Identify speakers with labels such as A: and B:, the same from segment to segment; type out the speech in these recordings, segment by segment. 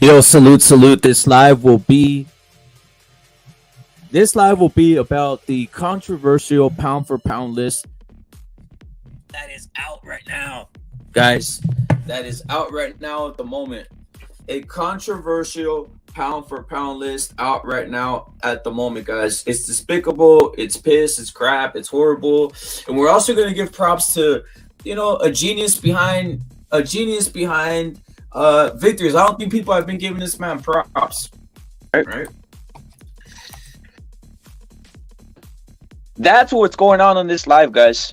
A: Yo, salute, salute. This live will be about the controversial pound for pound list that is out right now. Guys, that is out right now at the moment. A controversial pound for pound list out right now at the moment, guys. It's despicable, it's piss, it's crap, it's horrible. And we're also going to give props to, a genius behind victories. I don't think people have been giving this man props. Right?
B: That's what's going on in this live, guys.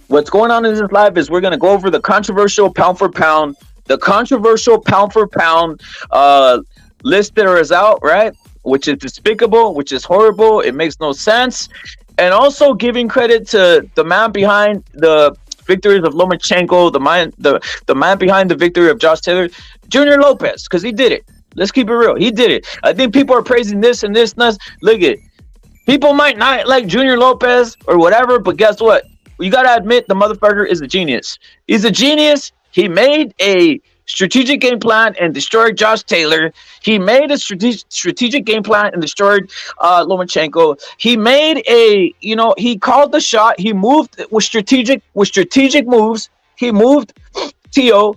B: What's going on in this live is we're going to go over the controversial pound for pound list that is out, right? Which is despicable, which is horrible. It makes no sense. And also giving credit to the man behind the victories of Lomachenko, the man behind the victory of Josh Taylor, Junior Lopez, because he did it. Let's keep it real. He did it. I think people are praising this and this and this. Look at it. People might not like Junior Lopez or whatever, but guess what? You got to admit the motherfucker is a genius. He's a genius. He made a strategic game plan and destroyed Josh Taylor. He made a strategic game plan and destroyed Lomachenko. He made he called the shot. He moved with strategic moves. He moved T.O.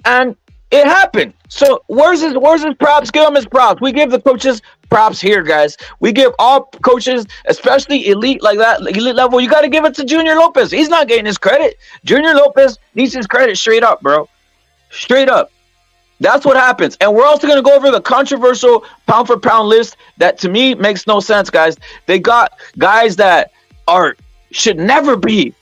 B: and it happened. So where's his props? Give him his props. We give the coaches props here, guys. We give all coaches, especially elite like that, elite level, you got to give it to Junior Lopez. He's not getting his credit. Junior Lopez needs his credit straight up, bro. Straight up. That's what happens. And we're also going to go over the controversial pound for pound list that to me makes no sense, guys. They got guys that should never be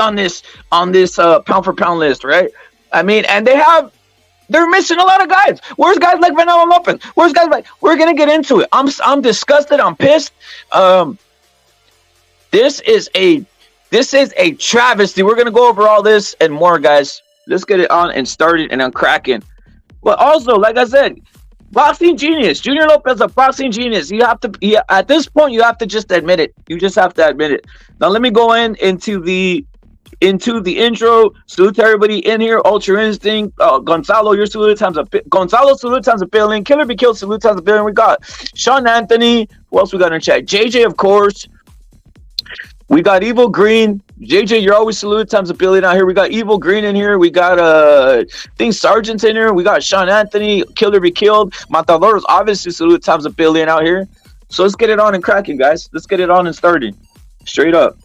B: on this pound for pound list, right? I mean, and they're missing a lot of guys. Where's guys like Vanilla Lopez? Where's guys like? We're gonna get into it. I'm disgusted. I'm pissed. This is a travesty. We're gonna go over all this and more, guys. Let's get it on and started and I'm cracking. But also, like I said, boxing genius. Junior Lopez, a boxing genius. You have to. At this point, you have to just admit it. You just have to admit it. Now, let me go into the intro. Salute to everybody in here. Ultra Instinct, Gonzalo, your salute times a billion. Killer Be Killed, salute times a billion. We got Sean Anthony. Who else we got in chat? JJ, of course. We got Evil Green. JJ, you're always salute times a billion out here. We got Evil Green in here. We got Sergeant's in here. We got Sean Anthony. Killer Be Killed. Matador's obviously salute times a billion out here. So let's get it on and cracking, guys. Let's get it on and starting. Straight up.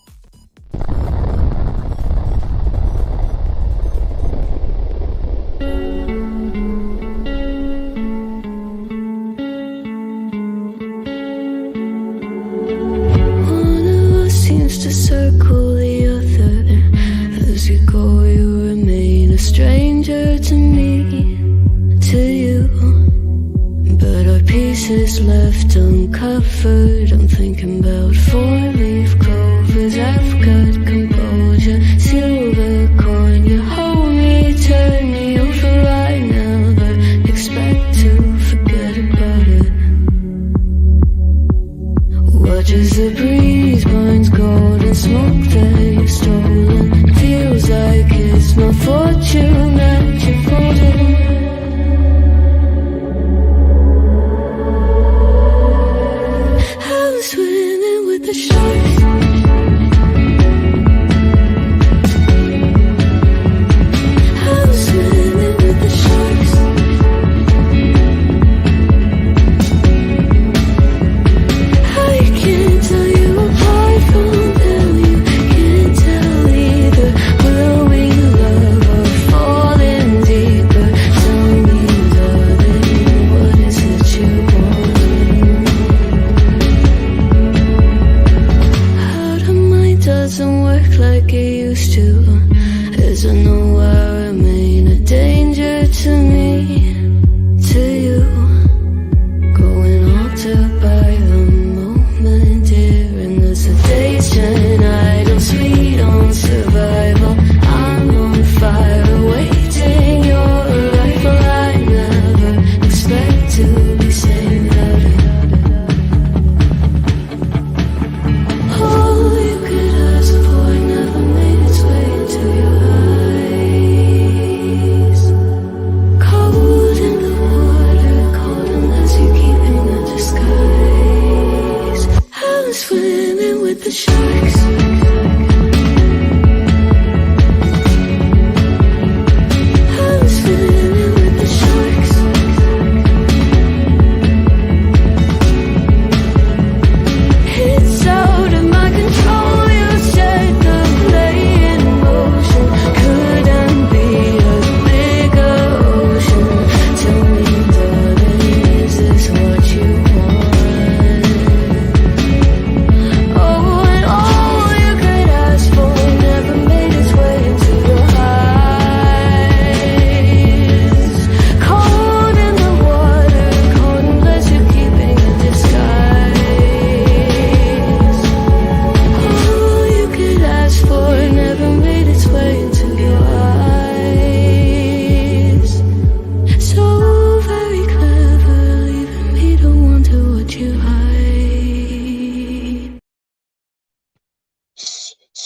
C: To circle the other, as you go you remain a stranger to me, to you, but our pieces left uncovered. I'm thinking about four-leaf clovers. I've got composure, silver coin. You hold me, turn me over right now, but expect to forget about it. Watch as the breeze binds gold and smoke that you've stolen. Feels like it's my fortune that you're folding. I'm swimming with the sharks. I'm swimming with the sharks. I can't tell you apart from them. You can't tell either. Will we love or fall in deeper? Tell me, darling, what is it you want? How the mind doesn't work like it used to, as I know I remain a danger to me, to you. Going altered by the moment, dear, and the sedation. I don't sweet on survival. I'm on fire, waiting your arrival. I never expect to be saved without it. All you could ask for never made its way into your eyes.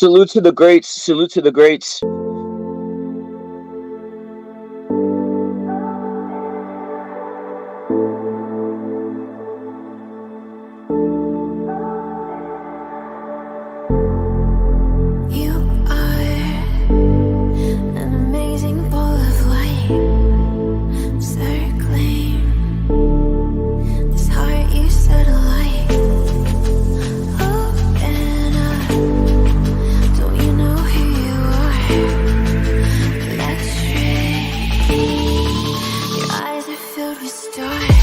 B: Salute to the greats. Salute to the greats.
C: You are an amazing ball of light, circling this heart you set alight. Open up, don't you know who you are? Electric, your eyes are filled with stars.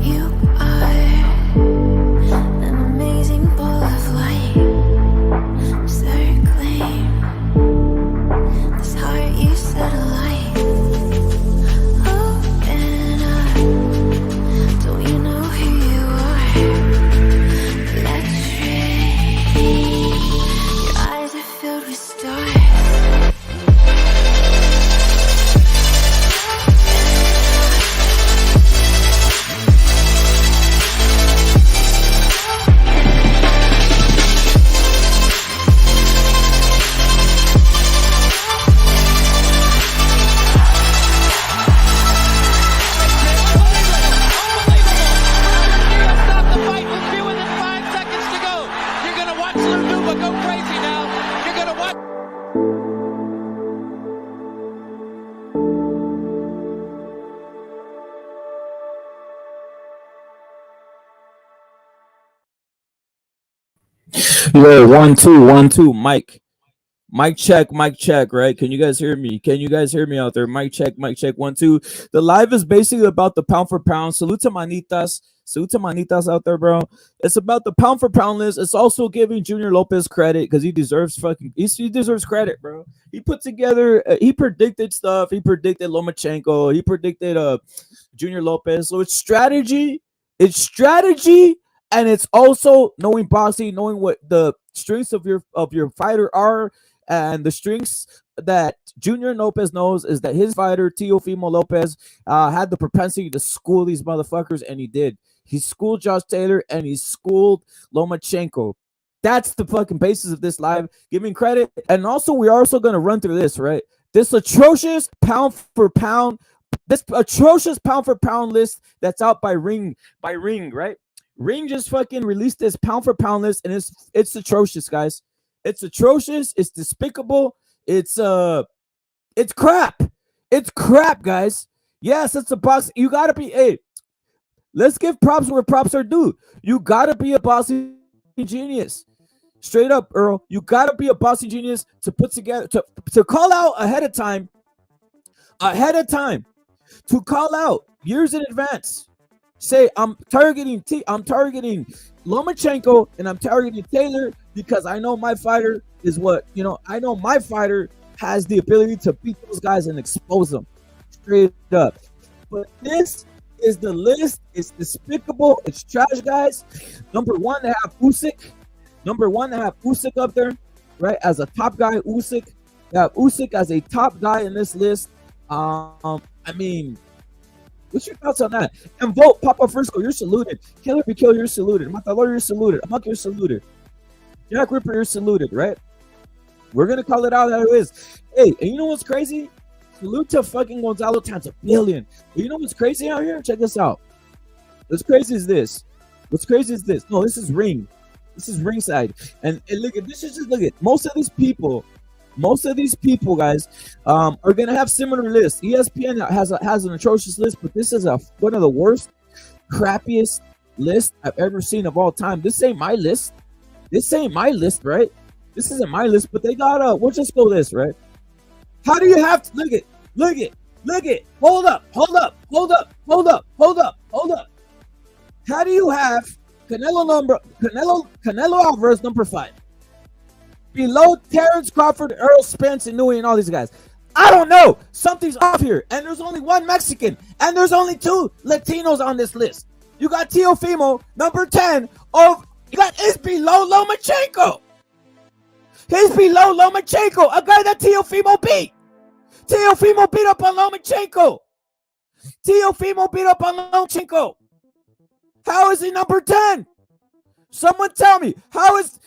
C: You are an amazing ball of light, circling this heart you set alight. Open up, don't you know who you are? Electric, your eyes are filled with stars.
D: Stop the fight with fewer than 5 seconds to go. You're gonna watch Luduba go crazy now. You're gonna watch.
A: Yo, 1 2 1 2, mic check, right? Can you guys hear me? Can you guys hear me out there? Mic check, 1 2. The live is basically about the pound for pound. Salute to manitas out there, bro. It's about the pound for pound list. It's also giving Junior Lopez credit because he deserves he deserves credit, bro. He put together, he predicted stuff. He predicted Lomachenko. He predicted Junior Lopez. So it's strategy, and it's also knowing boxing, knowing what the strengths of your fighter are, and the strengths that Junior Lopez knows is that his fighter Teofimo Lopez had the propensity to school these motherfuckers, and he did. He schooled Josh Taylor and he schooled Lomachenko. That's the fucking basis of this live, giving credit. And also, we're also gonna run through this, right? This atrocious pound for pound list that's out by Ring, right? Ring just fucking released this pound for pound list, and it's atrocious, guys. It's atrocious. It's despicable. It's crap. It's crap, guys. Yes, it's a box. You gotta be. Hey, let's give props where props are due. You gotta be a boxing genius. Straight up, Earl. You gotta be a boxing genius to put together to call out ahead of time. To call out years in advance. Say I'm targeting Lomachenko and I'm targeting Taylor because I know my fighter is I know my fighter has the ability to beat those guys and expose them straight up. But this is the list. It's despicable. It's trash, guys. Number one to have Usyk up there, right? As a top guy, Usyk. You have Usyk as a top guy in this list. I mean, what's your thoughts on that? And vote, Papa Frisco, you're saluted. Killer Be Kill, you're saluted. Matalor, you're saluted. Amok, you're saluted. Jack Ripper, you're saluted, right? We're going to call it out how it is. Hey, and you know what's crazy? Salute to fucking Gonzalo times a billion. But you know what's crazy out here? Check this out. What's crazy is this. No, this is Ring. This is Ringside. And look at this. Look at most of these people, guys, are gonna have similar lists. ESPN has an atrocious list, but this is one of the worst, crappiest lists I've ever seen of all time. This ain't my list, right? This isn't my list, but they got we'll just go this, right? How do you have to look it? Hold up. How do you have Canelo Alvarez number 5 below Terrence Crawford, Earl Spence, and Newey, and all these guys? I don't know. Something's off here, and there's only one Mexican, and there's only 2 Latinos on this list. You got Teofimo, number 10. He's below Lomachenko. He's below Lomachenko, a guy that Teofimo beat. Teofimo beat up on Lomachenko. How is he number 10? Someone tell me, how is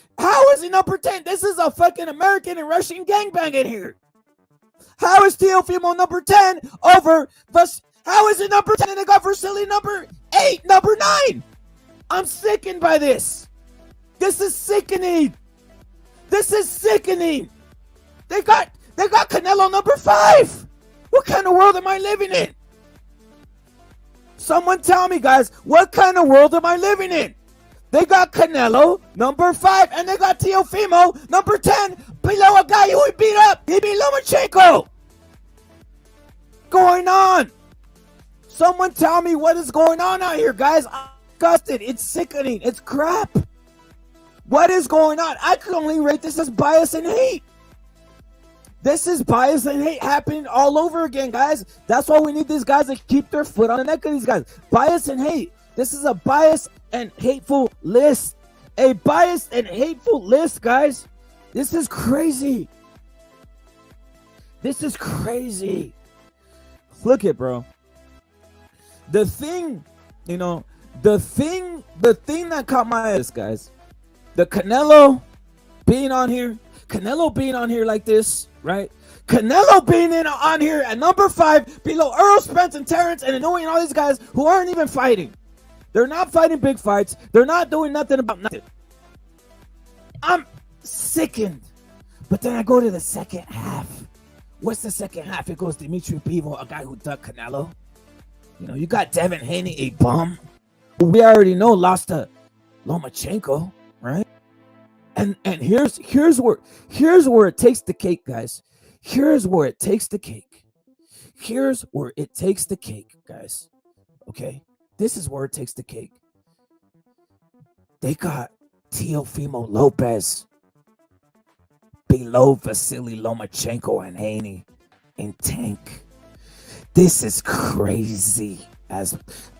A: he number 10? This is a fucking American and Russian gangbang in here. How is Teofimo number 10 over how is it number 10 and they got Vasily number 8, number 9? I'm sickened by this. This is sickening. They got Canelo number 5. What kind of world am I living in? Someone tell me, guys, what kind of world am I living in? They got Canelo number 5 and they got Teofimo number 10 below a guy who he beat up. He beat Lomachenko. Going on? Someone tell me what is going on out here, guys. I'm disgusted. It's sickening. It's crap. What is going on? I can only rate this as bias and hate. This is bias and hate happening all over again, guys. That's why we need these guys to keep their foot on the neck of these guys. Bias and hate. This is a bias and hateful list. A biased and hateful list, guys. This is crazy. This is crazy. Look it, bro. The thing that caught my eyes, guys. The Canelo being on here like this, right? Canelo being on here at number 5 below Earl Spence and Terrence and knowing all these guys who aren't even fighting. They're not fighting big fights. They're not doing nothing about nothing. I'm sickened. But then I go to the second half. What's the second half? It goes Dimitri Bivol, a guy who ducked Canelo. You got Devin Haney, a bum, who we already know lost to Lomachenko, right? And here's where it takes the cake, guys. Here's where it takes the cake. Guys. Okay? This is where it takes the cake. They got Teofimo Lopez below Vasily Lomachenko and Haney in Tank. This is crazy. As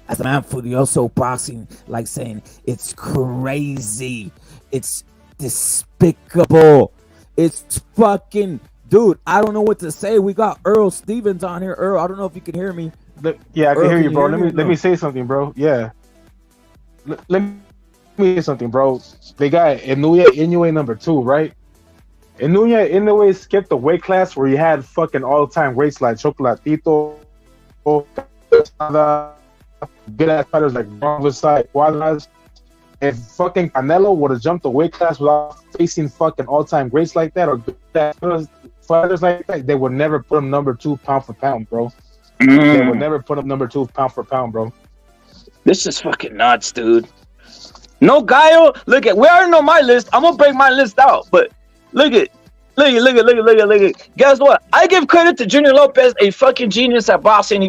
A: a man Furioso Boxing like saying, it's crazy. It's despicable. It's fucking, dude, I don't know what to say. We got Earl Stevens on here. Earl, I don't know if you can hear me.
E: Yeah, I can hear you, bro. Let me say something, bro. Yeah. Let me say something, bro. They got Inoue number 2, right? Inoue skipped the weight class where you had fucking all-time greats like Chocolatito, good ass fighters like Ronvasai, Cuadras. If fucking Canelo would have jumped the weight class without facing fucking all-time greats like that or good ass fighters like that, they would never put him number 2 pound for pound, bro. They would never put him number 2 pound for pound, bro.
B: This is fucking nuts, dude. No guile. Look at, we already know my list. I'm gonna break my list out, but look at. Guess what? I give credit to Junior Lopez, a fucking genius at boxing. He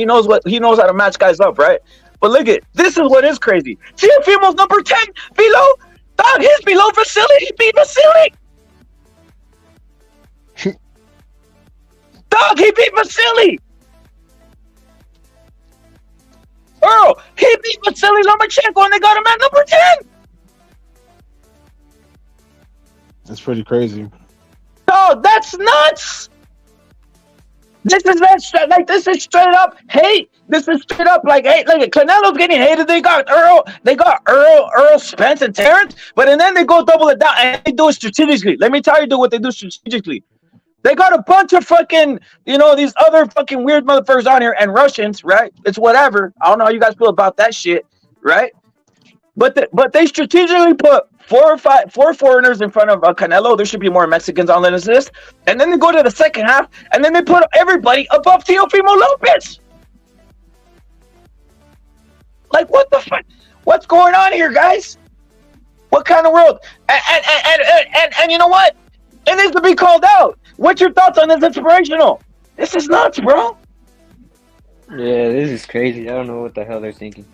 B: knows how to match guys up, right? But look at, this is what is crazy. Teofimo's number 10 below. Dog, he's below Vasily. He beat Vasily. Dog, he beat Vasily. Earl, he beat Vasily Lomachenko and they got him at number 10.
E: That's pretty crazy.
B: Dog, that's nuts. This is straight up hate. This is straight up like hate. Like Canelo's getting hated. They got Earl Spence and Terrence, but and then they go double it down and they do it strategically. Let me tell you, what they do strategically. They got a bunch of fucking, these other fucking weird motherfuckers on here and Russians, right? It's whatever. I don't know how you guys feel about that shit, right? But they strategically put four foreigners in front of Canelo. There should be more Mexicans on this list. And then they go to the second half, and then they put everybody above Teofimo Lopez. Like, what the fuck? What's going on here, guys? What kind of world? And you know what? It needs to be called out. What's your thoughts on this inspirational? This is nuts, bro.
F: Yeah, this is crazy. I don't know what the hell they're thinking.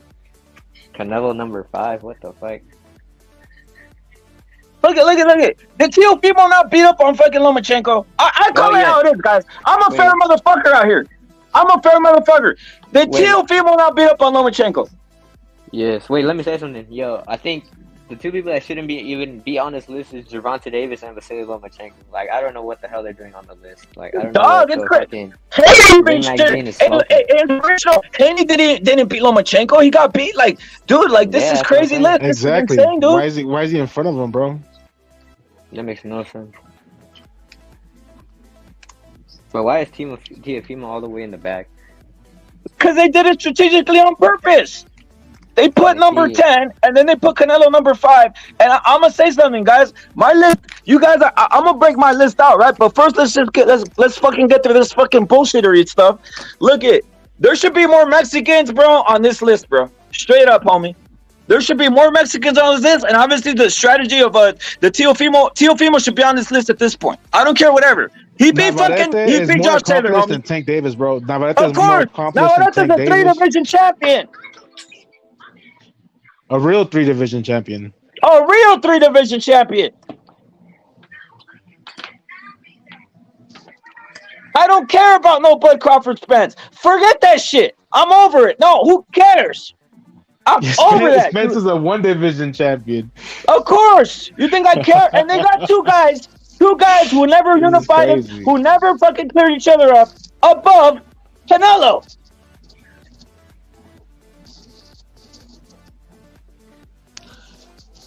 F: Canelo number 5. What the fuck?
B: Look at. Did Teofimo not beat up on fucking Lomachenko? I call it how it is, guys. I'm a fair motherfucker out here. I'm a fair motherfucker. Did Teofimo not beat up on Lomachenko?
F: Yes. Wait, let me say something. Yo, I think the two people that shouldn't even be on this list is Gervonta Davis and Vasily Lomachenko. Like, I don't know what the hell they're doing on the list. Like, I don't know.
B: It's crazy. Haney didn't beat Lomachenko. He got beat. Like, dude, like this is crazy list.
E: Exactly.
B: Insane, dude.
E: Why is he in front of him, bro?
F: That makes no sense. But why is Teofimo all the way in the back?
B: Because they did it strategically on purpose. They put number 10, and then they put Canelo number 5. And I'm gonna say something, guys. My list, you guys, I'm gonna break my list out, right? But first, let's fucking get through this fucking bullshittery stuff. Look it, there should be more Mexicans, bro, on this list, bro. Straight up, homie. There should be more Mexicans on this list, and obviously the strategy of the Teofimo should be on this list at this point. I don't care, whatever. He beat Josh Taylor, homie.
E: Than Tank Davis, bro.
B: Of course, Navarrete is a 3-division champion.
E: A real 3-division champion.
B: A real 3-division champion. I don't care about no Bud Crawford Spence. Forget that shit. I'm over it. No, who cares? I'm over that.
E: Spence is a 1-division champion.
B: Of course. You think I care? And they got two guys who never unified, who never fucking cleared each other up above Canelo.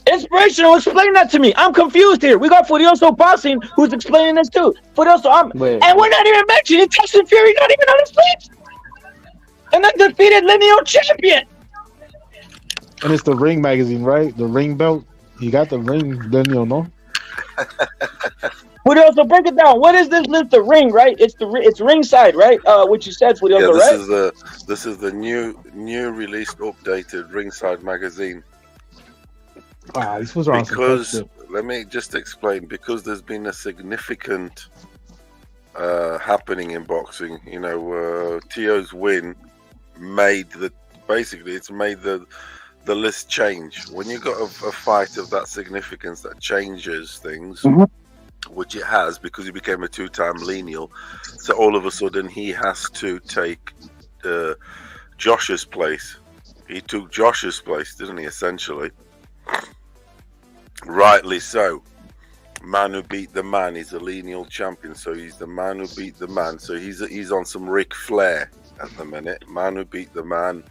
B: Inspirational, explain that to me. I'm confused here. We got Furioso Boxing who's explaining this too. Furioso, and we're not even mentioning Tyson Fury, not even on his list. And then defeated lineal champion.
E: And it's the Ring magazine, right? The Ring belt. He got the Ring lineal, no?
B: Furioso, break it down. What is this list of Ring, right? It's ringside, right? Which you said, Furioso, right?
G: This is the new released updated Ringside magazine.
E: Wow, this was wrong.
G: Because let me just explain. Because there's been a significant happening in boxing. You know, Tio's win made the list change. When you got a fight of that significance that changes things, which it has, because he became a 2-time lineal. So all of a sudden he has to take Josh's place. He took Josh's place, didn't he? Essentially. Rightly so. Man who beat the man is a lineal champion, so he's the man who beat the man. So he's on some Ric Flair at the minute. Man who beat the man,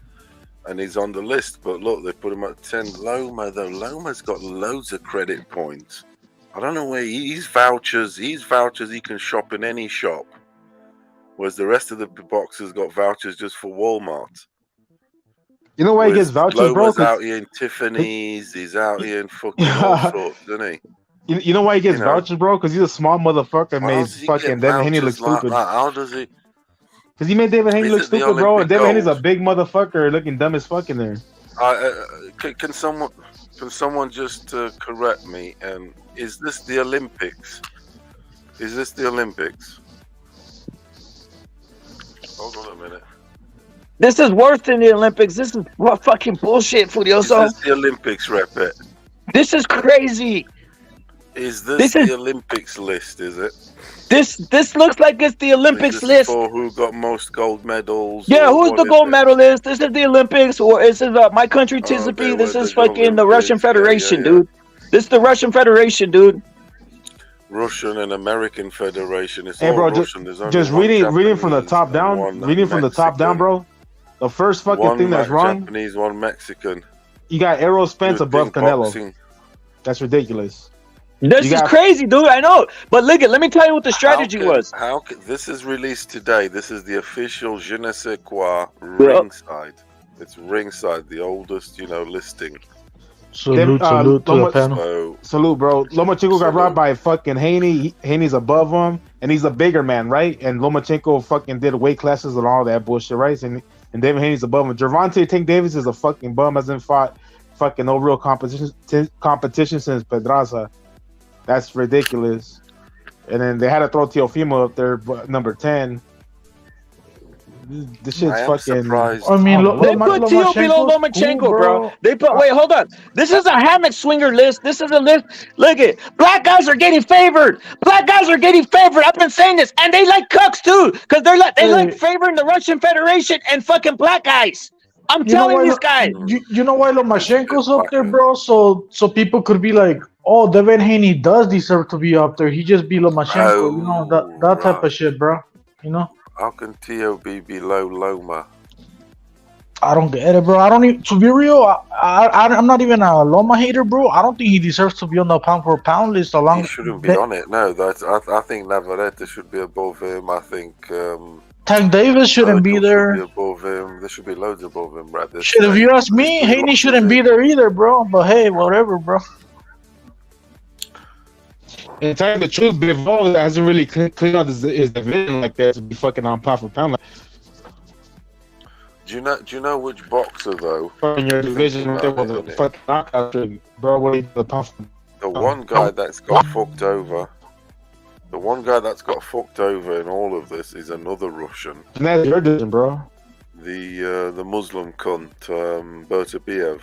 G: and he's on the list. But look, they put him at 10. Loma, though, Loma's got loads of credit points. I don't know where he's vouchers. He's vouchers he can shop in any shop, whereas the rest of the boxers got vouchers just for Walmart.
E: You know why he gets vouchers, bro?
G: He's out here in Tiffany's. He's out here in fucking all sorts, isn't he?
E: You know why he gets vouchers, bro? Because he's a small motherfucker. Made fucking Devin Haney look stupid.
G: How does he?
E: Because he made Devin Haney look stupid, bro. And Devin Haney's a big motherfucker, looking dumb as fuck in there.
G: Can someone just correct me? Is this the Olympics? Is this the Olympics? Hold on a minute.
B: This is worse than the Olympics. This is what fucking bullshit, Furioso.
G: Is this the Olympics, Repet?
B: This is crazy.
G: Is this the Olympics list, is it?
B: This looks like it's the Olympics list.
G: For who got most gold medals?
B: Yeah, who's the gold medalist? This is the Olympics, or this is my country, TZP. This is fucking the Russian Federation, dude. This is the Russian Federation, dude.
G: Russian and American Federation. It's
E: hey, bro,
G: Russian.
E: just reading from the top down. Reading from the top down, bro. The first fucking thing that's wrong.
G: Japanese, one Mexican.
E: You got Errol Spence above Canelo. Boxing. That's ridiculous.
B: This is crazy, dude. I know, but look, let me tell you what the strategy was.
G: This is released today? This is the official Je ne sais quoi ringside. It's ringside, the oldest, listing.
E: Salute to the panel. Salute, bro. Lomachenko got robbed by fucking Haney. Haney's above him, and he's a bigger man, right? And Lomachenko fucking did weight classes and all that bullshit, right? And David Haney's above him. Gervonta Tank Davis is a fucking bum, hasn't fought fucking no real competition since Pedraza. That's ridiculous. And then they had to throw Teofimo up there, number 10. This shit's
G: I am
E: fucking.
G: surprised.
H: I mean,
B: They put Tio below Lomachenko, bro. They put wait, hold on. This is a hammock swinger list. This is a list. Look at black guys are getting favored. Black guys are getting favored. I've been saying this, and they like cucks too, because they like favoring the Russian Federation and fucking black guys. I'm telling these guys.
H: You know why Lomachenko's up there, bro? So people could be like, oh, Devin Haney does deserve to be up there. He just be Lomachenko, you know, that type of shit, bro. You know?
G: How can Tio be below Loma?
H: I don't get it, bro. I don't even, to be real, I'm not even a Loma hater, bro. I don't think he deserves to be on the pound for pound list.
G: He shouldn't be on it. No, I think Navarrete should be above him. I think
H: Tank Davis shouldn't be there.
G: Should be above him. There should be loads above him, right?
H: Shit, if you ask me, Haney shouldn't be there either, bro. But hey, whatever, bro.
E: And telling the truth, Bivol hasn't really cleaned out his division like that to be fucking on pound for pound.
G: Do you know which boxer though?
E: In your division, right there with the fucking knockout streak, bro. What are you the pound for?
G: The one guy that's got fucked over. The one guy that's got fucked over in all of this is another Russian.
E: And that's your division, bro.
G: The Muslim cunt, Bertabiev.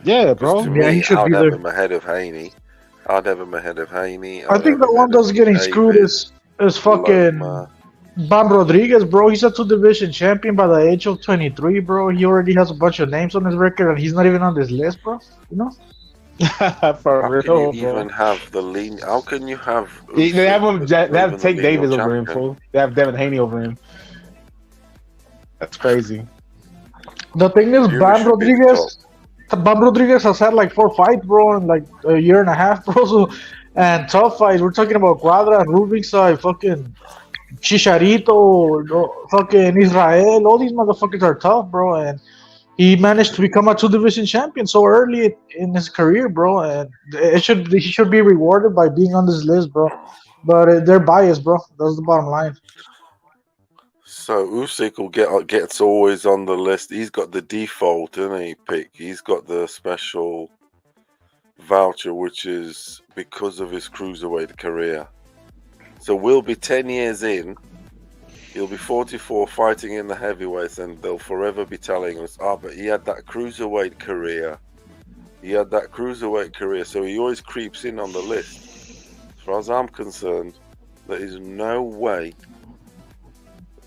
E: Yeah, bro.
H: Yeah, he should be there.
G: I'd have him ahead of Haney.
H: I think the one that's getting screwed is fucking Bam Rodriguez, bro. He's a 2-division champion by the age of 23, bro. He already has a bunch of names on his record, and he's not even on this list, bro. You know?
E: For
G: How
E: real,
G: can you
E: bro.
G: even have the lean? How can you have?
E: They have him. They have Tank Davis
G: lineal
E: over him,
G: champion?
E: fool. They have Devin Haney over him. That's crazy.
H: The thing is,
G: Fury
H: Bam
G: should be the
H: Rodriguez has had like 4 fights, bro, in like a year and a half, bro. So, and tough fights. We're talking about Cuadra, Rubinside, fucking Chicharito, fucking Israel. All these motherfuckers are tough, bro. And he managed to become a 2-division champion so early in his career, bro. And he should be rewarded by being on this list, bro. But they're biased, bro. That's the bottom line.
G: So Usyk gets always on the list. He's got the default, isn't he? Pick. He's got the special voucher, which is because of his cruiserweight career. So we'll be 10 years in. He'll be 44, fighting in the heavyweights, and they'll forever be telling us, but he had that cruiserweight career. So he always creeps in on the list. As far as I'm concerned, there is no way.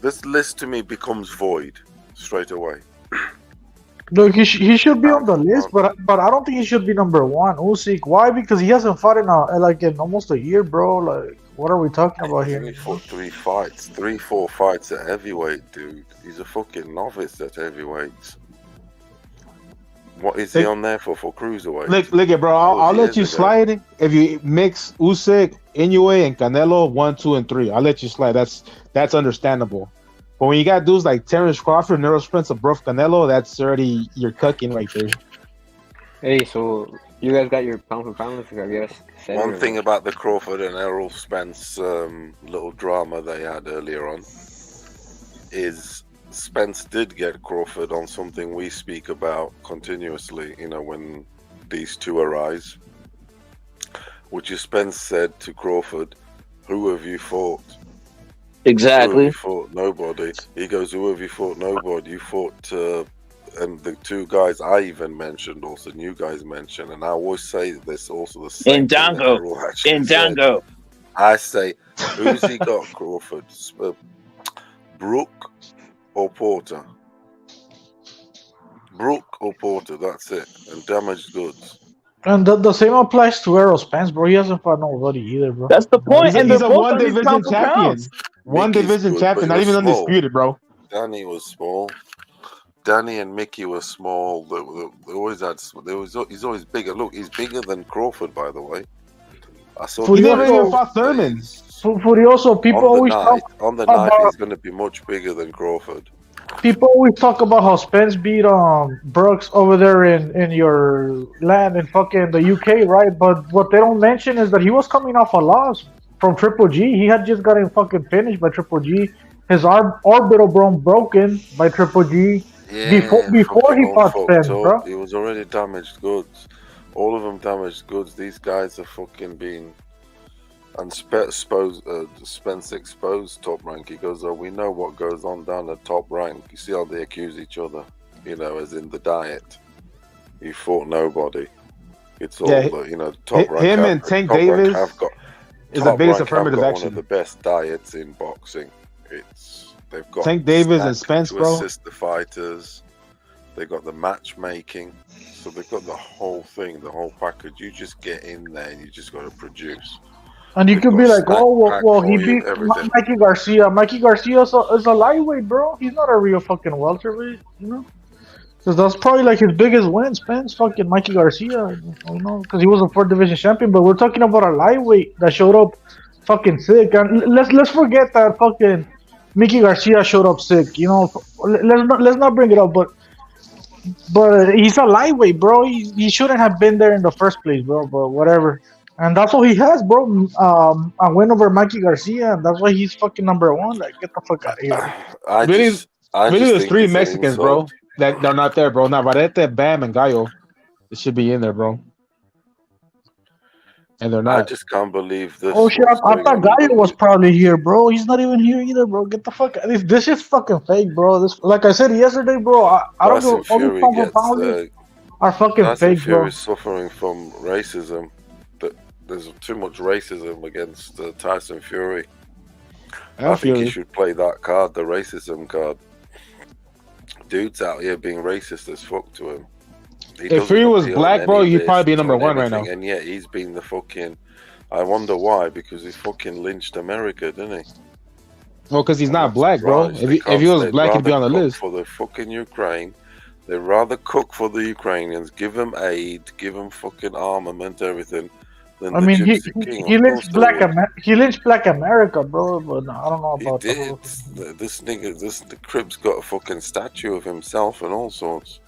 G: This list to me becomes void straight away.
H: Look, he should be on the list, but I don't think he should be number 1. Usyk, why? Because he hasn't fought in almost a year, bro. Like, what are we talking about here?
G: He fought 4 fights at heavyweight, dude. He's a fucking novice at heavyweights. What is he on there for cruiserweight?
E: Look it, bro. I'll let you slide if you mix Usyk, Inoue, and Canelo 1, 2, and 3. I'll let you slide. That's understandable. But when you got dudes like Terrence Crawford, Errol Spence above Canelo, that's already you're cooking right there.
F: Hey, so you guys got your pound for pound list, I guess.
G: One thing about the Crawford and Errol Spence little drama they had earlier on is Spence did get Crawford on something we speak about continuously, when these two arise, which is Spence said to Crawford, "Who have you fought?"
B: Exactly.
G: Who have you fought? Nobody. He goes, "Who have you fought?" Nobody. You fought, and the 2 guys I even mentioned, also you guys mentioned, and I always say this also the same.
B: Ndango.
G: I say, who's he got, Crawford? Brook or Porter? Brook or Porter, that's it. And damaged goods.
H: And the same applies to Errol Spence, bro. He hasn't fought nobody either, bro.
B: That's the point.
E: He's a 1-division champion. 1-division champion, not even undisputed, bro.
G: Danny was small. Danny and Mickey were small. They always had. He's always bigger. Look, he's bigger than Crawford, by the way. I saw.
E: He never even fought Thurman.
H: Furioso, people always talk
G: on the night. He's going to be much bigger than Crawford.
H: People always talk about how Spence beat Brooks over there in your land in fucking the UK, right? But what they don't mention is that he was coming off a loss from Triple G. He had just gotten fucking finished by Triple G. His orbital bone broken by Triple G.
G: Yeah,
H: before he fought Spence, bro.
G: He was already damaged goods. All of them damaged goods. These guys are fucking being And Spence exposed Top Rank. He goes, "Oh, we know what goes on down at Top Rank. You see how they accuse each other, as in the diet. He fought nobody. It's all Top Rank.
E: Him and Tank Davis is the biggest affirmative
G: one
E: action.
G: of the best diets in boxing. They've got
E: Tank Davis and Spence,
G: to
E: bro.
G: assist the fighters. They got the matchmaking, so they've got the whole thing, the whole package. You just get in there and you just got to produce.
H: And you could be like, well, he beat
G: everything.
H: Mikey Garcia. Mikey Garcia is a lightweight, bro. He's not a real fucking welterweight, Because that's probably like his biggest win, Spence, fucking Mikey Garcia, because he was a 4th division champion. But we're talking about a lightweight that showed up fucking sick. And let's forget that fucking Mickey Garcia showed up sick. Let's not bring it up, but he's a lightweight, bro. He shouldn't have been there in the first place, bro. But whatever. And that's what he has, bro. A win over Mikey Garcia, and that's why he's fucking number 1. Like, get the fuck out of here.
E: Really, there's 3 Mexicans, bro, that they're not there, bro. Navarrete, Bam, and Gallo. It should be in there, bro. And they're not.
G: I just can't believe this.
H: Oh shit! I thought Gallo was probably here, bro. He's not even here either, bro. Get the fuck out. This is fucking fake, bro. This, like I said yesterday, bro. I don't know. All these pound are fucking fake, bro.
G: Fury is suffering from racism. There's too much racism against Tyson Fury. I think he should play that card, the racism card. Dude's out here being racist as fuck to him.
E: If Fury was black, bro, he'd probably be number 1 right now.
G: And yet he's been the fucking... I wonder why, because he fucking lynched America, didn't he?
E: Well, because he's not black, bro. If he was black, he'd be on the list.
G: For the fucking Ukraine. They'd rather cook for the Ukrainians, give them aid, give them fucking armament, everything.
H: I mean, he lynched Black America, bro. But I don't know about
G: that. This nigga, the Crib's got a fucking statue of himself and all sorts.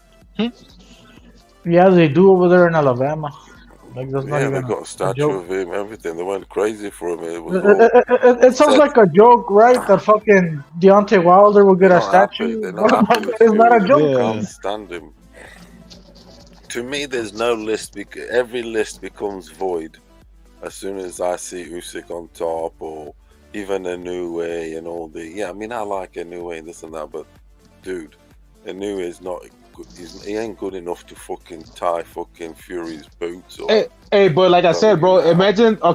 H: Yeah, they do over there in Alabama. Like, that's not even
G: they got a statue of him, everything. They went crazy for him.
H: It sounds like a joke, right? That fucking Deontay Wilder will get a statue. It's not a joke.
G: I can't stand him. To me, there's no list. Every list becomes void as soon as I see Usyk on top, or even Inoue and all the. Yeah, I mean, I like Inoue and this and that, but dude, Inoue is not good. He ain't good enough to fucking tie fucking Fury's boots. Or,
E: hey, but like I said, bro, imagine they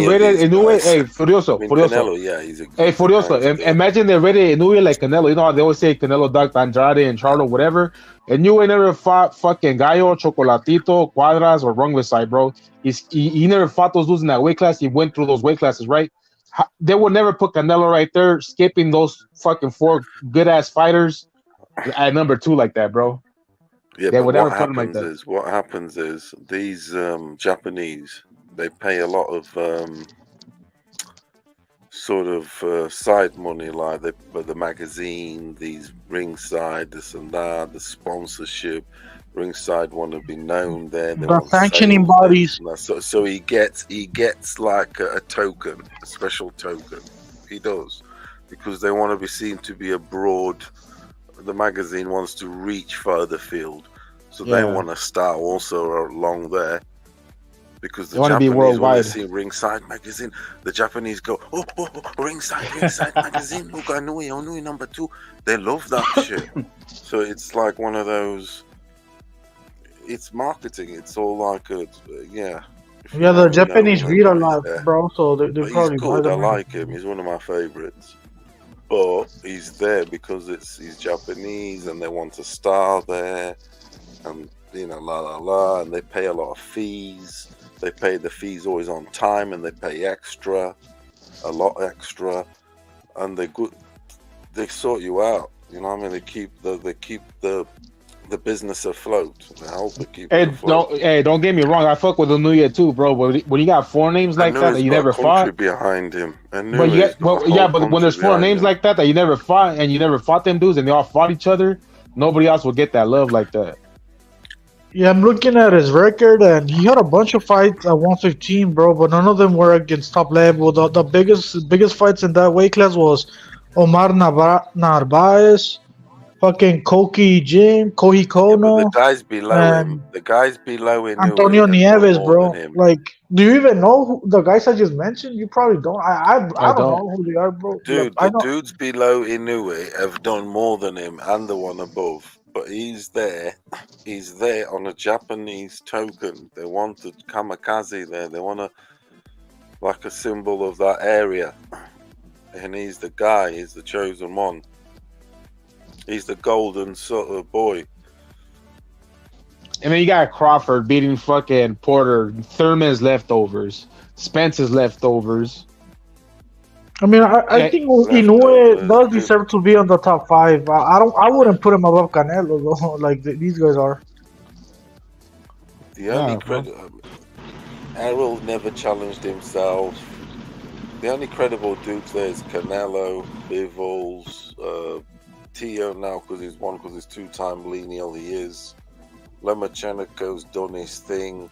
E: rated Inoue. Hey, Furioso.
G: Canelo, yeah, he's a.
E: Hey, Furioso. Imagine they rated Inoue like Canelo. You know how they always say Canelo ducked Andrade and Charlo, whatever. And you ain't never fought fucking Gallo, Chocolatito, Cuadras, or Rungvisai, bro. He never fought those dudes in that weight class. He went through those weight classes, right? They would never put Canelo right there, skipping those fucking 4 good-ass fighters at number 2 like that, bro.
G: Yeah,
E: they
G: but
E: would never put him like that.
G: What happens is these Japanese, they pay a lot of sort of side money, like the magazine, these ringside, this and that, the sponsorship. Ringside want to be known there.
H: The sanctioning bodies.
G: So he gets like a token, a special token. He does, because they want to be seen to be abroad. The magazine wants to reach further field, so they want to star also along there. Because the Japanese, when they see Ringside magazine, the Japanese go, oh, Ringside magazine, look, Inoue number 2. They love that shit. So it's like one of those. It's marketing. It's all like
H: Yeah, the Japanese read a lot, bro. So they probably.
G: He's good. I like him. He's one of my favorites. But he's there because he's Japanese and they want to star there, and and they pay a lot of fees. They pay the fees always on time, and they pay a lot extra, and they're good. They sort you out. You know what I mean? They keep the business afloat. They help to keep it afloat.
E: Don't get me wrong. I fuck with Inoue too, bro. But when you got 4 names like that you never fought
G: behind him,
E: but when there's 4 names like that you never fought, and you never fought them dudes, and they all fought each other, nobody else will get that love like that.
H: Yeah, I'm looking at his record, and he had a bunch of fights at 115, bro, but none of them were against top level. The biggest fights in that weight class was Omar Narvaez, fucking Koki Jin, Kohi
G: Yeah, but
H: Kono,
G: the guys below
H: and
G: him, the guys below Inoue
H: Antonio
G: have done
H: Nieves,
G: more
H: bro.
G: than him.
H: Like, do you even know who the guys I just mentioned? You probably don't. I
E: I
H: don't
E: don't.
H: know who they are, bro. Like,
G: Dude,
H: I
G: the
H: know.
G: dudes below Inoue have done more than him and the one above. But he's there on a Japanese token. They want a kamikaze there. They want like a symbol of that area. And he's the guy, he's the chosen one. He's the golden sort of boy.
E: And then you got Crawford beating fucking Porter, Thurman's leftovers, Spence's leftovers.
H: I mean, I think Inoue does deserve to be on the top 5. I wouldn't put him above Canelo though, like these guys are.
G: The only credit, Errol never challenged himself. The only credible dudes there is Canelo, Bivol, Tio now because he's 2-time lineal. He is. Lomachenko's done his thing.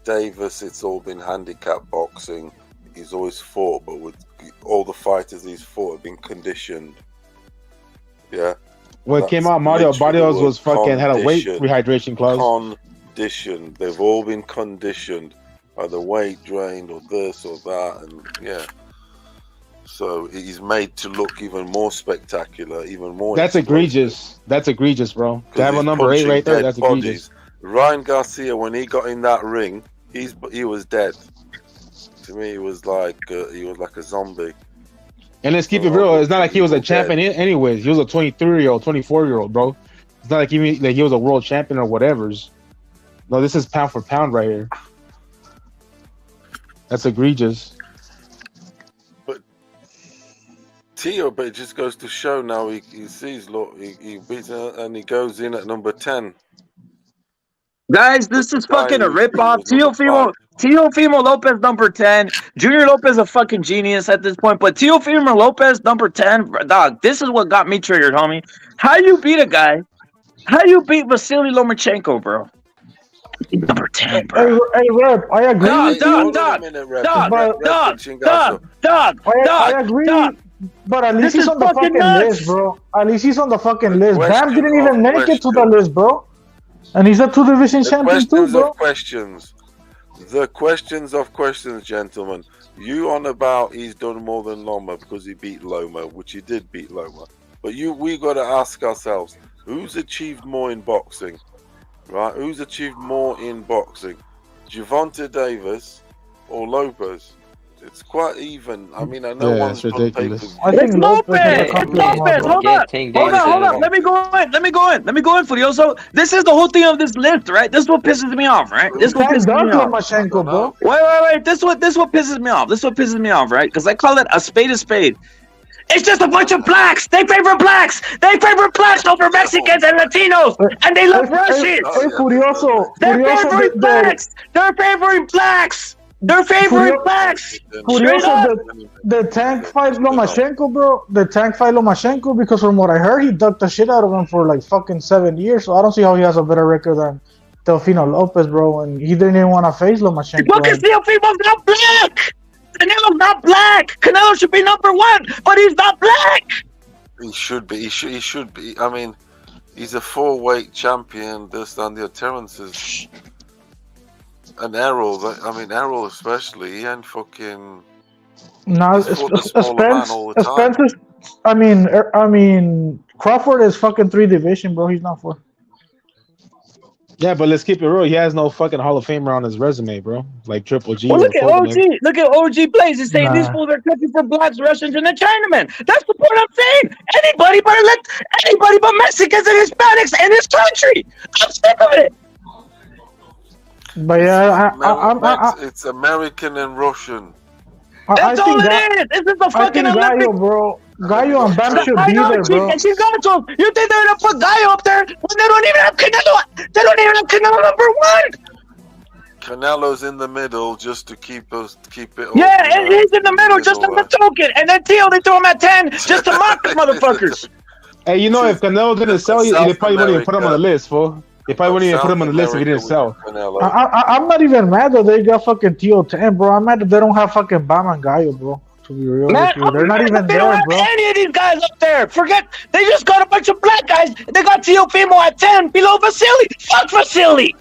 G: Davis, it's all been handicap boxing. He's always fought, but with all the fighters he's fought have been conditioned. Yeah.
E: When it came out, Mario Barrios was fucking had a weight rehydration clause.
G: Conditioned. They've all been conditioned. Either weight drained or this or that, and yeah. So he's made to look even more spectacular, even more.
E: That's egregious. That's egregious, bro. To have a number 8 right there, that's egregious.
G: Ryan Garcia, when he got in that ring, he was dead. To me, he was like a zombie.
E: And let's keep it real. It's not like he was a champion anyways. He was a 23-year-old, 24-year-old, bro. It's not like he was a world champion or whatever's. No, this is pound for pound right here. That's egregious.
G: But it just goes to show now he sees, look, he beats and he goes in at number 10.
B: Guys, this is fucking a ripoff. Teofimo Lopez, number 10. Junior Lopez, a fucking genius at this point. But Teofimo Lopez, number 10. Dog, this is what got me triggered, homie. How you beat a guy? How you beat Vasily Lomachenko, bro? Number 10, bro.
H: Hey, Rep, I agree.
B: Dog.
H: I agree. But at least he's on the fucking list, bro. At least he's on the fucking list. Bam didn't even make it to the list, bro. And he's a 2-division champion too, bro.
G: The questions of questions, gentlemen. You on about he's done more than Loma because he beat Loma, which he did beat Loma. But we got to ask ourselves, who's achieved more in boxing? Right? Who's achieved more in boxing? Gervonta Davis or Lopez? It's quite even. I mean, I know one's done papers.
B: It's Lopez. Hold on. Let me go in, Furioso. This is the whole thing of this list, right? This is what pisses me off, right? This is what pisses me off.
H: Lomachenko, bro.
B: Wait. This is what pisses me off. Right? Because I call it a spade a spade. It's just a bunch of blacks. They favor blacks. They favor blacks over Mexicans and Latinos, and they love Russians.
H: Hey, Furioso.
B: They're favoring blacks. They're favoring blacks. They're favoring blacks.
H: Furioso, the tank fight Lomachenko, bro. The tank fight Lomachenko, because from what I heard, he ducked the shit out of him for like fucking 7 years. So I don't see how he has a better record than Teofimo Lopez, bro. And he didn't even want to face Lomachenko.
B: Because Teofimo's not black. Canelo's not black. Canelo should be number 1, but he's not black.
G: He should be. He should be. I mean, he's a 4-weight champion. This and the Terrence's. And Errol, Errol especially, he ain't fucking.
H: No, Spence is. I mean, Crawford is fucking 3-division, bro. He's not 4.
E: Yeah, but let's keep it real. He has no fucking Hall of Famer on his resume, bro. Like Triple G.
B: Well, look at OG. Look at OG plays. He's saying these fools are cooking for blacks, Russians, and the Chinamen. That's the point I'm saying. Anybody but Mexicans and Hispanics in this country. I'm sick of it.
H: But yeah,
G: it's American and Russian.
B: That's all it is. This is the fucking Olympic,
H: Gallo, bro. Gallo and Bam should be there, bro.
B: And she's going to. You think they're gonna put Gallo up there when they don't even have Canelo? They don't even have Canelo number 1.
G: Canelo's in the middle just to keep it.
B: Yeah, and he's in the middle just as a token. And then Tio, they throw him at 10 just to mock the motherfuckers.
E: Hey, you know, if Canelo didn't sell you, they probably wouldn't even put him on the list, fool. They probably wouldn't even put him on the list if he didn't sell.
H: I'm not even mad that they got fucking Tio 10, bro. I'm mad that they don't have fucking Bam and Gallo, bro. To be real
B: Man,
H: with you, they're not even
B: they don't
H: there,
B: have
H: bro.
B: any of these guys up there. Forget, they just got a bunch of black guys. They got Teofimo at 10 below Vasily. Fuck Vasily.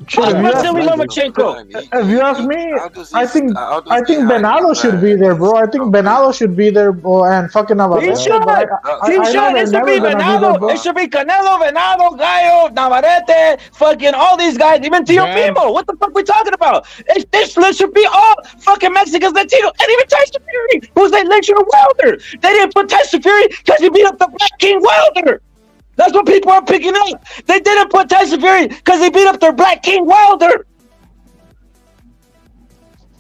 H: Shit,
B: Fuck
H: if you ask
B: Vasily
H: me,
B: Lomachenko.
H: if you ask me,
G: How does he
H: I think
G: hang
H: Benalo
G: in
H: should
G: there?
H: be there, bro. I think Benalo should be there, bro, and fucking
B: He
H: Navarrete.
B: should.
H: But
B: He
H: I know
B: should.
H: they're
B: It should
H: never
B: be
H: gonna be there,
B: Venado.
H: bro.
B: It should be Canelo, Venado, Gallo, Navarrete, fucking all these guys, even Teofimo. What the fuck we talking about? This list should be all fucking Mexicans, Latinos, and even Tyson Fury, who's that Legendary Wilder. They didn't put Tyson Fury because he beat up the Black King Wilder. That's what people are picking up. They didn't put Tyson Fury because he beat up their Black King Wilder.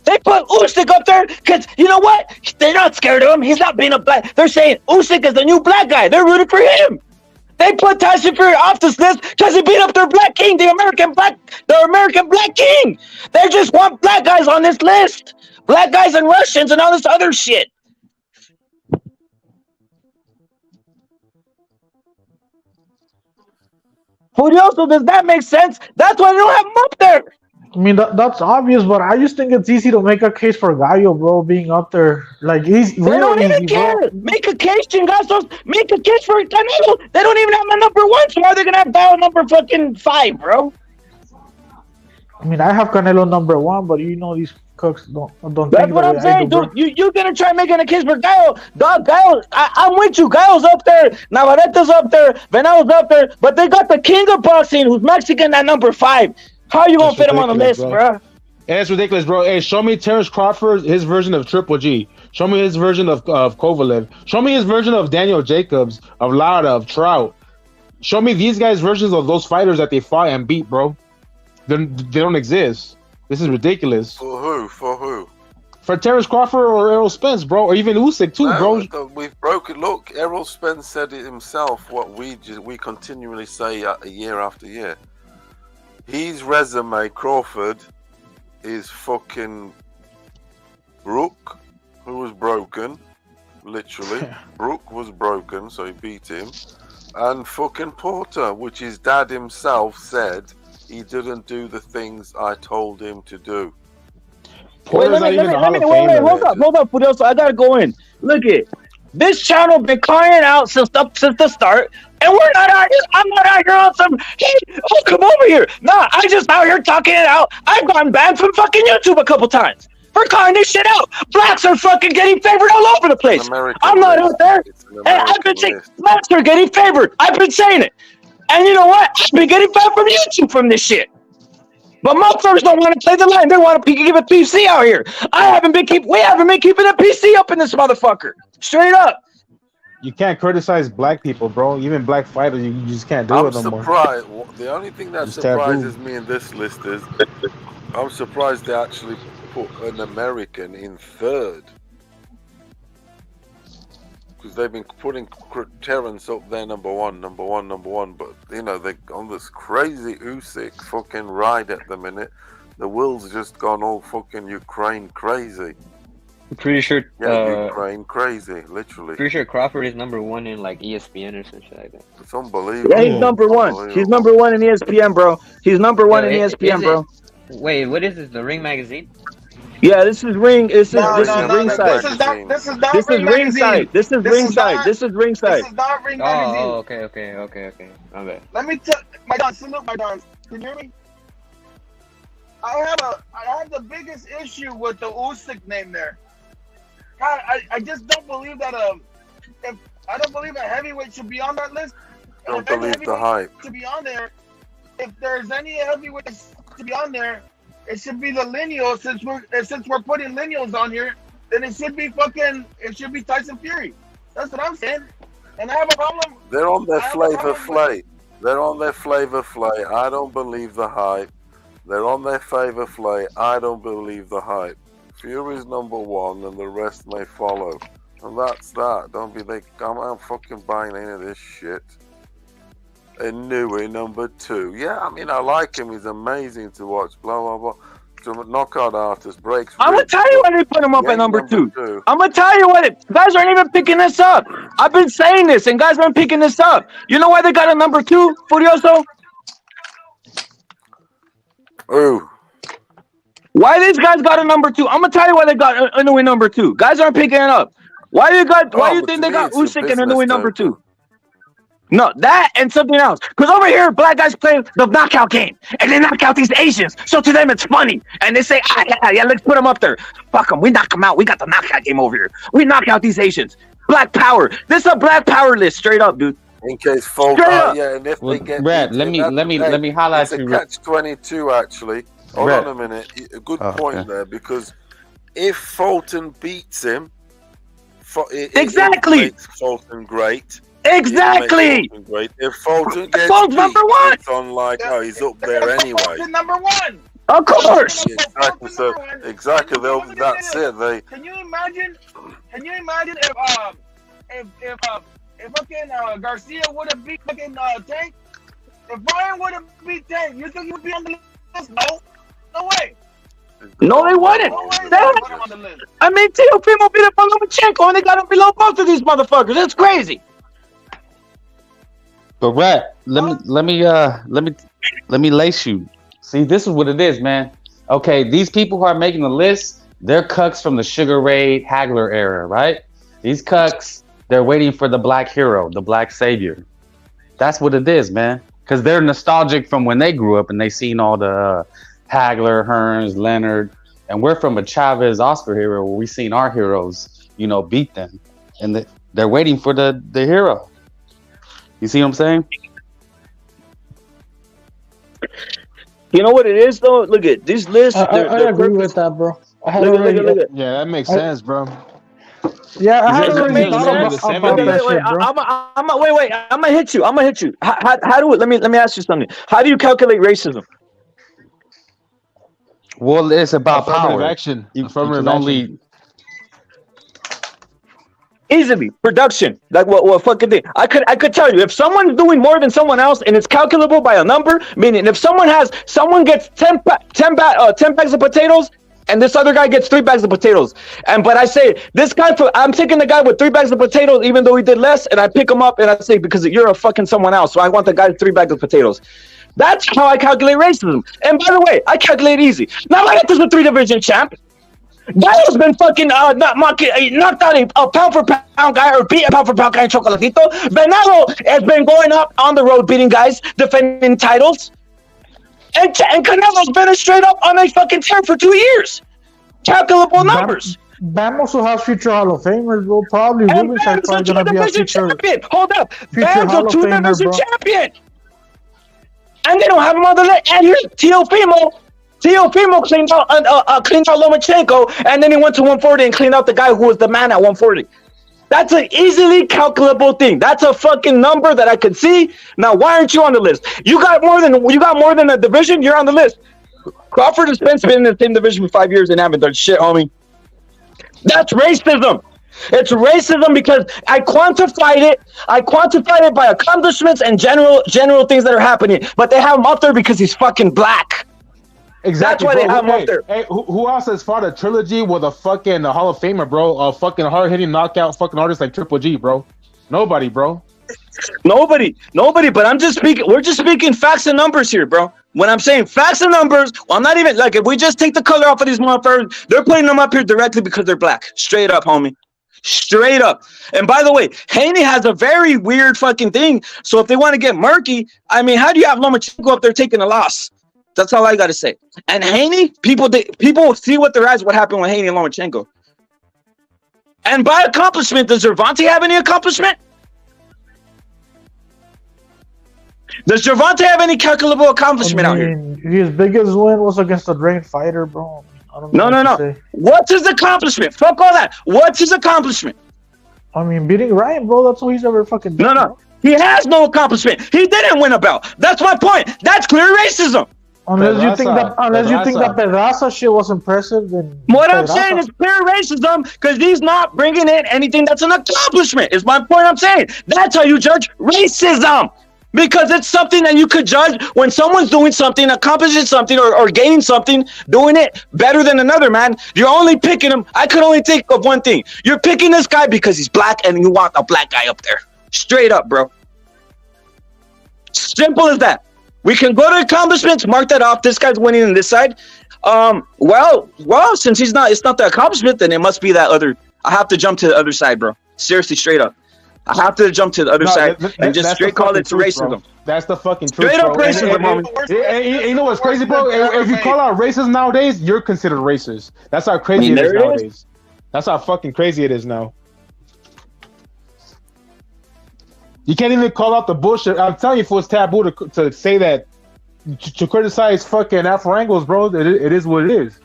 B: They put Usyk up there because, you know what? They're not scared of him. He's not being a black. They're saying Usyk is the new black guy. They're rooting for him. They put Tyson Fury off this list because he beat up their Black King, the American Black King. They just want black guys on this list. Black guys and Russians and all this other shit. Furioso, does that make sense? That's why they don't have him up there.
H: I mean, that's obvious, but I just think it's easy to make a case for Gallo, bro, being up there. Like, he's
B: They
H: real
B: don't even
H: easy,
B: care.
H: bro.
B: Make a case, Chingazos. Make a case for Canelo. They don't even have my number 1, so why are they gonna have Gallo number fucking 5, bro?
H: I mean, I have Canelo number 1, but you know these cooks don't
B: That's
H: think
B: what
H: the
B: I'm
H: way I
B: saying,
H: do,
B: dude. You're gonna try making a case for Gallo. Dog, Gallo, I'm with you. Gallo's up there. Navarrete's up there. Venalo's up there. But they got the king of boxing, who's Mexican, at number 5. How are you gonna
E: That's
B: fit him on the list,
E: ridiculous,
B: bro?
E: And it's ridiculous, bro. Hey, show me Terrence Crawford, his version of Triple G. Show me his version of Kovalev. Show me his version of Daniel Jacobs, of Lauda, of Trout. Show me these guys' versions of those fighters that they fought and beat, bro. They don't exist. This is ridiculous.
G: For who? For who?
E: For Terrence Crawford or Errol Spence, bro, or even Usyk too, bro.
G: We've broken. Look, Errol Spence said it himself. What we continually say year after year. His resume, Crawford, is fucking Brook, who was broken, literally. Brook was broken, so he beat him, and fucking Porter, which his dad himself said he didn't do the things I told him to do.
B: Wait, hold up, Furioso. I gotta go in. Look it. This channel been crying out since the start, and we're not out here. I'm not out here on some. Hey, oh, come over here. Nah, I just out here talking it out. I've gotten banned from fucking YouTube a couple times for calling this shit out. Blacks are fucking getting favored all over the place. I'm not out there, and I've been saying blacks are getting favored. I've been saying it, and you know what? I've been getting banned from YouTube from this shit. But motherfuckers don't want to play the line. They want to give a PC out here. We haven't been keeping a PC up in this motherfucker. Straight up.
E: You can't criticize black people, bro. Even black fighters, you just can't do it no more.
G: I'm surprised. The only thing that
E: Just
G: surprises me in this list is I'm surprised they actually put an American in 3rd. Because they've been putting Terrence up there number one. But, you know, they're on this crazy Usyk fucking ride at the minute. The world's just gone all fucking Ukraine crazy.
F: I'm pretty sure.
G: Ukraine crazy, literally.
F: Pretty sure Crawford is number 1 in like ESPN or some shit like that.
G: It's unbelievable.
B: Yeah, he's number 1. He's number 1 in ESPN, bro. He's number 1 in ESPN, bro.
F: Wait, what is this? The Ring Magazine?
B: Yeah, this is Ring. This is Ringside.
I: This is not Ring Magazine.
B: This is Ringside.
I: This is not Ring Magazine.
F: Oh, okay. My bad.
I: Let me tell my Don. Salute my Don. Can you hear me? I have the biggest issue with the Usyk name there. God, I just don't believe that I don't believe a heavyweight should be on that list.
G: Don't believe the hype.
I: To be on there. If there's any heavyweights to be on there, it should be the lineal. Since we're putting lineals on here, then it should be Tyson Fury. That's what I'm saying. And I have a problem.
G: They're on their Flavor Flay. They're on their Flavor Flay. I don't believe the hype. They're on their Flavor Flay. I don't believe the hype. Fury's number 1, and the rest may follow. And that's that. I'm fucking buying any of this shit. And Newey, number 2. Yeah, I mean, I like him. He's amazing to watch. Blah, blah, blah. To knockout artist, breaks.
B: I'm going to tell you why they put him up at number 2. I'm going to tell you what guys aren't even picking this up. I've been saying this, and guys aren't picking this up. You know why they got a number 2, Furioso?
G: Ooh.
B: Why these guys got a number 2? I'm gonna tell you why they got Inoue number 2. Guys aren't picking it up. Why do you think they got Usyk and Inoue number 2? No, that and something else. Because over here, black guys play the knockout game, and they knock out these Asians. So to them, it's funny, and they say, yeah, let's put them up there. Fuck them, we knock them out. We got the knockout game over here. We knock out these Asians. Black power. This is a black power list, straight up, dude.
G: In case folks, yeah, and if they get
J: Brad, let me highlight
G: it's
J: you.
G: a catch-22 actually. Hold on a minute. A good point there, because if Fulton beats him,
B: exactly,
G: it makes Fulton great.
B: Exactly.
G: Great. If Fulton gets
B: Fulton's number 1,
G: it's on like, oh, he's up there anyway.
I: Fulton number 1.
B: Of course.
G: Exactly. So exactly, that's it.
I: Can you imagine? If fucking Garcia would have beat fucking Tank? If Ryan would have beat Tank, you think he would be on the list? No way.
B: No, they wouldn't. I mean, Teofimo beat up Lomachenko, and they got him below both of these motherfuckers. That's crazy.
J: But Brad, let me lace you. See, this is what it is, man. Okay, these people who are making the list, they're cucks from the Sugar Ray Hagler era, right? These cucks, they're waiting for the black hero, the black savior. That's what it is, man. Because they're nostalgic from when they grew up and they seen all the Hagler, Hearns, Leonard, and we're from a Chavez Oscar era where we seen our heroes, beat them, and they're waiting for the hero. You see what I'm saying?
B: You know what it is, though? Look at these lists.
H: I agree with that, bro.
E: Look at. Yeah, that makes sense, bro.
H: Yeah, I had already thought about that shit, bro.
B: Wait. I'm gonna hit you. How do it? Let me ask you something. How do you calculate racism?
J: Well, it's about
E: Affirmative
J: power.
E: action.
J: Affirmative action.
B: Easily production, like what fucking thing. I could tell you if someone's doing more than someone else, and it's calculable by a number. Meaning, if someone gets 10 bags of potatoes, and this other guy gets 3 bags of potatoes, but I say this guy, I'm taking the guy with 3 bags of potatoes, even though he did less, and I pick him up and I say because you're a fucking someone else, so I want the guy with 3 bags of potatoes. That's how I calculate racism. And by the way, I calculate easy. Now I got this with 3 division champ. Guy has been fucking knocked out a pound for pound guy, or beat a pound for pound guy in Chocolatito. Venado has been going up on the road beating guys, defending titles. And Canelo's been straight up on a fucking tear for 2 years. Calculable numbers.
H: Bam also has future Hall of Famers, bro. Probably Ruben's probably gonna be a future
B: champion. Hold up.
H: Future
B: Bam's
H: Hall
B: a
H: of
B: 2
H: Famer,
B: division
H: bro.
B: champion. And they don't have him on the list. And here's Teofimo. Teofimo cleaned out Lomachenko, and then he went to 140 and cleaned out the guy who was the man at 140. That's an easily calculable thing. That's a fucking number that I could see. Now, why aren't you on the list? You got more than a division. You're on the list. Crawford and Spence been in the same division for 5 years and haven't done shit, homie. That's racism. It's racism because I quantified it. I quantified it by accomplishments and general things that are happening. But they have him up there because he's fucking black.
E: Exactly.
B: That's why they have him up there.
E: Hey, who else has fought a trilogy with a fucking Hall of Famer, bro? A fucking hard-hitting knockout fucking artist like Triple G, bro. Nobody, bro.
B: Nobody. But I'm just speaking. We're just speaking facts and numbers here, bro. When I'm saying facts and numbers, well, I'm not even like if we just take the color off of these motherfuckers, they're putting them up here directly because they're black. Straight up, homie. Straight up. And by the way, Haney has a very weird fucking thing. So if they want to get murky, I mean, how do you have Lomachenko up there taking a loss? That's all I got to say. And Haney, people see with their eyes what happened with Haney and Lomachenko. And by accomplishment, does Gervonta have any accomplishment? Does Gervonta have any calculable accomplishment out here?
H: His biggest win was against the Drain Fighter, bro. I don't know
B: No. What's his accomplishment? Fuck all that. What's his accomplishment?
H: I mean, beating Ryan, bro. That's all he's ever fucking done.
B: No. He has no accomplishment. He didn't win a belt. That's my point. That's clear racism.
H: Unless you think that Pedraza shit was impressive, then
B: what I'm saying is clear racism because he's not bringing in anything that's an accomplishment. Is my point I'm saying. That's how you judge racism. Because it's something that you could judge when someone's doing something, accomplishing something, or gaining something, doing it better than another, man. You're only picking him. I could only think of one thing. You're picking this guy because he's black and you want a black guy up there. Straight up, bro. Simple as that. We can go to accomplishments, mark that off. This guy's winning on this side. Well, since it's not the accomplishment, then it must be that other. I have to jump to the other side, bro. Seriously, straight up. I have to jump to the other side and just straight call it racism.
E: Bro. That's the fucking truth,
B: Straight up
E: bro.
B: racism,
E: And you know what's crazy, bro? If you call out racist nowadays, you're considered racist. That's how crazy it is nowadays. That's how fucking crazy it is now. You can't even call out the bullshit. I'm telling you, if it's taboo to say that, to criticize fucking Afro-Anglos, bro, it is what it is.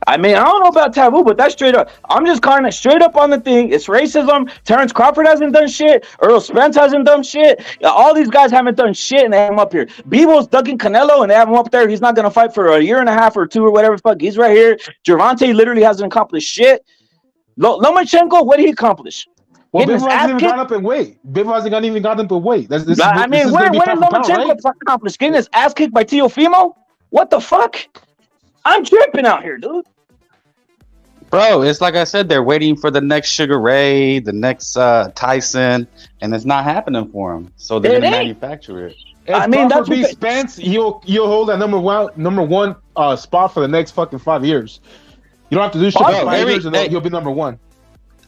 B: I mean, I don't know about taboo, but that's straight up. I'm just calling it straight up on the thing. It's racism. Terrence Crawford hasn't done shit. Earl Spence hasn't done shit. All these guys haven't done shit, and they have him up here. Bevo's ducking Canelo, and they have him up there. He's not going to fight for a year and a half or two or whatever. Fuck, he's right here. Gervonta literally hasn't accomplished shit. Lomachenko, what did he accomplish?
E: Well, Bivol hasn't even gone up in weight. Bivol hasn't even gone up in weight.
B: What did Lomachenko accomplish? Getting his ass kicked by Teofimo? What the fuck? I'm tripping out here, dude.
J: Bro, it's like I said, they're waiting for the next Sugar Ray, the next Tyson, and it's not happening for them. So they're going to manufacture it.
E: I mean, that's what Spence. He'll hold that number one spot for the next fucking 5 years. You don't have to do shit for 5 years, and he'll be number one.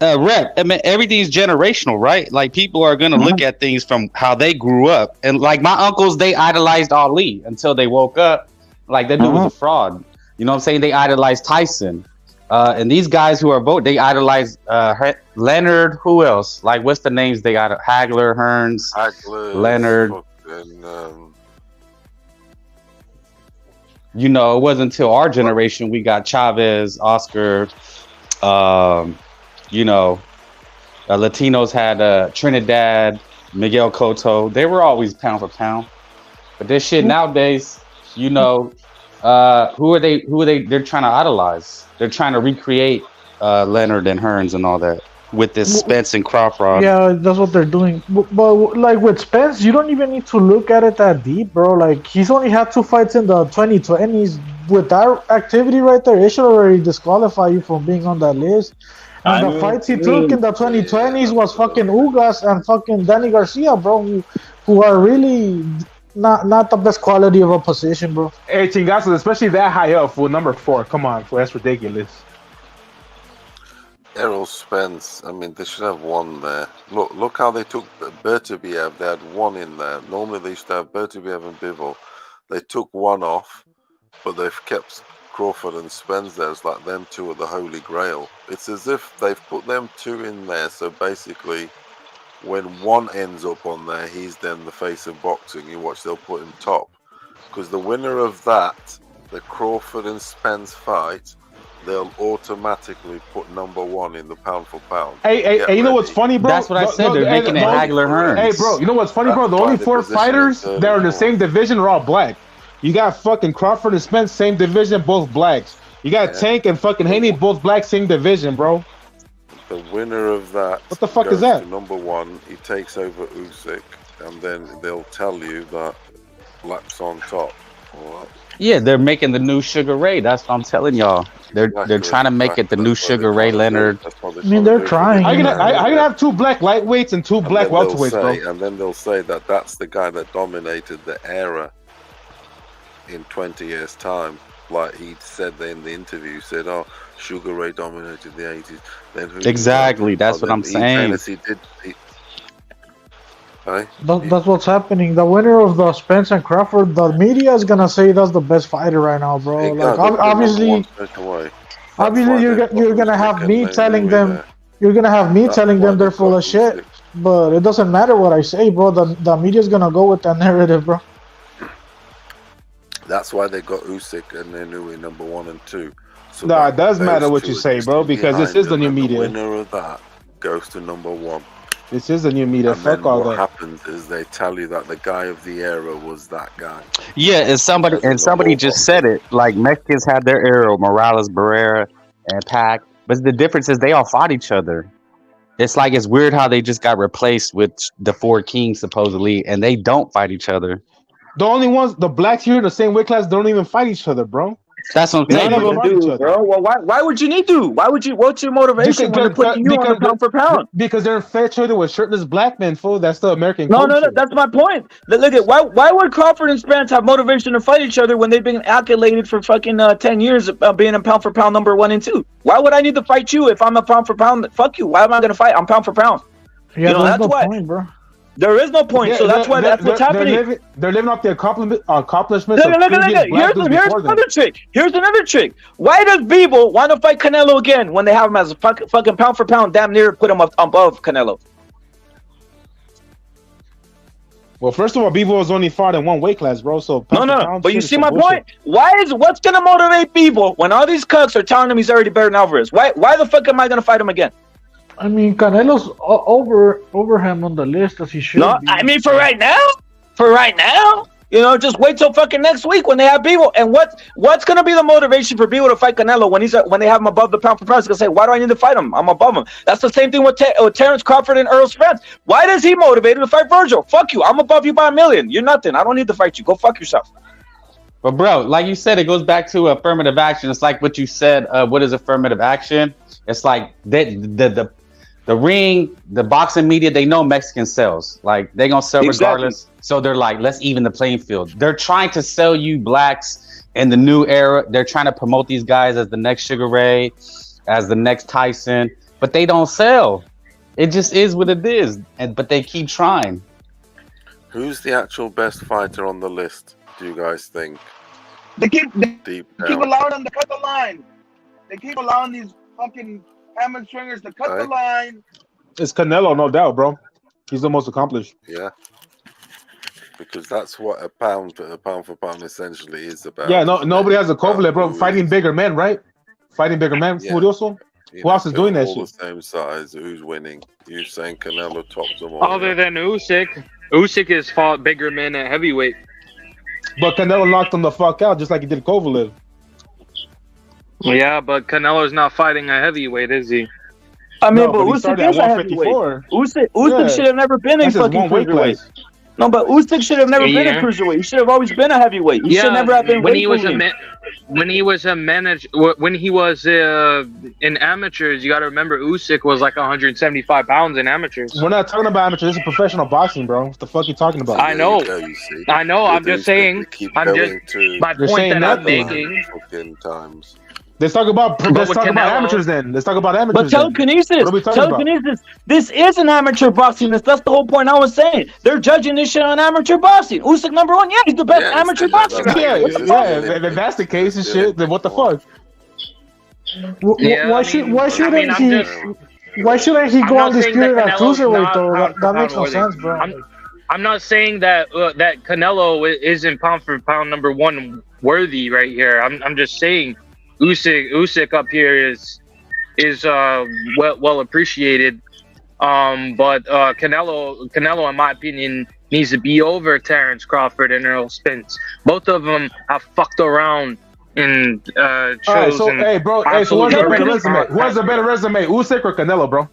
J: Rep, I mean, everything's generational, right? Like, people are going to look at things from how they grew up. And, like, my uncles, they idolized Ali until they woke up. Like, that dude was a fraud. You know what I'm saying? They idolized Tyson. And these guys who are they idolize Leonard. Who else? Like, what's the names they got? Hagler, Hearns, Leonard. You know, it wasn't until our generation we got Chavez, Oscar. You know, Latinos had Trinidad, Miguel Cotto. They were always pound for pound. But this shit nowadays, you know, who are they? They're trying to idolize. They're trying to recreate Leonard and Hearns and all that with this Spence and Crawford.
H: Yeah, that's what they're doing. But like with Spence, you don't even need to look at it that deep, bro. Like, he's only had 2 fights in the 2020s. With that activity right there, it should already disqualify you from being on that list. And the fights he took in the 2020s was fucking Ugas and fucking Danny Garcia, bro, who are really not the best quality of a position, bro.
E: Hey, Chingazos, especially that high up for number 4. Come on, that's ridiculous.
G: Errol Spence, I mean, they should have one there. Look how they took Bertubiev. They had one in there. Normally they used to have Bertubiev and Bivol. They took one off, but they've kept Crawford and Spence there. It's like them two are the holy grail. It's as if they've put them two in there, so basically when one ends up on there, he's then the face of boxing. You watch, they'll put him top. Because the winner of that, the Crawford and Spence fight, they'll automatically put number 1 in the pound for pound.
E: Hey, you know what's funny, bro?
J: That's what I said. They're making it Hagler Hearns.
E: Hey, bro, you know what's funny, bro? The only 4 fighters that are in the same division are all black. You got fucking Crawford and Spence, same division, both blacks. You got Tank and fucking Haney, both black, same division, bro.
G: The winner of that,
E: what the fuck is that?
G: Number 1, he takes over Usyk, and then they'll tell you that Black's on top.
J: Yeah, they're making the new Sugar Ray. That's what I'm telling y'all. They're trying to make it the new Sugar Ray Leonard.
H: I mean, they're trying.
E: I can have 2 black lightweights and 2 black welterweights, bro.
G: And then they'll say that that's the guy that dominated the era in 20 years' time. Like he said in the interview, said, "Oh, Sugar Ray dominated the 80s." Then who
J: exactly, that's what I'm saying.
H: That's what's happening. The winner of the Spence and Crawford, the media is gonna say that's the best fighter right now, bro. Like, obviously, you're gonna have me telling them. You're gonna have me telling them they're full of shit. But it doesn't matter what I say, bro. The media's gonna go with that narrative, bro.
G: That's why they got Usyk and they knew in number 1 and 2. So
E: no, it does matter what you say, bro, because this is the new media.
G: The winner of that goes to number 1.
E: This is the new media.
G: And
E: fuck all that.
G: What happens is they tell you that the guy of the era was that guy.
J: Yeah, and somebody just said it. Like, Mexicans had their era, Morales, Barrera, and Pac. But the difference is they all fought each other. It's like, it's weird how they just got replaced with the 4 kings, supposedly, and they don't fight each other.
E: The only ones, the blacks here in the same weight class, don't even fight each other, bro.
J: That's what I'm
B: None
J: saying.
B: of them do, bro. Well, why would you need to? Why would you? What's your motivation when they're putting you on the pound for pound?
E: Because they're infatuated with shirtless black men, fool. That's the American
B: No,
E: culture.
B: that's my point. Look at why would Crawford and Spence have motivation to fight each other when they've been accoladed for fucking 10 years of being a pound for pound number 1 and 2? Why would I need to fight you if I'm a pound for pound? Fuck you. Why am I going to fight? I'm pound for pound.
H: Yeah,
B: that's
H: no
B: why.
H: point, bro.
B: There is no point, so that's why that's what's happening.
E: They're living off the accomplishments.
B: Look. Here's another trick. Here's another trick. Why does Bivol want to fight Canelo again when they have him as a fucking pound for pound? Damn near put him up above Canelo.
E: Well, first of all, Bivol was only fought in one weight class, bro. So
B: No. But you see my point? What's gonna motivate Bivol when all these cucks are telling him he's already better than Alvarez? Why the fuck am I gonna fight him again?
H: I mean, Canelo's over him on the list as he should.
B: No,
H: be.
B: I mean for right now, just wait till fucking next week when they have Bivol. And what's gonna be the motivation for Bivol to fight Canelo when they have him above the pound for pound? He's gonna say, why do I need to fight him? I'm above him. That's the same thing with Terrence Crawford and Earl Spence. Why does he motivated to fight Virgil? Fuck you. I'm above you by 1,000,000. You're nothing. I don't need to fight you. Go fuck yourself.
J: But bro, like you said, it goes back to affirmative action. It's like what you said. What is affirmative action? It's like the ring, the boxing media, they know Mexican sells. Like, they gonna sell regardless. So they're like, let's even the playing field. They're trying to sell you blacks in the new era. They're trying to promote these guys as the next Sugar Ray, as the next Tyson, but they don't sell. It just is what it is. But they keep trying.
G: Who's the actual best fighter on the list, do you guys think?
I: They keep allowing them to cut the line. They keep allowing these fucking hammer stringers to cut the line.
E: It's Canelo, no doubt, bro. He's the most accomplished.
G: Yeah. Because that's what a pound for pound essentially is about.
E: Yeah, nobody has a Kovalev, bro. Fighting bigger men, right? Fighting bigger men.
G: Yeah.
E: Furioso. Who else is doing that shit?
G: All the same size. Who's winning? You're saying Canelo tops them all.
K: Other than Usyk. Usyk has fought bigger men at heavyweight.
E: But Canelo knocked him the fuck out just like he did Kovalev.
K: Yeah, but Canelo's not fighting a heavyweight, is he?
B: I mean, but Usyk is a heavyweight. Usyk should have never been a fucking cruiserweight. No, but Usyk should have never been a cruiserweight. He should have always been a heavyweight. He should never have been
K: when he was in amateurs. You got to remember Usyk was like 175 pounds in amateurs.
E: We're not talking about amateurs. This is professional boxing, bro. What the fuck you talking about?
K: I know. I'm just saying. My point that I'm making.
E: Let's talk about amateurs then. Let's talk about amateurs.
B: But telekinesis. This is an amateur boxing. That's the whole point I was saying. They're judging this shit on amateur boxing. Usyk number 1, he's the best amateur boxer.
E: If that's the case and shit, then what the fuck?
H: Why shouldn't he go undisputed at cruiserweight though? That makes no sense, bro.
K: I'm not saying that that Canelo isn't pound for pound number 1 worthy right here. I'm just saying. Usyk up here is well appreciated, but Canelo in my opinion needs to be over Terrence Crawford and Earl Spence. Both of them have fucked around in shows.
E: Right, so who has a better resume, Usyk or Canelo, bro?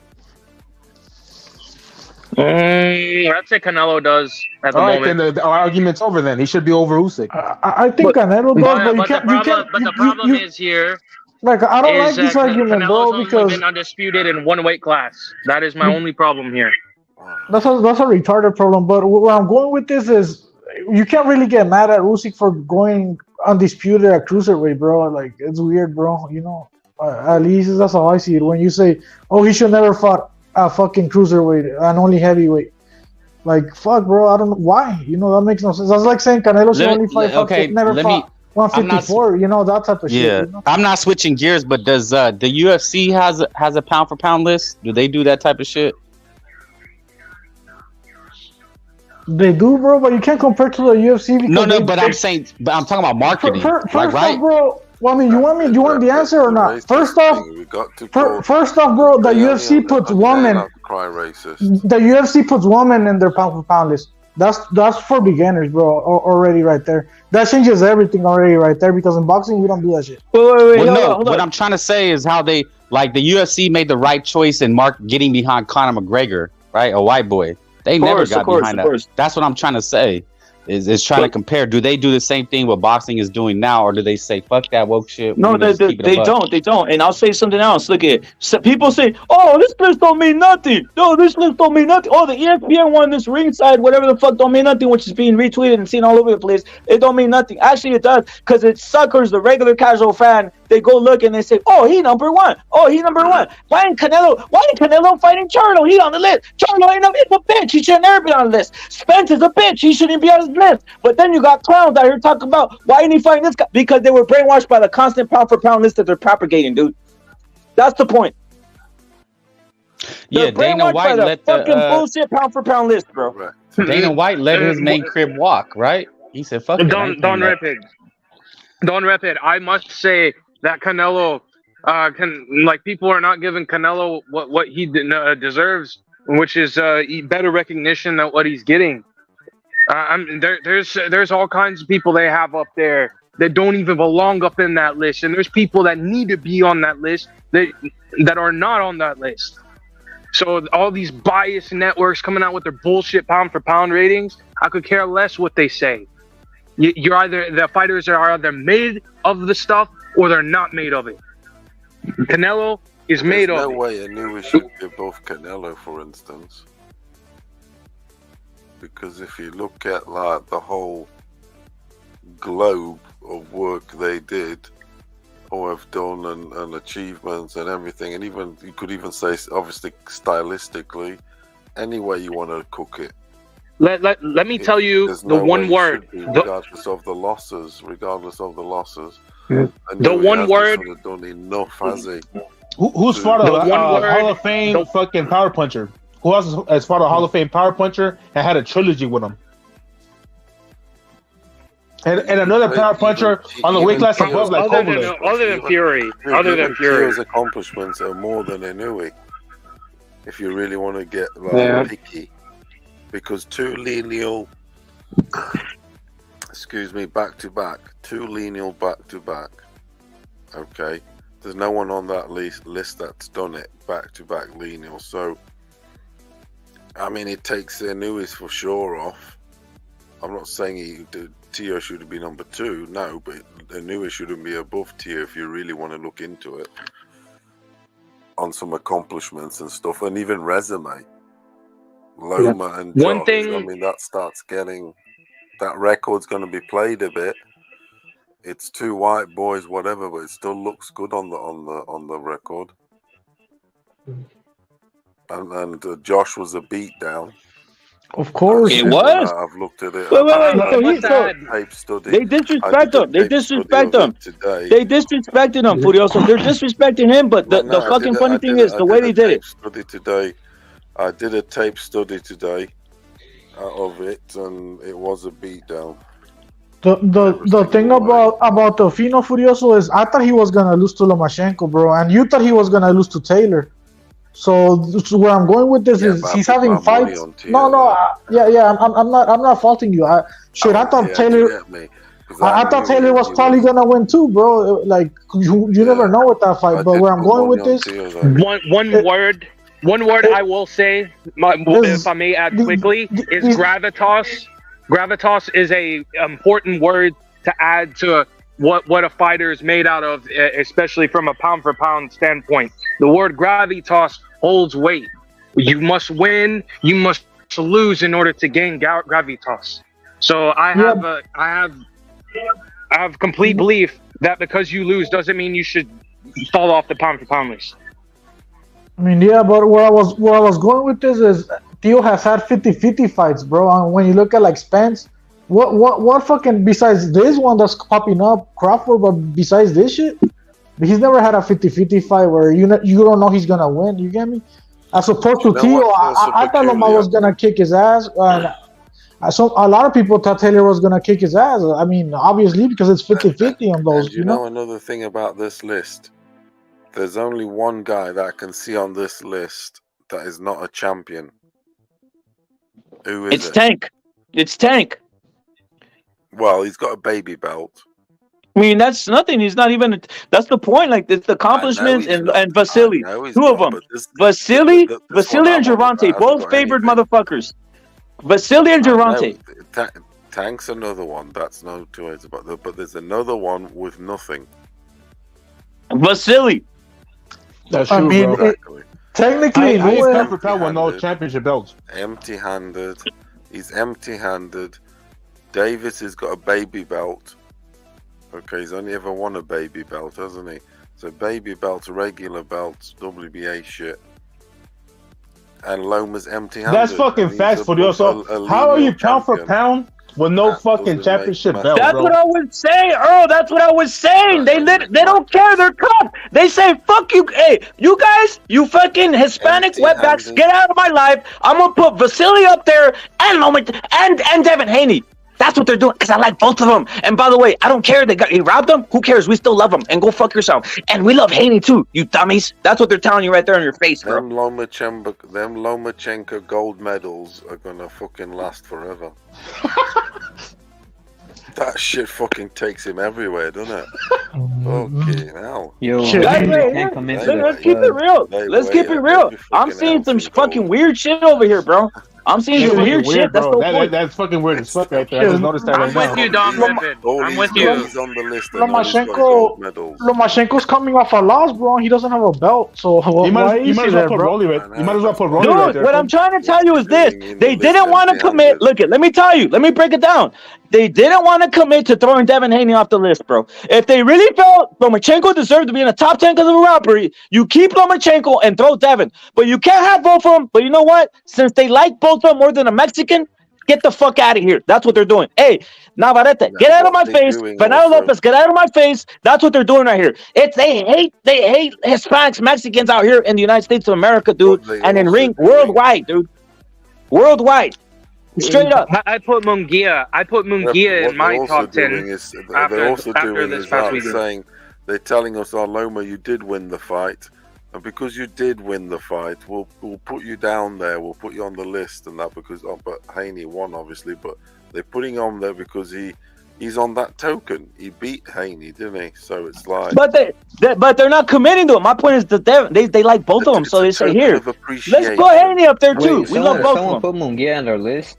K: I'd say Canelo does at the moment.
E: Then the argument's over. Then he should be over Usyk.
H: I think Canelo does,
K: but the problem is here.
H: Like I don't like this argument, bro, because
K: been undisputed in one weight class. That is my only problem here.
H: That's a retarded problem. But where I'm going with this is, you can't really get mad at Usyk for going undisputed at cruiserweight, bro. Like it's weird, bro. At least that's how I see it. When you say, "Oh, he should never fought a fucking cruiserweight and only heavyweight," like fuck, bro. I don't know why. That makes no sense. That's like saying Canelo should only fight. Never fought 154. That type of shit.
J: I'm not switching gears, but does the UFC has a pound for pound list? Do they do that type of shit?
H: They do, bro, but you can't compare to the UFC because
J: I'm talking about marketing.
H: First off, bro. Well, I mean, you want the answer or not? First off, bro, the UFC puts women. The UFC puts women in their pound for pound list. That's for beginners, bro. Already right there. That changes everything already right there, because in boxing you don't do that shit.
J: Wait, what I'm trying to say is how they the UFC made the right choice in getting behind Conor McGregor, right? A white boy. They never got behind that. That's what I'm trying to say. is trying to compare. Do they do the same thing what boxing is doing now, or do they say fuck that woke shit?
B: No,
J: we
B: they,
J: just
B: they,
J: keep it a
B: they
J: buck?
B: don't. They don't. And I'll say something else. Look at so people say, "Oh, this list don't mean nothing." No, this list don't mean nothing. Oh, the ESPN one, this ringside, whatever the fuck, don't mean nothing, which is being retweeted and seen all over the place. It don't mean nothing. Actually, it does, because it suckers the regular casual fan. They go look and they say, "Oh, he number one. Oh, he number one. Why ain't Canelo fighting Charlo? He on the list. Charlo ain't he's a bitch. He should never be on the list. Spence is a bitch. He shouldn't be on his list." But then you got clowns out here talking about why ain't he fighting this guy? Because they were brainwashed by the constant pound for pound list that they're propagating, dude. That's the point.
J: Yeah, Dana White let
B: fucking
J: the
B: bullshit pound for pound list, bro.
G: Right.
J: Dana White let his main crib walk, right? He said, "Fuck it."
K: Don Rapid. I must say that Canelo, people are not giving Canelo what he deserves, which is better recognition than what he's getting. There's all kinds of people they have up there that don't even belong up in that list, and there's people that need to be on that list that are not on that list. So all these biased networks coming out with their bullshit pound for pound ratings, I could care less what they say. You're either the fighters are either made of the stuff or they're not made of it. Canelo is made of it.
G: There's no way I knew we should be above Canelo, for instance. Because if you look at like the whole globe of work they did or have done and achievements and everything, and even you could even say obviously stylistically, any way you want to cook it.
K: Let me tell you the one word.
G: Regardless of the losses.
K: The one word.
G: Done enough, has he?
E: Who's fought a Hall of Fame fucking power puncher? Who else has fought a Hall of Fame power puncher and had a trilogy with him? And another power puncher on the weight class above, like Kovalev.
K: Other than Fury.
G: Fury's accomplishments are more than Inoue. If you really want to get picky. Because two lineal, back to back. Two lineal back to back. Okay. There's no one on that list that's done it back to back lineal. So, I mean, it takes Inouye's for sure off. I'm not saying Tio should be number two, no, but Inoue shouldn't be above Tio if you really want to look into it. On some accomplishments and stuff, and even resume. Loma and Josh,
K: one thing.
G: I mean, that starts getting that record's going to be played a bit. It's two white boys, whatever, but it still looks good on the record. And Josh was a beatdown.
H: Of course,
B: it was.
G: I've looked at it.
B: Tape study. They disrespect him. They disrespect him. They disrespected him, Furioso. They're disrespecting him. But the fucking funny thing is the way they did it.
G: Study today. I did a tape study today out of it, and it was a beatdown.
H: The thing about the Fino Furioso is I thought he was gonna lose to Lomachenko, bro, and you thought he was gonna lose to Taylor. So where I'm going with this is he's having fights. I'm not faulting you. I thought Taylor. I thought Taylor was probably gonna win too, bro. Like you never know with that fight. But where I'm going with this,
K: one word I will say, if I may add quickly, is gravitas. Gravitas is a important word to add to what a fighter is made out of, especially from a pound for pound standpoint. The word gravitas holds weight. You must win, you must lose in order to gain gravitas. So I have complete belief that because you lose doesn't mean you should fall off the pound for pound list.
H: I mean, yeah, but where I was going with this is Theo has had 50-50 fights, bro. And when you look at like Spence, what fucking besides this one that's popping up, Crawford, but besides this shit, he's never had a 50-50 fight where you don't know he's gonna win. You get me? As opposed to Theo, I thought Loma was gonna kick his ass, and so a lot of people thought Taylor was gonna kick his ass. I mean, obviously because it's 50-50 on those.
G: And you know another thing about this list. There's only one guy that I can see on this list that is not a champion. Who is it?
B: Tank. It's Tank.
G: Well, he's got a baby belt.
B: I mean, that's nothing. He's not even. That's the point. Like it's the accomplishments and Vasily, two of them. Vasily and Gervonta, both favored motherfuckers. Vasily and Gervonta.
G: Tank's another one. That's no two ways about that. But there's another one with nothing.
B: Vasily.
E: That's
H: I
E: true,
H: mean,
E: bro.
G: Exactly.
H: technically,
E: I
H: Lewis-
E: pound for pound with no championship belts.
G: Empty-handed. He's empty-handed. Davis has got a baby belt. Okay, he's only ever won a baby belt, hasn't he? So baby belts, regular belts, WBA shit. And Loma's empty-handed.
E: That's fucking
G: And he's
E: fast
G: a
E: for you. So
G: a
E: how are you
G: lineal
E: pound for
G: champion.
E: pound with no
G: That
E: fucking
G: doesn't
E: championship
G: make
E: belt,
B: That's
E: bro?
B: what I was saying, Earl. That's what I was saying. They don't care. They're cops. They say, "Fuck you, hey, you guys, you fucking Hispanic wetbacks,
G: Empty-handed.
B: get out of my life." I'm gonna put Vasily up there and Loma and Devin Haney. That's what they're doing because I like both of them. And by the way, I don't care. He robbed them. Who cares? We still love them. And go fuck yourself. And we love Haney too, you dummies. That's what they're telling you right there in your face, bro.
G: Them Lomachenko gold medals are gonna fucking last forever. That shit fucking takes him everywhere, doesn't it? Okay, now.
F: Yo,
H: Shit.
B: Guys,
F: can't
B: hey,
F: come
B: let's
F: into
B: keep it real.
G: They
B: Let's
G: weigh
B: keep it
G: at
B: real.
G: every
B: I'm
G: fucking
B: seeing
G: ounce
B: some
G: of
B: fucking
G: gold.
B: weird shit over here, bro. I'm seeing
E: That's
B: some
E: fucking
B: weird shit. That's
E: bro.
B: the point.
E: That's fucking weird as fuck right there. I just noticed that right
K: I'm with
E: now.
K: you, Don Griffin. I'm with you.
G: He's on the list. And all he's got
H: Lomachenko-
G: gold medals.
H: Lomachenko's coming off a loss, bro. He doesn't have a belt, so
E: You
H: why
E: might
H: is he
E: as well
H: there,
E: put
H: bro?
E: Rolly right. You might as well put Rolly
B: Dude,
E: right there.
B: what I'm trying to tell you is this.
G: Doing in
B: They
G: the
B: didn't
G: list
B: want to commit.
G: empty-handed.
B: Look it, let me tell you. Let me break it down. They didn't want to commit to throwing Devin Haney off the list, bro. If they really felt Lomachenko deserved to be in the top 10 because of a robbery, you keep Lomachenko and throw Devin. But you can't have both of them. But you know what? Since they like both of them more than a Mexican, get the fuck out of here. That's what they're doing. Hey, Navarrete, get out of my
G: what they're
B: face.
G: doing
B: Fernando
G: also-
B: Lopez, get out of my face. That's what they're doing right here. They hate Hispanics, Mexicans out here in the United States of America, dude.
G: What they
B: And in
G: also
B: ring
G: doing-
B: worldwide, dude. Worldwide. Straight up.
K: I put Munguia. I put Munguia in my top 10.
G: They're also doing
K: this
G: is
K: past
G: that
K: weekend.
G: saying they're telling us, "Oh, Loma, you did win the fight, and because you did win the fight, we'll put you down there. We'll put you on the list and that because but Haney won obviously, but they're putting on there because he's on that token. He beat Haney, didn't he? So it's like,
B: But they're not committing to it. My point is that they like both of them, so they say here, let's put Haney up there too.
F: Wait,
B: We love both of them.
F: put Munguia on their list.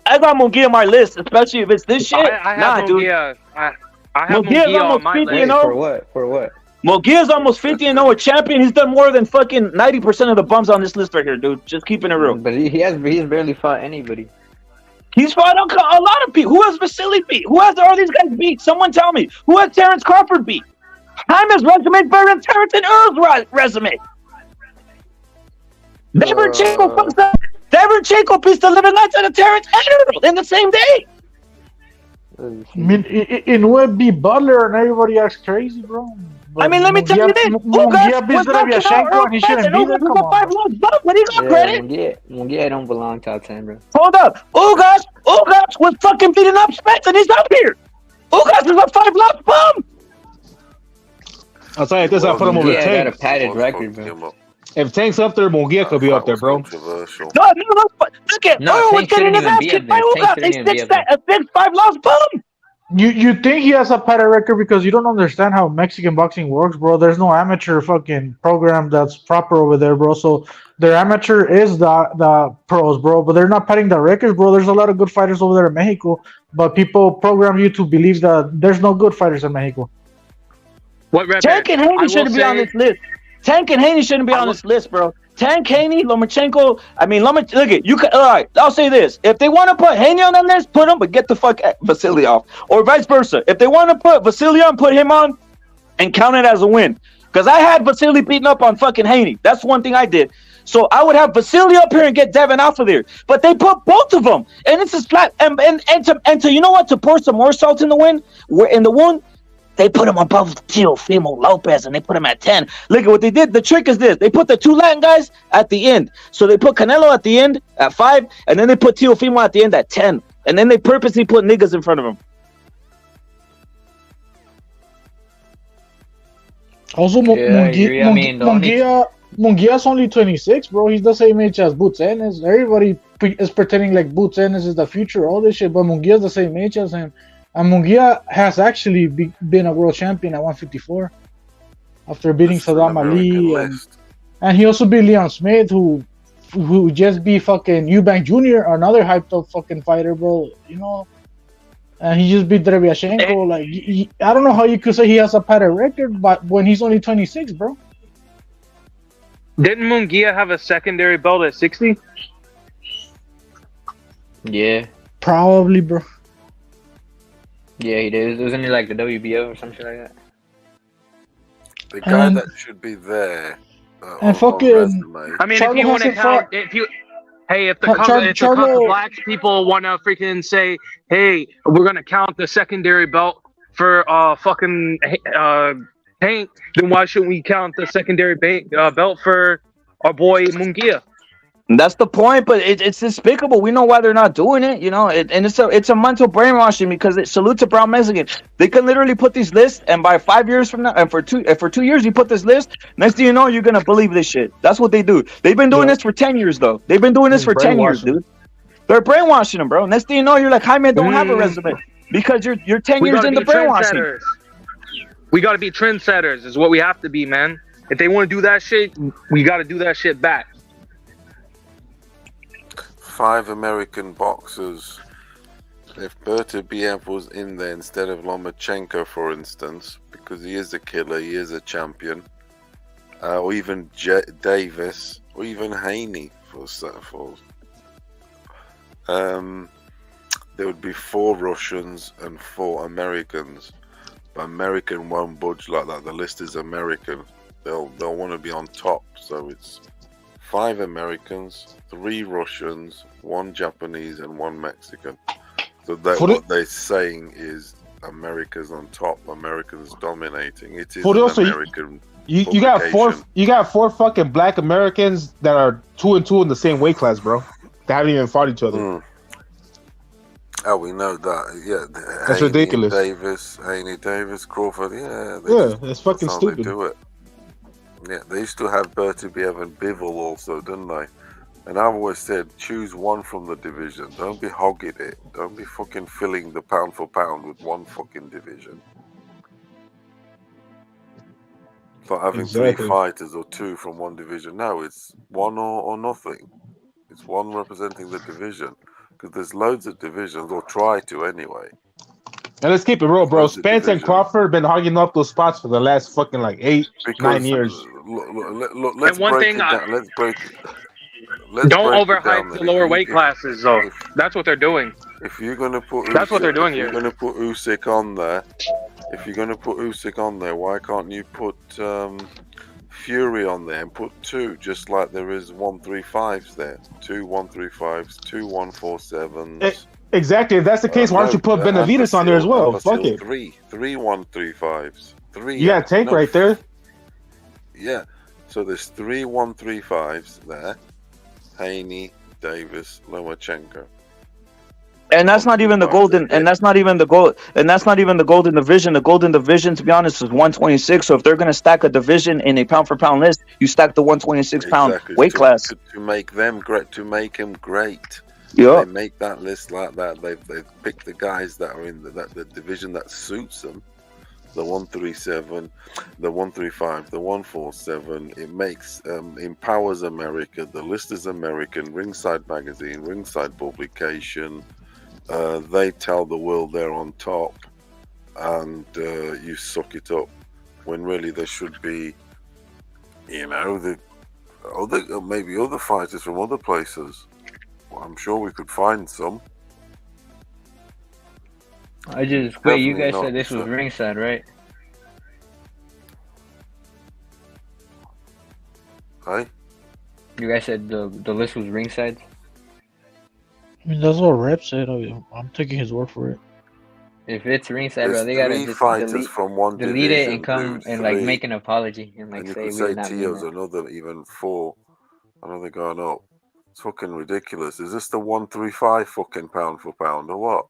B: I got Munguia on my list, especially if it's this shit.
K: I have
B: dude.
K: Munguia. I have
B: Munguia's
K: Munguia on
B: almost
K: my
B: 50
K: list.
B: and
F: For
B: 0.
F: what? For what?
B: Munguia's almost 50 and 0, a champion. He's done more than fucking 90% of the bums on this list right here, dude. Just keeping it real.
F: But he's barely fought anybody.
B: He's fought a lot of people. Who has Vasily beat? Who has all these guys beat? Someone tell me. Who has Terrence Crawford beat? Jaime's resume is better than Terrence and Earl's resume. Deverchenko fucks up. Deverchenko beats the living lights out of Terrence and Earl in the same day.
H: I mean, it would be Butler and everybody acts crazy, bro.
B: I mean, let me tell you this.
H: Munguia beats Derevyashenko and he shouldn't be there. Come on, bro.
B: But he got credit.
F: Munguia don't belong top 10, bro.
B: Hold up. Ugas was fucking beating up Spence and he's up here. Ugas is a 5-loss bum.
E: I'll tell you this, I'll put him over
F: Munguia got a
E: Tank.
F: padded record, bro.
E: If Tank's up there, Munguia could be up there, bro.
G: Controversial.
B: No, look at
F: No,
B: Earl was
F: Tank
B: getting his
F: shouldn't
B: ass
F: even
B: kicked
F: be
B: by
F: up there.
B: Ugas.
F: Tank shouldn't even be up
B: A 5-loss bum.
H: You think he has a padded record because you don't understand how Mexican boxing works, bro. There's no amateur fucking program that's proper over there, bro. So their amateur is the pros, bro. But they're not padding the records, bro. There's a lot of good fighters over there in Mexico, but people program you to believe that there's no good fighters in Mexico.
K: What
B: Tank and Haney shouldn't be on this list. Tank and Haney shouldn't be on this list, bro. Tank, Haney, Lomachenko. I mean, look at you. All right, I'll say this: if they want to put Haney on that list, put him, but get the fuck Vasily off, or vice versa. If they want to put Vasily on, put him on, and count it as a win. Because I had Vasily beating up on fucking Haney. That's one thing I did. So I would have Vasily up here and get Devin off of there. But they put both of them, and it's a flat. And to you know what? To pour some more salt in the wound, they put him above Teofimo Lopez, and they put him at 10. Look at what they did. The trick is this. They put the two Latin guys at the end. So they put Canelo at the end at 5, and then they put Teofimo at the end at 10. And then they purposely put niggas in front of him.
H: Also, Munguia's only 26, bro. He's the same age as Boots Ennis. Everybody is pretending like Boots Ennis is the future, all this shit, but Munguia's the same age as him. And Munguia has actually been a world champion at 154 after beating Saddam Ali. And he also beat Leon Smith, who who just be fucking Eubank Jr., another hyped up fucking fighter, bro. You know, and he just beat Derevyanchenko. Like, I don't know how you could say he has a better record, but when he's only 26, bro.
K: Didn't Munguia have a secondary belt at 60?
F: Yeah.
H: Probably, bro.
F: Yeah, he did. It was in like the WBO or something like that.
G: The guy
H: And-
G: that should be there.
H: And fucking-
G: resume.
K: I mean,
H: Charlo
K: if you want to
H: hasn't fought-
K: count, if the
H: Charlo-
K: blacks people want to freaking say, hey, we're gonna count the secondary belt for fucking Tank, then why shouldn't we count the secondary belt for our boy Munguia?
B: That's the point, but it's despicable. We know why they're not doing it, you know. And it's a mental brainwashing because salute to brown Mexican. They can literally put these lists, and by 5 years from now, and for 2 years, you put this list. Next thing you know, you're gonna believe this shit. That's what they do. They've been doing this for 10 years, though. They've been doing this for 10 years, dude. They're brainwashing them, bro. Next thing you know, you're like, Jaime, don't have a resume because you're 10 years into brainwashing.
K: We gotta be trendsetters, is what we have to be, man. If they want to do that shit, we gotta do that shit back.
G: 5 American boxers. If Bertobiev was in there instead of Lomachenko, for instance, because he is a killer, he is a champion, or even Davis, or even Haney, there would be 4 Russians and 4 Americans. But American won't budge like that. The list is American. They'll want to be on top. So it's 5 Americans, 3 Russians, 1 Japanese, and 1 Mexican. So what they're saying is America's on top. Americans dominating. It is an American.
E: You got 4 fucking black Americans that are 2-2 in the same weight class, bro. They haven't even fought each other.
G: Oh, we know that. Yeah,
E: that's ridiculous.
G: Haney Davis, Crawford. Yeah,
E: it's fucking stupid.
G: They do it. Yeah, they used to have Bertubiev and Bivol also, didn't they? And I've always said, choose one from the division. Don't be hogging it. Don't be fucking filling the pound for pound with one fucking division. It's like having 3 fighters or 2 from one division. No, it's 1 or nothing. It's 1 representing the division. Because there's loads of divisions, or try to anyway.
E: And let's keep it real, bro. Spence and Crawford have been hogging up those spots for the last fucking 8-9 years.
G: Look, let's break it down. Let's break it.
K: Don't overhype the lower weight classes, though. That's what they're doing.
G: If you're gonna put,
K: that's what they're doing here.
G: If you're gonna put Usyk on there, why can't you put Fury on there and put 2, just like there is 135s there, 2 135s, 2 147s.
E: Exactly. If that's the case, why don't you put Benavidez on there as well? Fuck it.
G: 3 135s. 3.
E: You got Tank right there.
G: Yeah. So there's 3 135s there. Haney, Davis, Lomachenko.
B: And that's not even the golden. And that's not even the gold. And that's not even the golden division. The golden division, to be honest, is 126. So if they're gonna stack a division in a pound for pound list, you stack the 126 pound weight class
G: to make them great. To make him great.
B: Yeah.
G: They make that list like that. They've picked the guys that are in the division that suits them. The 137, the 135, the 147. It makes empowers America. The list is American. Ringside Magazine, Ringside Publication. They tell the world they're on top, and you suck it up. When really there should be, maybe other fighters from other places. Well, I'm sure we could find some.
F: Wait, you guys said this was ringside, right?
G: Hey?
F: You guys said the list was ringside?
H: I mean, that's what Rep said. I'm taking his word for it.
F: If it's ringside,
G: There's
F: bro, they gotta
G: 3
F: just
G: fighters from one
F: delete
G: division,
F: it and come
G: dude,
F: and
G: 3.
F: like make an apology and like
G: And you
F: say
G: could
F: we
G: say
F: did not mean
G: Tio's
F: that.
G: another, even 4. I know they're going up. It's fucking ridiculous. Is this the 135 fucking pound for pound or what?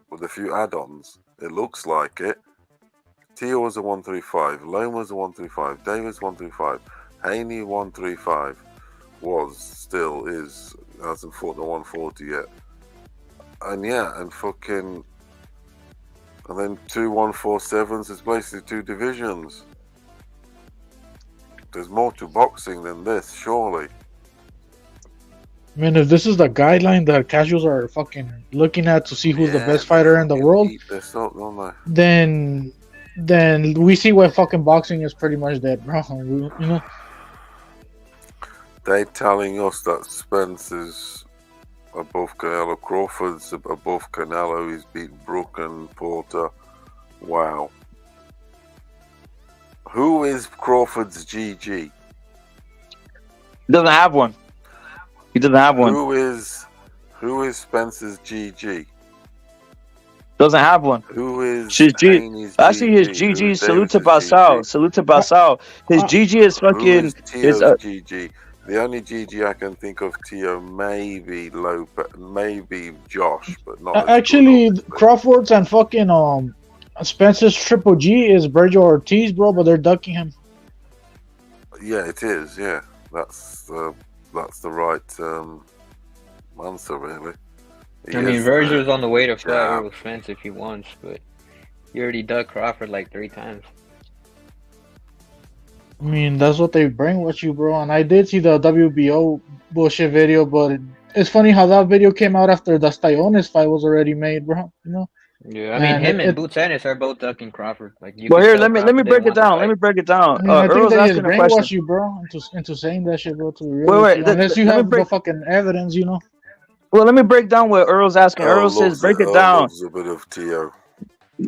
G: With a few add-ons. It looks like it. Tio was a 135. Loma's a 135. Davis 135. Haney 135. Hasn't fought the 140 yet. And then 2 147s is basically 2 divisions. There's more to boxing than this, surely.
H: Man, if this is the guideline that casuals are fucking looking at to see who's the best fighter in the world,
G: Eat this up, don't they?
H: then we see why fucking boxing is pretty much dead, bro. You know,
G: They're telling us that Spence is above Canelo. Crawford's above Canelo. He's beaten Brook and Porter. Wow. Who is Crawford's GG?
B: He doesn't have one. He doesn't have one.
G: Who is Spence's GG?
B: Doesn't have one.
G: Who is
B: Haney's
G: Actually,
B: his
G: GG?
B: GG, salute to Basal. Salute to Basal. His GG is
G: Who
B: fucking
G: is
B: his
G: Tio's GG? The only GG I can think of, Tio, maybe Lopez, maybe Josh, but not.
H: actually Crawford's and fucking Spencer's triple G is Virgil Ortiz, bro, but they're ducking him.
G: Yeah, it is. Yeah, that's the right answer, really.
F: I mean, Virgil's on the way to fight Earl Spence if he wants, but he already ducked Crawford like 3 times.
H: I mean, that's what they brainwash you, bro. And I did see the WBO bullshit video, but it's funny how that video came out after the Styles fight was already made, bro. You know?
F: Yeah, I mean, him and Boots Ennis are both ducking Crawford. Like,
B: well, here, let me break it down. Let me break it down.
H: I think
B: Earl's
H: they just
B: asking a question.
H: brainwash you, bro, into saying that shit, bro.
B: Wait,
H: unless you have the fucking evidence, you know.
B: Well, let me break down what Earl's asking. Earl says, break it down.
G: Loves a bit of Tio.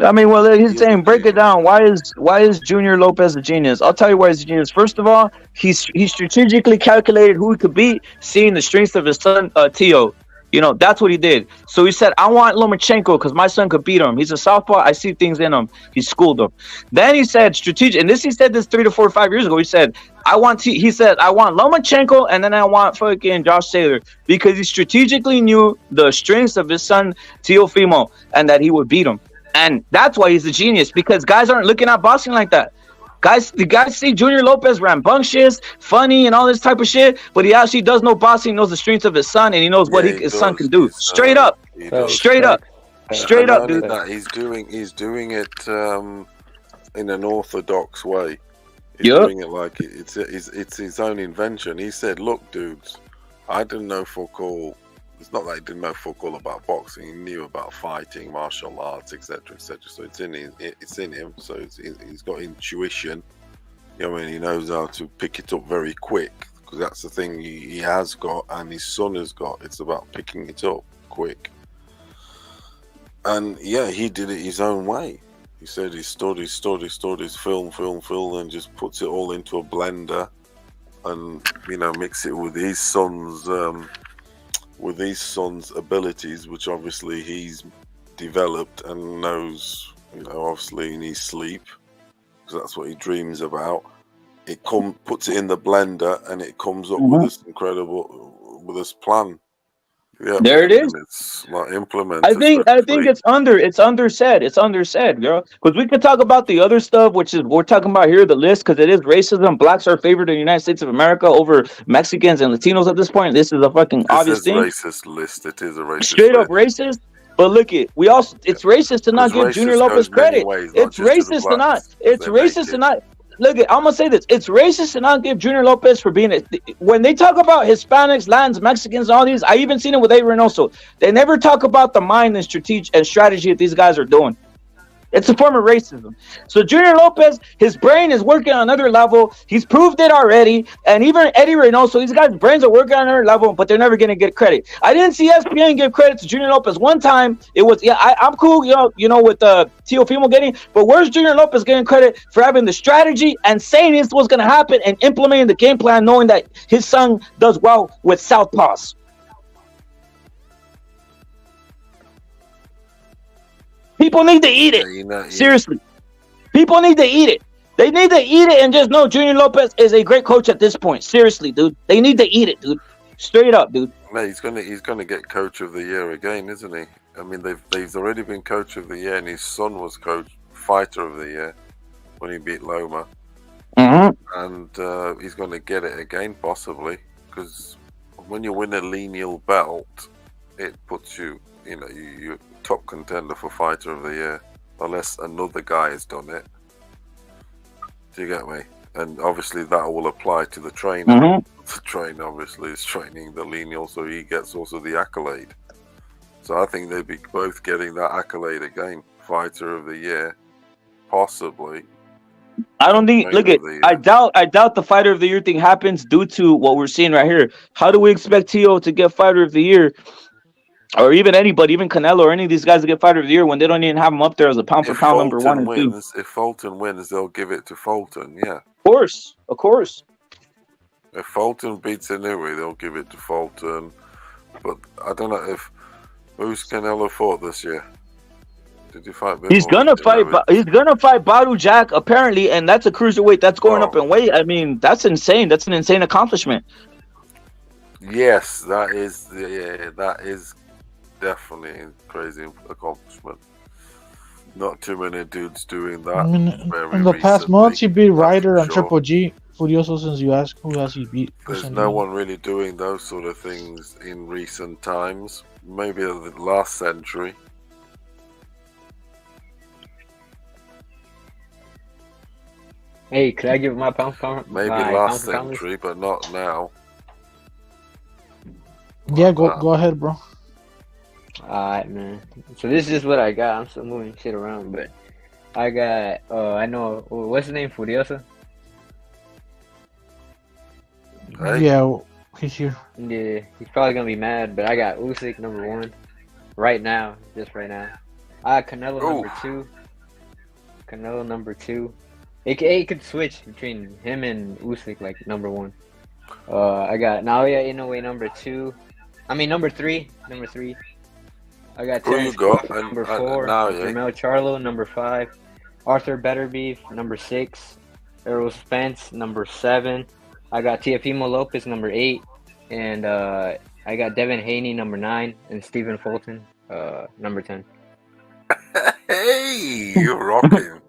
B: I mean, well, he's saying break it down. Why is Junior Lopez a genius? I'll tell you why he's a genius. First of all, he strategically calculated who he could beat, seeing the strengths of his son Tio. You know, that's what he did. So he said, I want Lomachenko because my son could beat him. He's a southpaw. I see things in him. He schooled him. Then he said strategic, and he said this 3 to 4 or 5 years ago. He said, I want Lomachenko, and then I want fucking Josh Taylor, because he strategically knew the strengths of his son Teofimo and that he would beat him. And that's why he's a genius, because guys aren't looking at boxing like that. The guys see Junior Lopez rambunctious, funny, and all this type of shit, but he actually does know boxing, knows the strengths of his son, and he knows what his son can do. Straight up, dude.
G: That, he's doing it in an orthodox way. He's doing it like it's his own invention. He said, "Look, dudes, I didn't know fuck all. It's not like he didn't know fuck all about boxing. He knew about fighting, martial arts, etc., etc. So it's in him. So he's got intuition. You know, I mean, he knows how to pick it up very quick, because that's the thing he has got, and his son has got. It's about picking it up quick. And yeah, he did it his own way. He said he studies, film, and just puts it all into a blender, and mix it with his son's. With his son's abilities, which obviously he's developed and knows, obviously in his sleep, because that's what he dreams about. It puts it in the blender, and it comes up with this with this plan. Yeah,
B: there it is.
G: It's like implemented.
B: I think it's undersaid, girl. Because we could talk about the other stuff, which is we're talking about here, the list, because it is racism. Blacks are favored in the United States of America over Mexicans and Latinos at this point. This is a fucking obvious thing.
G: Racist list. It is a racist.
B: Straight up racist. But look, it's racist to not give Junior Lopez credit. It's racist to not. It's racist to not. Look, I'm gonna say this. It's racist to not give Junior Lopez for being when they talk about Hispanics, Latins, Mexicans, all these. I even seen it with A. Reynoso. They never talk about the mind and strategy that these guys are doing. It's a form of racism. So Junior Lopez, his brain is working on another level. He's proved it already. And even Eddie Reynoso, these guys' brains are working on another level, but they're never going to get credit. I didn't see ESPN give credit to Junior Lopez one time. It was, I'm cool, with Teofimo getting, but where's Junior Lopez getting credit for having the strategy and saying this was going to happen and implementing the game plan, knowing that his son does well with southpaws? People need to eat it. Seriously. People need to eat it. They need to eat it and just know Junior Lopez is a great coach at this point. Seriously, dude. They need to eat it, dude. Straight up, dude.
G: No, he's gonna get coach of the year again, isn't he? I mean, they've already been coach of the year, and his son was fighter of the year when he beat Loma.
B: Mm-hmm.
G: And he's going to get it again, possibly, because when you win a lineal belt, it puts you, you're top contender for fighter of the year, unless another guy has done it. Do you get me? And obviously that will apply to the trainer.
B: Mhm.
G: The trainer obviously is training the lineal, so he gets also the accolade. So I think they'd be both getting that accolade again. Fighter of the year, possibly.
B: I don't think. Look
G: Trainer
B: at.
G: of the year.
B: I doubt the fighter of the year thing happens due to what we're seeing right here. How do we expect Tio to get fighter of the year, or even anybody, even Canelo or any of these guys to get fighter of the year when they don't even have him up there as a pound for
G: If
B: pound number one
G: Fulton
B: and two?
G: wins, if Fulton wins, they'll give it to Fulton. Yeah.
B: Of course.
G: If Fulton beats Inoue, they'll give it to Fulton. But I don't know who's Canelo fought this year. Did he fight?
B: He's gonna fight. He's gonna fight Badu Jack apparently, and that's a cruiserweight. That's going up in weight. I mean, that's insane. That's an insane accomplishment.
G: Yes, that is definitely a crazy accomplishment. Not too many dudes doing that.
H: I mean, in the past months, he beat Ryder and
G: sure.
H: Triple G. Furioso, since you asked, who has he beat?
G: There's
H: recently?
G: no one really doing those sort of things in recent times. Maybe the last century.
F: Hey, could I give my pound for pound?
G: Maybe
F: my
G: last
F: pound for pound list?
G: century, but not now.
H: Yeah, go ahead, bro.
F: Alright, man. So this is what I got. I'm still moving shit around, but I got. I know what's his name, Furiosa.
G: Hey?
H: Yeah, he's here.
F: Yeah, he's probably gonna be mad, but I got Usyk number 1 right now, just right now. I got Canelo number 2. Canelo number 2. It could switch between him and Usyk, like number 1. I got Naoya Inoue number 2. I mean number 3. Number 3. I got
G: Who
F: Terence
G: you got?
F: Crawford, number 4.
G: Naoya.
F: Jermell Charlo number 5. Arthur Betterbeef number 6. Errol Spence number 7. I got Teofimo Lopez number 8, and I got Devin Haney number 9, and Stephen Fulton number 10.
G: Hey, you're rocking.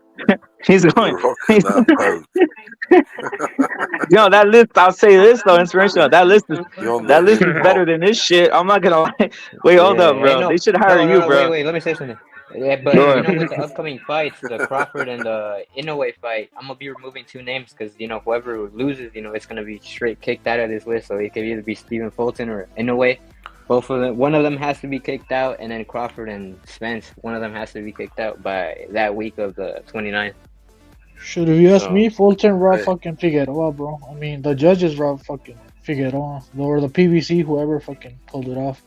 B: He's going.
G: You're rocking that boat.
B: That list. I'll say this though, inspirational. That list is better than this shit. I'm not gonna lie. Wait, hold up, bro. They should hire you, bro.
F: Wait. Let me say something. Yeah, but with the upcoming fights, the Crawford and the Inoue fight, I'm gonna be removing 2 names because whoever loses, it's gonna be straight kicked out of this list. So it could either be Stephen Fulton or Inoue. Both of them, one of them has to be kicked out, and then Crawford and Spence, one of them has to be kicked out by that week of the 29th.
H: Should have you asked me, Fulton, Rob fucking Figueroa, bro. I mean, the judges, Rob fucking Figueroa, or the PBC, whoever fucking pulled it off.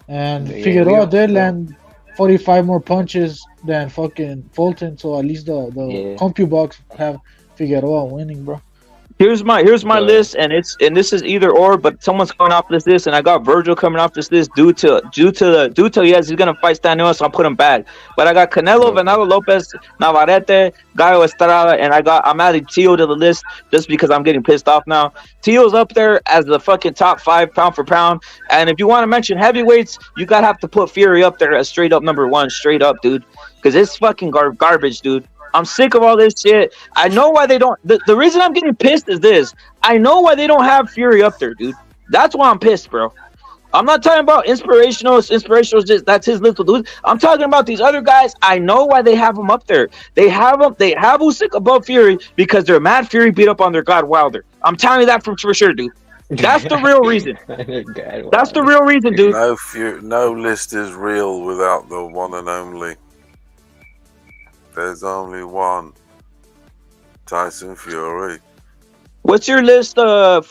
H: And Figueroa did land 45 more punches than fucking Fulton, so at least the CompuBox have Figueroa winning, bro.
B: Here's my list, and this is either or, but someone's coming off this list, and I got Virgil coming off this list due to yes, he's gonna fight Stanley, so I'll put him back. But I got Canelo, Venado Lopez, Navarrete, Gallo Estrada, and I'm adding Tio to the list just because I'm getting pissed off now. Tio's up there as the fucking top 5 pound for pound, and if you want to mention heavyweights, you gotta have to put Fury up there as straight up number 1, straight up, dude, because it's fucking garbage, dude. I'm sick of all this shit. I know why they don't. The reason I'm getting pissed is this. I know why they don't have Fury up there, dude. That's why I'm pissed, bro. I'm not talking about inspirational. That's his little dude. I'm talking about these other guys. I know why they have them up there. They have Usyk above Fury because they're mad Fury beat up on their God Wilder. I'm telling you that for sure, dude. That's the real reason. That's the real reason, dude.
G: No list is real without the one and only. There's only one. Tyson Fury.
B: What's your list of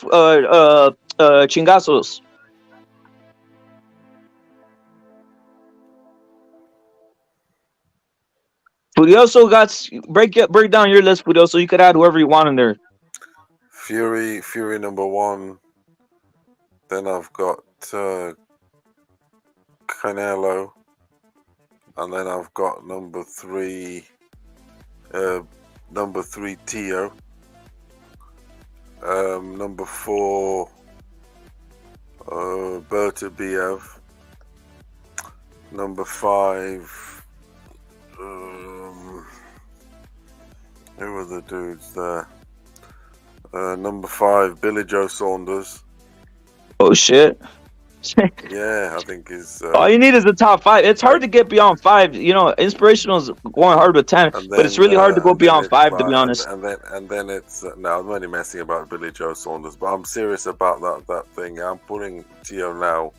B: chingazos? Furioso break down your list, Furioso. You could add whoever you want in there.
G: Fury number 1. Then I've got Canelo. And then I've got number 3 Tio. Number 4 Berta Biev. Number 5 who are the dudes there? Number 5 Billy Joe Saunders.
B: Oh shit.
G: Yeah, I think is.
B: All you need is the top 5. It's hard to get beyond 5. You know, inspirational is going hard with 10,
G: And
B: but it's
G: then,
B: really hard to go
G: and then
B: beyond
G: it's
B: 5, to be
G: like,
B: honest.
G: and then it's no, I'm only messing about Billy Joe Saunders, but I'm serious about that thing. I'm putting Tio now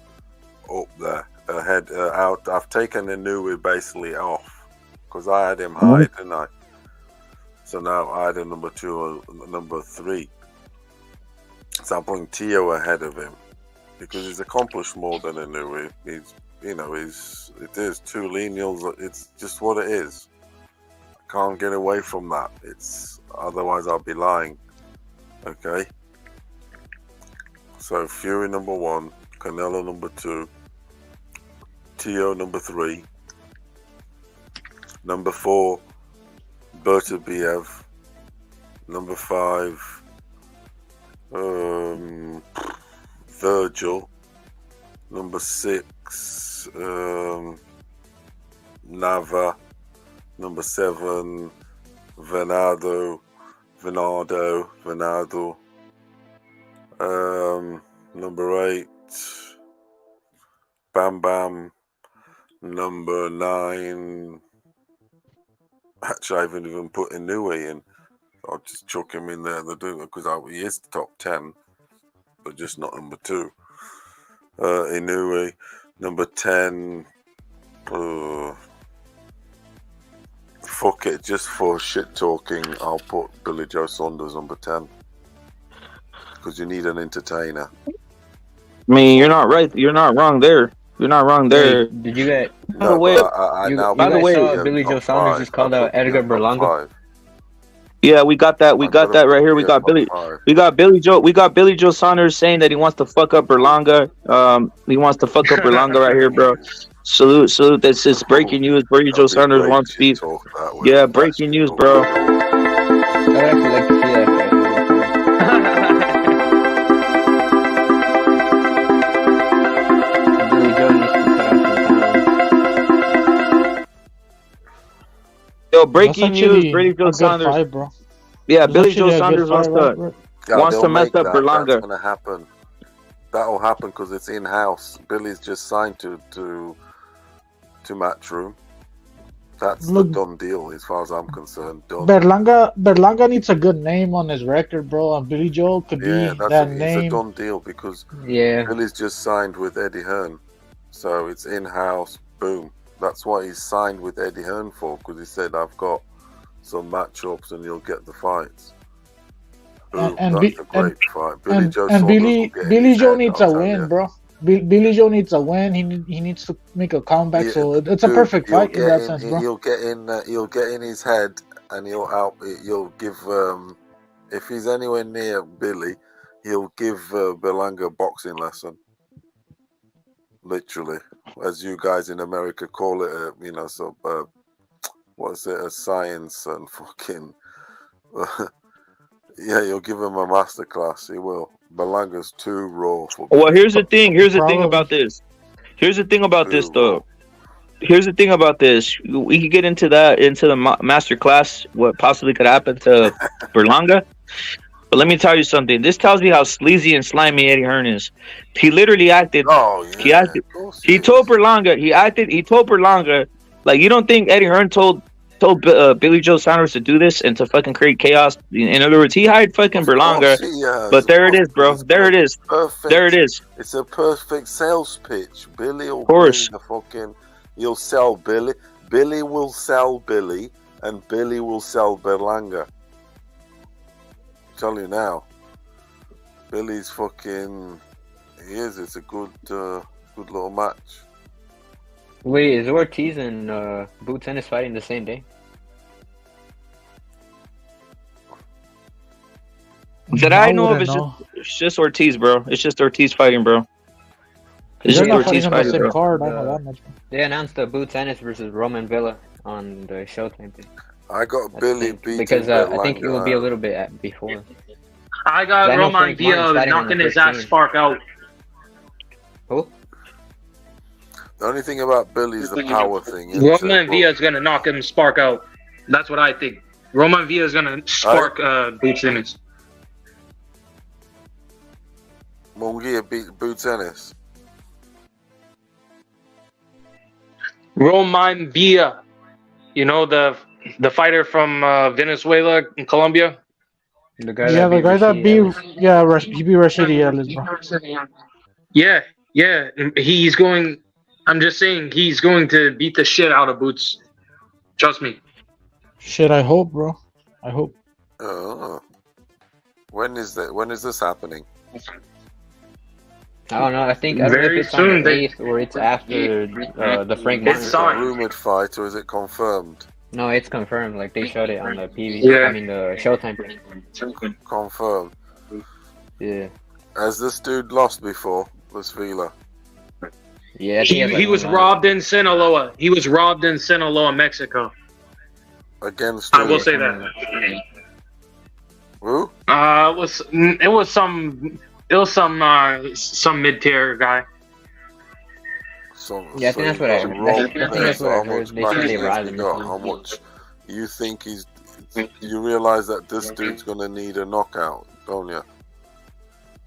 G: up there ahead out. I've taken Inouye basically off because I had him high, didn't I? So now I had a number 2 or number 3. So I'm putting Tio ahead of him because he's accomplished more than Inouye. He's, you know, it is 2 lineals. It's just what it is. I can't get away from that. It's otherwise I'll be lying. Okay. So Fury number 1, Canelo number 2, Tio number 3, number 4, Bertabiev, number 5, Virgil, number 6, Nava, number 7, Venado, number 8, Bam Bam, number 9. Actually, I haven't even put Inouye in. I'll just chuck him in there. They're doing it because he is top 10, but just not number 2. Inouye, number 10. Fuck it, just for shit talking, I'll put Billy Joe Saunders number 10 because you need an entertainer.
B: I mean, you're not right. You're not wrong there. You're not wrong there.
F: Wait, did you get?
B: By the way,
F: by the way, Billy Joe Saunders just called out Edgar Berlanga.
B: Yeah, we got that. We got that right here. We got Billy. We got Billy Joe. We got Billy Joe Saunders saying that he wants to fuck up Berlanga. He wants to fuck up Berlanga right here, bro. Salute. This is breaking news. Billy Joe Saunders wants beef. Yeah, breaking news, bro.
F: I'd actually like to see that. Billy Joe needs to cut out some pounds.
B: Yo, breaking news. Billy Joe Saunders.
H: Fight, bro.
B: Yeah,
H: That's
B: Billy Joe
H: actually a
B: Saunders
H: good fight,
B: wants to mess up
G: That's
B: Berlanga.
G: gonna happen. That'll happen because it's in house. Billy's just signed to Matchroom. That's the done deal as far as I'm concerned. Done.
H: Berlanga needs a good name on his record, bro. And Billy Joe could be that name.
G: It's a done deal because
F: Yeah.
G: Billy's just signed with Eddie Hearn, so it's in house. Boom. That's what he's signed with Eddie Hearn for, because he said I've got some matchups and you'll get the fights. Boom. That's a great fight. Billy Joe
H: needs a win, bro. Billy Joe needs a win. He needs to make a comeback.
G: Yeah,
H: so it's a perfect fight in that sense, bro.
G: He'll get in his head, and he'll give if he's anywhere near Billy, he'll give Berlanga a boxing lesson. Literally, as you guys in America call it, what's it, a science and fucking. Yeah, you'll give him a masterclass. He will. Berlanga's too raw for.
B: Well, here's the thing. Here's the thing about this. Here's the thing about this, though. Here's the thing about this. We could get into the master class. What possibly could happen to Berlanga? But let me tell you something. This tells me how sleazy and slimy Eddie Hearn is. He literally acted.
G: Oh yeah.
B: He acted. He told Berlanga. He told Berlanga. Like, you don't think Eddie Hearn told Billy Joe Saunders to do this and to fucking create chaos? In other words, he hired fucking Berlanga. But there it is, bro. There it is.
G: Perfect.
B: There it is.
G: It's a perfect sales pitch. Billy will he'll sell Billy. Billy will sell Billy, and Billy will sell Berlanga. Tell you now, Billy's fucking. He is. It's a good little match.
F: Wait, is Ortiz and Boots Ennis fighting the same day?
B: That I know of, it's just Ortiz, bro. It's just Ortiz fighting, bro. It's just Ortiz fighting, bro.
H: Card. I know that much.
F: They announced the Boots Ennis versus Roman Villa on the Showtime thing.
G: I got Billy beating
F: because I think it will be a little bit before.
K: I got Roman Villa knocking his ass Spark out.
F: Who?
G: The only thing about Billy is the power thing.
K: Roman Villa is gonna knock him Spark out. That's what I think. Roman Villa is gonna spark Boots Ennis.
G: Munguia beat Boots Ennis.
K: Roman Villa, you know the fighter from Venezuela and Colombia.
F: The guy
H: Yeah,
F: that
H: the
F: beat
H: guy that
F: Rashidi
H: beat
F: Ellis.
H: he beat Rashidi Ellis, bro.
K: Yeah, yeah. He's going. I'm just saying he's going to beat the shit out of Boots. Trust me.
H: Shit, I hope, bro. I hope.
G: Oh. When is that? When is this happening?
F: I don't know. I don't know
K: Very
F: if it's
K: soon,
F: on the
K: they-
F: 8th or it's after the Frank
K: It's
G: Is
F: Martin.
G: it a
K: signed.
G: rumored fight or is it confirmed?
F: No, it's confirmed. Like they showed it on the PV.
K: Yeah.
F: I mean the Showtime.
G: Confirmed.
F: Yeah.
G: Has this dude lost before? This Vila?
F: Yeah. I think
K: He was robbed in Sinaloa. He was robbed in Sinaloa, Mexico.
G: Against
K: I
G: who?
K: will say that.
G: Who?
K: It was some mid-tier guy.
F: Yeah, I think that's what I heard. I think that's what I heard. They said they robbed him.
G: How much? You think he's? You realize that this dude's gonna need a knockout, don't you?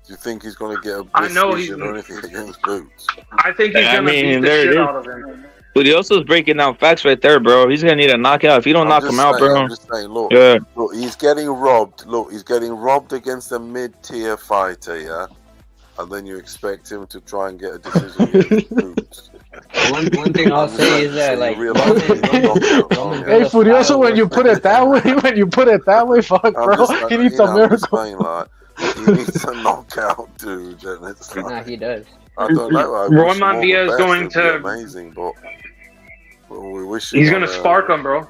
G: Do you think he's gonna get a
K: I know
G: decision or anything against Boots?
K: I think he's
B: I
K: gonna
B: mean,
K: beat the
B: there it
K: shit
B: is.
K: out of him.
B: But he also is breaking down facts right there, bro. He's gonna need a knockout. If you don't knock him out, bro.
G: I'm just saying, look,
B: Yeah.
G: look, he's getting robbed. Look, he's getting robbed against a mid-tier fighter, yeah. And then you expect him to try and get a decision against Boots.
F: One thing I'll say is that like Roman
H: Hey, Furioso, when you put it that way, fuck, bro. He needs a miracle.
G: Like, he needs a knockout, dude. And it's like,
F: Nah, he does.
G: I don't know. I
K: Roman
G: wish him all the
K: Villa is
G: best.
K: going
G: It'd be
K: to-
G: amazing, but we wish him
K: He's gonna
G: all the-
K: spark him, bro.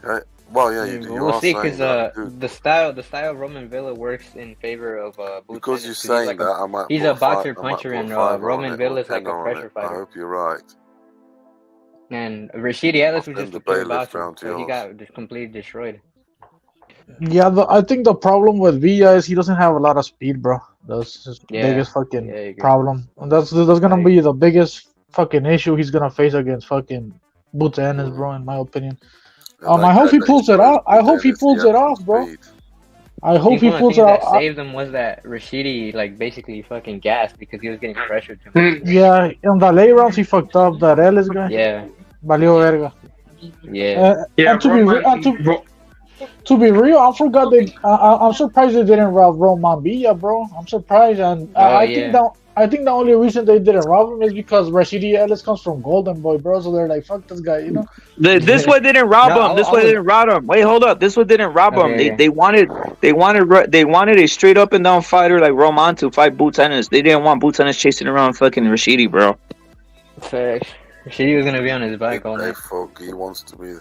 G: Okay. Well, yeah,
F: Yeah,
G: you
F: we'll
G: are
F: see
G: saying
F: because
G: that, dude.
F: the style of Roman Villa works in favor of Boots
G: Because
F: Ennis,
G: you're
F: 'cause
G: saying
F: like
G: that, I might.
F: he's
G: put
F: a boxer
G: I might
F: puncher
G: put
F: and
G: 5 on
F: Roman
G: it
F: Villa
G: or
F: is like
G: 10
F: a
G: on
F: pressure
G: it. I
F: fighter.
G: hope you're right.
F: And Rashidi Ellis was
G: Then
F: just
G: the
F: a pure
G: bailiff
F: boxer,
G: round to
F: so he
G: yours.
F: got just completely destroyed.
H: Yeah, I think the problem with Villa is he doesn't have a lot of speed, bro. That's his
F: Yeah.
H: biggest fucking
F: Yeah, I agree.
H: problem. And that's gonna be the biggest fucking issue he's gonna face against fucking Boots Ennis, bro. In my opinion.
G: And
H: I
G: that
H: hope
G: guy
H: he
G: that
H: pulls it
G: exposed
H: out. I hope he
G: Dennis,
H: pulls
G: had
H: it off,
G: some
H: bro.
G: speed.
H: I hope he
F: one of the
H: pulls
F: things
H: it
F: that
H: out.
F: saved him was that Rashidi like basically fucking gassed because he was getting pressured too much.
H: Yeah, in the late rounds he fucked up. That Ellis guy.
F: Yeah,
H: Valió verga.
F: yeah.
K: Yeah,
H: And to be real, I'm surprised they didn't rob Roman Villa, bro. I'm surprised, and I think the only reason they didn't rob him is because Rashidi Ellis comes from Golden Boy, bro. So they're like, fuck this guy, you know.
B: This one didn't rob
F: No,
B: him. This
F: I
B: one
F: was-
B: didn't rob him. Wait, hold up. This one didn't rob him.
F: Okay,
B: They wanted a straight up and down fighter like Roman to fight Boots Ennis. They didn't want Boots Ennis chasing around fucking Rashidi, bro.
F: Facts. Rashidi was gonna be on his bike all
G: Hey,
F: night.
G: folk, he wants to be.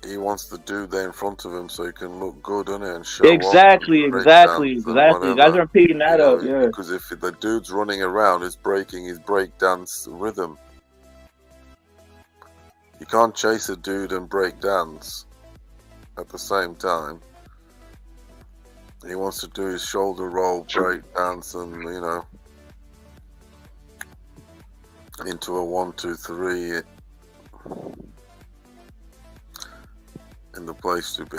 G: He wants the dude there in front of him so he can look good, innit, and show
B: Exactly.
G: off.
B: You guys are picking that up, yeah.
G: Because if the dude's running around, he's breaking his breakdance rhythm. You can't chase a dude and break dance at the same time. He wants to do his shoulder roll, break dance, and into a 1, 2, 3 in the place to be.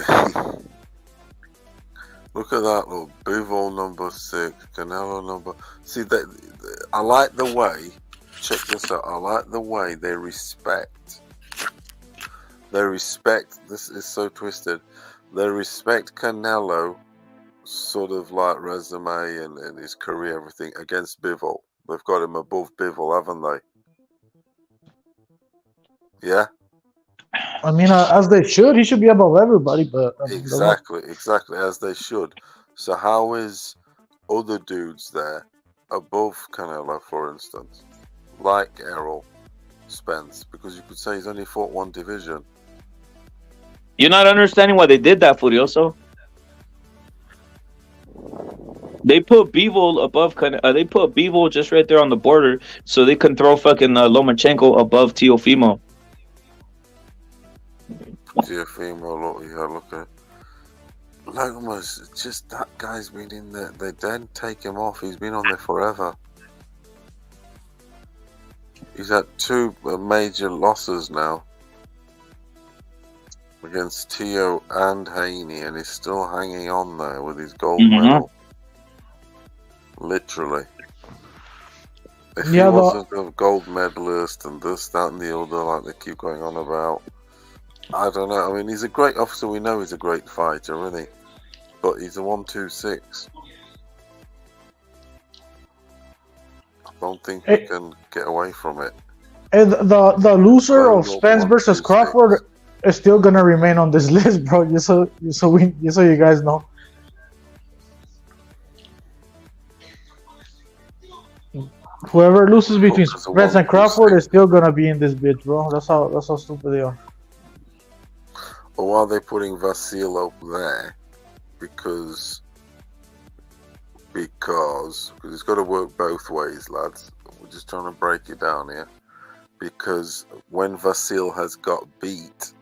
G: Look at that, look. Bivol number 6, Canelo number. See that? I like the way. Check this out. I like the way they respect. This is so twisted. They respect Canelo, sort of like resume and his career, everything against Bivol. They've got him above Bivol, haven't they? Yeah.
H: I mean, as they should. He should be above everybody, but
G: Exactly, as they should. So how is other dudes there above Canelo, for instance, like Errol Spence? Because you could say he's only fought one division.
B: You're not understanding why they did that, Furioso. They put Bivol above. They put Bivol just right there on the border, so they can throw fucking Lomachenko above Teofimo.
G: Teofimo, look at it. Lomas, just that guy's been in there. They didn't take him off. He's been on there forever. He's had 2 major losses now against Teo and Haney, and he's still hanging on there with his gold medal. Literally. If he
H: Yeah,
G: wasn't a gold medalist and this, that, and the other, like they keep going on about, I don't know. I mean, he's a great officer. We know he's a great fighter, isn't he? But he's a 126. I don't think we can get away from it.
H: and the loser
G: Very
H: of
G: well,
H: Spence versus
G: 126.
H: Crawford is still gonna remain on this list, bro. Just so you guys know. Whoever loses between
G: Because of
H: Spence and Crawford
G: 126.
H: is still gonna be in this bitch, bro. That's how stupid they are.
G: Or why are they putting Vasil up there? Because it's got to work both ways, lads. We're just trying to break it down here. Because when Vasil has got beat,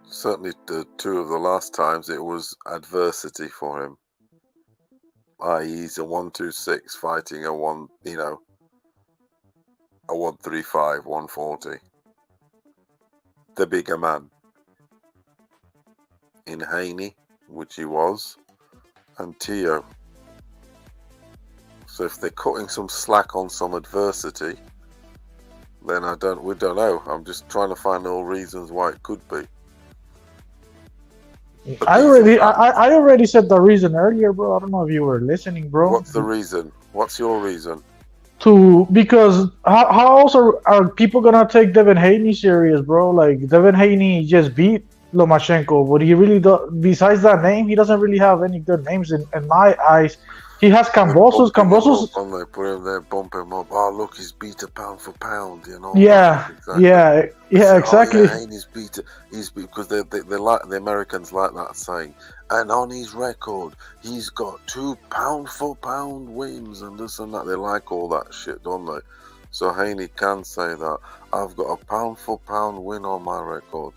G: certainly the two of the last times, it was adversity for him. I.e., he's a 126 fighting a 135, 140. The bigger man. In Haney, which he was, and Tio. So if they're cutting some slack on some adversity, then we don't know. I'm just trying to find all reasons why it could be.
H: I already said the reason earlier, bro. I don't know if you were listening, bro.
G: What's the reason? What's your reason?
H: Because how else are people gonna take Devin Haney serious, bro? Like Devin Haney just beat Lomachenko, but he really besides that name, he doesn't really have any good names in my eyes. He has Cambosos.
G: They put him there, bump him up. Oh, look, he's beat a pound for pound, you know.
H: Yeah,
G: exactly.
H: yeah, exactly.
G: Oh, yeah, Haney's beat because they like the Americans like that saying. And on his record, he's got 2 pound for pound wins and this and that. They like all that shit, don't they? So Haney can say that I've got a pound for pound win on my record.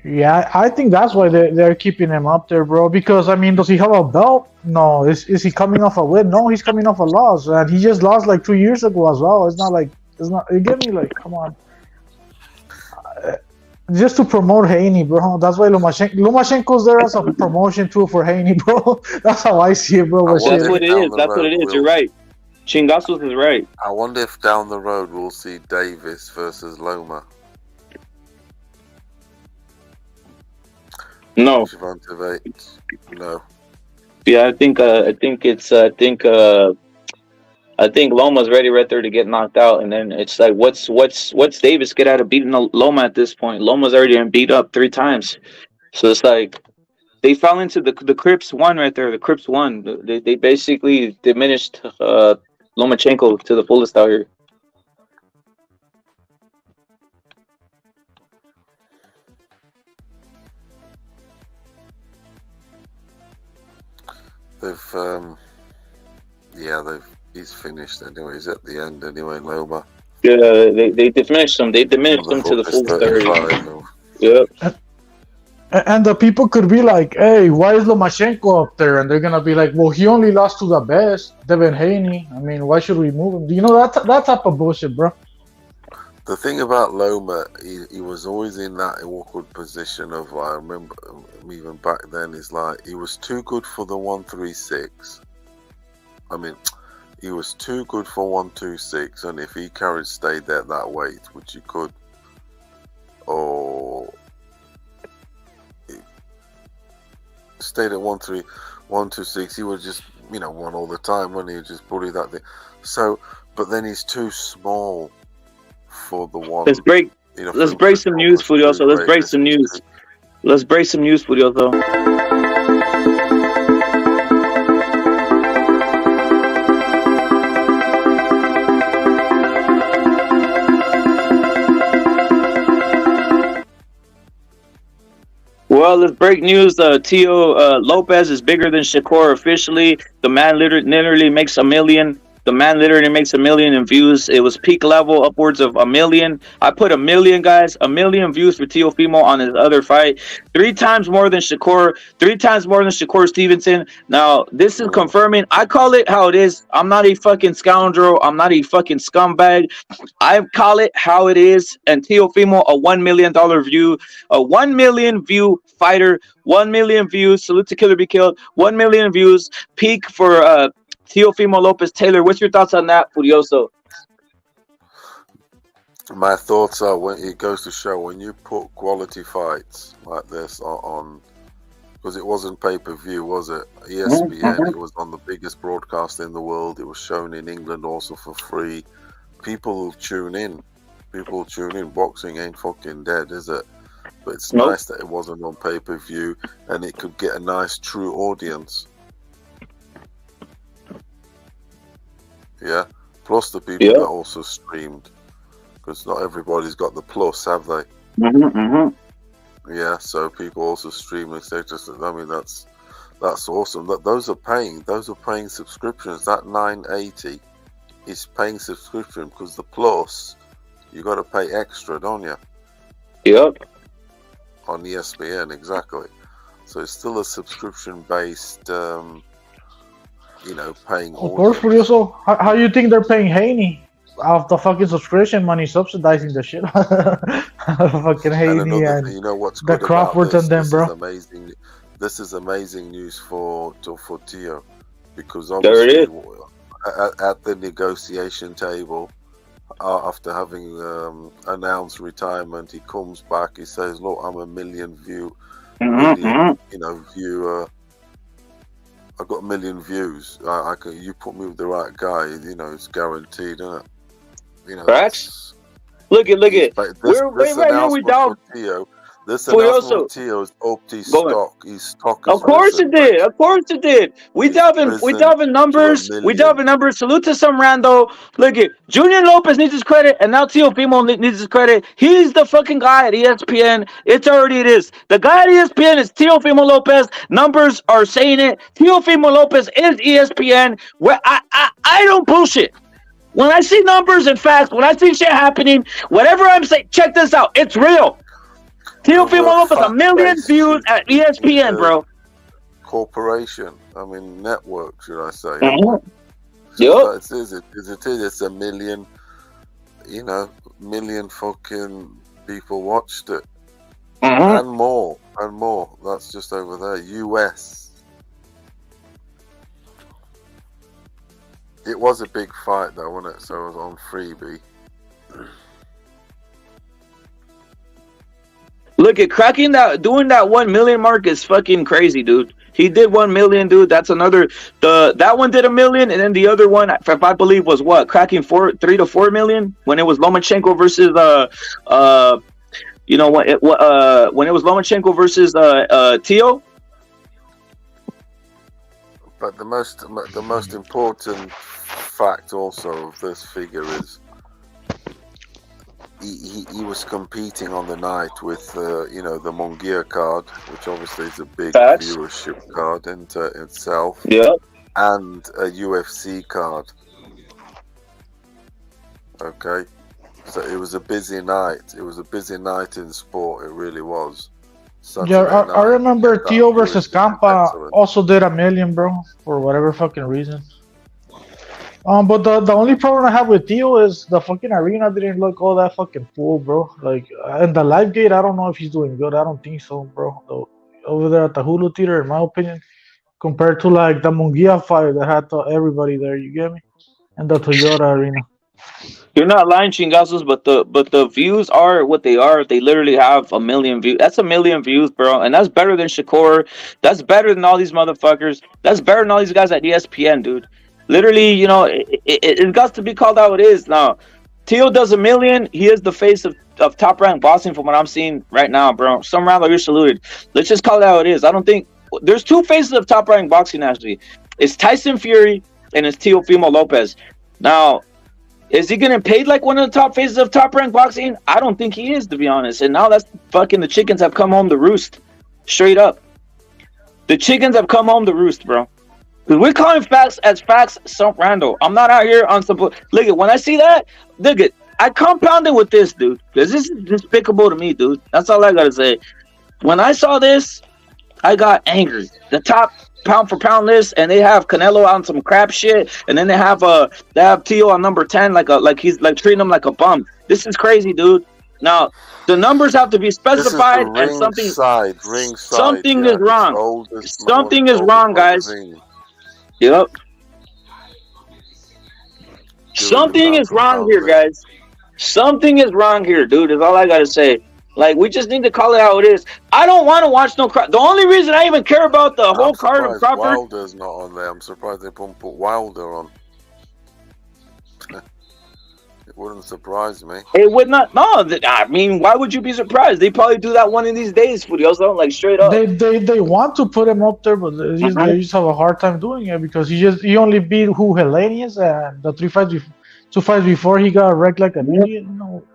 H: Yeah, I think that's why they're keeping him up there, bro. Because I mean, does he have a belt? No. Is he coming off a win? No, he's coming off a loss, and he just lost like 2 years ago as well. It's not. You get me? Like, come on. Just to promote Haney, bro. That's why Lomachenko's there as a promotion tool for Haney, bro. That's how I see it, bro.
B: That's what it is. That's what it is. You're right. Chingasos is right.
G: I wonder if down the road we'll see Davis versus Loma.
B: No.
G: No.
B: Yeah, I think Loma's ready right there to get knocked out, and then it's like, what's Davis get out of beating Loma at this point? Loma's already been beat up 3 times, so it's like they fell into the Crips one right there. The Crips one. They basically diminished Lomachenko to the fullest out here.
G: He's finished anyway. He's at the end anyway, Loma.
B: Yeah, they diminished him. They diminished him to the fullest 30. Yep.
H: And the people could be like, hey, why is Lomachenko up there? And they're going to be like, well, he only lost to the best, Devin Haney. I mean, why should we move him? You know, that type of bullshit, bro.
G: The thing about Loma, he was always in that awkward position of, I remember even back then, is like, he was too good for the 136. I mean, he was too good for 126, and if he stayed there that weight, which he could, or stayed at 126, he would just, won all the time, wouldn't he? Just bully that thing. So, but then he's too small for the one.
B: Let's break some news for you. So let's break some news. Let's break some news for you, though. Well, let's break news. Tio Lopez is bigger than Shakur officially. The man literally makes $1 million. The man literally makes $1 million in views. It was peak level, upwards of 1 million. I put 1 million, guys. 1 million views for Teofimo on his other fight. 3 times more than Shakur. 3 times more than Shakur Stevenson. Now, this is confirming. I call it how it is. I'm not a fucking scoundrel. I'm not a fucking scumbag. I call it how it is. And Teofimo, a $1 million view. A 1 million view fighter. 1 million views. Salute to Killer Be Killed. 1 million views. Peak for Teofimo Lopez Taylor. What's your thoughts on that, Furioso?
G: My thoughts are, when it goes to show, when you put quality fights like this on, because it wasn't pay-per-view, was it? ESPN, it was on the biggest broadcast in the world. It was shown in England also for free. People will tune in. Boxing ain't fucking dead, is it? But it's nice that it wasn't on pay-per-view and it could get a nice true audience. Yeah. Plus the people that also streamed. Because not everybody's got the plus, have they? Yeah, so people also stream and say, I mean, that's awesome. Those are paying subscriptions. That $9.80 is paying subscription, because the plus you got to pay extra, don't you?
B: Yep.
G: On ESPN, exactly. So it's still a subscription-based, paying.
H: Of course, Furioso. How you think they're paying Haney? Off the fucking subscription money, subsidizing the shit. Fucking Haney and
G: you know what's
H: the
G: good
H: Crawfords and them, bro.
G: This is amazing news for Tio, because obviously at the negotiation table, after having announced retirement, he comes back. He says, "Look, I'm a million viewer. I got a million views. I can. You put me with the right guy. It's guaranteed, isn't it?
B: Correct. Look at. This announcement for Tio. This announcement for Tio is upped his stock. His stock. Of course it did. Of course it did. We delve in numbers. Salute to some rando. Look at Junior Lopez needs his credit, and now Teofimo needs his credit. He's the fucking guy at ESPN. It is. The guy at ESPN is Teofimo Lopez. Numbers are saying it. Teofimo Lopez is ESPN. Where I don't bullshit. When I see numbers and facts, when I see shit happening, whatever I'm saying, check this out. It's real. Teofimo Lopez, 1 million views at ESPN, bro.
G: Corporation. I mean, network, should I say.
B: Yep.
G: It's a million, million fucking people watched it. And more. That's just over there. US. It was a big fight, though, wasn't it? So it was on freebie.
B: Look at doing that 1 million mark is fucking crazy, dude. He did 1 million, dude. That's another. That one did 1 million, and then the other one, if I believe, was what, cracking 3 to 4 million when it was Lomachenko versus when it was Lomachenko versus Tio.
G: But the most important fact also of this figure is he was competing on the night with the Munguia card, which obviously is a big viewership card into itself.
B: Yeah.
G: And a UFC card. Okay. So it was a busy night. It was a busy night in sport. It really was.
H: I remember Tio versus Campa also did 1 million, bro, for whatever fucking reason. But the only problem I have with Tio is the fucking arena didn't look all that fucking full, bro. Like, in the live gate, I don't know if he's doing good. I don't think so, bro. Over there at the Hulu Theater, in my opinion, compared to like the Munguia fight that had everybody there, you get me? And the Toyota arena.
B: You're not lying, Chingazos, but the views are what they are. They literally have 1 million views. That's 1 million views, bro, and that's better than Shakur. That's better than all these motherfuckers. That's better than all these guys at ESPN, dude. Literally, it got to be called how it is now. Tio does 1 million. He is the face of top ranked boxing from what I'm seeing right now, bro. Some round you're saluted. Let's just call it how it is. I don't think there's 2 faces of top ranked boxing actually. It's Tyson Fury and it's Teofimo Lopez. Now, is he getting paid like one of the top faces of top ranked boxing? I don't think he is, to be honest. And now that's fucking the chickens have come home to roost. Straight up. The chickens have come home to roost, bro. Because we're calling facts as facts some rando. I'm not out here on some. Look at when I see that, look at I compounded with this, dude. Because this is despicable to me, dude. That's all I gotta say. When I saw this, I got angry. The top pound for pound list, and they have Canelo on some crap shit, and then they have Tio on number 10, like he's like treating him like a bum. This is crazy, dude. Now the numbers have to be specified, and something is wrong. Something is wrong, guys. Yep. Something is wrong
G: pound
B: here,
G: list.
B: guys. Something is wrong here, dude. Is all I gotta say. Like, we just need to call it how it is. I don't want to watch no crap. The only reason I even care about the whole
G: I'm
B: card of
G: surprised
B: Crawford.
G: Wilder's not on there. I'm surprised they didn't put Wilder on. It wouldn't surprise me.
B: It would not. No, I mean, why would you be surprised? They probably do that one of these days, Furioso. Like, straight up.
H: They want to put him up there, but they just have a hard time doing it because he only beat who Hellenius and the 2 fights before he got wrecked like an idiot,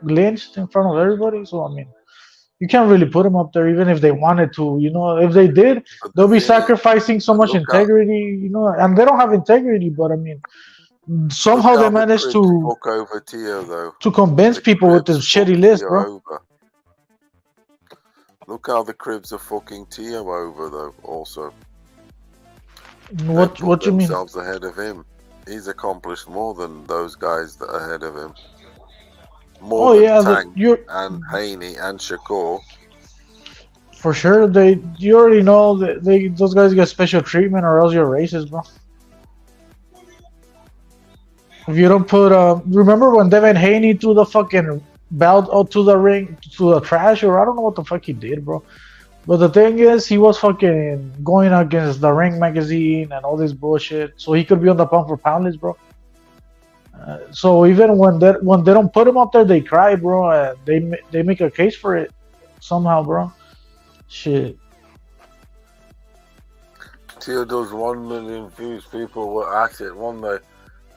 H: lynched in front of everybody. So I mean, you can't really put him up there even if they wanted to. If they did, they'll be sacrificing so much integrity. And they don't have integrity. But I mean, somehow they managed to
G: fuck over Tio, though.
H: to convince people with this shitty list, bro.
G: Over. Look how the Cribs are fucking Tio over, though. Also,
H: What you mean?
G: Themselves ahead of him. He's accomplished more than those guys that are ahead of him. More than Tank and Haney and Shakur.
H: For sure, you already know that those guys get special treatment or else you're racist, bro. If you don't put remember when Devin Haney threw the fucking belt out to the ring, to the trash, or I don't know what the fuck he did, bro. But the thing is, he was fucking going against the Ring magazine and all this bullshit, so he could be on the pound for pound list, bro. So even when they don't put him up there, they cry, bro. And they make a case for it somehow, bro. Shit.
G: Theodore's 1 million views. People were at it, weren't they?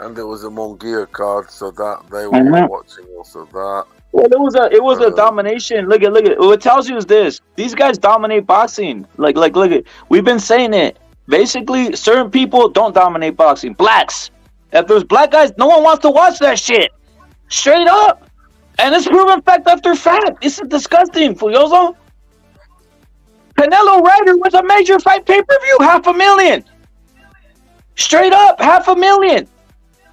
G: And it was a Mongia card, so that they were watching also that.
B: Well, it was a domination. Look at what it tells you is this: these guys dominate boxing. Like look at, we've been saying it. Basically, certain people don't dominate boxing. Blacks. If there's black guys, no one wants to watch that shit. Straight up. And it's proven fact after fact. This is disgusting, Furioso. Canelo Ryder was a major fight pay-per-view, $500,000. Straight up, $500,000.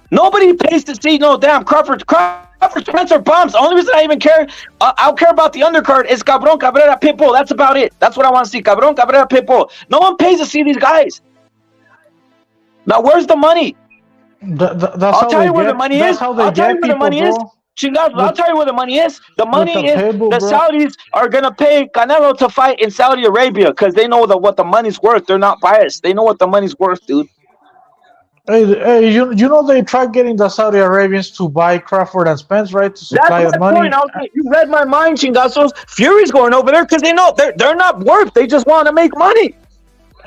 B: Nobody pays to see no damn Crawford Spencer bumps. The only reason I even care, I'll care about the undercard is Cabron Cabrera Pitbull. That's about it. That's what I want to see. Cabron Cabrera Pitbull. No one pays to see these guys. Now, where's the money? I'll tell you where the money is. I'll tell you where the money is. I'll tell you where the money is. The money is the Saudis are going to pay Canelo to fight in Saudi Arabia because they know what the money's worth. They're not biased. They know what the money's worth, dude.
H: Hey, you know they tried getting the Saudi Arabians to buy Crawford and Spence, right? To supply the money.
B: You read my mind, Chingazos. Fury's going over there because they know they're not worth. They just want to make money.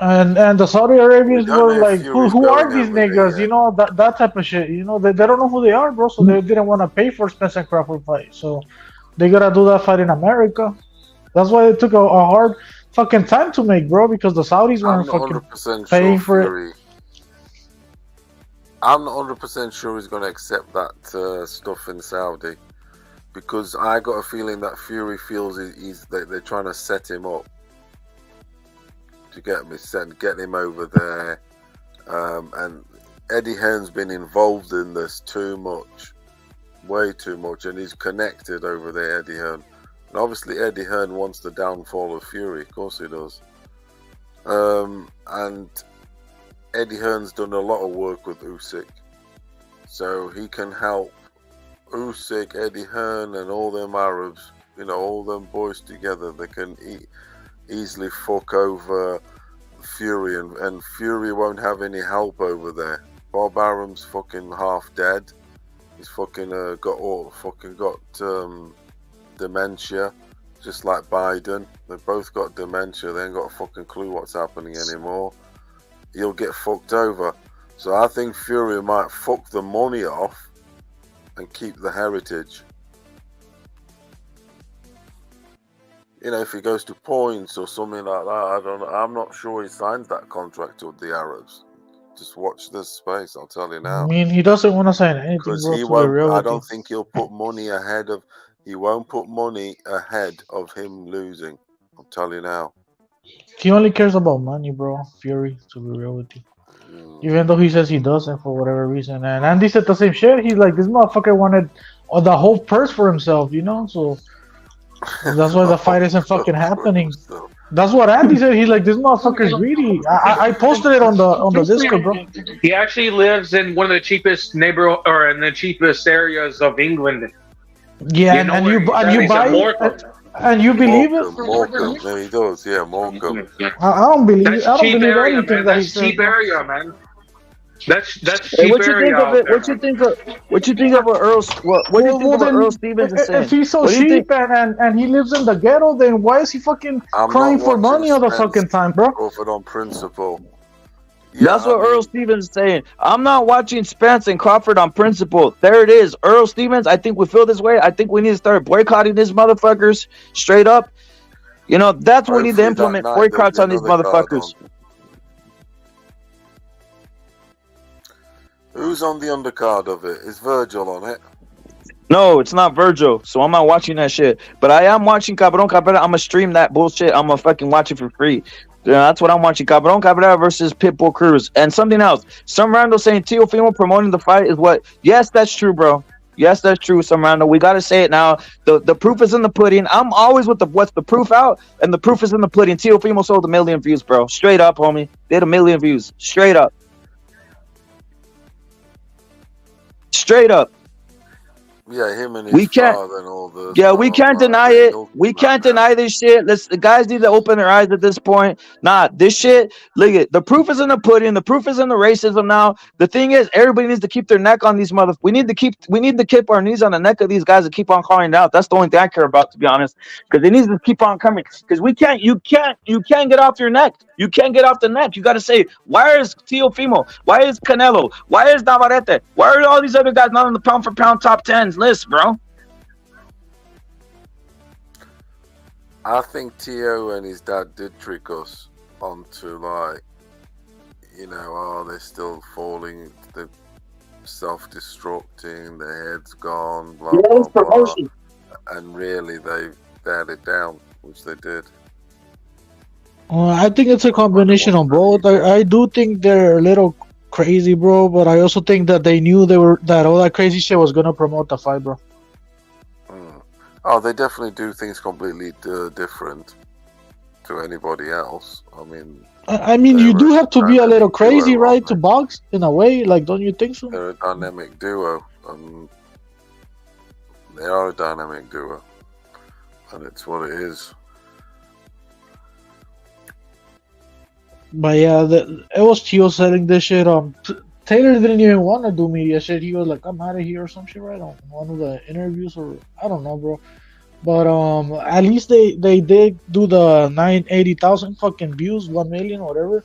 H: And the Saudi Arabians were like, who are these niggas? You know, that type of shit. You know, they don't know who they are, bro. So they didn't want to pay for Spence and Crawford fight. So they gotta do that fight in America. That's why it took a hard fucking time to make, bro. Because the Saudis weren't fucking paying for it.
G: I'm not 100% sure he's going to accept that stuff in Saudi, because I got a feeling that Fury feels they're trying to set him up to get him over there, and Eddie Hearn's been involved in this too much, way too much, and he's connected over there, Eddie Hearn. And obviously Eddie Hearn wants the downfall of Fury, of course he does, and Eddie Hearn's done a lot of work with Usyk, so he can help Usyk, Eddie Hearn, and all them Arabs, all them boys together. They can easily fuck over Fury, and Fury won't have any help over there. Bob Arum's fucking half dead. He's fucking got dementia, just like Biden. They've both got dementia. They ain't got a fucking clue what's happening anymore. He'll get fucked over. So I think Fury might fuck the money off and keep the heritage. If he goes to points or something like that, I don't know. I'm not sure he signs that contract with the Arabs. Just watch this space, I'll tell you now.
H: I mean, he doesn't want to sign anything, bro.
G: I don't think he'll put money ahead of. He won't put money ahead of him losing. I'll tell you now.
H: He only cares about money, bro. Fury, to be real with you. Even though he says he doesn't for whatever reason. And Andy said the same shit. He's like, this motherfucker wanted the whole purse for himself, So that's why the fight isn't fucking happening. That's what Andy said. He's like, this motherfucker's greedy. I posted it on the Discord, bro.
K: He actually lives in one of the cheapest neighborhood or in the cheapest areas of England.
H: Yeah,
K: You know
H: and
K: where
H: you and
K: he's
H: you buy
K: Morecambe.
H: and you believe it.
G: Morecambe. Yeah, he does. Yeah, Morecambe.
H: I don't believe.
K: That's
H: I don't
K: cheap
H: believe
K: area,
H: anything
K: man.
H: that he
K: That's
H: says.
K: cheap area, man. That's
B: Hey,
K: cheap
B: what you
K: area
B: think of
K: out
B: it?
K: there.
B: What you think of? What you think of what Earl? What do you think of what Earl Stevens is saying?
H: If he's so
B: What do you
H: cheap
B: think?
H: and he lives in the ghetto, then why is he fucking
G: I'm
H: crying
G: not
H: for
G: watching
H: money all the
G: Spence
H: fucking time, bro?
G: Crawford on principle. Yeah,
B: That's what Earl Stevens is saying. I'm not watching Spence and Crawford on principle. There it is. Earl Stevens, I think we feel this way. I think we need to start boycotting these motherfuckers straight up. You know, that's what we need to
G: Hopefully that
B: implement
G: night there'll
B: boycotts
G: be
B: on these
G: another card
B: motherfuckers.
G: on. Who's on the undercard of it? Is Virgil on it?
B: No, it's not Virgil, so I'm not watching that shit. But I am watching Cabron Cabrera. I'm gonna stream that bullshit. I'm gonna fucking watch it for free. Yeah, that's what I'm watching. Cabron Cabrera versus Pitbull Cruz. And something else. Some rando saying Teofimo promoting the fight is what? Yes, that's true, bro. Yes, that's true, some rando. We gotta say it now. The proof is in the pudding. I'm always with the what's the proof out, and the proof is in the pudding. Teofimo sold 1 million views, bro. Straight up, homie. They had 1 million views. Straight up. Straight up.
G: Yeah, him and his
B: We can't.
G: father and all the.
B: Yeah, we can't deny it. We can't deny this shit. The guys need to open their eyes at this point. Nah, this shit. Look at the proof is in the pudding. The proof is in the racism now. The thing is, everybody needs to keep their neck on these mother. We need to keep our knees on the neck of these guys and keep on calling it out. That's the only thing I care about, to be honest. Because they need to keep on coming. Because we can't. You can't get off your neck. You can't get off the neck. You got to say, why is Teofimo? Why is Canelo? Why is Navarrete? Why are all these other guys not on the pound for pound top 10s list, bro?
G: I think Tio and his dad did trick us onto, like, you know, oh, they're still falling, they're self-destructing, their head's gone, blah, blah, blah. And really, they had it down, which they did.
H: I think it's a combination of both. I do think they're a little crazy, bro, but I also think that they knew that all that crazy shit was gonna promote the fight, bro.
G: Oh, they definitely do things completely different to anybody else.
H: I mean, you do have to be a little crazy, right, to box in a way. Like, don't you think so?
G: They're a dynamic duo. They are a dynamic duo, and it's what it is.
H: But yeah, it was Tio selling this shit. Taylor didn't even want to do media shit. He was like, "I'm out of here" or some shit, right? On one of the interviews, or I don't know, bro. But at least they did do the 980,000 fucking views, 1 million, whatever.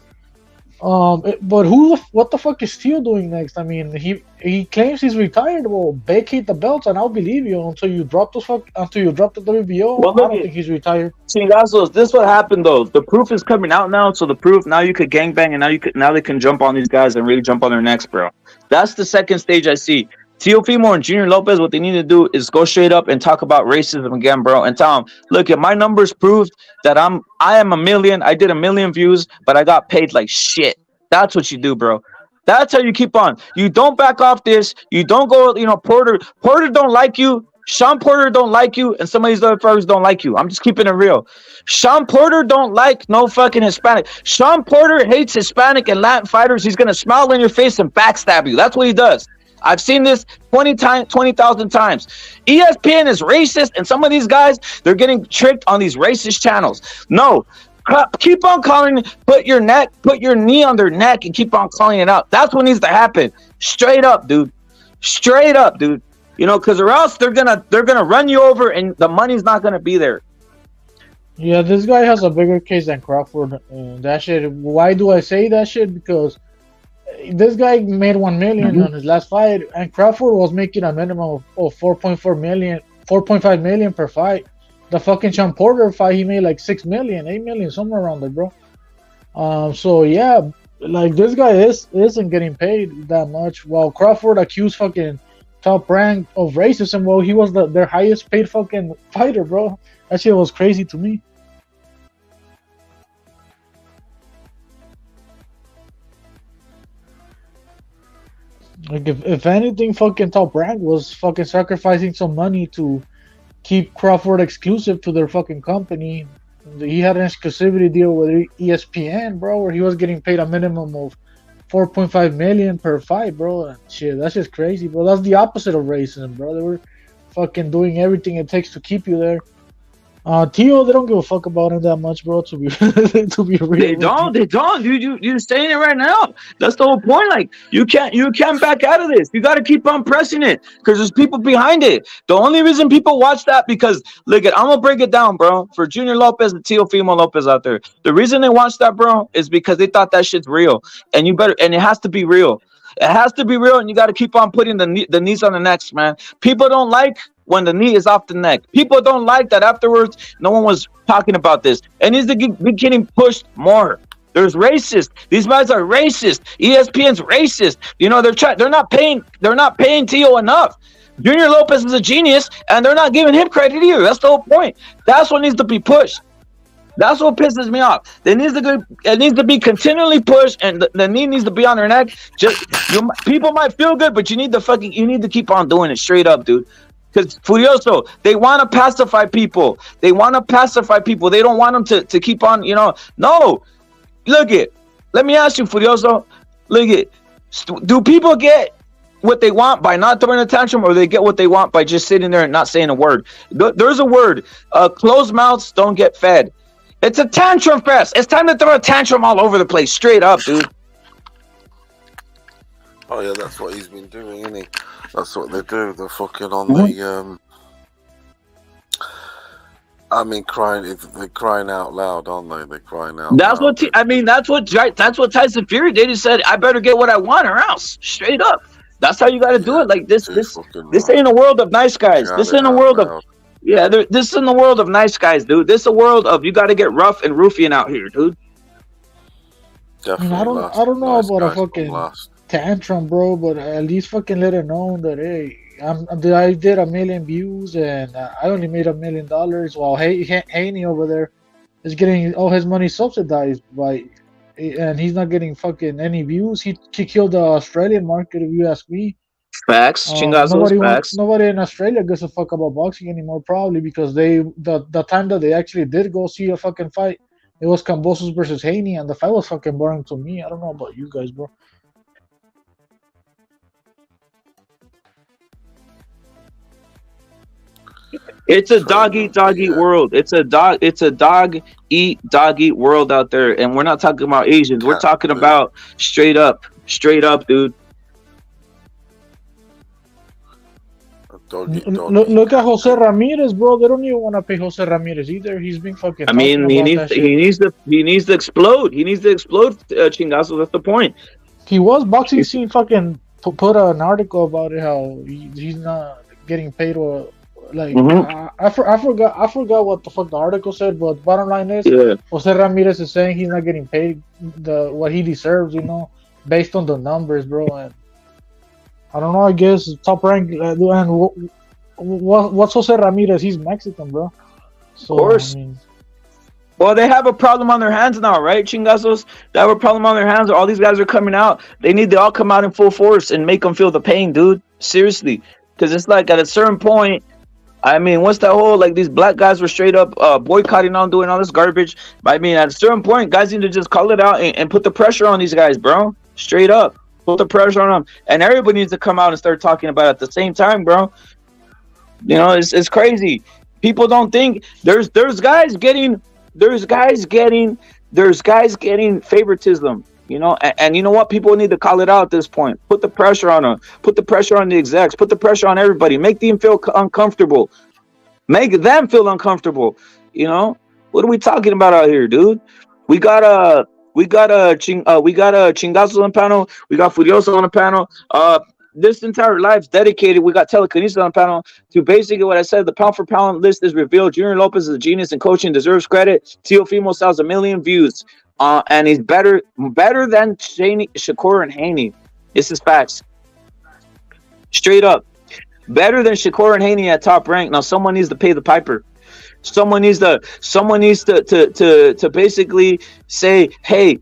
H: But what the fuck is Tio doing next? I mean, he claims he's retired. Well, vacate the belts, and I'll believe you until you drop the WBO.
B: Well,
H: I don't think he's retired.
B: See, this what happened though. The proof is coming out now, so the proof now you could gangbang, and now they can jump on these guys and really jump on their necks, bro. That's the second stage I see. Teofimo and Junior Lopez, what they need to do is go straight up and talk about racism again, bro, and tell them, look, if my numbers proved that I am 1 million, I did 1 million views, but I got paid like shit. That's what you do, bro. That's how you keep on. You don't back off this. You don't go, Porter don't like you. Sean Porter don't like you, and some of these other fighters don't like you. I'm just keeping it real. Sean Porter don't like no fucking Hispanic. Sean Porter hates Hispanic and Latin fighters. He's going to smile in your face and backstab you. That's what he does. I've seen this 20,000 times. ESPN is racist, and some of these guys, they're getting tricked on these racist channels. No, keep on calling. Put your knee on their neck, and keep on calling it out. That's what needs to happen. Straight up, dude. Straight up, dude. Because or else they're gonna run you over, and the money's not gonna be there.
H: Yeah, this guy has a bigger case than Crawford. That shit. Why do I say that shit? Because this guy made 1 million on his last fight, and Crawford was making a minimum of 4.4 million, 4.5 million per fight. The fucking Sean Porter fight, he made like 6 million, 8 million, somewhere around there, bro. So yeah, like this guy isn't getting paid that much. While Crawford accused fucking Top Rank of racism, well, he was their highest paid fucking fighter, bro. That shit was crazy to me. Like if anything, fucking Top Rank was fucking sacrificing some money to keep Crawford exclusive to their fucking company. he had an exclusivity deal with ESPN, bro, where he was getting paid a minimum of 4.5 million per fight, bro. And shit, that's just crazy, bro. That's the opposite of racism, bro. They were fucking doing everything it takes to keep you there. Tio, they don't give a fuck about him that much, bro. To be to be real,
B: They don't, dude. You're saying it right now. That's the whole point. Like you can't back out of this. You got to keep on pressing it because there's people behind it. The only reason people watch that because look at, I'm gonna break it down, bro. For Junior Lopez and Teofimo Lopez out there, the reason they watch that, bro, is because they thought that shit's real, and it has to be real. It has to be real, and you got to keep on putting the knees on the necks, man. People don't like when the knee is off the neck. People don't like that afterwards. No one was talking about this. And he's getting pushed more. There's racist. These guys are racist. ESPN's racist. You know, they're not paying Tio enough. Junior Lopez is a genius, and they're not giving him credit either. That's the whole point. That's what needs to be pushed. That's what pisses me off. It needs to be continually pushed, and the knee needs to be on their neck. People might feel good, but you need to keep on doing it straight up, dude. Because Furioso, they want to pacify people. They don't want them to keep on, No. Look it. Let me ask you, Furioso. Look it. Do people get what they want by not throwing a tantrum, or they get what they want by just sitting there and not saying a word? There's a word. Closed mouths don't get fed. It's a tantrum fest. It's time to throw a tantrum all over the place. Straight up, dude.
G: Oh yeah, that's what he's been doing, isn't he? That's what they do. They're fucking on the they're crying out loud, aren't they? They're crying out.
B: That's
G: loud.
B: That's what Tyson Fury did. He said, "I better get what I want, or else." Straight up. That's how you got to do it. Like this ain't a world of nice guys. This ain't a world of this is in the world of nice guys, dude. This is a world of you got to get rough and roofian out here, dude.
G: Definitely.
H: I don't know about a fucking tantrum, bro, but at least fucking let it know that hey, I did 1 million views and I only made $1 million, while Haney over there is getting all his money subsidized and he's not getting fucking any views. He killed the Australian market, if you ask me.
B: Facts, facts.
H: Nobody in Australia gives a fuck about boxing anymore, probably because the time that they actually did go see a fucking fight, it was Kambosos versus Haney, and the fight was fucking boring to me. I don't know about you guys, bro.
B: It's a dog eat world. It's a dog eat world out there, and we're not talking about Asians. We're talking about straight up, dude.
H: Look at Jose Ramirez, bro. They don't even want to pay Jose Ramirez either. He's being fucking.
B: I mean, he needs to explode. He needs to explode, Chingazo. That's the point.
H: He was boxing scene fucking put an article about it, how he's not getting paid or like. I forgot what the fuck the article said, but bottom line is, Jose Ramirez is saying he's not getting paid what he deserves, based on the numbers, bro. And I don't know. I guess top rank. And what's Jose Ramirez? He's Mexican, bro. So,
B: of course. Well, they have a problem on their hands now, right, Chingazos? They have a problem on their hands. All these guys are coming out. They need to all come out in full force and make them feel the pain, dude. Seriously, because it's like at a certain point. I mean, what's that whole like these black guys were straight up boycotting on doing all this garbage. But I mean, at a certain point, guys need to just call it out and put the pressure on these guys, bro. Straight up. Put the pressure on them, and everybody needs to come out and start talking about it at the same time, bro. It's crazy. People don't think there's guys getting favoritism, and you know what? People need to call it out at this point. Put the pressure on them. Put the pressure on the execs. Put the pressure on everybody. Make them feel uncomfortable. Make them feel uncomfortable. What are we talking about out here, dude? We got Chingazo on the panel. We got Furioso on the panel. This entire live's dedicated. We got Telekinesis on the panel to basically what I said. The pound for pound list is revealed. Junior Lopez is a genius in coaching, deserves credit. Teofimo sells 1 million views, and he's better than Shakur and Haney. This is facts. Straight up, better than Shakur and Haney at top rank. Now someone needs to pay the piper. Someone needs to basically say, hey,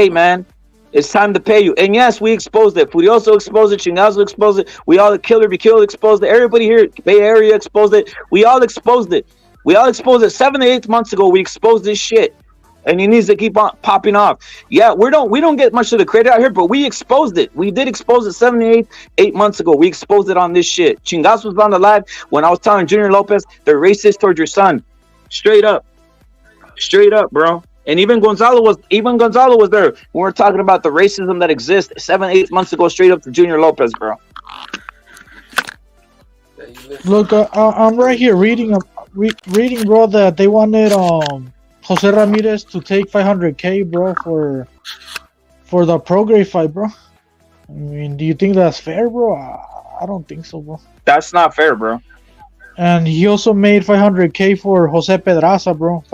B: man, it's time to pay you. And yes, we exposed it. Furioso exposed it. Chingazo exposed it. We all, Killer Be Killed exposed it. Everybody here, Bay Area exposed it. We all exposed it. We all exposed it 7 to 8 months ago. We exposed this shit, and he needs to keep on popping off. Yeah, we don't get much of the credit out here, but we exposed it. We did expose it 7 to 8 months ago. We exposed it on this shit. Chingas was on the live when I was telling Junior Lopez they're racist towards your son. Straight up, bro. And even Gonzalo was there when we were talking about the racism that exists 7 8 months ago, straight up to Junior Lopez, bro.
H: Look, I'm right here reading, bro, that they wanted Jose Ramirez to take $500K, bro, for the Prograde fight, bro. I mean, do you think that's fair, bro? I don't think so, bro.
B: That's not fair, bro.
H: And he also made $500K for Jose Pedraza, bro.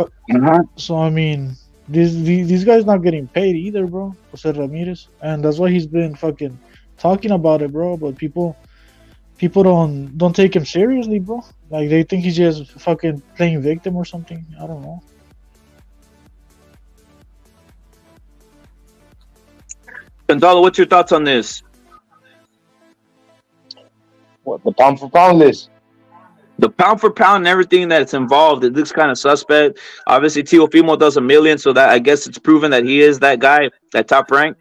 H: So I mean, these guys not getting paid either, bro. Jose Ramirez, and that's why he's been fucking talking about it, bro. But people don't take him seriously, bro. Like they think he's just fucking playing victim or something. I don't know.
B: Gonzalo, what's your thoughts on this?
E: What, the pound for pound list?
B: The pound for pound and everything that's involved, it looks kind of suspect. Obviously, Teofimo does $1 million, so that I guess it's proven that he is that guy, that top rank.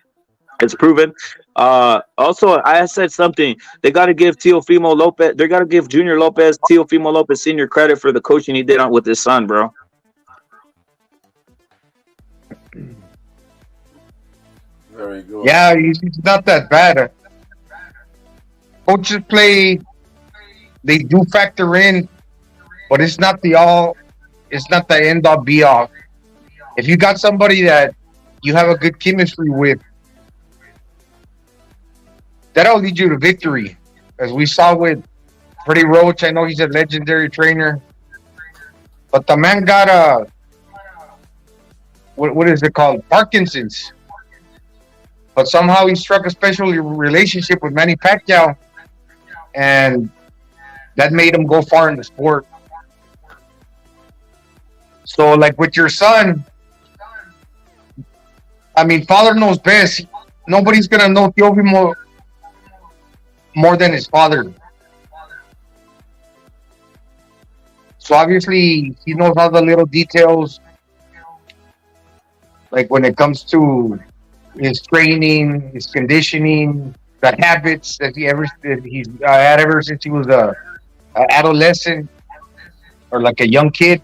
B: It's proven. Also, I said something. They got to give Teofimo Lopez. They got to give Junior Lopez, Teofimo Lopez Senior credit for the coaching he did on with his son, bro.
G: Very good.
L: Yeah, it's not that bad. Coaches play. They do factor in, but it's not the all. It's not the end all be all. If you got somebody that you have a good chemistry with, that'll lead you to victory. As we saw with Freddie Roach, I know he's a legendary trainer, but the man got a what is it called? Parkinson's. But somehow he struck a special relationship with Manny Pacquiao, and that made him go far in the sport. So, like with your son, I mean, father knows best. Nobody's gonna know Teofimo more than his father. So obviously, he knows all the little details, like when it comes to his training, his conditioning, the habits that he's had ever since he was a adolescent or like a young kid.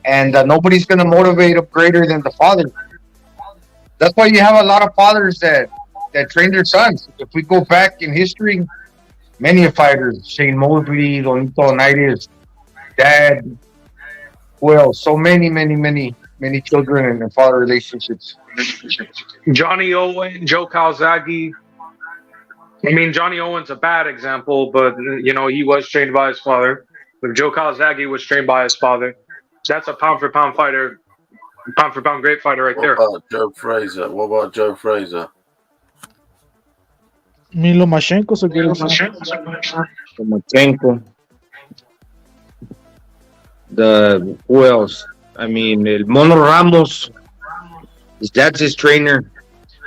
L: And nobody's going to motivate him greater than the father. That's why you have a lot of fathers that train their sons. If we go back in history, many fighters, Shane Mosley, Donito Unitas, Dad, well, so many children and father relationships.
K: Johnny Owen, Joe Calzaghe. I mean, Johnny Owen's a bad example, but you know he was trained by his father. But Joe Calzaghe was trained by his father. That's a pound for pound fighter, pound for pound great fighter right there.
G: What about Joe Fraser? What about Joe Fraser?
H: Lomachenko's a good
M: Lomachenko. Who else? I mean, El Mono Ramos. That's his trainer.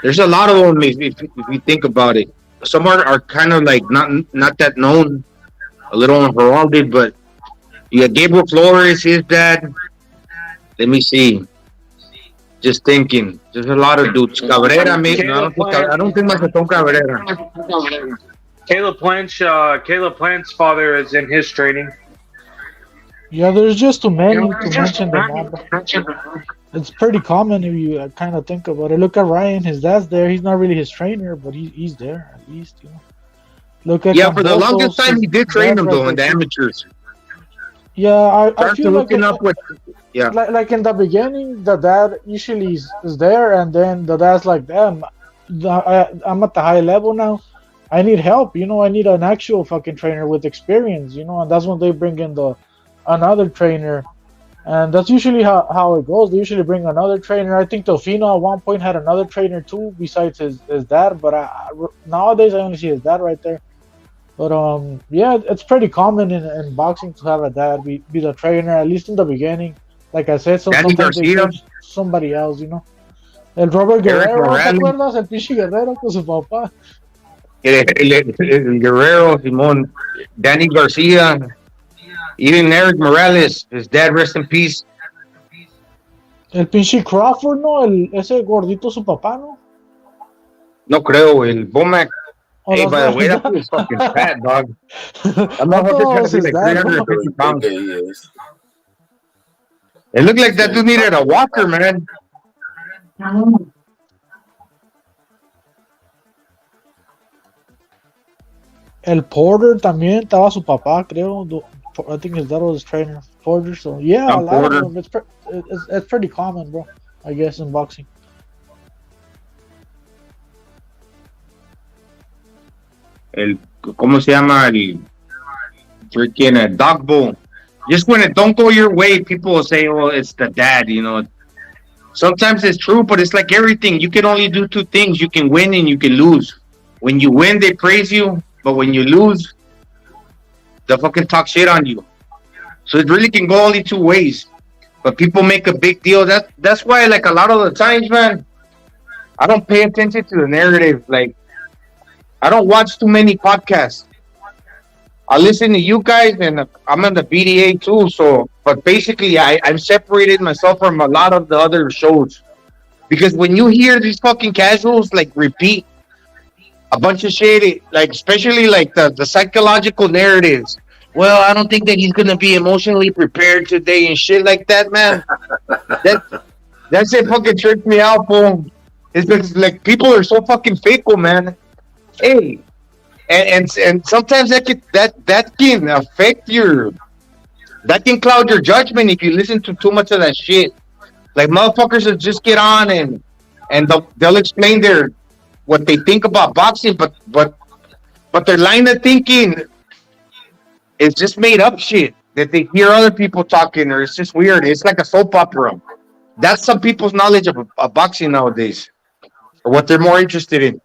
M: There's a lot of them if you think about it. Some are kind of like not that known, a little unheralded, but you got Gabriel Flores, his dad. Let me see. Just thinking. There's a lot of dudes. Cabrera, maybe. No, I don't think Macetón Cabrera.
K: Caleb Plante's father is in his training.
H: Yeah, there's just too many to mention them. It's pretty common if you kind of think about it. Look at Ryan, his dad's there. He's not really his trainer, but he's there at least. You know. Look at
M: for the longest time he did train them though in the amateurs.
H: Yeah, I feel like
M: like
H: in the beginning, the dad usually is there, and then the dad's like, "Damn, I'm at the high level now. I need help. You know, I need an actual fucking trainer with experience. You know," and that's when they bring in another trainer, and that's usually how it goes. They usually bring another trainer. I think Tofino at one point had another trainer too, besides his dad. But nowadays I only see his dad right there. But yeah, it's pretty common in boxing to have a dad be the trainer, at least in the beginning. Like I said, sometimes they teach somebody else, you know. El Robert Guerrero, ¿te acuerdas? El pinche Guerrero con su papá.
M: El Guerrero, Simón, Danny Garcia. Even Eric Morales, his dad, rest in peace.
H: El pinche Crawford, ¿no? Ese gordito su papá, ¿no?
M: No creo, el Bomac.
H: Oh,
M: Hey,
H: that's
M: by the
H: not
M: way,
H: his
M: that
H: dad.
M: was fucking fat, dog. That
H: I thought
M: motherfucker's
H: it
M: gonna
H: was
M: be
H: his
M: like
H: dad, bro.
M: 350
G: Big
M: pounds.
G: he is.
M: It looked like that dude needed a walker, man.
H: El Porter también estaba su papá, creo. I think his dad was his trainer. Porter, so yeah, a
M: I'm
H: lot
M: Porter.
H: of them. It's pretty common, bro. I guess in boxing.
M: ¿Cómo se llama? El freaking dog bowl. Just when it don't go your way, people will say, "Oh, it's the dad." You know, sometimes it's true, but it's like everything. You can only do two things: you can win and you can lose. When you win, they praise you, but when you lose, they fucking talk shit on you. So it really can go only two ways. But people make a big deal. That's why, like a lot of the times, man, I don't pay attention to the narrative. Like, I don't watch too many podcasts. I listen to you guys, and I'm on the BDA too. So, but basically, I've separated myself from a lot of the other shows because when you hear these fucking casuals like repeat a bunch of shit, like especially like the psychological narratives. Well, I don't think that he's gonna be emotionally prepared today and shit like that, man. That shit fucking tripped me out, fool. It's because like people are so fucking fickle, man. Hey, and sometimes that can affect that can cloud your judgment if you listen to too much of that shit. Like motherfuckers will just get on and they'll explain what they think about boxing, but their line of thinking is just made up shit that they hear other people talking, or it's just weird. It's like a soap opera. That's some people's knowledge of boxing nowadays, or what they're more interested in.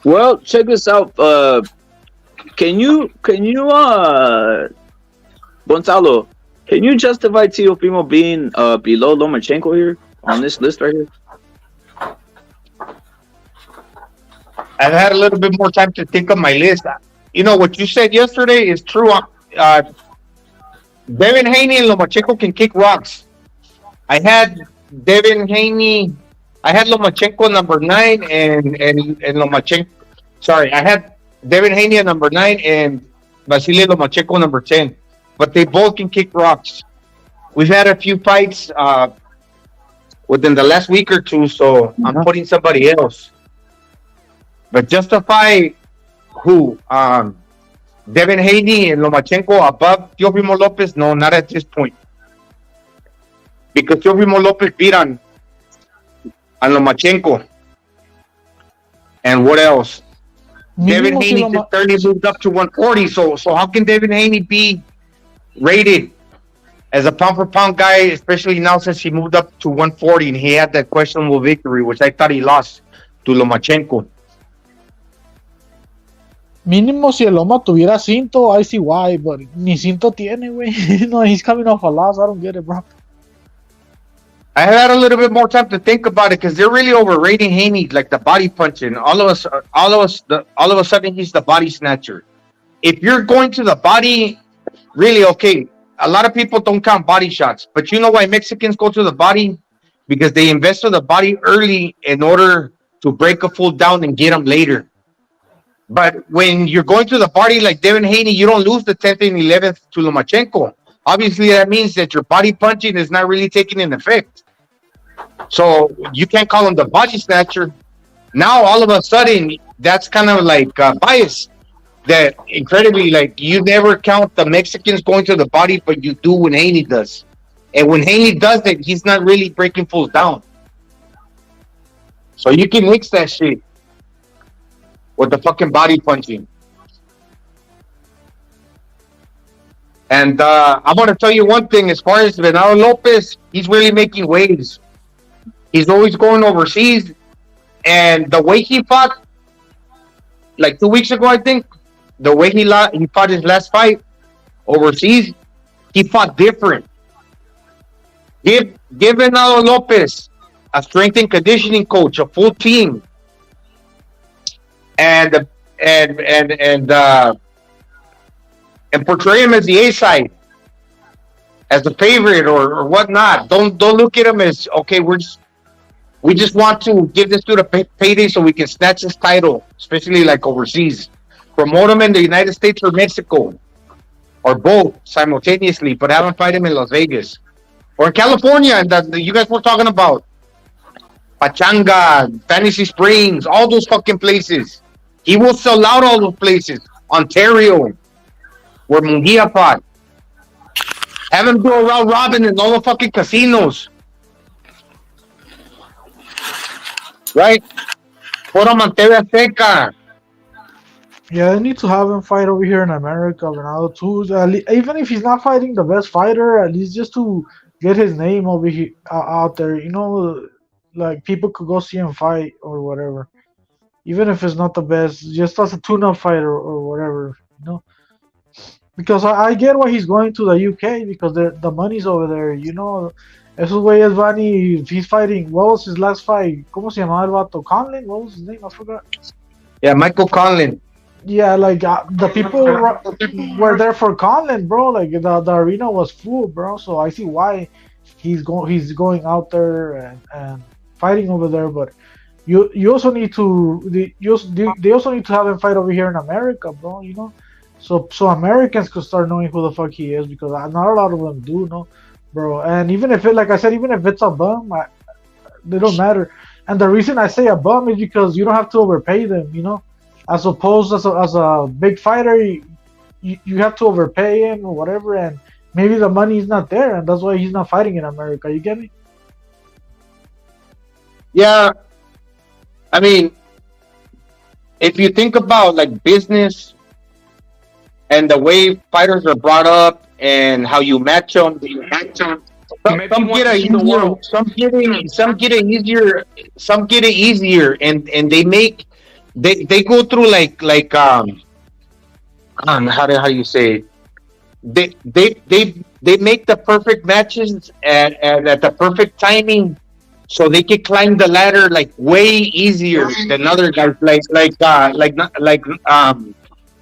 B: Well, check this out. Can you Gonzalo, can you justify Teofimo being below Lomachenko here on this list right here?
M: I've had a little bit more time to think of my list. You know, what you said yesterday is true. Devin Haney and Lomachenko can kick rocks. I had Devin Haney. I had Lomachenko number 9 and Lomachenko. Sorry, I had Devin Haney at number 9 and Vasily Lomachenko number 10. But they both can kick rocks. We've had a few fights within the last week or two, so I'm putting somebody else. But justify who? Devin Haney and Lomachenko above Teofimo Lopez? No, not at this point. Because Teofimo Lopez beat on Lomachenko. And what else? Devin Haney just barely moved up to 140. So how can Devin Haney be rated as a pound for pound guy, especially now since he moved up to 140 and he had that questionable victory, which I thought he lost to Lomachenko?
H: Mínimo si el Loma tuviera cinto, I see why, but ni cinto tiene, güey. No, he's coming off a loss. I don't get it, bro.
M: I had a little bit more time to think about it because they're really overrating Haney, like the body punching. All of a sudden, he's the body snatcher. If you're going to the body, really, okay, a lot of people don't count body shots, but you know why Mexicans go to the body? Because they invest in the body early in order to break a fool down and get them later. But when you're going to the body like Devin Haney, you don't lose the 10th and 11th to Lomachenko. Obviously, that means that your body punching is not really taking an effect. So you can't call him the body snatcher. Now, all of a sudden, that's kind of like bias. That incredibly, like, you never count the Mexicans going to the body, but you do when Haney does. And when Haney does it, he's not really breaking fools down. So you can mix that shit with the fucking body punching. And I'm going to tell you one thing. As far as Venado Lopez, he's really making waves. He's always going overseas. And the way he fought, like 2 weeks ago, I think, the way he fought his last fight overseas, He fought different. Give Venado Lopez a strength and conditioning coach, a full team, and portray him as the A side, as the favorite or whatnot. Don't look at him as okay. We just want to give this dude a payday so we can snatch his title, especially like overseas. Promote him in the United States or Mexico, or both simultaneously, but have him fight him in Las Vegas or in California, and that you guys were talking about. Pachanga, Fantasy Springs, all those fucking places. He will sell out all those places. Ontario, where Munguia fought. Have him do a round robin in all the fucking casinos. Right? Put him on TV Azteca.
H: Yeah, they need to have him fight over here in America, Ronaldo too. Even if he's not fighting the best fighter, at least just to get his name over here out there. You know, like people could go see him fight or whatever. Even if it's not the best, just as a tune-up fighter or whatever. You know, because I get why he's going to the UK because the money's over there. You know, esos güeyes van y he's fighting. What was his last fight? ¿Cómo se llamaba el vato? Conlon? What was his name? I forgot.
M: Yeah, Michael Conlon.
H: Yeah, like the people were there for Conlon, bro. Like the arena was full, bro. So I see why he's going out there and fighting over there. But you also need to they also need to have him fight over here in America, bro. You know, so Americans could start knowing who the fuck he is because not a lot of them do know, bro. And even if like I said, even if it's a bum, they don't matter. And the reason I say a bum is because you don't have to overpay them, you know. As opposed as a big fighter, you have to overpay him or whatever, and maybe the money is not there, and that's why he's not fighting in America. You get me?
M: Yeah, I mean, if you think about like business and the way fighters are brought up and how you match them, some get it easier, and they go through like how do you say it? They make the perfect matches at the perfect timing, so they can climb the ladder like way easier than other guys like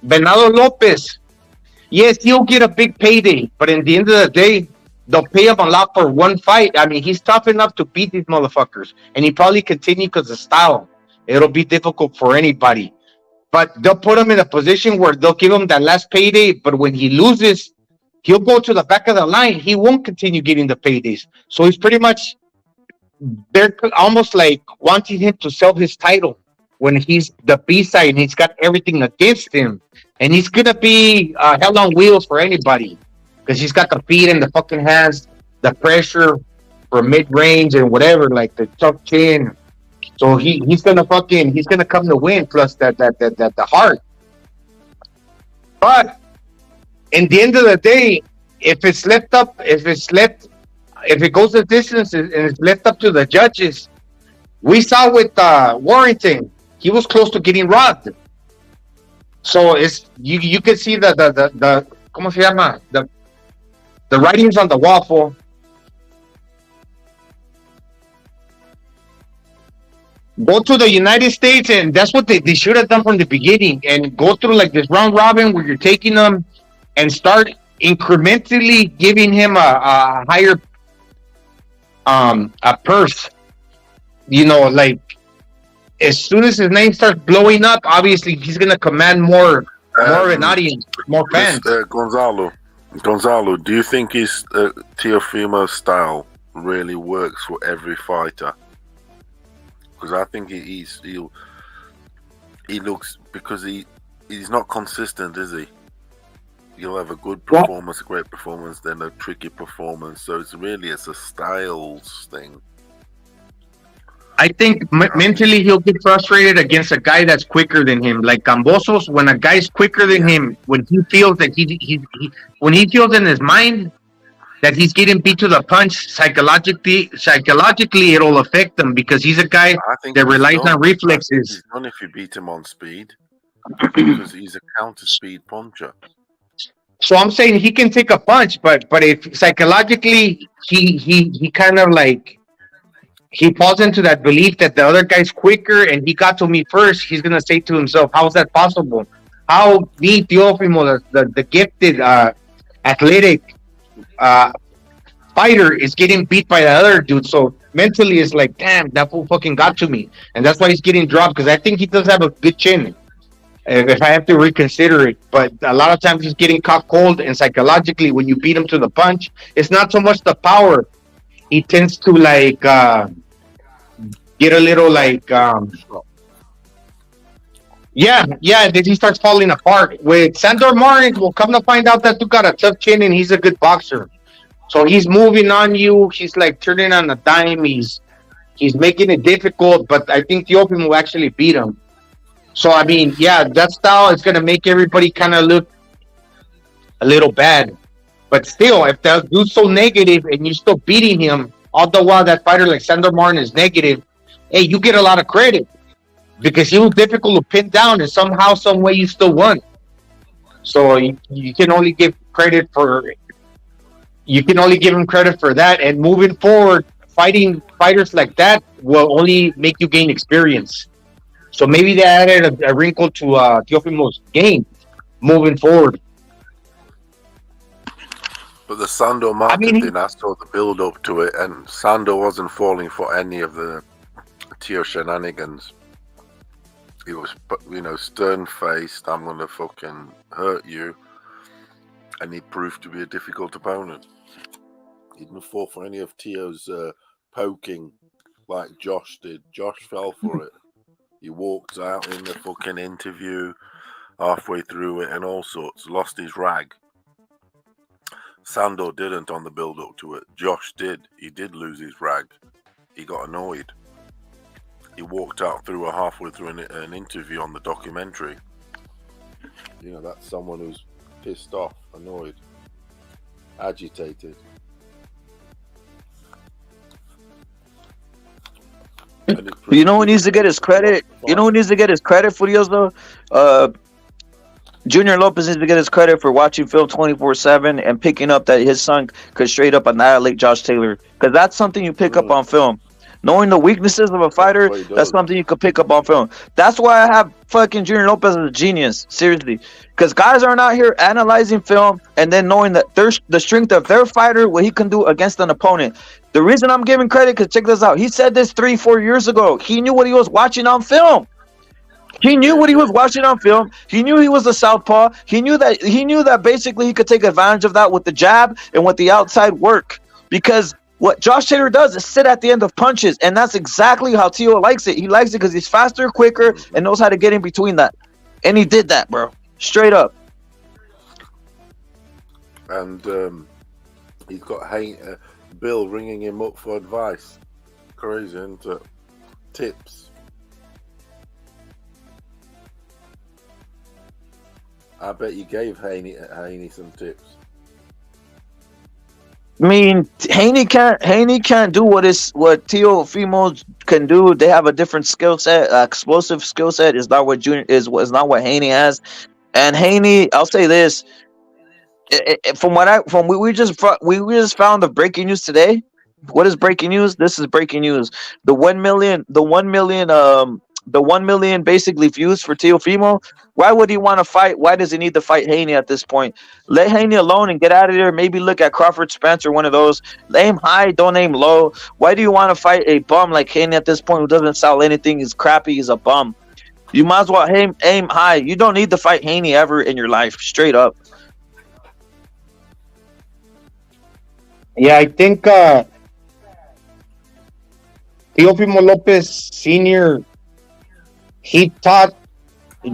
M: Venado Lopez. Yes, he'll get a big payday, but in the end of the day, they'll pay him a lot for one fight. I mean, he's tough enough to beat these motherfuckers, and he probably continue because of style. It'll be difficult for anybody. But they'll put him in a position where they'll give him that last payday. But when he loses, he'll go to the back of the line. He won't continue getting the paydays. So he's pretty much, they're almost like wanting him to sell his title when he's the B-side and he's got everything against him. And he's going to be hell on wheels for anybody because he's got the feet and the fucking hands, the pressure for mid-range and whatever, like the tough chin. So he's gonna come to win, plus that the heart. But in the end of the day, if it goes the distance and it's left up to the judges, we saw with Warrington, he was close to getting robbed. So it's you can see the ¿cómo se llama? The writings on the wall, fool. Go to the United States, and that's what they should have done from the beginning, and go through like this round robin where you're taking them and start incrementally giving him a higher a purse. You know, like as soon as his name starts blowing up, obviously he's gonna command more of an audience, more fans.
G: Gonzalo, do you think his Teofimo style really works for every fighter? Because I think he looks, because he's not consistent, is he? You'll have a good performance, a great performance, then a tricky performance. So it's a styles thing.
M: I think mentally he'll get frustrated against a guy that's quicker than him. Like Cambosos, when a guy's quicker than him, when he feels that when he feels in his mind that he's getting beat to the punch, psychologically it'll affect him because he's a guy that relies on reflexes.
G: He's done if you beat him on speed, because he's a counter speed puncher.
L: So I'm saying he can take a punch, but if psychologically he kind of like he falls into that belief that the other guy's quicker and he got to me first, he's gonna say to himself, "How is that possible? How me, Teofimo, the gifted, athletic uh, fighter, is getting beat by the other dude?" So mentally, it's like, "Damn, that fool fucking got to me," and that's why he's getting dropped. Because I think he does have a good chin. If I have to reconsider it, but a lot of times he's getting caught cold, and psychologically, when you beat him to the punch, it's not so much the power. He tends to like get a little like yeah, then he starts falling apart. With Sandor Martin, we'll come to find out that dude got a tough chin and he's a good boxer. So he's moving on you. He's like turning on a dime. He's making it difficult, but I think Teofimo will actually beat him. So I mean, yeah, that style is gonna make everybody kind of look a little bad. But still, if that dude's so negative and you're still beating him, all the while that fighter like Sandor Martin is negative, hey, you get a lot of credit because he was difficult to pin down, and somehow, some way, you still won. So you can only give credit for him credit for that. And moving forward, fighting fighters like that will only make you gain experience. So maybe they added a wrinkle to Teofimo's game moving forward.
G: But the Sando Martin thing, I saw the build up to it, and Sando wasn't falling for any of the Tio shenanigans. He was, stern faced. I'm gonna fucking hurt you, and he proved to be a difficult opponent. He didn't fall for any of Tio's poking like Josh did. Josh fell for it. He walked out in the fucking interview halfway through it and all sorts. Lost his rag. Sando didn't on the build up to it. Josh did. He did lose his rag. He got annoyed. He walked out halfway through an interview on the documentary. That's someone who's pissed off, annoyed, agitated.
B: You know who needs to get his credit? You know who needs to get his credit, Furioso? Junior Lopez needs to get his credit for watching film 24/7 and picking up that his son could straight up annihilate Josh Taylor. Because that's something you pick up on film. Knowing the weaknesses of a fighter, that's something you could pick up on film. That's why I have fucking Junior Lopez as a genius. Seriously. Because guys aren't out here analyzing film and then knowing that the strength of their fighter, what he can do against an opponent. The reason I'm giving credit, because check this out. He said this 3-4 years ago. He knew what he was watching on film. He knew what he was watching on film. He knew he was a southpaw. He knew that basically he could take advantage of that with the jab and with the outside work. Because what Josh Taylor does is sit at the end of punches, and that's exactly how Tio likes it. He likes it because he's faster, quicker, and knows how to get in between that. And he did that, bro. Straight up.
G: And he's got Bill ringing him up for advice. Crazy, isn't it? Tips. I bet you gave Haney some tips.
B: I mean, Haney can't do what Teofimo can do. They have a different skill set. Explosive skill set is not what not what Haney has. And Haney, I'll say this: we just found the breaking news today. What is breaking news? This is breaking news. The 1 million basically views for Teofimo. Why would he want to fight? Why does he need to fight Haney at this point? Let Haney alone and get out of there. Maybe look at Crawford Spence or one of those. Aim high, don't aim low. Why do you want to fight a bum like Haney at this point who doesn't sell anything? He's crappy. He's a bum. You might as well aim high. You don't need to fight Haney ever in your life. Straight up.
L: Yeah, I think Teofimo Lopez Sr., he taught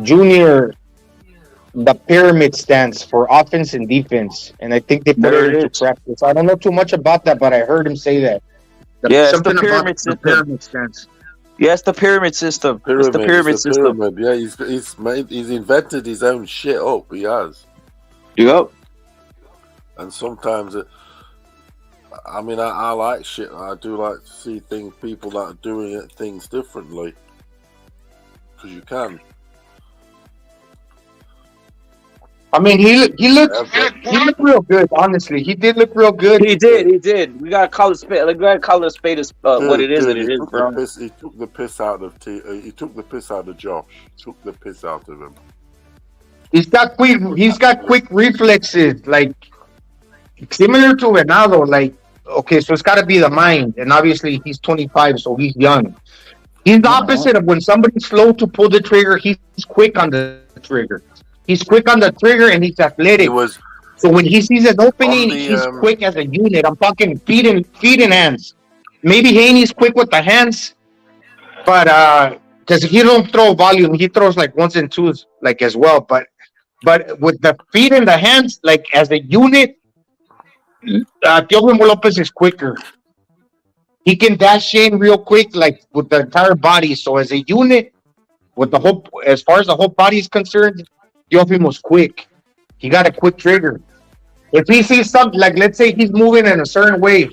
L: Junior the pyramid stance for offense and defense, and I think they put it into practice. I don't know too much about that, but I heard him say that.
B: It's the pyramid system. The pyramid stance. Yeah, it's the pyramid system. It's the pyramid system.
G: Yeah, he's invented his own shit up. He has.
B: Yep.
G: And sometimes, I like shit. I do like to see people that are doing things differently, because you can.
L: I mean, he looked real good. Honestly, he did look real good.
B: He did. We gotta call it spade. Like, we gotta call it a spade is what it is. That it is, bro.
G: He took the piss out of he took the piss out of Josh. Took the piss out of him.
L: He's got quick reflexes, like similar to Ronaldo. Like, okay, so it's got to be the mind, and obviously he's 25, so he's young. He's the opposite of when somebody's slow to pull the trigger. He's quick on the trigger. He's quick on the trigger, and he's athletic. So when he sees an opening, he's quick as a unit. I'm talking feet and hands. Maybe Haney's quick with the hands, but because he don't throw volume, he throws like ones and twos, like as well. But with the feet and the hands, like as a unit, Teofimo Lopez is quicker. He can dash in real quick, like with the entire body. So as a unit, with the whole, as far as the whole body is concerned, Teofimo's quick. He got a quick trigger. If he sees something, like let's say he's moving in a certain way,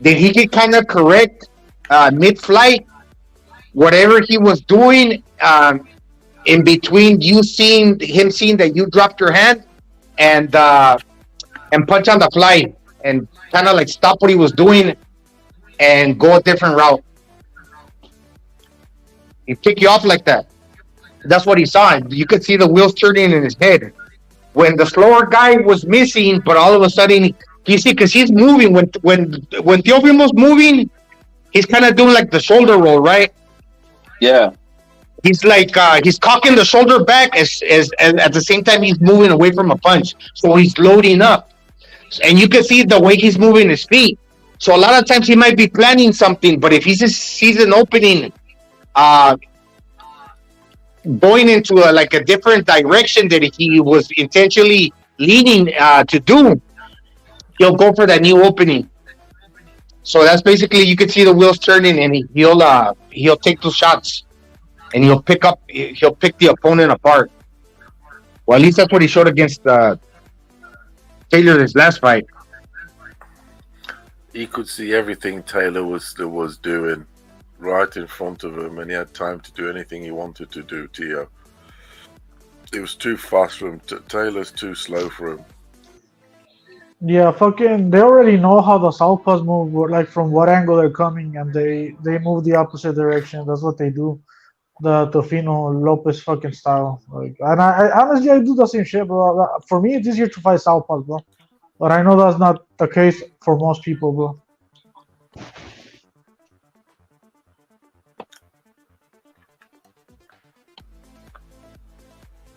L: then he can kind of correct mid-flight whatever he was doing. In between you seeing that you dropped your hand and punch on the fly and kind of like stop what he was doing and go a different route. He pick you off like that. That's what he saw. You could see the wheels turning in his head. When the slower guy was missing, but all of a sudden you see, because he's moving. When Teofimo's moving, he's kind of doing like the shoulder roll, right?
B: Yeah.
L: He's like he's cocking the shoulder back as at the same time he's moving away from a punch. So he's loading up, and you can see the way he's moving his feet. So a lot of times he might be planning something, but if he just sees an opening, going into like a different direction that he was intentionally leaning to do, he'll go for that new opening. So that's basically, you can see the wheels turning, and he'll take those shots. And he'll pick the opponent apart. Well, at least that's what he showed against Taylor his last fight.
G: He could see everything Taylor was doing right in front of him, and he had time to do anything he wanted to do. Tio, it was too fast for him. Taylor's too slow for him.
H: Yeah, they already know how the southpaws move, like from what angle they're coming, and they move the opposite direction. That's what they do. The Teofimo Lopez fucking style. Like, and I honestly, I do the same shit, bro. For me, it's easier to fight southpaws, bro. But I know that's not the case for most people, bro.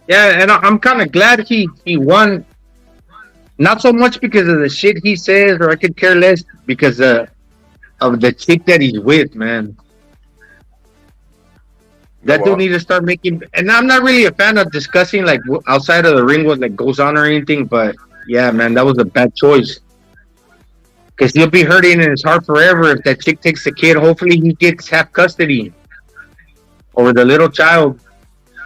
L: Yeah, and I'm kind of glad he won. Not so much because of the shit he says, or I could care less because of the chick that he's with, man. That dude needs to start making, and I'm not really a fan of discussing like outside of the ring what like goes on or anything, but yeah, man, that was a bad choice. Because he'll be hurting in his heart forever if that chick takes the kid. Hopefully he gets half custody over the little child.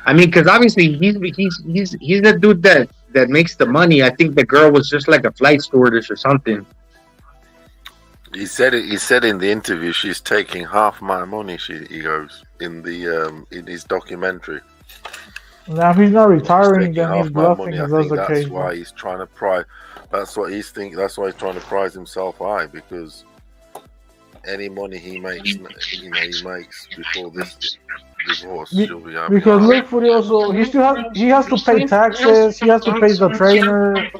L: I mean, because obviously he's the dude that makes the money. I think the girl was just like a flight stewardess or something.
G: He said it. He said in the interview, she's taking half my money. He goes in his documentary.
H: Now if he's not retiring, then he's bluffing. If that's the case.
G: That's why he's trying to prize. That's what he's thinking. That's why he's trying to prize himself high, because any money he makes, he makes before this divorce.
H: Because look, Furioso, he has to pay taxes. He has to pay the trainer.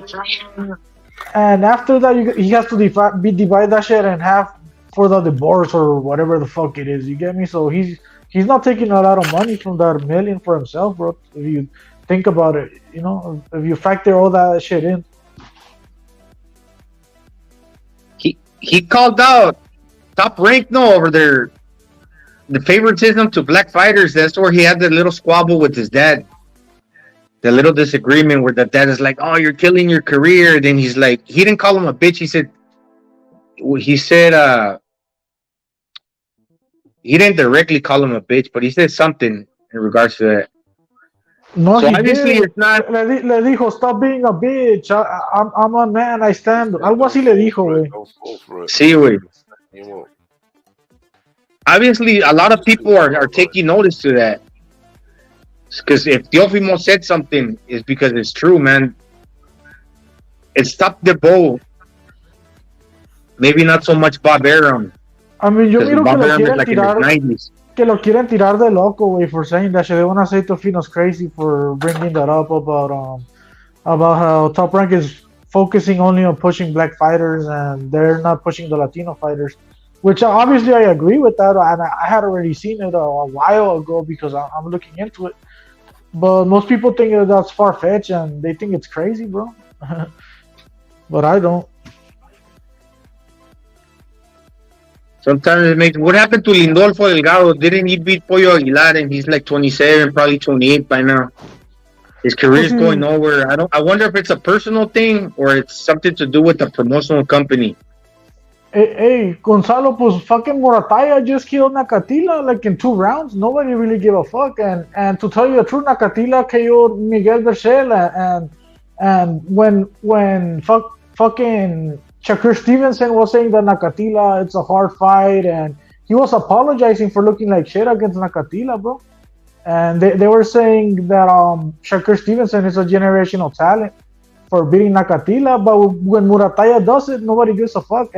H: And after that, he has to divide that shit in half for the divorce or whatever the fuck it is. You get me? So he's not taking a lot of money from that million for himself, bro. If you think about it, you know, if you factor all that shit in.
L: He called out Top Rank over there the favoritism to black fighters. That's where he had the little squabble with his dad. The little disagreement where the dad is like, "Oh, you're killing your career." Then he's like, he didn't call him a bitch. He said he didn't directly call him a bitch, but he said something in regards to that.
H: No,
L: so
H: he
L: obviously
H: did.
L: It's not.
H: Le dijo, stop being a bitch. I'm a man. I stand. Algo así le dijo, güey.
L: Sí, güey. Obviously, a lot of people are taking notice to that.
M: Because if Teofimo said something, it's because it's true, man. It's Top the Bow. Maybe not so much Bob Arum.
H: I mean, yo miro que
M: Bob
H: lo
M: Arum is
H: quieren
M: like in his
H: tirar,
M: 90s.
H: que lo quieren tirar de loco, güey, for saying that shit. They wanna say Tofino's crazy for bringing that up about how Top Rank is focusing only on pushing black fighters and they're not pushing the Latino fighters. Which obviously I agree with that, and I had already seen it a while ago because I'm looking into it. But most people think that that's far fetched and they think it's crazy, bro. But I don't.
M: Sometimes it makes. What happened to Lindolfo Delgado? Didn't he beat Pollo Aguilar and he's like 27, probably 28 by now? His career's going nowhere. I wonder if it's a personal thing or it's something to do with the promotional company.
H: Hey, Gonzalo, pues fucking Morataya just killed Nakatila like in 2 rounds. Nobody really gave a fuck. And to tell you the truth, Nakatila KO'd Miguel Berchel. And when fucking Shakur Stevenson was saying that Nakatila, it's a hard fight, and he was apologizing for looking like shit against Nakatila, bro. And they were saying that Shakur Stevenson is a generational talent for beating Nakatila, but when Murataya does it, nobody gives a fuck.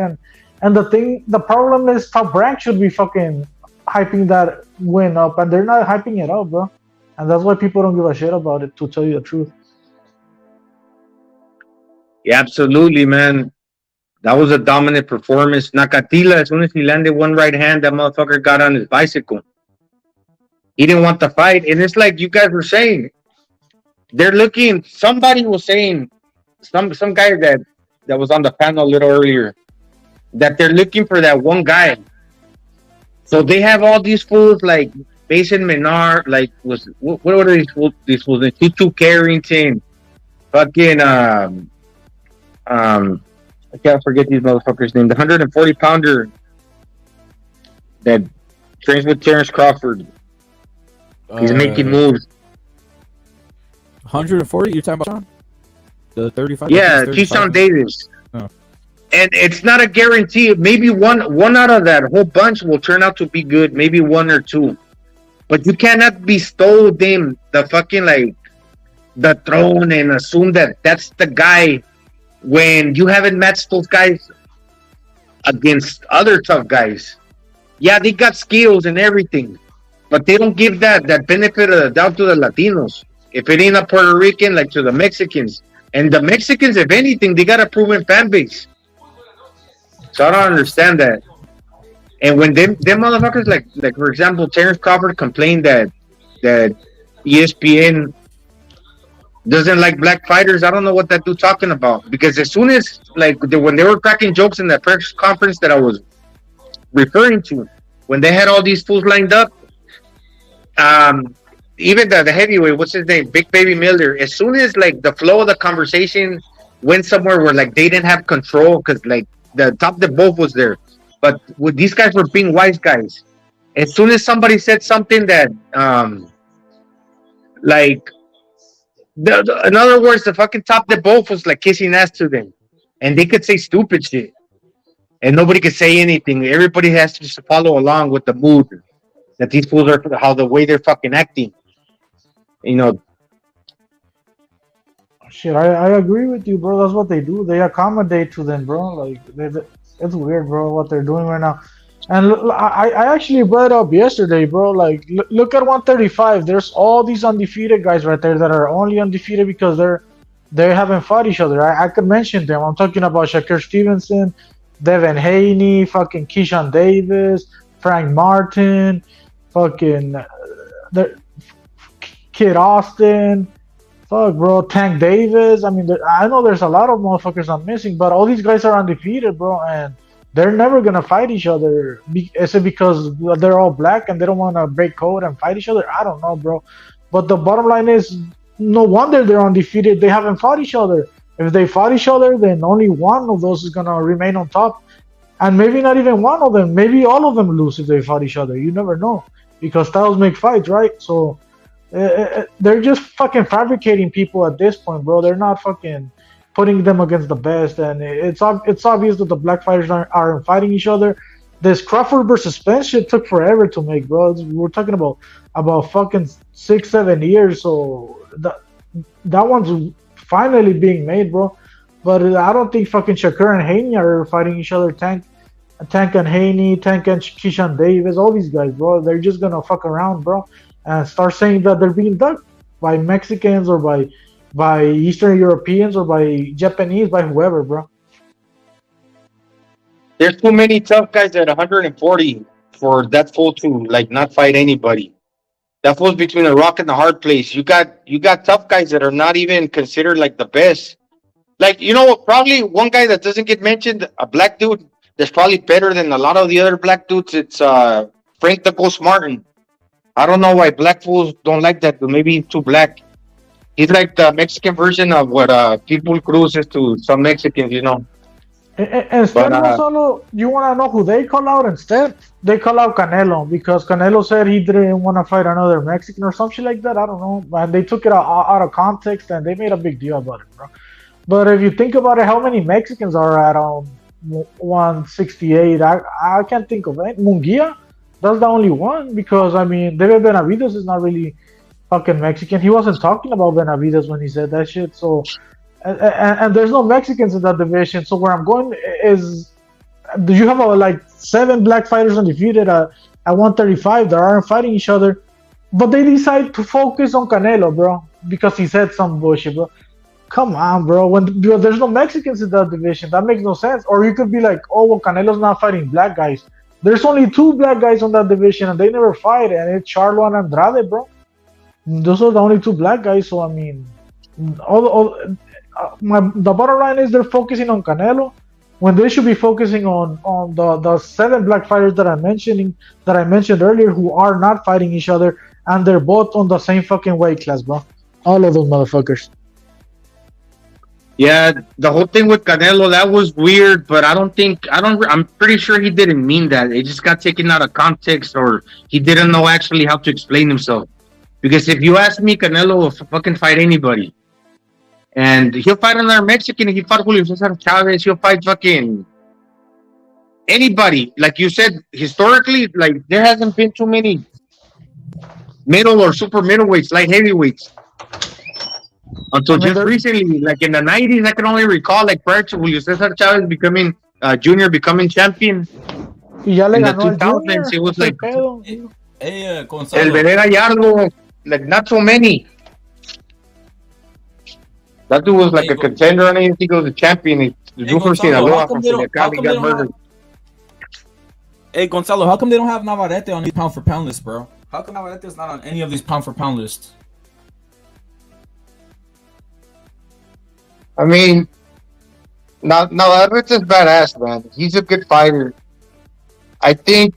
H: And the problem is Top Rank should be fucking hyping that win up, and they're not hyping it up, bro. And that's why people don't give a shit about it, to tell you the truth.
M: Yeah, absolutely, man. That was a dominant performance. Nakatila, as soon as he landed one right hand, that motherfucker got on his bicycle. He didn't want the fight. And it's like you guys were saying. They're looking, somebody was saying, some guy that was on the panel a little earlier, that they're looking for that one guy. So they have all these fools like Mason Menard, like what are these fools? These fools, Tutu Carrington, fucking I can't forget these motherfuckers' name. The 140 pounder that trains with Terrence Crawford. He's making moves.
A: 140? You're talking about Sean? The 35?
M: Yeah, Keyshawn Davis.
A: Oh.
M: And it's not a guarantee. Maybe one out of that whole bunch will turn out to be good. Maybe 1 or 2. But you cannot bestow them the fucking like the throne and assume that that's the guy when you haven't matched those guys against other tough guys. Yeah, they got skills and everything, but they don't give that benefit of the doubt to the Latinos. If it ain't a Puerto Rican, like to the Mexicans. And the Mexicans, if anything, they got a proven fan base. So I don't understand that. And when them motherfuckers, like for example, Terrence Crawford complained that ESPN doesn't like black fighters, I don't know what that dude talking about. Because as soon as, like, when they were cracking jokes in that press conference that I was referring to, when they had all these fools lined up, even the heavyweight, what's his name, Big Baby Miller, as soon as, like, the flow of the conversation went somewhere where, like, they didn't have control because, like, the Top the Both was there. But these guys were being wise guys. As soon as somebody said something that, like, in other words, the fucking Top the Both was like kissing ass to them. And they could say stupid shit. And nobody could say anything. Everybody has to just follow along with the mood that these fools are, how the way they're fucking acting. You know.
H: Shit, I agree with you, bro. That's what they do. They accommodate to them, bro. Like, it's weird, bro, what they're doing right now. And I actually brought up yesterday, bro. Like, look at 135. There's all these undefeated guys right there that are only undefeated because they haven't fought each other. I could mention them. I'm talking about Shakur Stevenson, Devin Haney, fucking Keyshawn Davis, Frank Martin, fucking Kid Austin. Fuck, bro. Tank Davis. I mean, I know there's a lot of motherfuckers I'm missing, but all these guys are undefeated, bro, and they're never gonna fight each other. Is it because they're all black and they don't want to break code and fight each other? I don't know, bro. But the bottom line is, no wonder they're undefeated. They haven't fought each other. If they fought each other, then only one of those is gonna remain on top, and maybe not even one of them. Maybe all of them lose if they fought each other. You never know, because styles make fights, right? So they're just fucking fabricating people at this point, bro. They're not fucking putting them against the best, and it's obvious that the black fighters aren't fighting each other. This Crawford versus Spence shit took forever to make, bro. We're talking about fucking 6-7 years, so that one's finally being made, bro. But I don't think fucking Shakur and Haney are fighting each other. Tank and Haney, Tank and Keyshawn Davis, all these guys, bro. They're just gonna fuck around, bro, and start saying that they're being ducked by Mexicans or by Eastern Europeans or by Japanese, by whoever, bro.
M: There's too many tough guys at 140 for that fool to like not fight anybody. That fool's between a rock and a hard place. You got tough guys that are not even considered like the best. Like, you know, probably one guy that doesn't get mentioned, a black dude that's probably better than a lot of the other black dudes. It's Frank the Ghost Martin. I don't know why black fools don't like that, but maybe he's too black. He's like the Mexican version of what Pitbull Cruz is to some Mexicans, you know.
H: Instead, Gonzalo, you want to know who they call out instead? They call out Canelo because Canelo said he didn't want to fight another Mexican or something like that. I don't know. And they took it out of context and they made a big deal about it, bro. But if you think about it, how many Mexicans are at 168? I can't think of it. Munguia? That's the only one because, I mean, David Benavidez is not really fucking Mexican. He wasn't talking about Benavidez when he said that shit. So, and there's no Mexicans in that division. So where I'm going is, do you have like 7 black fighters undefeated at 135 that aren't fighting each other, but they decide to focus on Canelo, bro, because he said some bullshit, bro. Come on, bro. There's no Mexicans in that division, that makes no sense. Or you could be like, oh, well, Canelo's not fighting black guys. There's only 2 black guys on that division, and they never fight, and it's Charlo and Andrade, bro. Those are the only 2 black guys. So I mean, the bottom line is they're focusing on Canelo when they should be focusing on the 7 black fighters that I mentioned earlier who are not fighting each other, and they're both on the same fucking weight class, bro. All of those motherfuckers.
M: Yeah, the whole thing with Canelo, that was weird, but I'm pretty sure he didn't mean that. It just got taken out of context, or he didn't know actually how to explain himself. Because if you ask me, Canelo will fucking fight anybody. And he'll fight another Mexican, he'll fight Julio Cesar Chavez, he'll fight fucking anybody. Like you said, historically, like there hasn't been too many middle or super middleweights, light heavyweights. Until just recently, like in the 90s, I can only recall, like prior to Julio Cesar Chavez becoming junior, becoming champion. In the 2000s, it was like El Bebé Gallardo, like not so many. That dude was like a contender, and I didn't think he was a champion. The dude from Sinaloa, from Sinaloa, got murdered.
A: Hey, Gonzalo, how come they don't have Navarrete on these pound for pound lists, bro? How come Navarrete's not on any of these pound for pound lists?
L: I mean, Navarrete's badass, man. He's a good fighter. I think,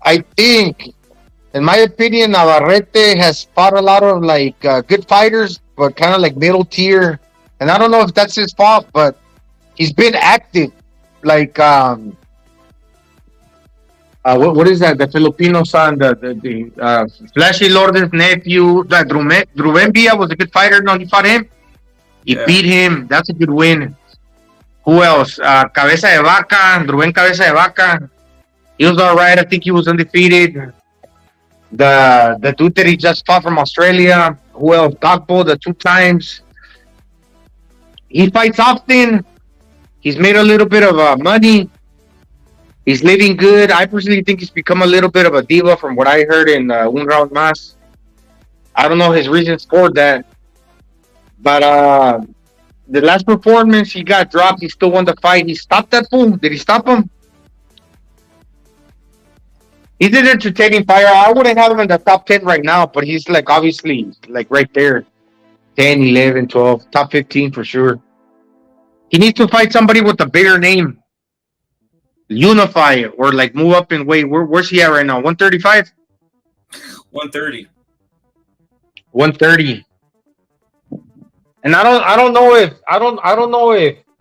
L: in my opinion, Navarrete has fought a lot of like good fighters, but kind of like middle tier. And I don't know if that's his fault, but he's been active. Like, what is that? The Filipino son, the Flashy Lorde's nephew, that Ruben Villa was a good fighter. No, he fought him. He beat him. That's a good win. Who else? Cabeza de Vaca, Ruben Cabeza de Vaca. He was all right. I think he was undefeated. The dude that he just fought from Australia. Who else? Gakpo, the 2 times. He fights often. He's made a little bit of money. He's living good. I personally think he's become a little bit of a diva from what I heard in Un Round Mas. I don't know his reasons for that. But the last performance, he got dropped. He still won the fight. He stopped that fool. Did he stop him? He's an entertaining fighter. I wouldn't have him in the top 10 right now, but he's like obviously like right there. 10, 11, 12, top 15 for sure. He needs to fight somebody with a bigger name. Unify it or like move up in weight. Where's he at right now? 135?
A: 130.
M: 130. And I don't know if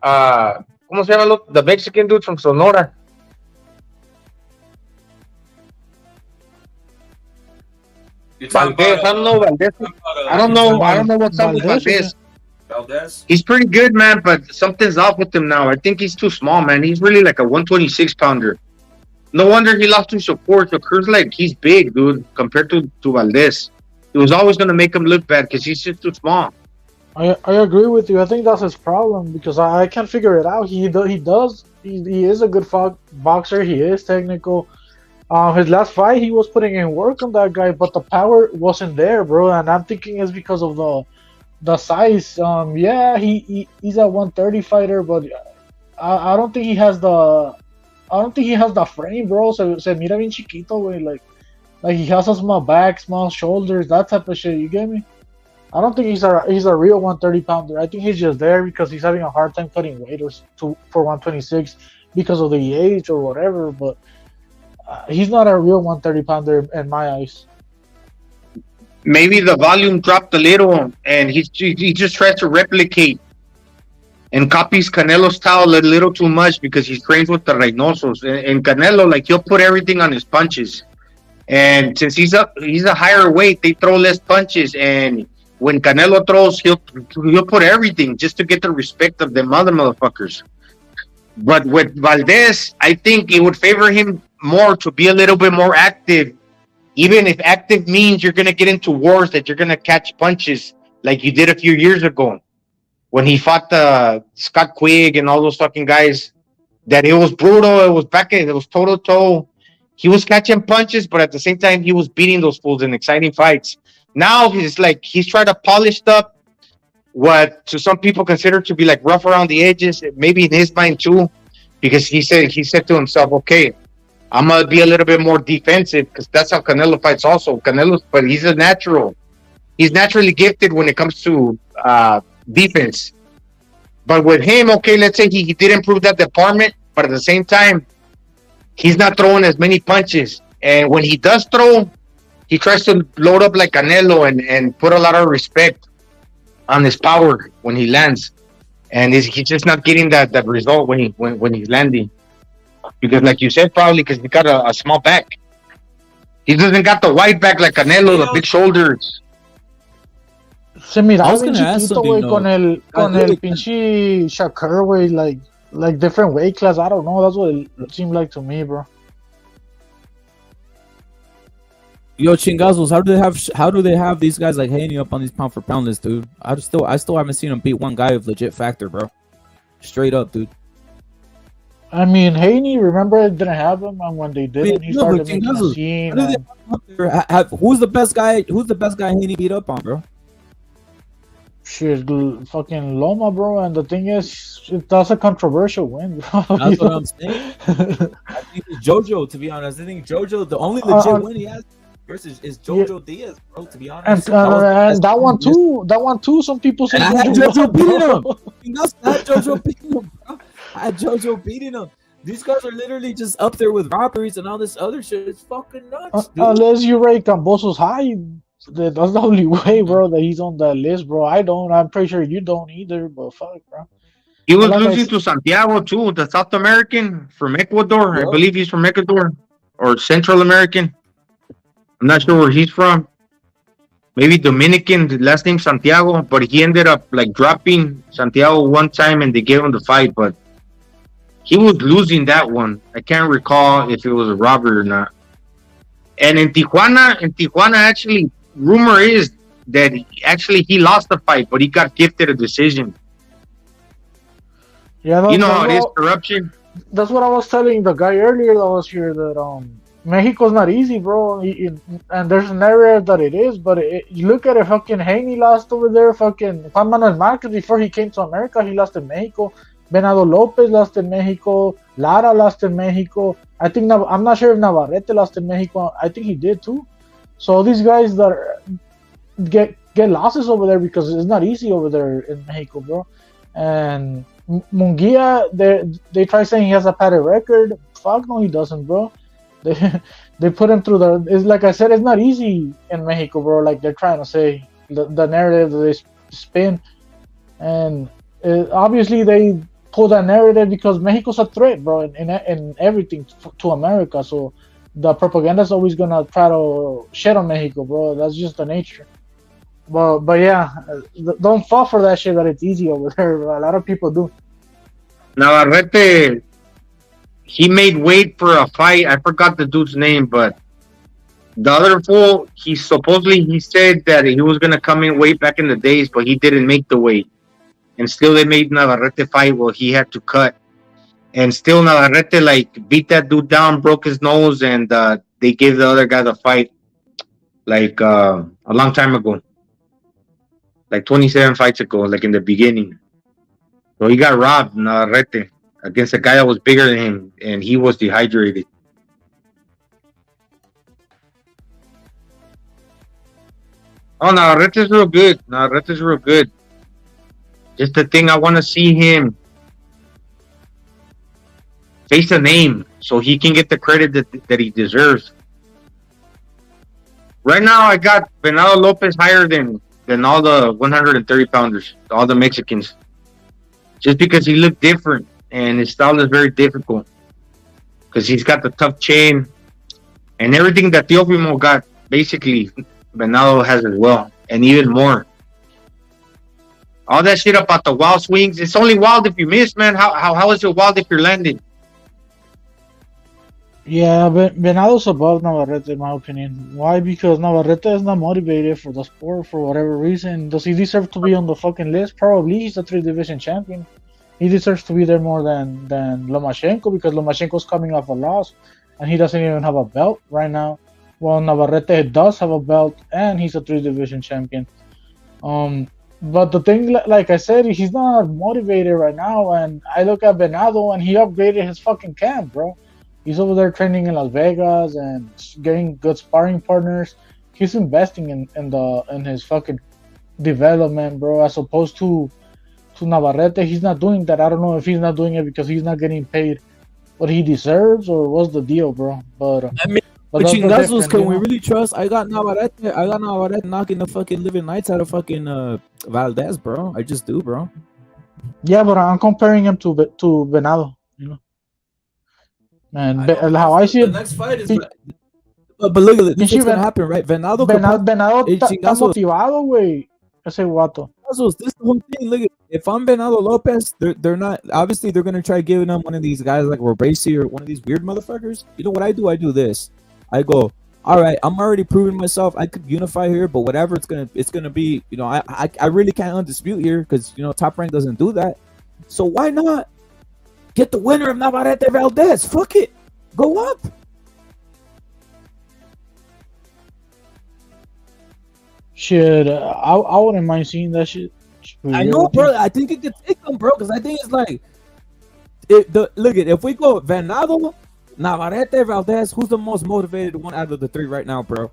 M: ¿cómo se llama the Mexican dude from Sonora? Valdez, I don't know Valdez. I don't know what's up with Valdez. He's pretty good, man, but something's off with him now. I think he's too small, man. He's really like a 126 pounder. No wonder he lost to support. The Cruz, like, he's big, dude, compared to Valdez. He was always going to make him look bad because he's just too small.
H: I agree with you. I think that's his problem because I can't figure it out. He is a good boxer. He is technical. His last fight, he was putting in work on that guy, but the power wasn't there, bro. And I'm thinking it's because of the size. Yeah, he's a 130 fighter, but I don't think he has the frame, bro. Se mira bien chiquito, güey. Like he has a small back, small shoulders, that type of shit. You get me? I don't think he's a real 130 pounder. I think he's just there because he's having a hard time cutting weight for 126 because of the age or whatever. But he's not a real 130 pounder in my eyes.
M: Maybe the volume dropped a little, and he just tries to replicate and copies Canelo's style a little too much because he trains with the Reynosos. And Canelo, like, he'll put everything on his punches. And since he's a higher weight, they throw less punches. And when Canelo throws, he'll put everything just to get the respect of them other motherfuckers. But with Valdez, I think it would favor him more to be a little bit more active, even if active means you're going to get into wars that you're going to catch punches like you did a few years ago when he fought Scott Quigg and all those fucking guys. That it was brutal. It was toe-to-toe. He was catching punches, but at the same time, he was beating those fools in exciting fights. Now he's trying to polish up what to some people consider to be like rough around the edges, maybe in his mind too, because he said to himself, okay, I'm gonna be a little bit more defensive because that's how Canelo fights also. But he's a natural. He's naturally gifted when it comes to defense. But with him, okay, let's say he did improve that department, but at the same time, he's not throwing as many punches. And when he does throw, he tries to load up like Canelo and put a lot of respect on his power when he lands. And he's just not getting that result when he's landing. Because like you said, probably because he got a small back. He doesn't got the wide back like Canelo, the big shoulders.
H: Se miraba bien chiquito, güey, con el pinche Shakur, güey, like different weight class. I don't know. That's what it seemed like to me, bro.
A: Yo, chingazos, how do they have these guys like hanging up on these pound for pound lists, dude? I still haven't seen them beat one guy of legit factor, bro. Straight up, dude.
H: I mean, Haney, remember it didn't have him, and when they did, he started making a scene.
A: Who's the best guy? Who's the best guy Haney beat up on, bro?
H: Shit, fucking Loma, bro. And the thing is, that's a controversial win, bro.
A: That's what I'm saying. I think it's JoJo, to be honest. I think JoJo, the only legit win he has versus is JoJo Diaz, bro. To be honest,
H: and that one too. Some people say
A: I had JoJo beating him. I had JoJo beating him, bro. I had JoJo beating him. These guys are literally just up there with robberies and all this other shit. It's fucking nuts, dude.
H: Unless you rate Cambosos high, that's the only way, bro, that he's on that list, bro. I don't. I'm pretty sure you don't either, but fuck, bro.
M: He was losing to Santiago too, the South American from Ecuador. Yep. I believe he's from Ecuador or Central American. I'm not sure where he's from. Maybe Dominican, the last name Santiago, but he ended up like dropping Santiago one time and they gave him the fight, but he was losing that one. I can't recall if it was a robbery or not. And in Tijuana, actually, rumor is that he lost the fight, but he got gifted a decision.
H: Yeah,
M: you know how it is, corruption.
H: That's what I was telling the guy earlier that was here, that Mexico's not easy, bro. And there's an area that it is, but you look at it, fucking Haney lost over there, fucking Juan Manuel Marquez, before he came to America, he lost in Mexico. Venado Lopez lost in Mexico. Lara lost in Mexico. I'm not sure if Navarrete lost in Mexico. I think he did too. So these guys that get losses over there because it's not easy over there in Mexico, bro. And Munguia, they try saying he has a padded record. Fuck no, he doesn't, bro. They put him through it's like I said, it's not easy in Mexico, bro. Like they're trying to say the narrative that they spin, and obviously they pull that narrative because Mexico's a threat, bro, in everything to America. So the propaganda is always gonna try to shit on Mexico, bro. That's just the nature. But yeah, don't fall for that shit that it's easy over there. A lot of people do.
M: Navarrete, he made weight for a fight. I forgot the dude's name, but the other fool, he said that he was gonna come in weight back in the days, but he didn't make the weight. And still they made Navarrete fight. Well, he had to cut. And still Navarrete like beat that dude down, broke his nose, and they gave the other guy the fight like a long time ago. Like 27 fights ago, like in the beginning. So he got robbed, Navarrete, against a guy that was bigger than him, and he was dehydrated. Oh, Navarrete's real good. Navarrete's real good. Just the thing, I want to see him face a name so he can get the credit that he deserves. Right now, I got Venado Lopez higher than all the 130 pounders, all the Mexicans. Just because he looked different and his style is very difficult. Because he's got the tough chin and everything that Teofimo got, basically, Venado has as well, and even more. All that shit about the wild swings, it's only wild if you miss, man. How is it wild if you're landing?
H: Yeah, but Venado's above Navarrete in my opinion. Why? Because Navarrete is not motivated for the sport for whatever reason. Does he deserve to be on the fucking list? Probably. He's a 3-division champion. He deserves to be there more than Lomachenko, because Lomachenko's coming off a loss and he doesn't even have a belt right now. Well, Navarrete does have a belt and he's a 3-division champion. But the thing, like I said, he's not motivated right now. And I look at Venado and he upgraded his fucking camp, bro. He's over there training in Las Vegas and getting good sparring partners. He's investing in his fucking development, bro. As opposed to Navarrete, he's not doing that. I don't know if he's not doing it because he's not getting paid what he deserves or what's the deal, bro. But
A: I mean, but Chingazos, can we really trust? I got Navarrete knocking the fucking living lights out of fucking Valdez, bro. I just do, bro.
H: Yeah, but I'm comparing him to Venado, you know. Man, how I see
A: the
H: it.
A: next fight is. But look at it. This is gonna happen, right? Venado
H: está motivado, güey. Ese guato.
A: This is the whole thing. Look, if I'm Venado Lopez, they're not. Obviously, they're gonna try giving him one of these guys like Robacy or one of these weird motherfuckers. You know what I do? I do this. I go, all right. I'm already proving myself. I could unify here, but whatever. It's gonna be. You know, I really can't undispute here because you know Top Rank doesn't do that. So why not get the winner of Navarrete Valdez? Fuck it, go up.
H: Shit, I wouldn't mind seeing that shit.
A: I know, bro. I think it could take them, bro, because I think it's like, if we go Venado, Navarrete, Valdez, who's the most motivated one out of the three right now, bro?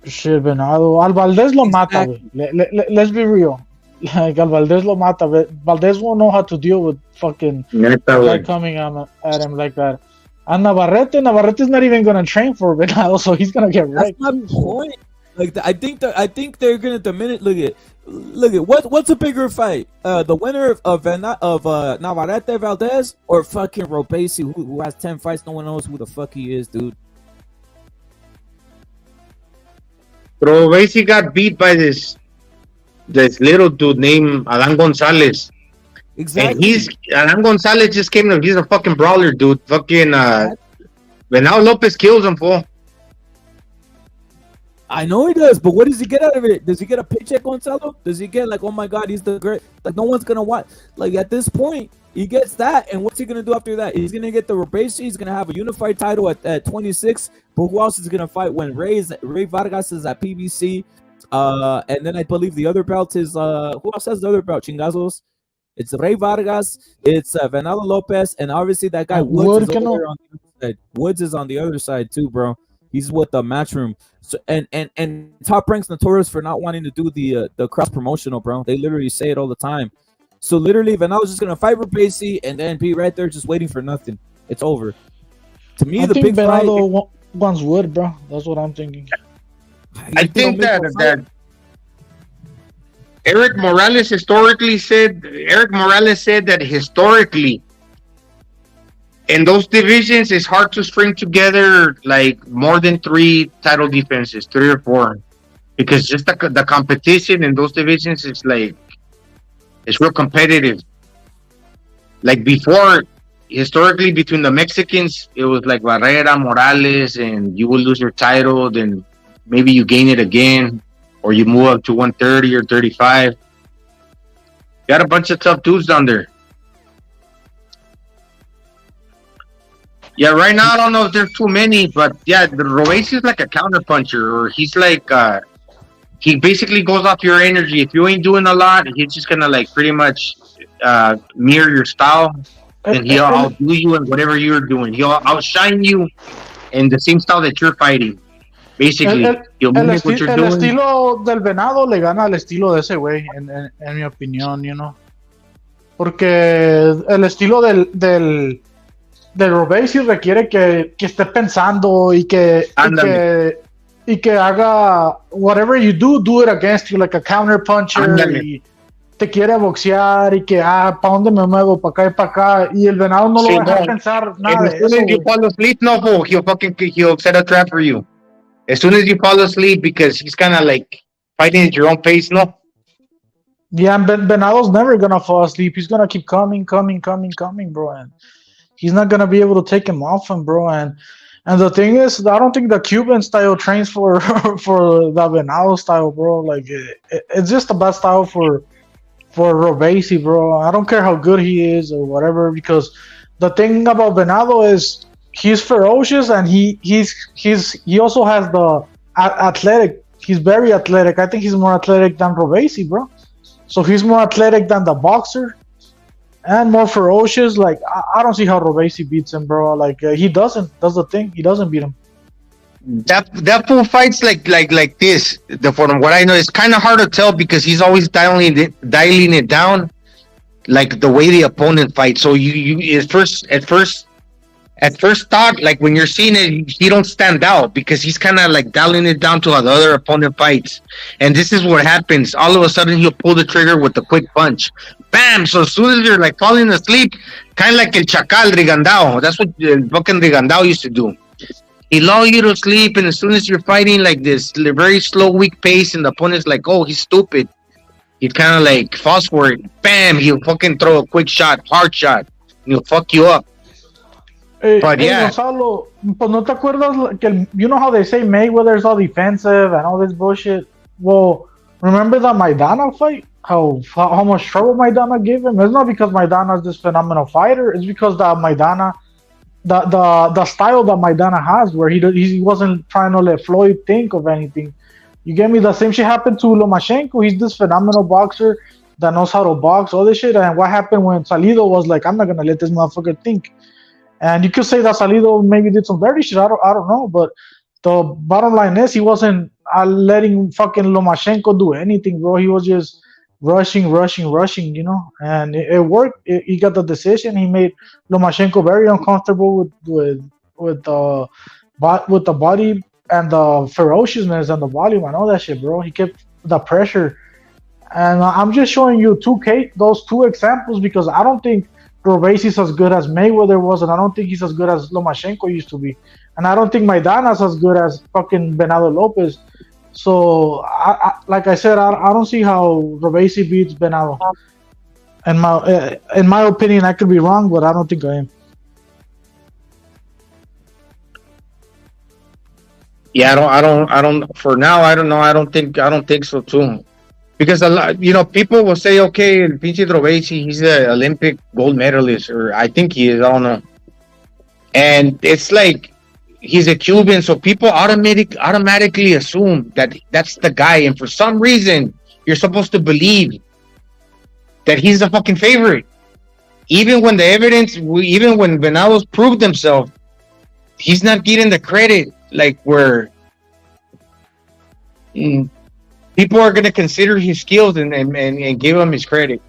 H: Shit, Venado. Al Valdez lo mata, güey. Let's be real. Like, Al Valdez lo mata. Valdez won't know how to deal with fucking guy coming at him like that. And Navarrete's not even gonna train for Venado, so he's gonna get wrecked.
A: That's my point. Like, I think they're gonna diminish. Look at what's a bigger fight? The winner of Navarrete Valdez or fucking Robacy, who has 10 fights, no one knows who the fuck he is, dude.
M: Robacy got beat by this little dude named Alan Gonzalez.
A: Exactly.
M: And Alan Gonzalez just came to. He's a fucking brawler, dude. Fucking Venado Lopez kills him, fool.
A: I know he does, but what does he get out of it? Does he get a paycheck, Gonzalo? Does he get like, oh my god, he's the great? Like, no one's gonna watch. Like, at this point, he gets that, and what's he gonna do after that? He's gonna get the Robacy. He's gonna have a unified title at 26. But who else is gonna fight when Ray Vargas is at PBC? And then I believe the other belt is who else has the other belt? Chingazos. It's Ray Vargas. It's Venado Lopez, and obviously that guy Woods is over there on the other side. Woods is on the other side too, bro. He's with the Matchroom. So and Top Rank's notorious for not wanting to do the cross promotional, bro. They literally say it all the time. So literally, Venalo's just gonna fight Robacy and then be right there just waiting for nothing. It's over. To me, the big
H: Venado wants Wood, bro. That's what I'm thinking.
M: I think that Eric Morales said that historically in those divisions, it's hard to string together like more than 3 title defenses, 3 or 4, because just the competition in those divisions is like, it's real competitive. Like before, historically between the Mexicans, it was like Barrera, Morales, and you will lose your title, then maybe you gain it again, or you move up to 130 or 35. Got a bunch of tough dudes down there. Yeah, right now I don't know if there's too many, but yeah, the Roesi is like a counter puncher, or he's like he basically goes off your energy. If you ain't doing a lot, he's just gonna like pretty much mirror your style, and he'll outdo you in whatever you're doing. He'll outshine you in the same style that you're fighting. Basically, he'll mimic what you're
H: el
M: doing.
H: estilo del Venado le gana al estilo de ese güey, en mi opinión, you know. Porque el estilo del Robesi requiere que esté pensando y que haga whatever you do it against you, like a counter puncher. Y te quiere boxear y que pa' dónde me muevo, pa' acá y pa' acá, y el Venado no lo va a dejar pensar nada de eso.
M: As soon as you fall asleep, no, he'll set a trap for you. As soon as you fall asleep, because he's kind of like fighting at your own pace, no?
H: Yeah, and Venado's never gonna fall asleep. He's gonna keep coming, bro, and he's not gonna be able to take him off him, bro. And the thing is, I don't think the Cuban style trains for the Venado style, bro. Like it's just the best style for Robesi, bro. I don't care how good he is or whatever, because the thing about Venado is he's ferocious, and he also has the athletic. He's very athletic. I think he's more athletic than Robesi, bro. So he's more athletic than the boxer and more ferocious. Like I don't see how Robesi beats him, bro. Like he doesn't. That's the thing. He doesn't beat him.
M: That fool fights like this. From what I know, it's kind of hard to tell because he's always dialing it down, like the way the opponent fights. So you at first thought, like when you're seeing it, he don't stand out because he's kind of like dialing it down to how the other opponent fights. And this is what happens. All of a sudden, he'll pull the trigger with a quick punch. Bam! So as soon as you're like falling asleep, kind of like El Chacal Rigandao. That's what fucking Rigandao used to do. He lull you to sleep, and as soon as you're fighting like this very slow, weak pace, and the opponent's like, oh, he's stupid. He kind of like falls for it. Bam! He'll fucking throw a quick shot, hard shot, and he'll fuck you up. But yeah.
H: Gonzalo, pues no te acuerdas que you know how they say Mayweather's all defensive and all this bullshit? Well, remember the Maidana fight? How much trouble Maidana gave him? It's not because Maidana's this phenomenal fighter. It's because the Maidana, the style that Maidana has, where he wasn't trying to let Floyd think of anything. You get me? The same shit happened to Lomachenko. He's this phenomenal boxer that knows how to box, all this shit. And what happened when Salido was like, I'm not gonna let this motherfucker think. And you could say that Salido maybe did some dirty shit. I don't know, but the bottom line is he wasn't letting fucking Lomachenko do anything, bro. He was just rushing, you know. And it worked. He got the decision. He made Lomachenko very uncomfortable with the body and the ferociousness and the volume and all that shit, bro. He kept the pressure. And I'm just showing you those two examples because I don't think Robesi is as good as Mayweather was, and I don't think he's as good as Lomachenko used to be, and I don't think Maidana's as good as fucking Venado Lopez. So, like I said, I don't see how Robesi beats Venado. In my opinion, I could be wrong, but I don't think I am.
M: Yeah, I don't. For now, I don't know. I don't think so too. Because a lot, people will say, okay, el pinche Robesi, he's an Olympic gold medalist, or I think he is, I don't know. And it's like, he's a Cuban, so people automatically assume that that's the guy. And for some reason, you're supposed to believe that he's the fucking favorite. Even when even when Venados proved himself, he's not getting the credit, like where people are going to consider his skills and give him his credit.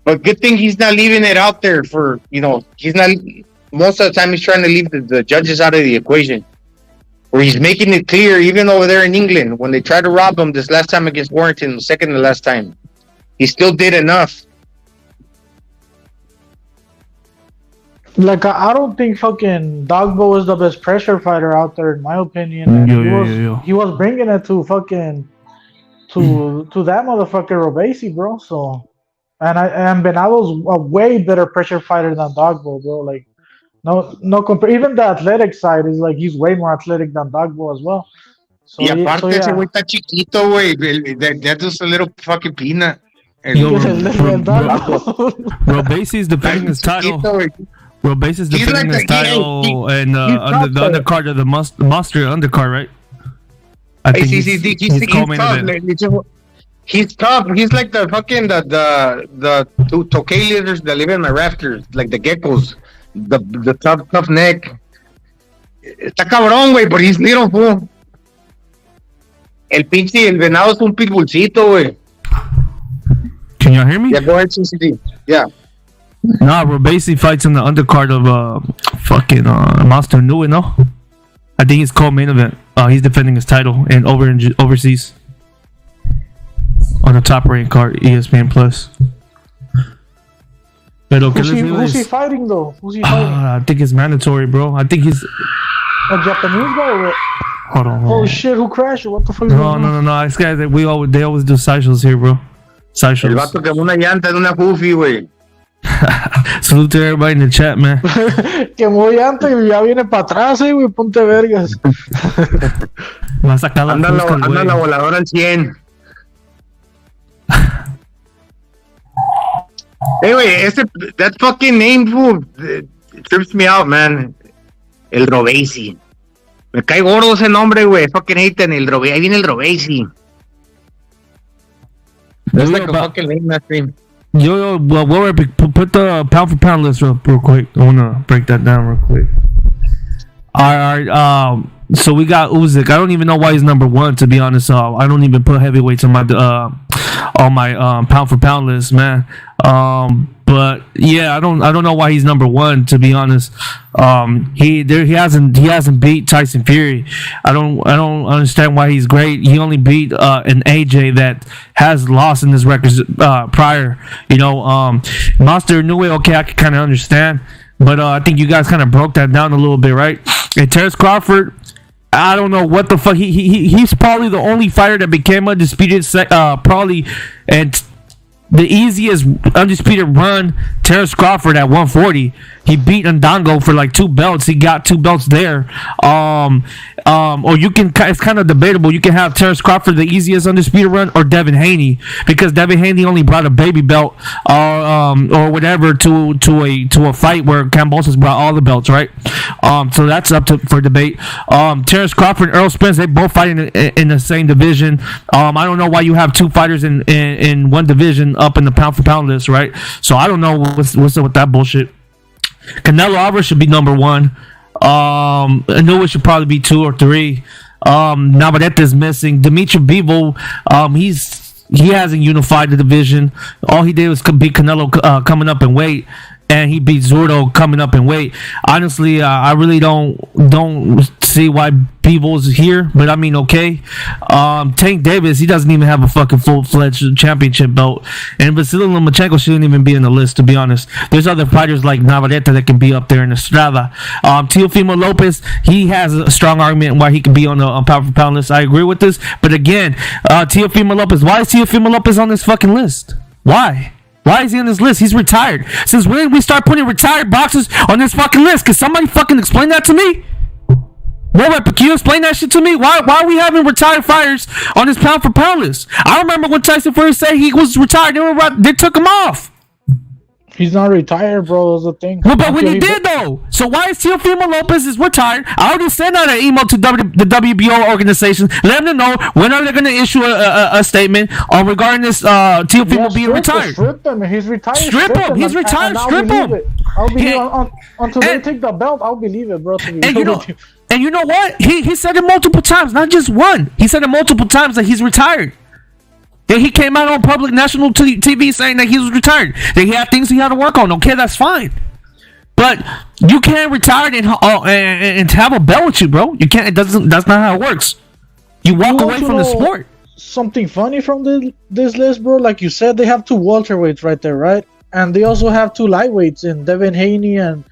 M: But good thing he's not leaving it out there for, he's not, most of the time he's trying to leave the judges out of the equation. Or he's making it clear, even over there in England, when they tried to rob him this last time against Warrington, the second to last time, he still did enough.
H: Like, I don't think fucking Dogbo is the best pressure fighter out there, in my opinion. He was bringing it to fucking to that motherfucker Robesi, bro. So And Venado's a way better pressure fighter than Dogbo, bro. Like no compare. Even the athletic side is like he's way more athletic than Dogbo as well. So,
L: Y aparte ese
H: yeah.
L: güey está chiquito, güey. That's just a little fucking peanut.
N: Yo, bro, Basie's defending his title. Bro, Basie's defending his title and under the undercard of the monster undercard, right? I think he's co-main event.
L: He's tough. He's like the fucking the two tokay lizards that live in my rafters, like the geckos. The tough neck. Está cabrón, güey, but he's little, fool. El venado es un pitbullcito, güey.
N: Can y'all hear me?
L: Yeah, go ahead, CCD. Yeah.
N: Nah, bro, Basie fights in the undercard of fucking Monster Nui, no? I think he's co-main event. He's defending his title and overseas on the top ranked card, ESPN Plus.
H: Who's he fighting though? Who's he fighting?
N: I think it's mandatory, bro. I think he's
H: a Japanese guy. Or...
N: Hold on.
H: Oh shit! Who crashed? What the fuck?
N: No. This guy that they always do sideshows here, bro. Sideshows.
L: El vato que una llanta de una Goofy, güey.
N: Salute to everybody in the chat, man.
H: Quemó llanta y ya viene para atrás, güey. Ponte vergas.
N: Va a sacar la
L: anda la voladora al 100. Anyway, that fucking name, fool, it trips me out, man. El Robesi. Me cae gordo ese nombre, güey. Fucking haten el Robesi. Ahí viene el Robesi. That's like a fucking name, that thing.
N: Yo, well, put the pound for pound list real quick. I want to break that down real quick. All right, so we got Usyk. I don't even know why he's number one, to be honest. I don't even put heavyweights on my pound for pound list, man. But yeah, I don't know why he's number one, to be honest. He hasn't beat Tyson Fury. I don't understand why he's great. He only beat an AJ that has lost in his records prior. You know, Monster Nui. Okay, I can kind of understand, but I think you guys kind of broke that down a little bit, right? And Terrence Crawford, I don't know what the fuck. He's probably the only fighter that became undisputed. Probably and. The easiest undisputed run, Terrence Crawford at 140. He beat Ndongo for like 2 belts. He got 2 belts there. Or you can, it's kind of debatable. You can have Terrence Crawford the easiest undisputed run, or Devin Haney, because Devin Haney only brought a baby belt, or whatever to a fight where Kambosos brought all the belts, right? So that's up for debate. Terrence Crawford and Errol Spence, they both fight in the same division. I don't know why you have 2 fighters in one division up in the pound for pound list, right? So I don't know what's up with that bullshit. Canelo Alvarez should be number 1. I know it should probably be 2 or 3. Navarrete missing. Dimitri Bivol, he hasn't unified the division. All he did was beat Canelo coming up in weight, and he beat Zurdo coming up in weight. Honestly, I really don't see why Beebles is here, but I mean, okay. Tank Davis, he doesn't even have a fucking full-fledged championship belt, and Vasily Lomachenko shouldn't even be in the list, to be honest. There's other fighters like Navarrete that can be up there in the Strava. Teofimo Lopez, he has a strong argument why he can be on the pound for pound list. I agree with this, but again, Teofimo Lopez, why is Teofimo Lopez on this fucking list? Why? Why is he on this list? He's retired. Since when did we start putting retired boxers on this fucking list? Can somebody fucking explain that to me? Can you explain that shit to me? Why are we having retired fighters on this pound for pound list? I remember when Tyson Fury said he was retired. They took him off.
H: He's not retired, bro. That's the thing.
N: Well, but when he did, though. So why is Teofimo Lopez is retired? I already sent out an email to the WBO organization. Let them know when are they going to issue a statement regarding this Teofimo being retired.
H: Strip him. He's retired.
N: Strip him. He's retired. Strip him.
H: I'll believe until they take the belt. I'll believe it, bro.
N: And you know what? He said it multiple times, not just one. He said it multiple times that he's retired. Yeah, he came out on public national TV saying that he was retired. That he had things he had to work on. Okay, that's fine. But you can't retire and have a belt with you, bro. You can't. That's not how it works. You walk away from the sport.
H: Something funny from this list, bro. Like you said, they have 2 welterweights right there, right? And they also have 2 lightweights in Devin Haney and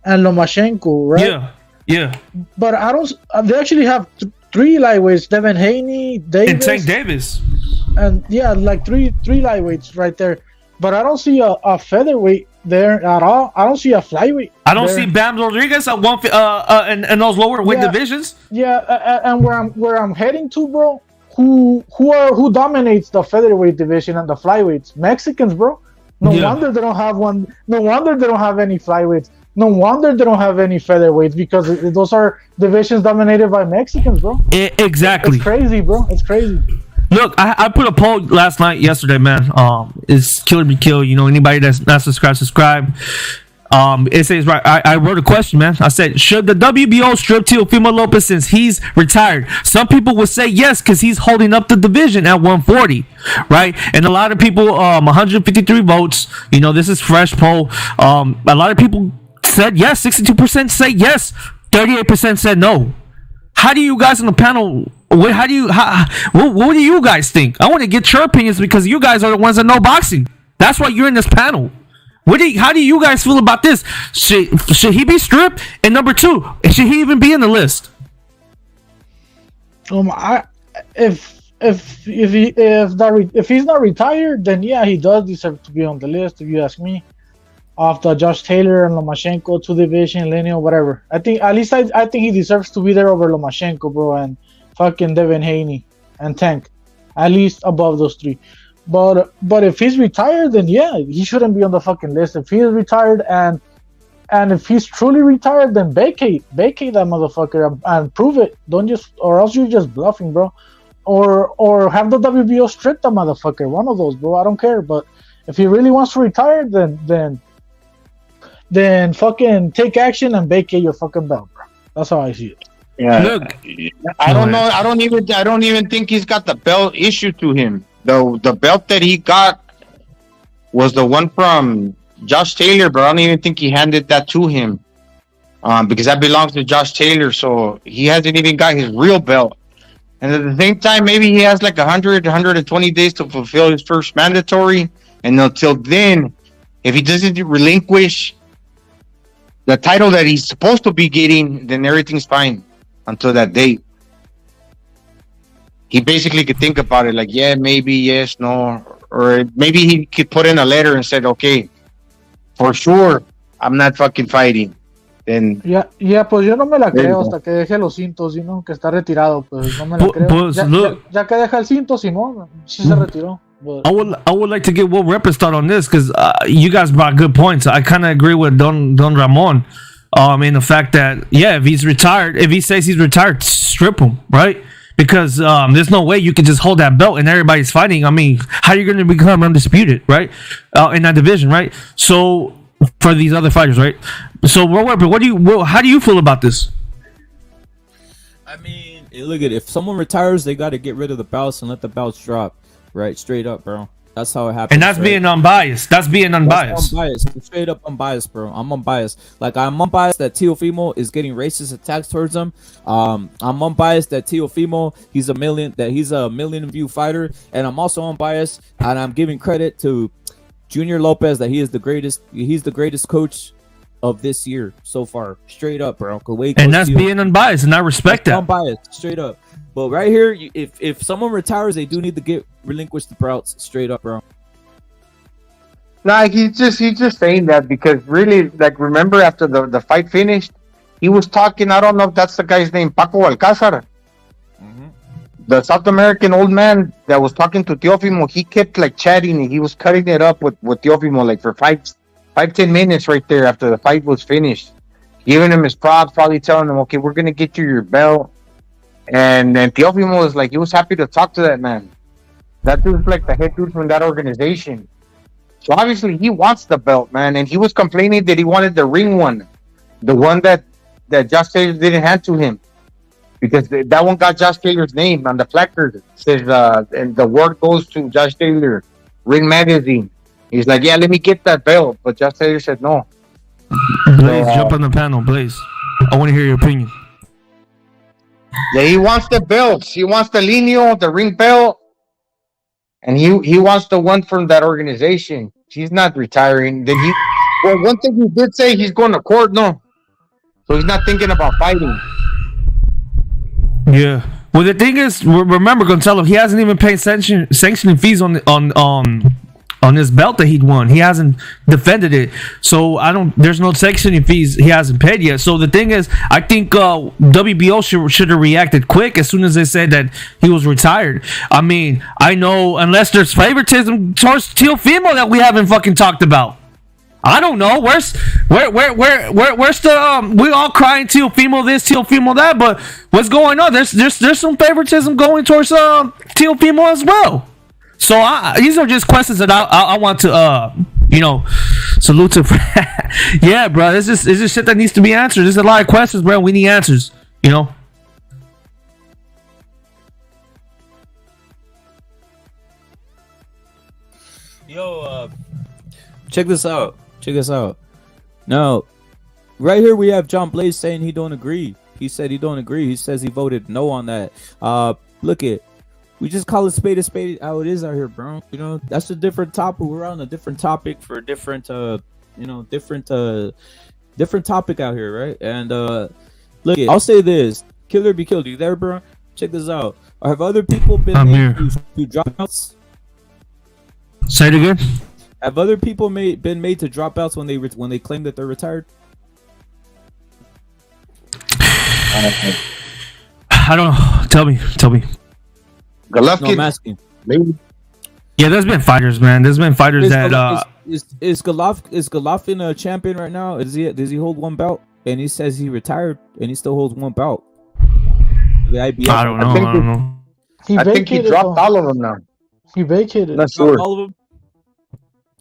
H: Lomachenko, right?
N: Yeah.
H: But I don't. They actually have 3 lightweights: Devin Haney, Davis,
N: and Tank Davis.
H: And yeah, like three lightweights right there. but I don't see a featherweight there at all. I don't see a flyweight.
N: I don't
H: there.
N: see Bam Rodriguez at one in those lower weight divisions.
H: Yeah, and where I'm heading to, bro. Who dominates the featherweight division and the flyweights? Mexicans, bro. No wonder they don't have one. No wonder they don't have any flyweights. No wonder they don't have any featherweights, because those are divisions dominated by Mexicans, bro.
N: Exactly.
H: It's crazy, bro. It's crazy.
N: Look, I put a poll yesterday, man. It's kill or be killed. You know, anybody that's not subscribe. It says right. I wrote a question, man. I said, should the WBO strip Teofimo Lopez since he's retired? Some people would say yes, because he's holding up the division at 140, right? And a lot of people, 153 votes. You know, this is fresh poll. A lot of people said yes. 62% say yes. 38% said no. How do you guys on the panel? What do you guys think? I want to get your opinions, because you guys are the ones that know boxing. That's why you're in this panel. How do you guys feel about this? Should he be stripped? And number two, should he even be in the list?
H: If he's not retired, then yeah, he does deserve to be on the list. If you ask me, after Josh Taylor and Lomachenko, 2 division, Lenio, whatever. I think he deserves to be there over Lomachenko, bro, and fucking Devin Haney and Tank, at least above those 3. But if he's retired, then yeah, he shouldn't be on the fucking list. If he is retired and if he's truly retired, then vacate that motherfucker and prove it. Don't just, or else you're just bluffing, bro. Or have the WBO strip the motherfucker. One of those, bro. I don't care. But if he really wants to retire, then fucking take action and vacate your fucking belt, bro. That's how I see it.
M: Yeah, look, I don't know. I don't even think he's got the belt issued to him. The belt that he got was the one from Josh Taylor, but I don't even think he handed that to him, because that belongs to Josh Taylor. So he hasn't even got his real belt. And at the same time, maybe he has like 120 days to fulfill his first mandatory. And until then, if he doesn't relinquish the title that he's supposed to be getting, then everything's fine until that date. He basically could think about it like, yeah, maybe, yes, no. Or maybe he could put in a letter and said, okay, for sure, I'm not fucking fighting. Then
H: pues yo no me la creo hasta que deje los cintos, que está retirado, pues no me la creo. Ya que deja el cinto, Simón, sí se retiró. But
N: I would like to get Will Repper's thought on this, because you guys brought good points. I kind of agree with Don Ramon in the fact that, yeah, if he says he's retired, strip him, right? Because there's no way you can just hold that belt and everybody's fighting. I mean, how are you going to become undisputed, right? In that division, right? So for these other fighters, right? So Will Repper, how do you feel about this?
A: I mean, look at it. If someone retires, they got to get rid of the belts and let the belts drop, right? Straight up, bro. That's how it happens.
N: And that's being unbiased. That's unbiased.
A: I'm straight up unbiased, bro. I'm unbiased. Like, I'm unbiased that Teofimo is getting racist attacks towards him. I'm unbiased that Teofimo, he's a million view fighter. And I'm also unbiased, and I'm giving credit to Junior Lopez that he's the greatest coach of this year so far. Straight up, bro.
N: And that's being unbiased, and I respect that.
A: Unbiased, straight up. But right here, if someone retires, they do need to relinquish the belts. Straight up, bro.
M: Like he's just saying that because really, like, remember after the fight finished, he was talking. I don't know if that's the guy's name, Paco Alcázar, the South American old man that was talking to Teofimo. He kept like chatting, and he was cutting it up with Teofimo like for 5-10 minutes right there after the fight was finished, giving him his props, probably telling him, okay, we're gonna get you your belt. And then Teofimo was like, he was happy to talk to that man. That dude's like the head dude from that organization. So obviously he wants the belt, man. And he was complaining that he wanted the ring one, the one that Josh Taylor didn't hand to him, because that one got Josh Taylor's name on the placard. It says, and the word goes to Josh Taylor, Ring Magazine. He's like, yeah, let me get that belt. But Josh Taylor said no.
N: Blaze, jump on the panel, Blaze. I want to hear your opinion.
M: Yeah, he wants the belts. He wants the Linio, the ring belt, and he wants the one from that organization. He's not retiring. Well, one thing he did say, he's going to court, no, so he's not thinking about fighting.
N: Yeah. Well, the thing is, remember, Gonzalo, he hasn't even paid sanctioning fees on on his belt that he'd won. He hasn't defended it, so there's no sanctioning fees he hasn't paid yet. So the thing is, I think WBO should have reacted quick as soon as they said that he was retired. I mean, I know unless there's favoritism towards Teofimo that we haven't fucking talked about. I don't know. Where's the we all crying Teofimo this, Teofimo that, but what's going on? There's some favoritism going towards Teofimo as well. So these are just questions that I want to salute to. Yeah, bro. It's just shit that needs to be answered. There's a lot of questions, bro. We need answers.
A: Yo, check this out. Now, right here we have John Blaze saying he don't agree. He said he don't agree. He says he voted no on that. Look it. We just call it spade a spade how it is out here, bro. You know, that's a different topic. We're on a different topic for a different different topic out here, right? And look it. I'll say this. Killer be killed. You there, bro? Check this out. Have other people been made to dropouts?
N: Say it again.
A: Have other people been made to dropouts when they claim that they're retired?
N: I don't know. Tell me.
A: Golovkin? No, I'm asking.
M: Maybe.
N: Yeah, there's been fighters, man. There's been fighters
A: is Golovkin a champion right now? Does he hold one belt? And he says he retired and he still holds one belt. The IBF.
N: I don't know.
L: I think he dropped all of them now.
H: He vacated.
L: Not sure.
A: All of them.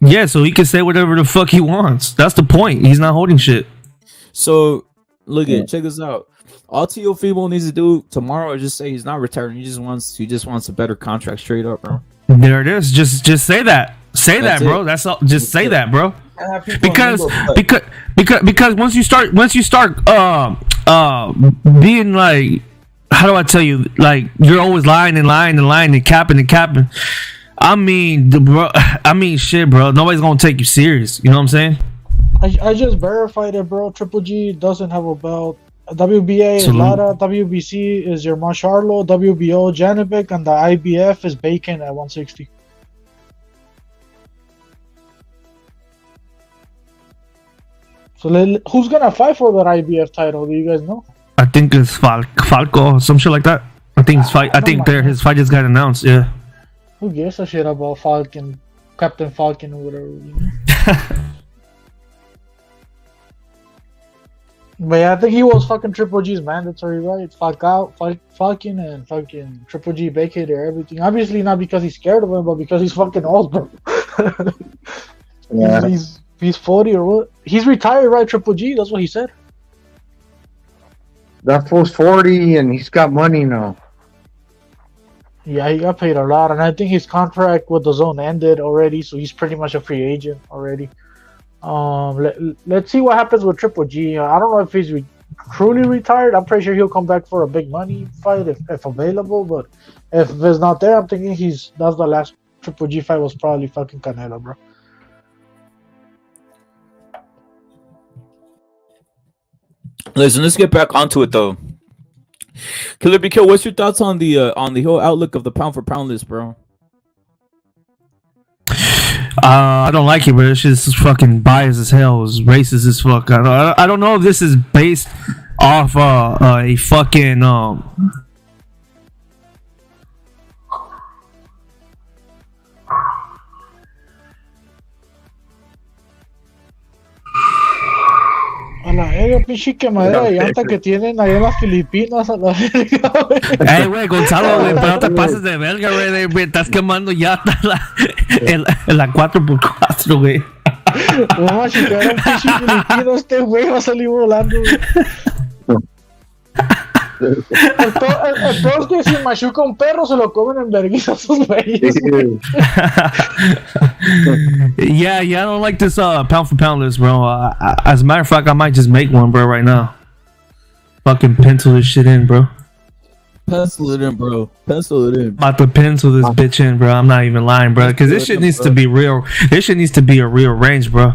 N: Yeah, so he can say whatever the fuck he wants. That's the point. He's not holding shit.
A: So look at check this out. All Teofimo needs to do tomorrow is just say he's not retiring. He just wants a better contract straight up, bro.
N: There it is. Just say that. Say that, bro. That's all. Just say that, bro. Because once you start being like, how do I tell you, like you're always lying and capping. I mean, shit, bro. Nobody's gonna take you serious. You know what I'm saying?
H: I just verified it, bro. Triple G doesn't have a belt. WBA is Lara, WBC is your Charlo, WBO Janovic, and the IBF is Bacon at 160. So who's gonna fight for that IBF title? Do you guys know?
N: I think it's Falco, some shit like that. I think his fight just got announced. Yeah.
H: Who gives a shit about Falcon, Captain Falcon, or whatever? You know? But yeah, I think he was fucking Triple G's mandatory, right? Falcon and fucking Triple G vacated everything. Obviously not because he's scared of him, but because he's fucking old, bro. Yeah. He's 40 or what? He's retired, right? Triple G, that's what he said.
L: That fool's 40 and he's got money now.
H: Yeah, he got paid a lot, and I think his contract with the zone ended already, so he's pretty much a free agent already. Let's see what happens with Triple G. I don't know if he's truly retired. I'm pretty sure he'll come back for a big money fight if available, but if it's not there, I'm thinking that's the last Triple G fight was probably fucking Canelo, bro.
A: Listen, let's get back onto it though. Killer BK, what's your thoughts on the whole outlook of the pound for pound list, bro?
N: I don't like it, but it's just fucking biased as hell. It's racist as fuck. I don't know if this is based off a fucking
H: A la verga, pinche quemadera de llanta que tienen allá en las Filipinas, a la verga, güey.
N: Güey, Gonzalo, güey, pero no te pases de verga, güey. Estás quemando llanta en la 4x4, güey.
H: Vamos a chicar a un pinche filipino, este güey va a salir volando, güey. El peor es que si machuca un perro se lo comen en vergüenza sus güeyes.
N: Yeah, I don't like this pound for pound list, bro. As a matter of fact, I might just make one, bro, right now. Fucking pencil this shit in, bro.
A: Pencil it in, bro. Pencil it in.
N: About to pencil this bitch in, bro. I'm not even lying, bro. Because this shit needs to be real. This shit needs to be a real range, bro.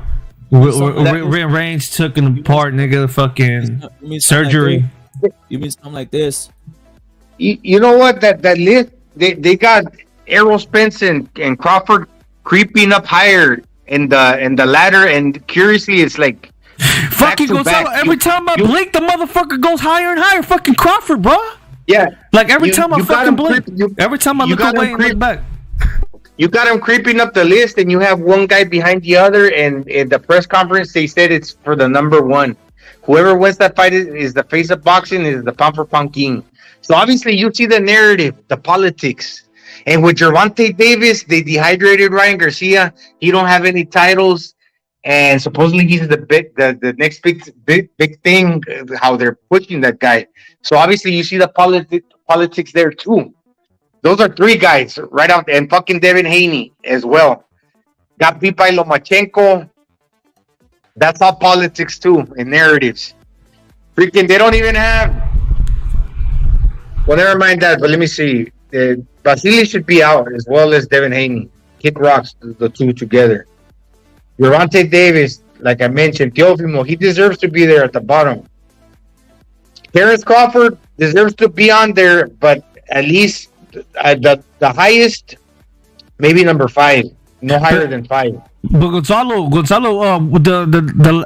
N: Real range took apart, nigga. Fucking surgery.
A: You mean something like this?
L: You know what? That list, they got Errol Spence and Crawford
M: creeping up higher in the ladder, and curiously, it's like
N: fucking Gonzalo. Every time I blink, the motherfucker goes higher and higher. Fucking Crawford, bro.
M: Yeah,
N: like every time I fucking blink, every time I look away and look back.
M: You got him creeping up the list, and you have one guy behind the other. And in the press conference, they said it's for the number one. Whoever wins that fight is the face of boxing, is the pound for pound king. So obviously, you see the narrative, the politics. And with Gervonta Davis, they dehydrated Ryan Garcia. He don't have any titles, and supposedly he's the next big thing. How they're pushing that guy. So obviously, you see the politics there too. Those are three guys right out there, and fucking Devin Haney as well. Got beat by Lomachenko. That's all politics too, and narratives. Freaking, they don't even have. Well, never mind that. But let me see. Vasily should be out as well as Devin Haney. Kid Rocks, the two together. Gervonta Davis, like I mentioned, Teofimo, he deserves to be there at the bottom. Terrence Crawford deserves to be on there, but at least the highest, maybe number 5, no higher than 5.
N: But Gonzalo,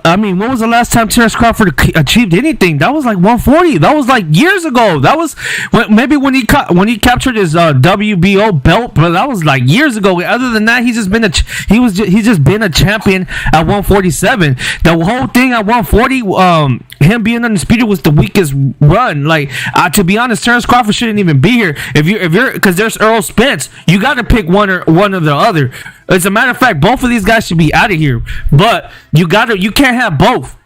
N: I mean, when was the last time Terrence Crawford achieved anything? That was like 140. That was like years ago. That was when he captured his WBO belt, but that was like years ago. Other than that, he's just been a champion at 147. The whole thing at 140, him being undisputed was the weakest run. Like, to be honest, Terrence Crawford shouldn't even be here. If you're because there's Earl Spence, you got to pick one or the other. As a matter of fact, both of these guys should be out of here. But you can't have both.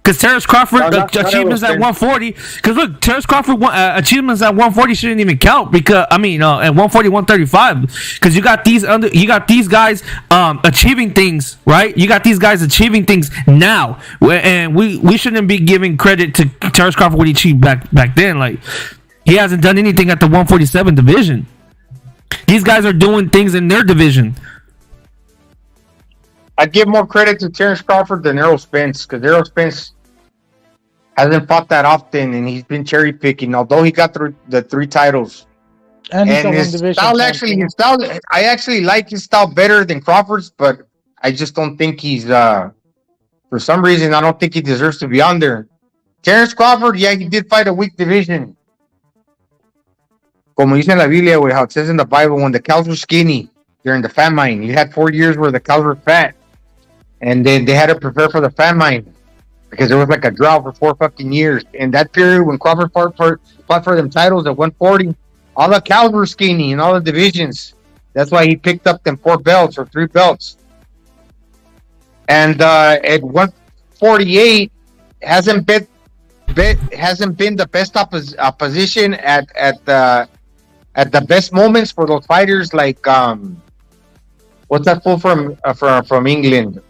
N: Because Terrence Crawford achievements at 140. Because look, Terrence Crawford achievements at 140 shouldn't even count. Because at 140, 135. Because you got these guys achieving things, right? You got these guys achieving things now, and we shouldn't be giving credit to Terrence Crawford what he achieved back then. Like, he hasn't done anything at the 147 division. These guys are doing things in their division.
M: I'd give more credit to Terrence Crawford than Errol Spence, because Errol Spence hasn't fought that often, and he's been cherry picking. Although he got the 3 titles, and his style I actually like his style better than Crawford's, but I just don't think he's. For some reason, I don't think he deserves to be on there. Terrence Crawford, yeah, he did fight a weak division. Como dice en la Biblia, how it says in the Bible, when the cows were skinny during the famine, you had 4 years where the cows were fat. And then they had to prepare for the famine because there was like a drought for 4 fucking years. And that period when Crawford fought for them titles at 140, all the cows were skinny in all the divisions. That's why he picked up them 4 belts or 3 belts. And at 148, hasn't been the best opposition at the best moments for those fighters. Like what's that fool from England?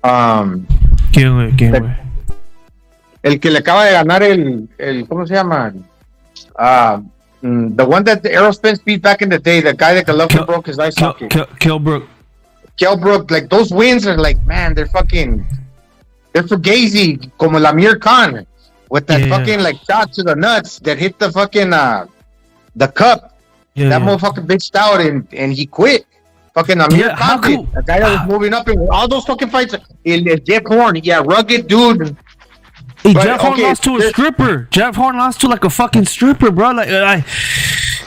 N: ¿Quién?
M: El que le acaba de ganar el ¿cómo se llama? The one that Errol Spence beat back in the day, the guy that Golovkin broke his ice socket.
N: Kell Brook,
M: like those wins are like, man, they're fugazi, como Lamir Khan with that fucking like shot to the nuts that hit the fucking the cup. That motherfucker bitched out and he quit. Fucking Amir Khan, a guy that was moving up in all those fucking fights. Jeff Horn, rugged dude.
N: Jeff Horn lost to a stripper. Jeff Horn lost to like a fucking stripper, bro.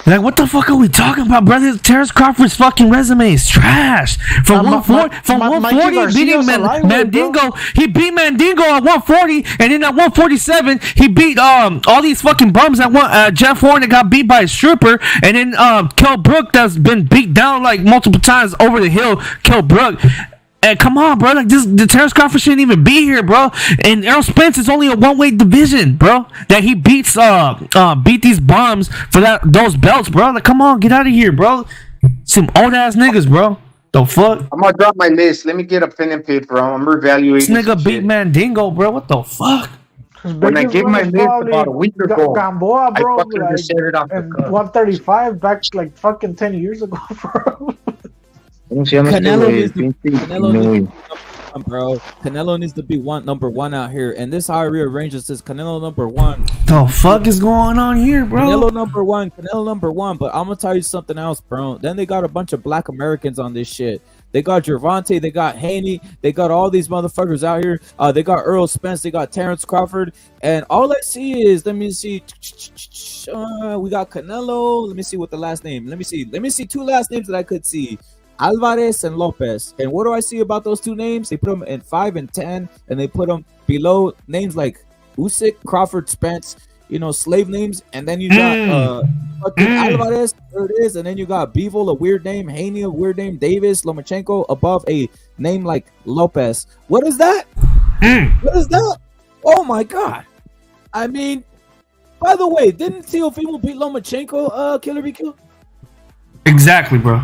N: Like what the fuck are we talking about, brother? Terrence Crawford's fucking resume is trash. From 140 beating Mandingo. He beat Mandingo at 140, and then at 147 he beat all these fucking bums at Jeff Horn that got beat by a stripper, and then Kell Brook that's been beat down like multiple times over the hill. Kell Brook. And come on, bro. Like the Terrence Crawford shouldn't even be here, bro. And Errol Spence is only a 1-weight division, bro. That he beat these bums for those belts, bro. Like, come on, get out of here, bro. Some old ass niggas, bro. The fuck?
M: I'm gonna drop my list. Let me get a pen and paper. I'm reevaluating.
N: This nigga beat Mandingo, bro. What the fuck?
M: When I gave my list about a week ago,
H: Gamboa, bro,
M: I fucking
H: like,
M: just set it off the cuff.
H: 135 back like fucking 10 years ago, bro.
A: Canelo 1, bro. Canelo needs to be number 1 out here. And this how I rearrange it says Canelo number 1.
N: The fuck is going on here, bro?
A: Canelo number 1. Canelo number 1. But I'm gonna tell you something else, bro. Then they got a bunch of black Americans on this shit. They got Gervonta, they got Haney, they got all these motherfuckers out here. They got Earl Spence, they got Terrence Crawford, and all I see is, let me see, we got Canelo. Let me see what the last name. Let me see 2 last names that I could see: Alvarez and Lopez. And what do I see about those 2 names? They put them in 5 and 10, and they put them below names like Usyk, Crawford, Spence. You know, slave names, and then you got fucking Alvarez, there it is, and then you got Bivol, a weird name, Haney, a weird name, Davis, Lomachenko, above a name like Lopez. What is that? What is that? Oh my god! I mean, by the way, didn't Teofimo beat Lomachenko? Killer be killed.
N: Exactly, bro.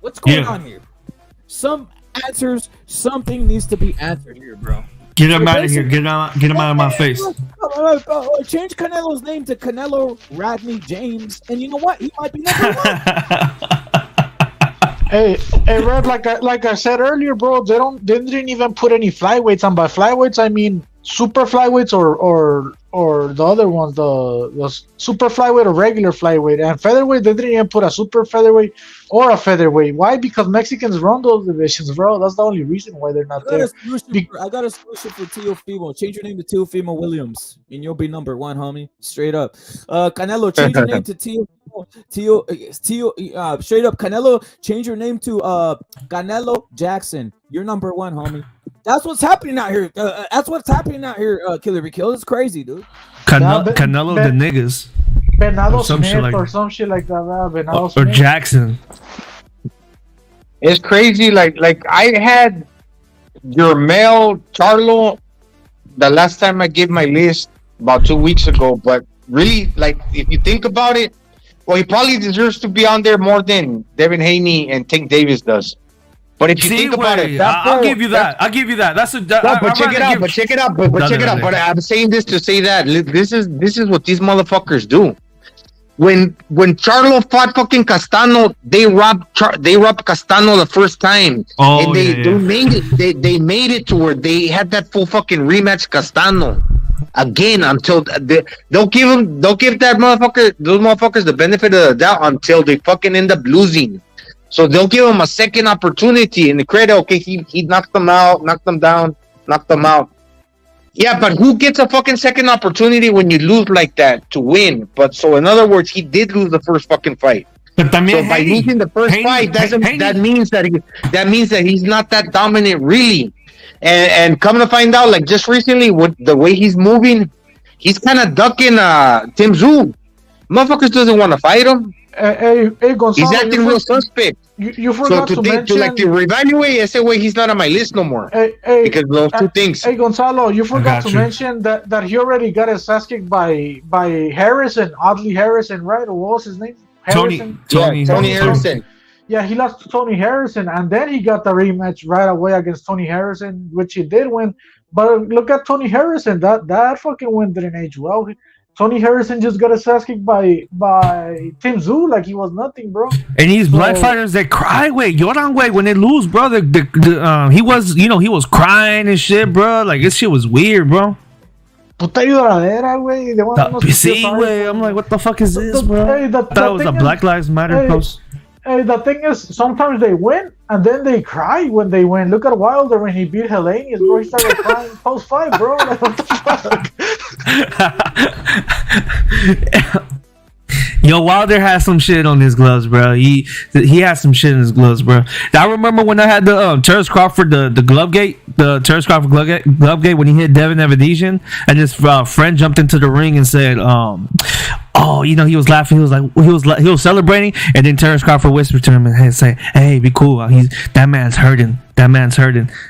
A: What's going on here? Some answers. Something needs to be answered here, bro.
N: Get him out of here. Get him out of my face.
A: Change Canelo's name to Canelo Rodney James, and you know what? He might be number 1.
H: Hey, Red, like I said earlier, bro, they didn't even put any flyweights on. By flyweights, I mean super flyweights or the other ones, the super flyweight or regular flyweight. And featherweight, they didn't even put a super featherweight or a featherweight. Why? Because Mexicans run those divisions, bro. That's the only reason why they're not there.
A: I got a solution for Teofimo. Change your name to Teofimo Williams, and you'll be number 1, homie. Straight up. Canelo, change your name to straight up. Canelo, change your name to Canelo Jackson. You're number 1, homie. That's what's happening out here. Killer be killed. It's crazy, dude.
N: Canelo the niggas.
H: Venado Smith or some shit like that. Venado
N: Smith. Or Jackson.
M: It's crazy. Like I had your male Charlo the last time I gave my list about 2 weeks ago. But really, like, if you think about it, well, he probably deserves to be on there more than Devin Haney and Tank Davis does. But if you think about it,
N: I'll give you that. That's
M: but check it out. But I'm saying this to say that this is what these motherfuckers do. When Charlo fought fucking Castano, they robbed Castano the first time, and they made it to where they had that full fucking rematch Castano again until they'll give those motherfuckers the benefit of the doubt until they fucking end up losing. So they'll give him a second opportunity and the credit. Okay, he knocked them out, knocked them down, knocked them out. Yeah, but who gets a fucking second opportunity when you lose like that to win? But so in other words, he did lose the first fucking fight. But so by losing the first fight, that means that he's not that dominant really. And come to find out, like just recently, with the way he's moving, he's kind of ducking Tim Tszyu. Motherfuckers doesn't want to fight him.
H: Hey, Gonzalo,
M: he's acting real suspect.
H: You forgot to mention...
M: to reevaluate, I say, wait, he's not on my list no more. Because those 2 things.
H: Hey, Gonzalo, you forgot to mention that he already got his ass kicked by Harrison, Audley Harrison, right? Or what was his name?
N: Tony
M: Harrison.
H: Yeah, he lost to Tony Harrison, and then he got the rematch right away against Tony Harrison, which he did win. But look at Tony Harrison. That fucking win didn't age well. Tony Harrison just got his ass kicked by Tim Tszyu like he was nothing, bro.
N: And these black fighters that cry, when they lose, bro. He was crying and shit, bro. Like this shit was weird, bro.
H: Puta lloradera, güey.
N: See, güey. I'm like, what the fuck is this, bro? I thought it was a Black Lives Matter post.
H: Hey, the thing is, sometimes they win and then they cry when they win. Look at Wilder when he beat Helenius, bro. He started crying post-fight, bro. Like, what the fuck?
N: Yo, Wilder has some shit on his gloves, bro. He has some shit in his gloves, bro. I remember when I had the Terrence Crawford, the glove gate, the Terrence Crawford glove gate when he hit Devin Evadesian, and his friend jumped into the ring and said, he was laughing. He was celebrating, and then Terrence Crawford whispered to him and say, "Hey, be cool. That man's hurting.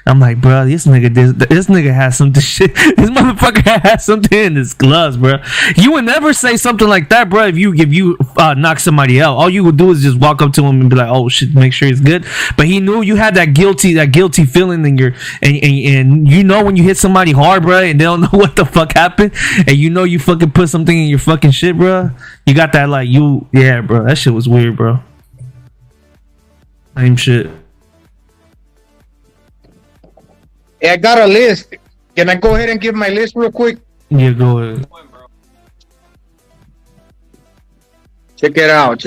N: I'm like, bro, this nigga has some shit. This motherfucker has something in his gloves, bro. You would never say something like that, bro. If you knock somebody out, all you would do is just walk up to him and be like, oh shit, make sure he's good. But he knew you had that guilty feeling in your and you know when you hit somebody hard, bro, and they don't know what the fuck happened, and you know you fucking put something in your fucking shit, bro. You got that bro. That shit was weird, bro. Same shit.
M: Hey, I got a list. Can I go ahead and give my list real quick?
N: Yeah, go ahead.
M: Check it out.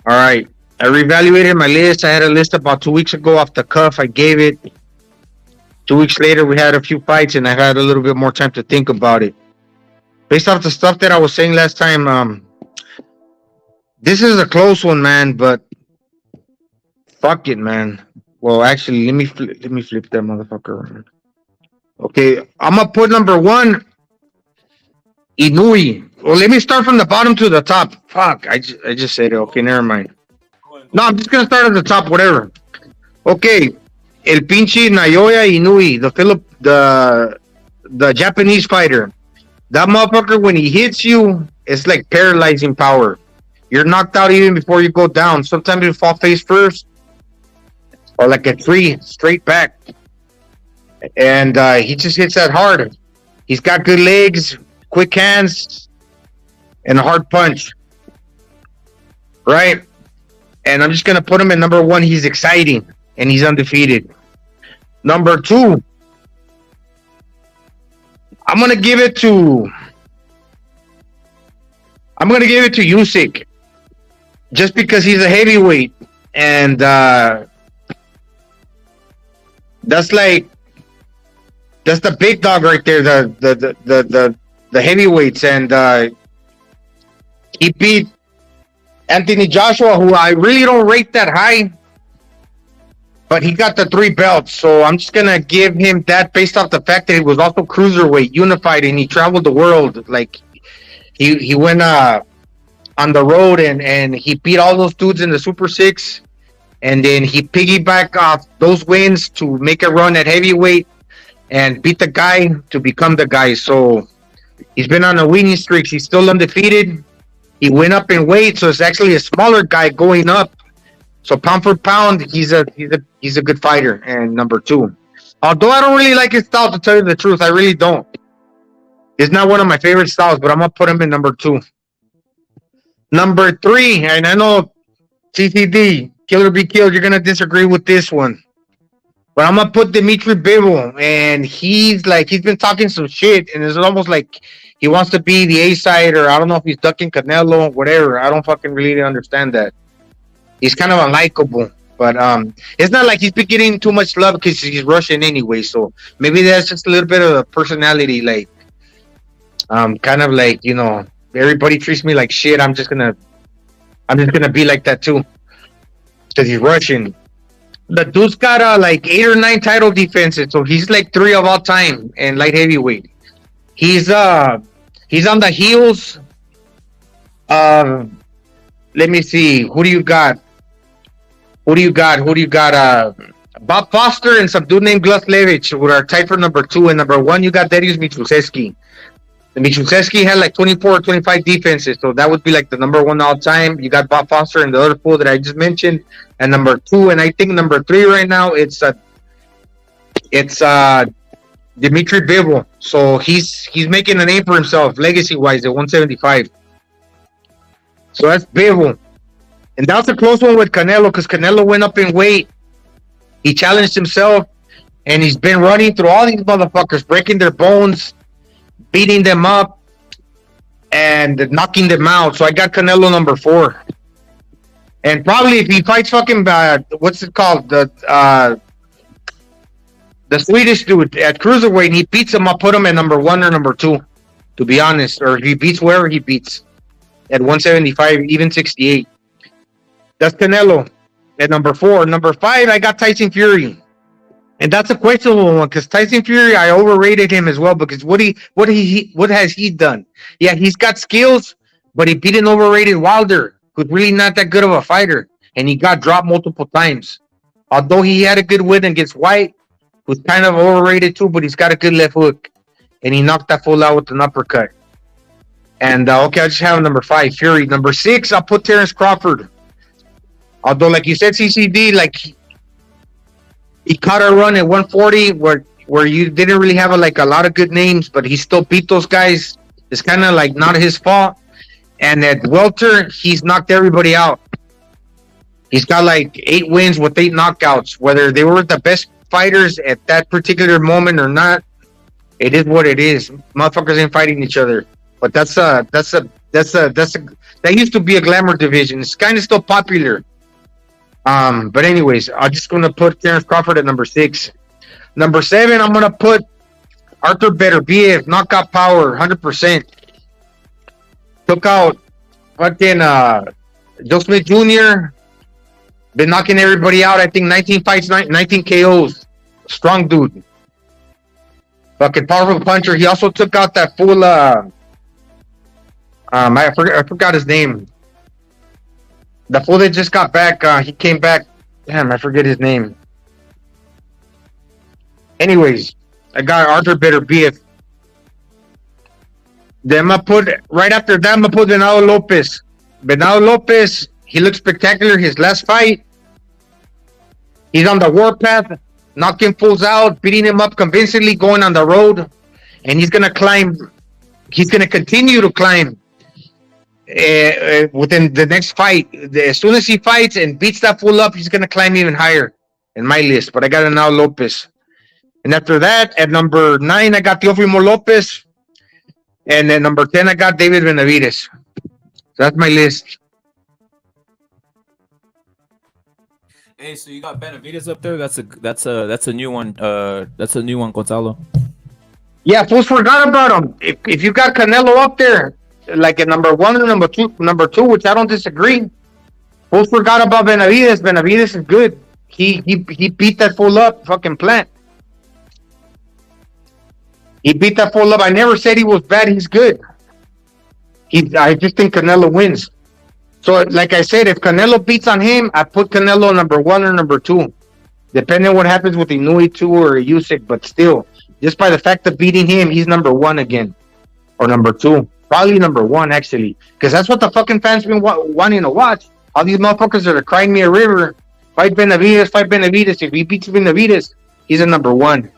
M: All right. I reevaluated my list. I had a list about 2 weeks ago off the cuff. I gave it. 2 weeks later, we had a few fights, and I had a little bit more time to think about it. Based off the stuff that I was saying last time, this is a close one, man, but fuck it, man. Well, actually, let me flip that motherfucker around. Okay, I'm gonna put number 1, Inui. Well, let me start from the bottom to the top. Fuck, I just said it. Okay, never mind. No, I'm just gonna start at the top, whatever. Okay, El Pinche Naoya Inui, the Japanese fighter. That motherfucker, when he hits you, it's like paralyzing power. You're knocked out even before you go down. Sometimes you fall face first, or like a tree straight back. And he just hits that hard. He's got good legs, quick hands, and a hard punch. Right? And I'm just going to put him at number 1. He's exciting, and he's undefeated. Number 2, I'm going to give it to Usyk. Just because he's a heavyweight. And that's the big dog right there, the heavyweights, and he beat Anthony Joshua, who I really don't rate that high, but he got the 3 belts, so I'm just gonna give him that based off the fact that he was also cruiserweight, unified, and he traveled the world. Like he went on the road and he beat all those dudes in the Super 6, and then he piggybacked off those wins to make a run at heavyweight and beat the guy to become the guy. So he's been on a winning streak. He's still undefeated. He went up in weight, so it's actually a smaller guy going up. So pound for pound, he's a good fighter. And number 2, although I don't really like his style, to tell you the truth, I really don't. It's not one of my favorite styles, but I'm gonna put him in number 2. Number 3, and I know CCD, Killer Be Killed, you're gonna disagree with this one, but I'm gonna put Dimitri Bivol, and he's been talking some shit, and it's almost like he wants to be the A side, or I don't know if he's ducking Canelo, whatever. I don't fucking really understand that. He's kind of unlikable, but it's not like he's been getting too much love because he's Russian anyway. So maybe that's just a little bit of a personality, like kind of like, you know, everybody treats me like shit. I'm just gonna be like that too, because he's Russian. The dude's got like 8 or 9 title defenses, so he's like 3 of all time in light heavyweight. He's on the heels of, let me see, who do you got? Bob Foster and some dude named Gluslevich, who are tied for number 2, and number 1 you got Dariusz Mitrusevski. The Mitrusevski had like 24 or 25 defenses, so that would be like the number 1 all time. You got Bob Foster and the other fool that I just mentioned, and number 2, and I think number 3 right now it's Dimitri Bivol. So he's making a name for himself legacy wise at 175. So that's Bivol, and that's a close one with Canelo, because Canelo went up in weight. He challenged himself, and he's been running through all these motherfuckers, breaking their bones, beating them up, and knocking them out. So I got Canelo number 4. And probably if he fights fucking what's it called, the Swedish dude at cruiserweight, and he beats him, I'll put him at number 1 or number 2, to be honest. Or if he beats whoever he beats at 175, even 68. That's Canelo at number 4. Number 5, I got Tyson Fury. And that's a questionable one, because Tyson Fury, I overrated him as well, because what has he done? Yeah, he's got skills, but he beat an overrated Wilder, who's really not that good of a fighter, and he got dropped multiple times. Although he had a good win against White, who's kind of overrated too, but he's got a good left hook, and he knocked that fool out with an uppercut. And okay, I just have number 5, Fury. Number 6, I'll put Terrence Crawford. Although, like you said, CCD, like he caught a run at 140 where you didn't really have a lot of good names, but he still beat those guys. It's kind of like not his fault. And at welter, he's knocked everybody out. He's got like 8 wins with 8 knockouts, whether they were the best fighters at that particular moment or not, it is what it is. Motherfuckers ain't fighting each other. But that used to be a glamour division. It's kind of still popular. But anyways, I'm just gonna put Terrence Crawford at number 6. Number 7, I'm gonna put Arthur Beterbiev, knockout power, 100%. Took out fucking Joe Smith Jr. Been knocking everybody out. I think 19 fights, 19 KOs. Strong dude. Fucking powerful puncher. He also took out that fool. I forgot his name. The fool that just got back. He came back. Damn, I forget his name. Anyways, I got Arthur Beterbiev. Then I put right after that. I put Venado Lopez. Venado Lopez. He looks spectacular. His last fight. He's on the warpath, knocking fools out, beating him up convincingly, going on the road, and he's gonna climb. He's gonna continue to climb within the next fight. As soon as he fights and beats that fool up, he's gonna climb even higher in my list. But I got Venado Lopez. And after that, at number 9, I got Teofimo Lopez. And at number 10, I got David Benavidez. So that's my list.
A: Hey, so you got Benavidez up there? That's a new one. That's a new one, Gonzalo.
M: Yeah, fools forgot about him. If you got Canelo up there, like at number 1 or number two, which I don't disagree. Fools forgot about Benavidez. Benavidez is good. He beat that fool up, fucking Plant. He beat that fool up. I never said he was bad. He's good. I just think Canelo wins. So, like I said, if Canelo beats on him, I put Canelo number 1 or number 2, depending on what happens with Inoue 2 or Usyk. But still, just by the fact of beating him, he's number 1 again, or number 2, probably number 1 actually, because that's what the fucking fans been wanting to watch. All these motherfuckers that are crying me a river. Fight Benavidez, fight Benavidez. If he beats Benavidez, he's a number 1.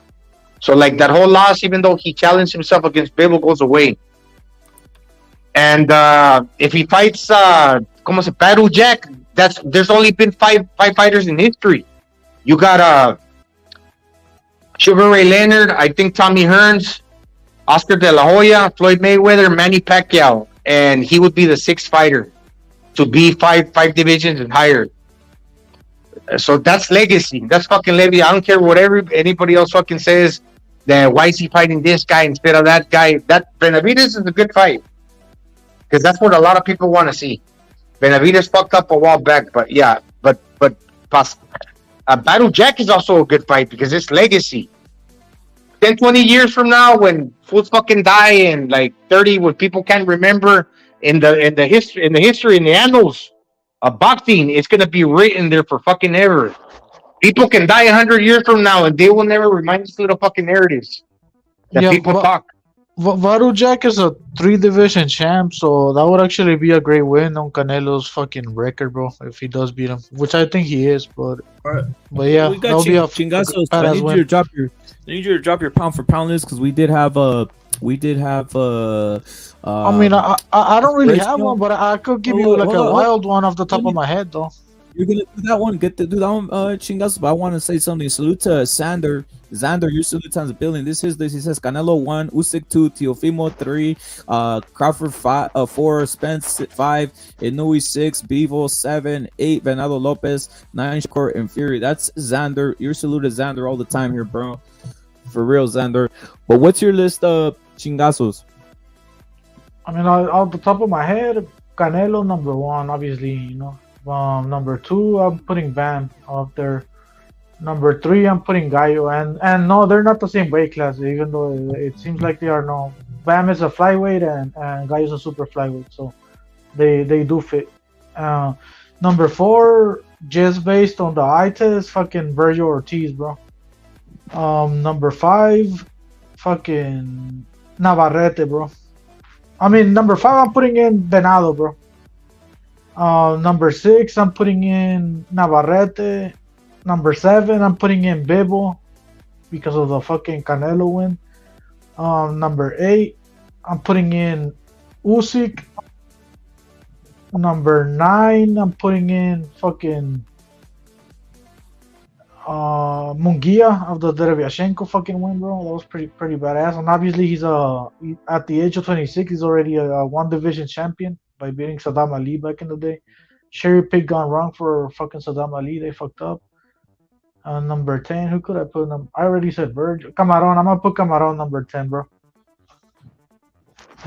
M: So, like, that whole loss, even though he challenged himself against Bivol, goes away. And if he fights, Battle Jack, there's only been five fighters in history. You got Sugar Ray Leonard, I think Tommy Hearns, Oscar De La Hoya, Floyd Mayweather, Manny Pacquiao, and he would be the 6th fighter to be five divisions and higher. So that's legacy. That's fucking legacy. I don't care what anybody else fucking says. That why is he fighting this guy instead of that guy? That Benavidez is a good fight because that's what a lot of people want to see. Benavidez fucked up a while back, but yeah, but Battle Jack is also a good fight because it's legacy. 10, 20 years from now, when fools fucking die, and like 30, when people can't remember in the history, in the annals of boxing, it's gonna be written there for fucking ever. People can die 100 years from now, and they will never remind us little fucking narratives that people talk.
H: Varu Jack is a 3-division champ, so that would actually be a great win on Canelo's fucking record, bro. If he does beat him, which I think he is, but yeah,
A: we got Chingazos. I need you to drop your pound for pound list because we did have I
H: mean, I don't really have one, but I could give you like a wild one off the top of my head, though.
A: You're gonna do that one. Do that one, Chingazos. But I want to say something. Salute to Xander. Xander, your salute times a billion. This is this. He says Canelo 1, Usyk 2, Teofimo 3, Crawford 4, Spence 5, Inoue 6, Bivol 7, 8, Venado Lopez 9, Shakur and Fury. That's Xander. Your salute to Xander all the time here, bro. For real, Xander. But what's your list of Chingazos?
H: I mean, off the top of my head, Canelo number 1, obviously, you know. Number 2, I'm putting Bam up there. Number 3, I'm putting Gallo, and no, they're not the same weight class, even though it seems like they are. No, Bam is a flyweight and Gallo's a super flyweight, so they do fit. Number 4, just based on the eye test, fucking Virgil Ortiz, bro. Number 5, fucking Navarrete, bro. I mean, number 5, I'm putting in Venado, bro. Number 6, I'm putting in Navarrete. Number 7, I'm putting in Bivol because of the fucking Canelo win. Number 8, I'm putting in Usyk. Number 9, I'm putting in fucking Munguia of the Derevyashenko fucking win, bro. That was pretty badass. And obviously, at the age of 26, he's already a one division champion by beating Saddam Ali back in the day. Cherry pick gone wrong for fucking Saddam Ali. They fucked up. Number 10, who could I put? I already said Virgil. Camaron. I'm gonna put Camaron number 10, bro.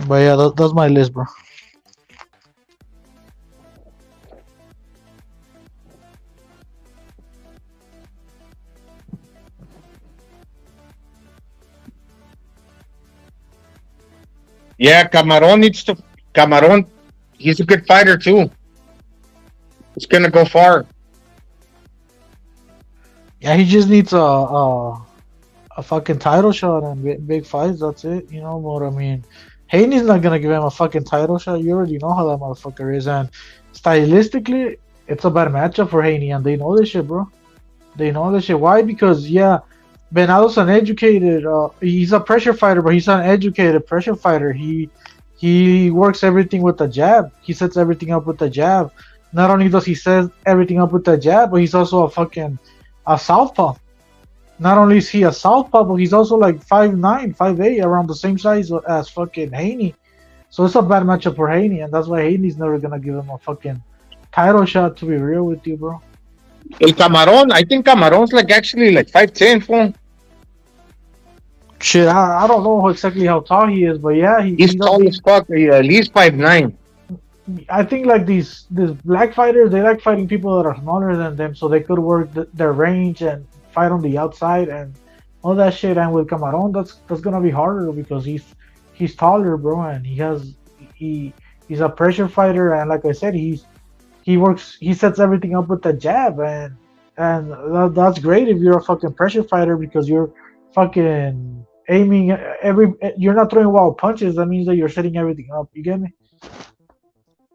H: But yeah, that's my list, bro.
M: Yeah, Camaron, he's a good fighter too. He's gonna go far.
H: Yeah, he just needs a fucking title shot and big fights. That's it, you know. But I mean, Haney's not gonna give him a fucking title shot. You already know how that motherfucker is. And stylistically, it's a bad matchup for Haney, and they know this shit, bro. They know this shit. Why? Because yeah, Venado's an educated. He's a pressure fighter, but he's an educated pressure fighter. He works everything with the jab. He sets everything up with the jab. Not only does he set everything up with the jab, but he's also a southpaw. Not only is he a southpaw, but he's also like 5'9", 5'8", around the same size as fucking Haney. So it's a bad matchup for Haney, and that's why Haney's never gonna give him a fucking title shot. To be real with you, bro.
M: El Camaron, I think Camaron's actually 5'10", fool.
H: Shit, I don't know exactly how tall he is, but yeah,
M: he's tall as fuck. At least 5'9".
H: I think these black fighters, they like fighting people that are smaller than them, so they could work their range and fight on the outside and all that shit. And with Camaron, that's gonna be harder because he's taller, bro, and he's a pressure fighter, and like I said, he sets everything up with the jab, and that's great if you're a fucking pressure fighter because you're fucking aiming you're not throwing wild punches. That means that you're setting everything up. You get me?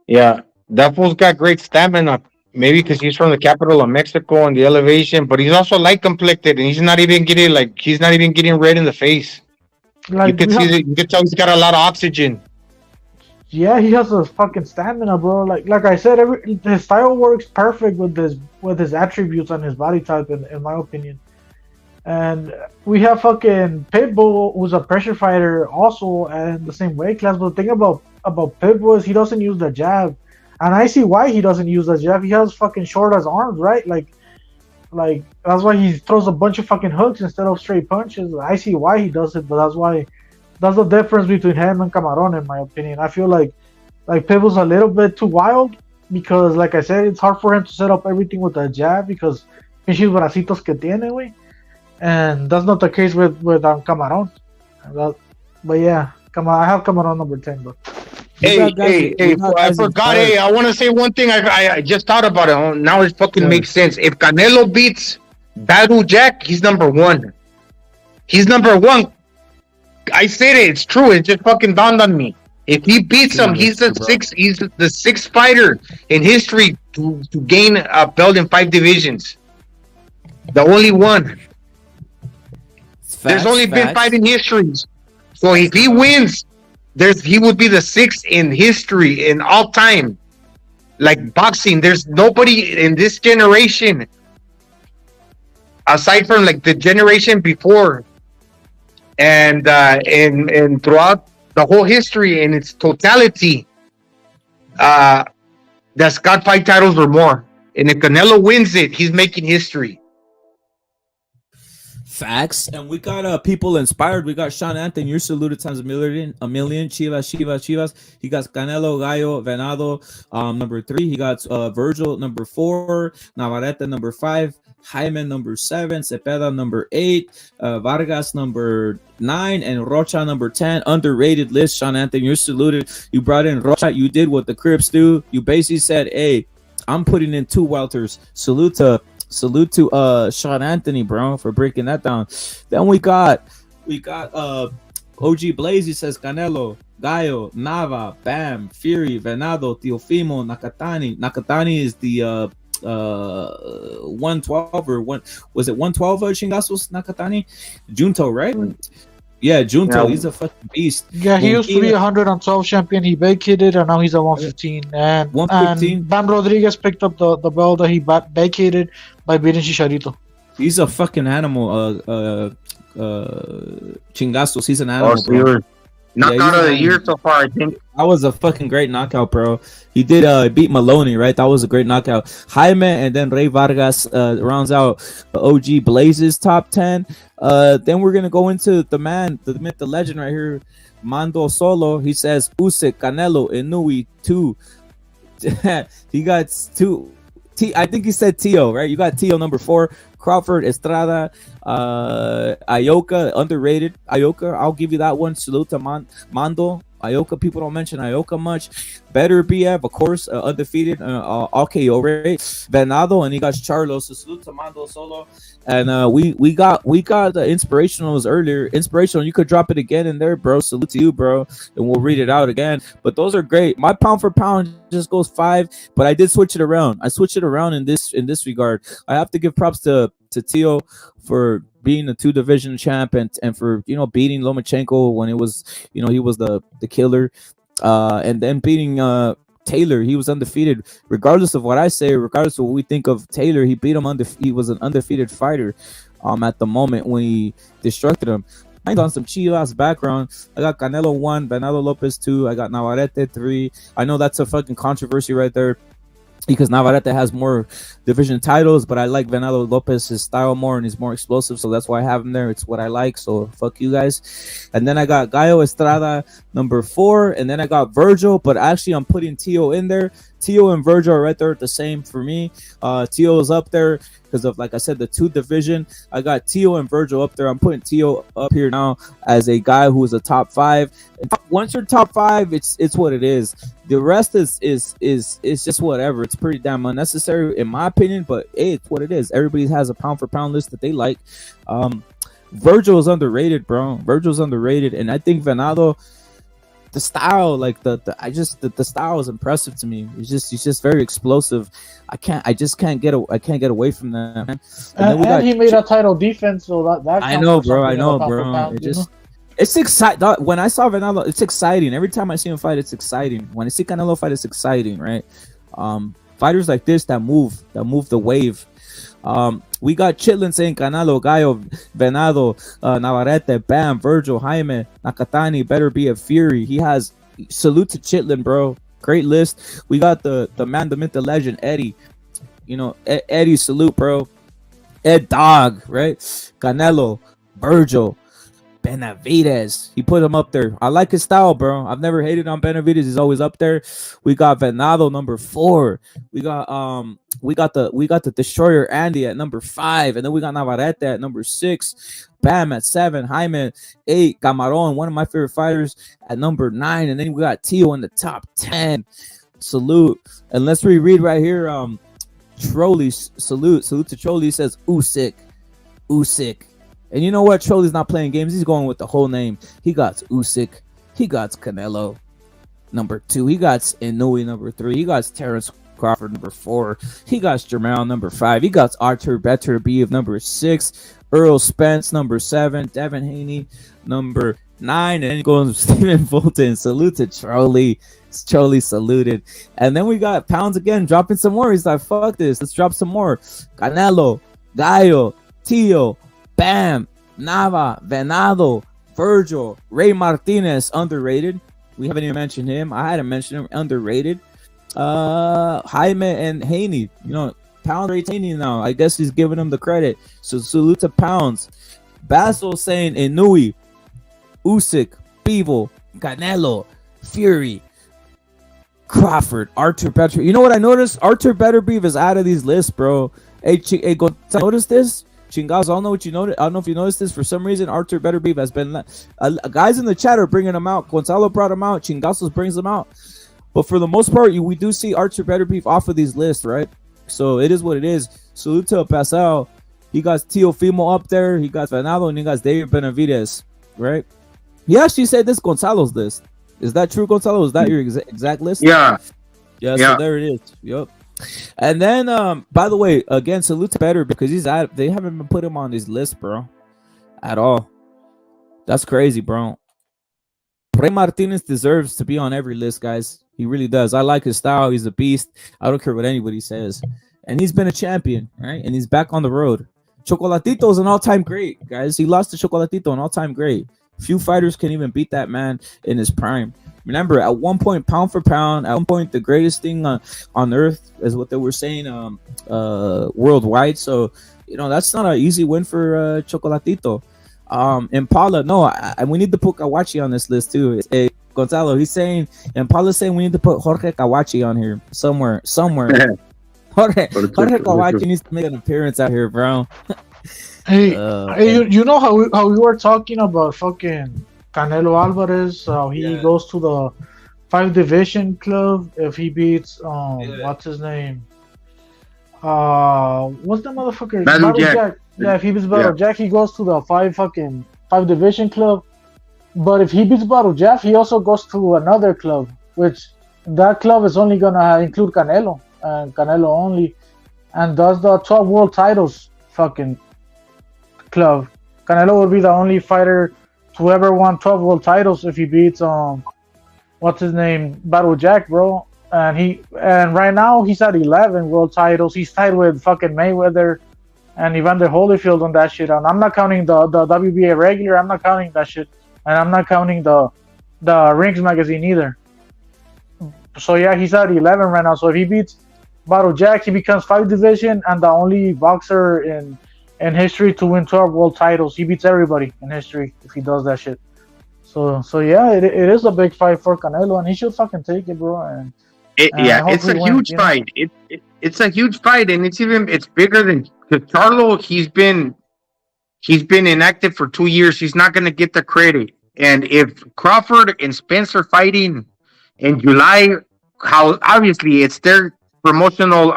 M: Yeah, that fool's got great stamina. Maybe because he's from the capital of Mexico and the elevation, but he's also light complected, and he's not even getting red in the face. You can tell he's got a lot of oxygen.
H: Yeah, he has a fucking stamina, bro. Like I said, his style works perfect with his attributes and his body type, in my opinion. And we have fucking Pitbull, who's a pressure fighter, also in the same weight class. But the thing about Pitbull is he doesn't use the jab, and I see why he doesn't use the jab. He has fucking short as arms, right? Like that's why he throws a bunch of fucking hooks instead of straight punches. I see why he does it, but that's the difference between him and Camaron, in my opinion. I feel like Pitbull's a little bit too wild because, like I said, it's hard for him to set up everything with the jab because pinches bracitos que tiene, güey. And that's not the case with Camaron. But yeah, I have Camaron number 10, bro.
M: Hey, I forgot. Hey, I want to say one thing. I just thought about it. Now it fucking makes sense. If Canelo beats Badou Jack, he's number 1. He's number 1. I said it. It's true. It just fucking dawned on me. If he beats him, he's the sixth. He's the sixth fighter in history to gain a belt in 5 divisions. The only one. There's only been 5 in history. So if he wins, he would be the 6th in history in all time. Like boxing, there's nobody in this generation aside from the generation before and throughout the whole history in its totality that's got 5 titles or more. And if Canelo wins it, he's making history.
A: Facts. And we got people inspired. We got Sean Anthony. You're saluted times a million. Chivas. He got Canelo, Gallo, Venado, number 3. He got Virgil, number 4. Navarrete, number 5. Jaime, number 7. Cepeda, number 8. Vargas, number 9. And Rocha, number 10. Underrated list. Sean Anthony, you're saluted. You brought in Rocha. You did what the Crips do. You basically said, hey, I'm putting in 2 welters. Salute to Sean Anthony, bro, for breaking that down. Then we got OG Blaze. He says Canelo, Gallo, Nava, Bam, Fury, Venado, Teofimo, Nakatani. Nakatani is the 112 or was it 112 chingazos? Nakatani, Junto, right? Yeah, Junto. He's a fucking beast.
H: Yeah, he used to be 112 champion. He vacated, and now he's at 115. And Bam Rodriguez picked up the belt that he vacated by beating Chicharito.
A: He's a fucking animal. Chingazos. He's an animal,
M: so
A: bro.
M: you were knockout
A: he's
M: of
A: an
M: the year
A: animal.
M: so far, I think.
A: That was a fucking great knockout, bro. He did beat Maloney, right? That was a great knockout. Jaime and then Ray Vargas rounds out OG Blaze's top 10. Then we're gonna go into the man, the myth, the legend right here, Mando Solo. He says Usyk, Canelo, Inui 2. He got 2. I think he said Tio, right? You got Tio number 4. Crawford, Estrada, Ioka, underrated. Ioka, I'll give you that one. Salute to Mando. Ioka, people don't mention Ioka much. Better BF, of course, undefeated. RKO, right? Venado, and he got Charlo. So salute to Mando Solo. And we got the inspirationals earlier. Inspirational, you could drop it again in there, bro. Salute to you, bro. And we'll read it out again. But those are great. My pound for pound just goes 5, but I did switch it around. I switched it around in this regard. I have to give props to Tio for being the 2 division champ and for beating Lomachenko when it was he was the killer, and then beating Taylor. He was undefeated, regardless of what I say, regardless of what we think of Taylor. He beat him he was an undefeated fighter at the moment when he destructed him. I'm on some chill ass background. I got Canelo 1, Bernardo Lopez 2, I got Navarrete 3. I know that's a fucking controversy right there, because Navarrete has more division titles, but I like Venado Lopez's style more, and he's more explosive, so that's why I have him there. It's what I like, so fuck you guys. And then I got Gallo Estrada number 4, and then I got Virgil, but actually I'm putting Tio in there. Tio and Virgil are right there at the same for me. Tio is up there because of, like I said, the 2 division. I got Tio and Virgil up there. I'm putting Tio up here now as a guy who is a top 5. And once you're top 5, it's what it is. The rest is just whatever. It's pretty damn unnecessary in my opinion, but hey, it's what it is. Everybody has a pound for pound list that they like. Virgil is underrated, bro. Virgil's underrated, and I think Venado, the style, like the style is impressive to me. He's just very explosive. I just can't get away from that, man.
H: And he made a title defense, so that
A: I know, bro. It's exciting. When I saw Venado, it's exciting. Every time I see him fight, it's exciting. When I see Canelo fight, it's exciting, right? Fighters like this that move the wave. We got Chitlin saying Canelo, Gallo, Venado, Navarrete, Bam, Virgil, Jaime, Nakatani, better be a Fury. He has salute to Chitlin, bro. Great list. We got the man, the myth, the legend, Eddie. Eddie, salute, bro. Ed Dog, right? Canelo, Virgil, Benavidez. He put him up there. I like his style, bro. I've never hated on Benavidez. He's always up there. We got Venado number 4. We got the Destroyer Andy at number 5, and then we got Navarrete at number 6. Bam at 7. Jaime 8. Camaron, one of my favorite fighters, at number 9, and then we got Tio in the top 10. Salute. And let's reread right here. Trolley, salute to Trolley. He says Usyk. And you know what? Trolley's not playing games. He's going with the whole name. He got Usyk. He got Canelo number 2. He got Inouye number 3. He got Terrence Crawford number 4. He got Jermell number 5. He got Arthur Beterbiev number 6. Earl Spence number 7. Devin Haney number 9. And then he goes Stephen Fulton. Salute to Trolley. Trolley saluted. And then we got Pounds again dropping some more. He's like, fuck this. Let's drop some more. Canelo, Gallo, Tio, Bam, Nava, Venado, Virgil, Ray Martinez, underrated. We haven't even mentioned him. I hadn't mentioned him, underrated. Jaime and Haney, Pound rates Haney now. I guess he's giving him the credit. So salute to Pounds. Basil saying Inouye, Usyk, Bivol, Canelo, Fury, Crawford, Arthur Beterbiev. You know what I noticed? Arthur Beterbiev is out of these lists, bro. Hey, go notice this? Chingazo, I don't know what you noticed. I don't know if you noticed this. For some reason, Arthur Beterbiev has been guys in the chat are bringing him out. Gonzalo brought him out. Chingazos brings him out. But for the most part, we do see Arthur Beterbiev off of these lists, right? So it is what it is. Salute to Pascal. He got Teofimo up there. He got Venado, and he got David Benavidez, right? He actually said this Gonzalo's list. Is that true, Gonzalo? Is that your exact list?
M: Yeah.
A: So there it is. Yep. And then, by the way, again, salute to Better because they haven't been put him on this list, bro, at all. That's crazy, bro. Ray Martinez deserves to be on every list, guys. He really does. I like his style. He's a beast. I don't care what anybody says. And he's been a champion, right? And he's back on the road. Chocolatito is an all-time great, guys. He lost to Chocolatito, an all-time great. Few fighters can even beat that man in his prime. Remember, at one point, pound for pound, at one point, the greatest thing on earth is what they were saying worldwide. So, that's not an easy win for Chocolatito. Impala, no, we need to put Kawachi on this list too. Gonzalo, he's saying, Impala's saying we need to put Jorge Kawachi on here somewhere. Jorge Kawachi needs to make an appearance out here, bro.
H: Hey, you know how we were talking about fucking Canelo Alvarez? How he goes to the 5 division club if he beats what's his name? What's the motherfucker?
M: Battle Jack.
H: Yeah, if he beats Battle Jack, he goes to the 5 division club. But if he beats Battle Jack, he also goes to another club, which that club is only gonna include Canelo and Canelo only, and does the 12 world titles fucking club. Canelo will be the only fighter to ever won 12 world titles if he beats what's his name, Battle Jack, bro. And right now he's at 11 world titles. He's tied with fucking Mayweather and Evander Holyfield on that shit. And I'm not counting the WBA regular. I'm not counting that shit, and I'm not counting the Rings magazine either. So yeah, he's at 11 right now. So if he beats Battle Jack, he becomes 5 division and the only boxer in history to win 12 world titles. He beats everybody in history if he does that shit. So yeah, it is a big fight for Canelo, and he should fucking take it, bro. And
M: it's a huge fight. It's a huge fight, and it's bigger than Charlo. He's been inactive for 2 years. He's not gonna get the credit. And if Crawford and Spence are fighting in July, how obviously it's their promotional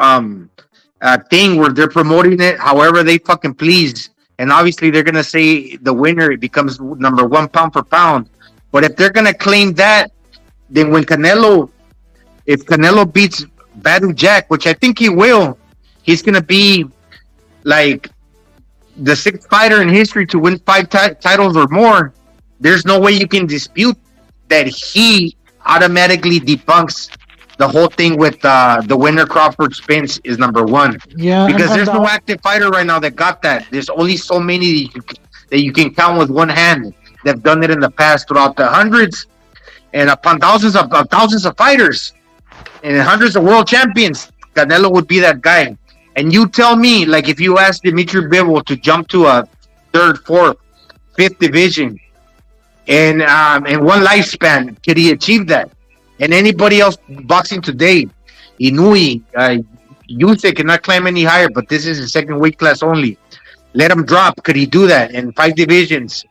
M: thing where they're promoting it however they fucking please, and obviously they're gonna say the winner becomes number 1 pound for pound. But if they're gonna claim that, then if Canelo beats Battle Jack, which I think he will, he's gonna be like the 6th fighter in history to win 5 titles or more. There's no way you can dispute that he automatically debunks the whole thing with the winner Crawford Spence is number 1.
H: Yeah,
M: because there's no active fighter right now that got that. There's only so many that you can count with one hand that've done it in the past throughout the hundreds and upon thousands of fighters and hundreds of world champions. Canelo would be that guy. And you tell me, like, if you ask Dimitri Bivol to jump to a 3rd, 4th, 5th division in one lifespan, could he achieve that? And anybody else boxing today, Inui, Usyk cannot climb any higher, but this is his 2nd weight class only. Let him drop. Could he do that in 5 divisions?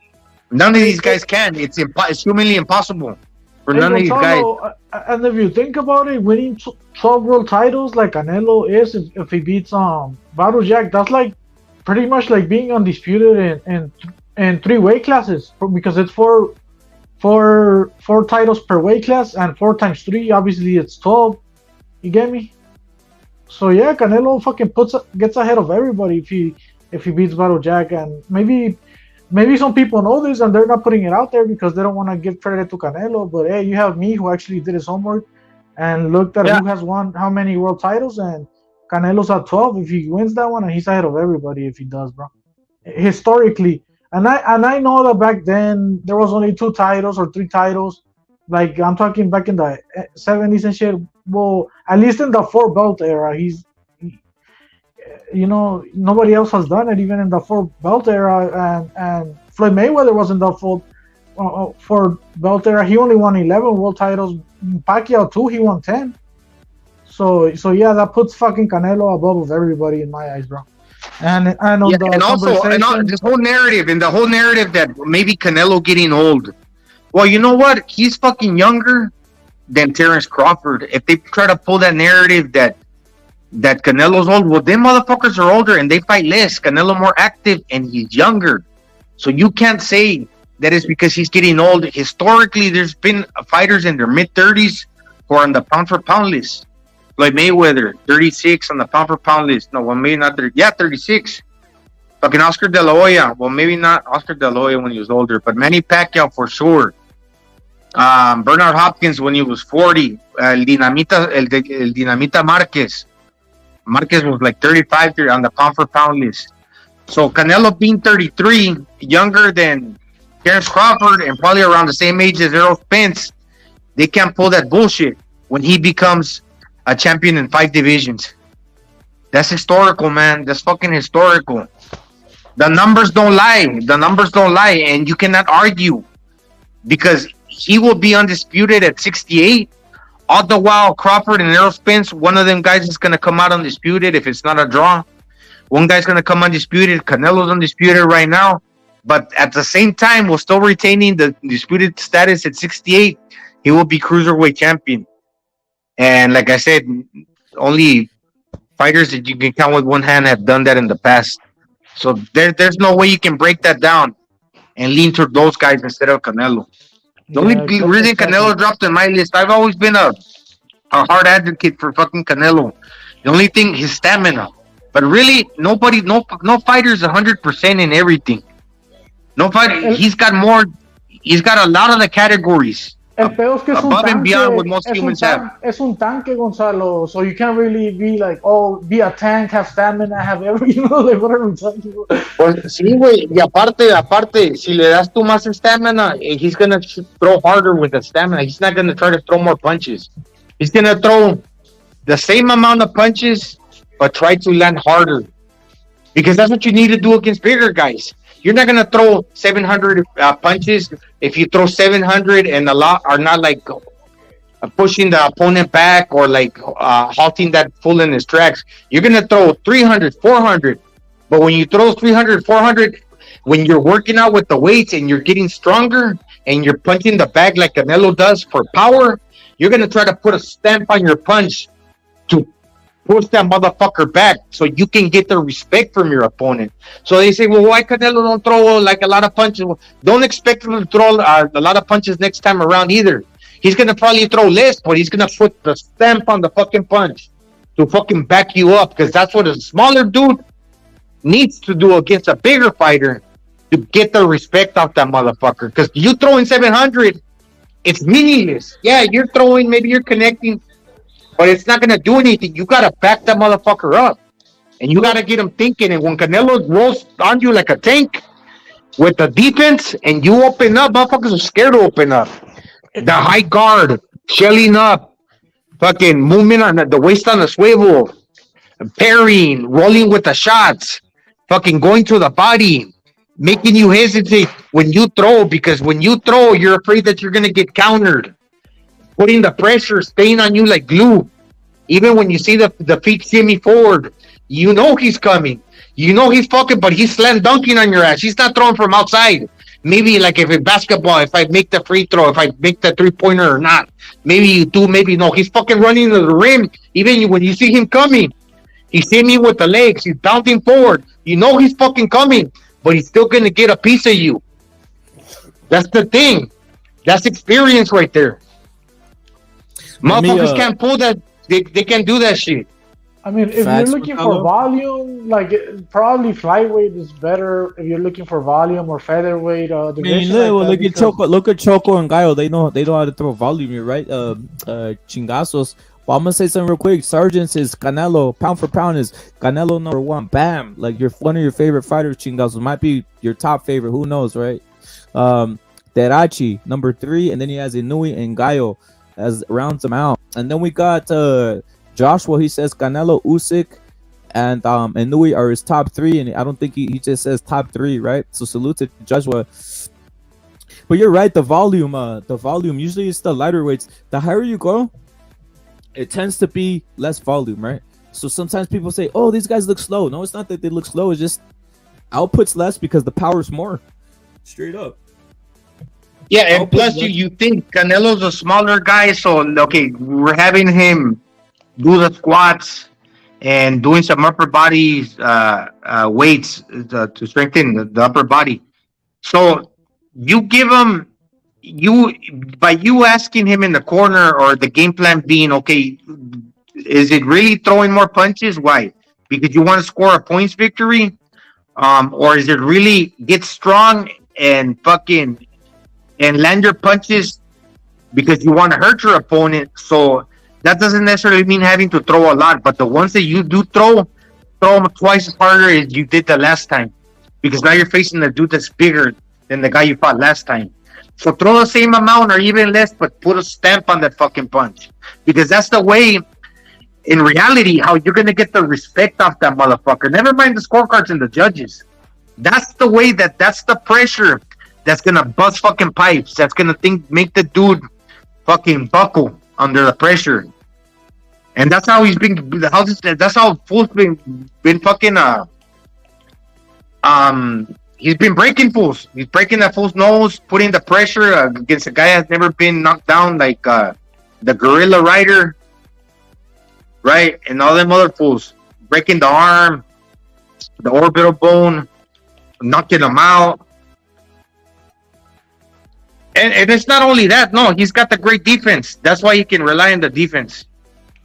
M: None of these guys can. It's humanly impossible for none of these guys.
H: And if you think about it, winning 12 world titles like Canelo is, if he beats Battle Jack, that's like pretty much like being undisputed in 3 weight classes, because it's four titles per weight class, and 4 times 3, obviously it's 12. You get me? So yeah, Canelo fucking gets ahead of everybody if he beats Battle Jack. And maybe some people know this and they're not putting it out there because they don't want to give credit to Canelo. But hey, you have me who actually did his homework and looked at who has won how many world titles, and Canelo's at 12 if he wins that one, and he's ahead of everybody if he does, bro. Historically. And I know that back then there was only 2 titles or 3 titles. Like, I'm talking back in the 70s and shit. Well, at least in the 4 belt era, nobody else has done it, even in the 4 belt era. And Floyd Mayweather was in the 4 belt era. He only won 11 world titles. Pacquiao too, he won 10. So yeah, that puts fucking Canelo above everybody in my eyes, bro. And
M: also this whole narrative that maybe Canelo getting old. Well, you know what? He's fucking younger than Terrence Crawford. If they try to pull that narrative that Canelo's old, well, them motherfuckers are older and they fight less. Canelo more active and he's younger. So you can't say that it's because he's getting old. Historically, there's been fighters in their mid-30s who are on the pound-for-pound list. Like Mayweather, 36 on the pound-for-pound list. No, well, maybe not 30. Yeah, 36. Fucking Oscar De La Hoya. Well, maybe not Oscar De La Hoya when he was older, but Manny Pacquiao for sure. Bernard Hopkins when he was 40. El Dinamita Marquez. Marquez was like 35 on the pound-for-pound list.
L: So Canelo being 33, younger than Terrence Crawford, and probably around the same age as Errol Spence, they can't pull that bullshit when he becomes a champion in 5 divisions. That's historical, man. That's fucking historical. The numbers don't lie. The numbers don't lie, and you cannot argue because he will be undisputed at 68. All the while, Crawford and Errol Spence, one of them guys is going to come out undisputed if it's not a draw. One guy's going to come undisputed. Canelo's undisputed right now. But at the same time, we're still retaining the disputed status at 68. He will be cruiserweight champion. And like I said, only fighters that you can count with one hand have done that in the past. So there's no way you can break that down and lean toward those guys instead of Canelo. The only reason Canelo dropped in my list, I've always been a hard advocate for fucking Canelo. The only thing, his stamina. But really, no fighter is 100% in everything. No fighter, he's got a lot of the categories.
H: El peor es que es un
L: Above and
H: tanque,
L: beyond what most humans have.
H: Es un tanque, Gonzalo. So you can't really be like, oh, be a tank, have stamina, have every, you know, like whatever.
M: Pues sí, güey. Y aparte, si le das tú más stamina, he's gonna throw harder with the stamina. He's not gonna try to throw more punches. He's gonna throw the same amount of punches, but try to land harder. Because that's what you need to do against bigger guys. You're not gonna throw 700 punches if you throw 700 and a lot are not like pushing the opponent back or like halting that fool in his tracks. You're gonna throw 300, 400. But when you throw 300, 400, when you're working out with the weights and you're getting stronger and you're punching the bag like Canelo does for power, you're gonna try to put a stamp on your punch to push that motherfucker back so you can get the respect from your opponent. So they say, well, why Canelo don't throw like a lot of punches? Well, don't expect him to throw a lot of punches next time around either. He's going to probably throw less, but he's going to put the stamp on the fucking punch to fucking back you up, because that's what a smaller dude needs to do against a bigger fighter to get the respect off that motherfucker. Because you throwing 700, it's meaningless. Yeah, you're throwing, maybe you're connecting, but it's not going to do anything. You got to back that motherfucker up. And you got to get him thinking. And when Canelo rolls on you like a tank with the defense and you open up, motherfuckers are scared to open up. The high guard, shelling up, fucking movement on the waist on the swivel, parrying, rolling with the shots, fucking going to the body, making you hesitate when you throw, because when you throw, you're afraid that you're going to get countered. Putting the pressure, staying on you like glue. Even when you see the feet shimmy forward, you know he's coming. You know he's fucking, but he's slam dunking on your ass. He's not throwing from outside. Maybe like if in basketball, if I make the free throw, if I make the 3-pointer or not. Maybe you do, maybe no. He's fucking running to the rim. Even when you see him coming, he's hitting with the legs. He's bouncing forward. You know he's fucking coming, but he's still going to get a piece of you. That's the thing. That's experience right there. Motherfuckers can't pull that. They can't do that shit.
H: I mean, if you're looking for volume, like probably flyweight is better. If you're looking for volume or featherweight,
A: look at Choco and Gallo. They know how to throw volume. You're right. Chingazos. But I'm gonna say something real quick. Sargent is Canelo. Pound for pound is Canelo number 1. Bam. Like you're one of your favorite fighters. Chingazos might be your top favorite. Who knows, right? Terachi number 3, and then he has Inui and Gallo as rounds them out. And then we got Joshua. He says Canelo, Usyk, and Inui are his top 3, and I don't think he just says top 3, right? So salute to Joshua. But you're right, the volume usually it's the lighter weights. The higher you go, it tends to be less volume, right? So sometimes people say, oh, these guys look slow. No, it's not that they look slow, it's just output's less because the power's more. Straight up.
L: Yeah, and plus you think Canelo's a smaller guy, so okay, we're having him do the squats and doing some upper body weights to strengthen the upper body. So you give him, by you asking him in the corner, or the game plan being, okay, is it really throwing more punches? Why? Because you want to score a points victory? Or is it really get strong and fucking and land your punches because you want to hurt your opponent? So that doesn't necessarily mean having to throw a lot, but the ones that you do throw them twice as harder as you did the last time.
M: because now you're facing a dude that's bigger than the guy you fought last time. So throw the same amount or even less, but put a stamp on that fucking punch, because that's the way, in reality, how you're gonna get the respect off that motherfucker. Never mind the scorecards and the judges. That's the way that's the pressure that's gonna bust fucking pipes. That's gonna make the dude fucking buckle under the pressure. And that's how he's been. That's how Fool's been fucking. He's been breaking fools. He's breaking that fool's nose, putting the pressure against a guy that's never been knocked down, like the Gorilla Rider, right? And all them other fools, breaking the arm, the orbital bone, knocking him out. And it's not only that. No, he's got the great defense. That's why he can rely on the defense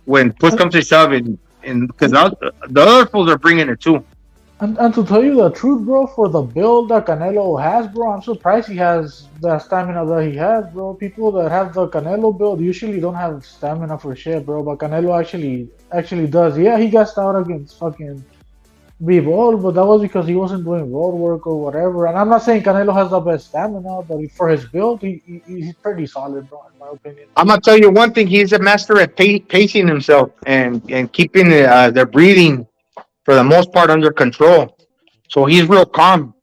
M: when push comes to shove, and because the other fools are bringing it too.
H: And to tell you the truth, bro, for the build that Canelo has, bro, I'm surprised he has the stamina that he has, bro. People that have the Canelo build usually don't have stamina for shit, bro. But Canelo actually does. Yeah, he got out against fucking Bivol, but that was because he wasn't doing road work or whatever. And I'm not saying Canelo has the best stamina, but for his build, he's pretty solid, bro, in my opinion.
M: I'm gonna tell you one thing: he's a master at pacing himself and keeping their breathing, for the most part, under control. So he's real calm.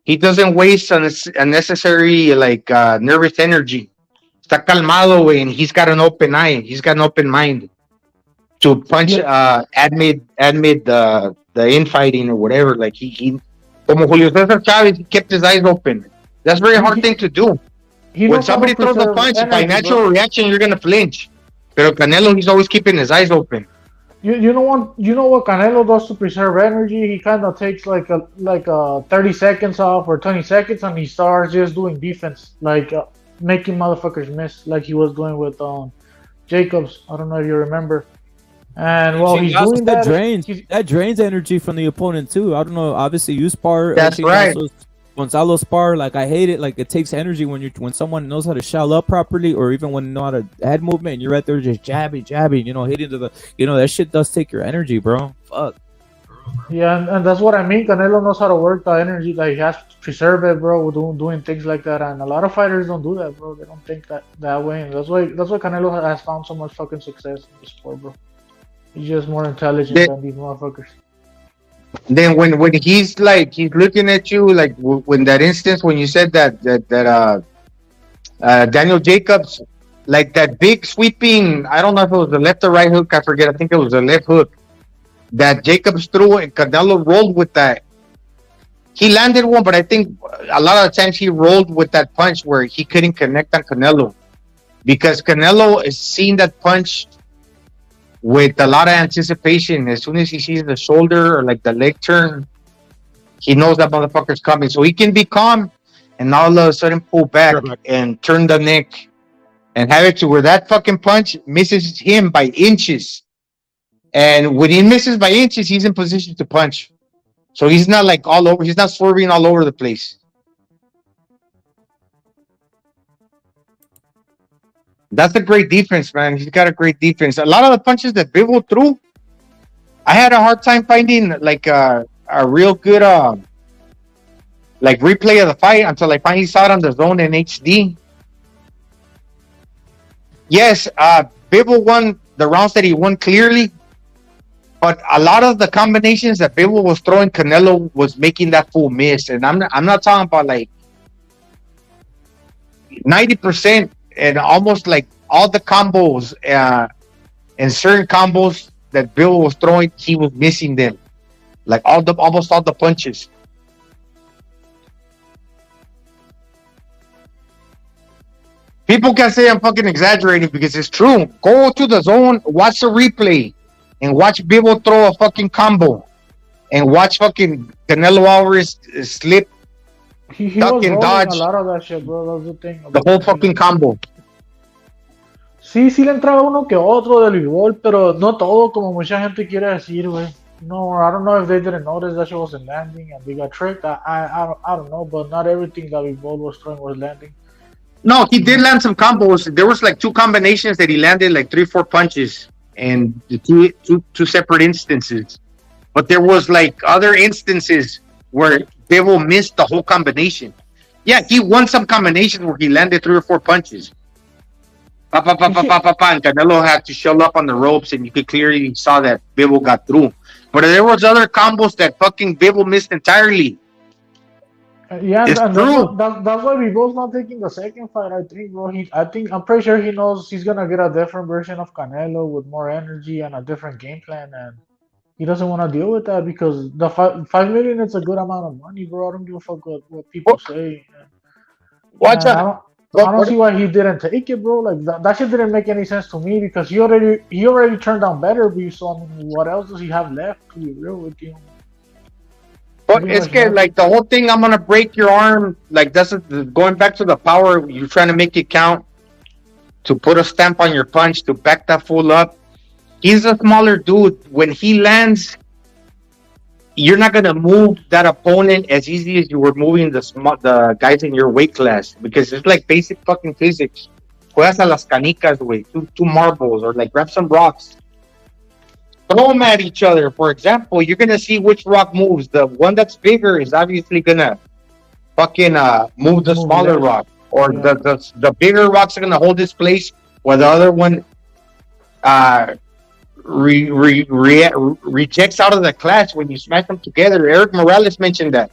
M: He doesn't waste unnecessary nervous energy. Está calmado, and he's got an open eye. He's got an open mind to punch admit the infighting or whatever. Like he como Julio Cesar Chavez, he kept his eyes open. That's a very hard thing to do. When somebody throws a punch, by natural reaction, you're gonna flinch. Pero Canelo, he's always keeping his eyes open.
H: You know what Canelo does to preserve energy? He kind of takes like a 30 seconds off or 20 seconds, and he starts just doing defense, like making motherfuckers miss, like he was doing with Jacobs. I don't know if you remember. And while he's doing that,
A: drains energy from the opponent too. I don't know. Obviously, you spar.
M: That's right.
A: Gonzalo spar. Like I hate it. Like it takes energy when someone knows how to shell up properly, or even when know how to head movement. And you're right there just jabbing, hitting to the. That shit does take your energy, bro. Fuck.
H: Yeah, and that's what I mean. Canelo knows how to work the energy that he has to preserve it, bro. Doing things like that, and a lot of fighters don't do that, bro. They don't think that way, and that's why Canelo has found so much fucking success in the sport, bro. He's just more intelligent than these motherfuckers.
M: Then when he's looking at you, like when that instance when you said that Daniel Jacobs, like that big sweeping, I don't know if it was the left or right hook, I forget. I think it was the left hook that Jacobs threw, and Canelo rolled with that. He landed one, but I think a lot of the times he rolled with that punch where he couldn't connect on Canelo, because Canelo is seeing that punch with a lot of anticipation. As soon as he sees the shoulder or like the leg turn, he knows that motherfucker's coming. So he can be calm and all of a sudden pull back and turn the neck and have it to where that fucking punch misses him by inches. And when he misses by inches, he's in position to punch. So he's not like all over. He's not swerving all over the place. That's a great defense, man. He's got a great defense. A lot of the punches that Bivol threw, I had a hard time finding like a real good like replay of the fight until I finally saw it on the zone in HD. Yes, Bivol won the rounds that he won clearly, but a lot of the combinations that Bivol was throwing, Canelo was making that fool miss. And I'm not talking about like 90%. And almost like all the combos and certain combos that Bill was throwing, he was missing them. Like almost all the punches. People can say I'm fucking exaggerating because it's true. Go to the zone, watch the replay, and watch Bill throw a fucking combo, and watch fucking Canelo Alvarez slip.
H: He was rolling a lot of that shit, bro. That's the thing.
M: The whole fucking combo.
H: Sí le entraba uno que otro del béisbol, pero no todo como mucha gente quiere decir, güey. No, I don't know if they didn't notice that shit wasn't landing and they got tricked. I don't know, but not everything that Bivol was throwing was landing.
M: No, he did land some combos. There was like two combinations that he landed like 3-4 punches, and two separate instances. But there was like other instances where Bivol missed the whole combination. Yeah, he won some combinations where he landed 3 or 4 punches. And Canelo had to shell up on the ropes, and you could clearly saw that Bivol got through. But there was other combos that fucking Bivol missed entirely.
H: Yeah,
M: It's
H: and
M: true.
H: that's why Bivol's not taking the second fight. I think, bro. I'm pretty sure he knows he's gonna get a different version of Canelo with more energy and a different game plan, and he doesn't want to deal with that because the 5 million is a good amount of money, bro. I don't give a fuck what people say.
M: Watch
H: And
M: out.
H: I don't see why he didn't take it, bro. Like that shit didn't make any sense to me because he already turned down better, but so I mean, what else does he have left to be real with you?
M: But it's good. Like the whole thing, I'm gonna break your arm. Like that's going back to the power. You're trying to make it count, to put a stamp on your punch, to back that fool up. He's a smaller dude. When he lands, you're not gonna move that opponent as easy as you were moving the guys in your weight class, because it's like basic fucking physics. Juegas a las canicas, güey. Two marbles, or like grab some rocks, throw them at each other. For example, you're gonna see which rock moves. The one that's bigger is obviously gonna fucking move the smaller rock, or the bigger rocks are gonna hold its place, while the other one rejects out of the clash when you smash them together. Eric Morales mentioned that,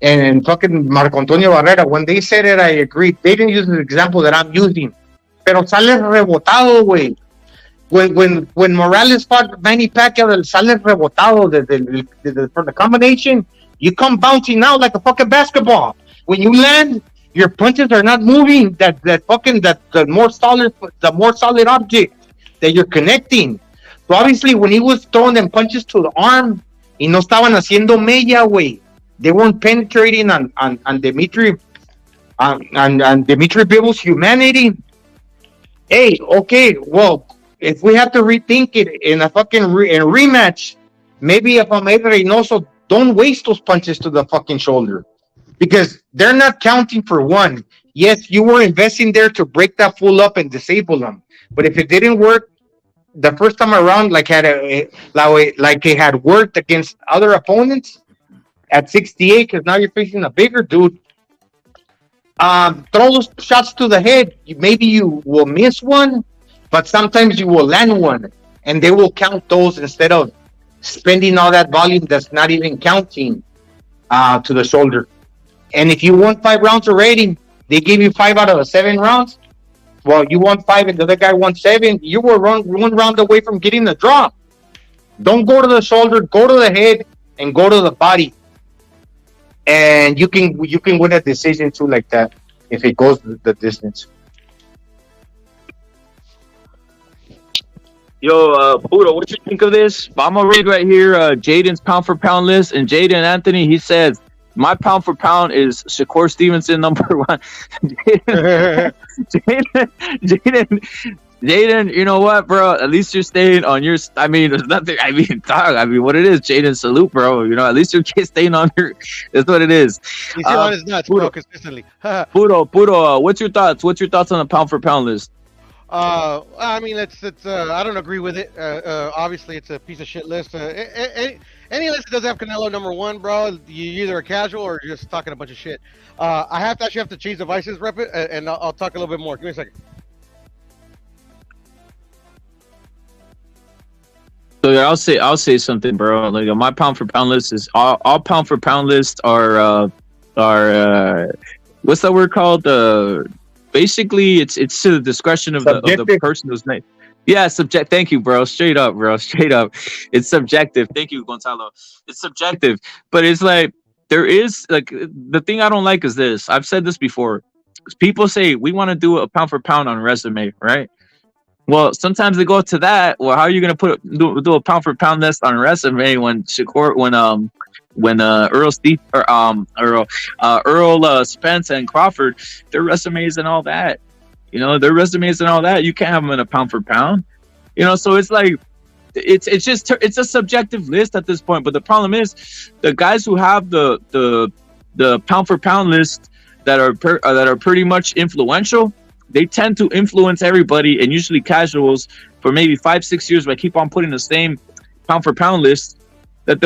M: and fucking Marco Antonio Barrera, when they said it, I agreed. They didn't use the example that I'm using, pero sale rebotado, güey. When Morales fought Manny Pacquiao, sale rebotado for the combination. You come bouncing out like a fucking basketball. When you land, your punches are not moving. The more solid object that you're connecting. So obviously, when he was throwing them punches to the arm, y no estaban haciendo mella, güey. They weren't penetrating on Dimitri, on Dimitri Bivol's humanity. Hey, okay, well, if we have to rethink it in a fucking rematch, maybe if I'm Reynoso, don't waste those punches to the fucking shoulder, because they're not counting for one. Yes, you were investing there to break that fool up and disable them, but if it didn't work the first time around, like it had worked against other opponents at 68, because now you're facing a bigger dude. Throw those shots to the head. Maybe you will miss one, but sometimes you will land one, and they will count those instead of spending all that volume that's not even counting to the shoulder. And if you won 5 rounds already, they gave you 5 out of the 7 rounds. Well, you won 5 and the other guy won 7. You were one round away from getting the draw. Don't go to the shoulder, go to the head, and go to the body. And you can win a decision too, like that, if it goes the distance.
B: Yo, Budo, what you think of this? I'm gonna read right here Jaden's pound for pound list, and Jaden Anthony, he says, my pound for pound is Shakur Stevenson #1. Jaden, you know what, bro? At least you're staying on your. I mean, there's nothing. I mean, dog. I mean, what it is, Jaden, salute, bro. You know, at least you're staying on your. That's what it is.
O: He's on his nuts, bro, consistently.
B: Pudo, what's your thoughts? What's your thoughts on the pound for pound list?
O: I mean, it's I don't agree with it. Obviously, it's a piece of shit list. Any list that doesn't have Canelo #1, bro, you either a casual or you're just talking a bunch of shit. I have to change devices, rep it, and I'll talk a little bit more. Give me a second.
B: So yeah, I'll say something, bro. Like my pound for pound list is all pound for pound lists are what's that word called? Basically, it's to the discretion of the person who's named. Yeah, subject. Thank you, bro. Straight up, bro. Straight up. It's subjective. Thank you, Gonzalo. It's subjective, but it's like there is like the thing I don't like is this. I've said this before. People say we want to do a pound for pound on resume, right? Well, sometimes they go to that. Well, how are you gonna do a pound for pound list on resume when Earl Spence and Crawford, their resumes and all that, you can't have them in a pound for pound, so it's like it's a subjective list at this point. But the problem is the guys who have the pound for pound list that are pretty much influential, they tend to influence everybody, and usually casuals, for maybe 5-6 years, but keep on putting the same pound for pound list. that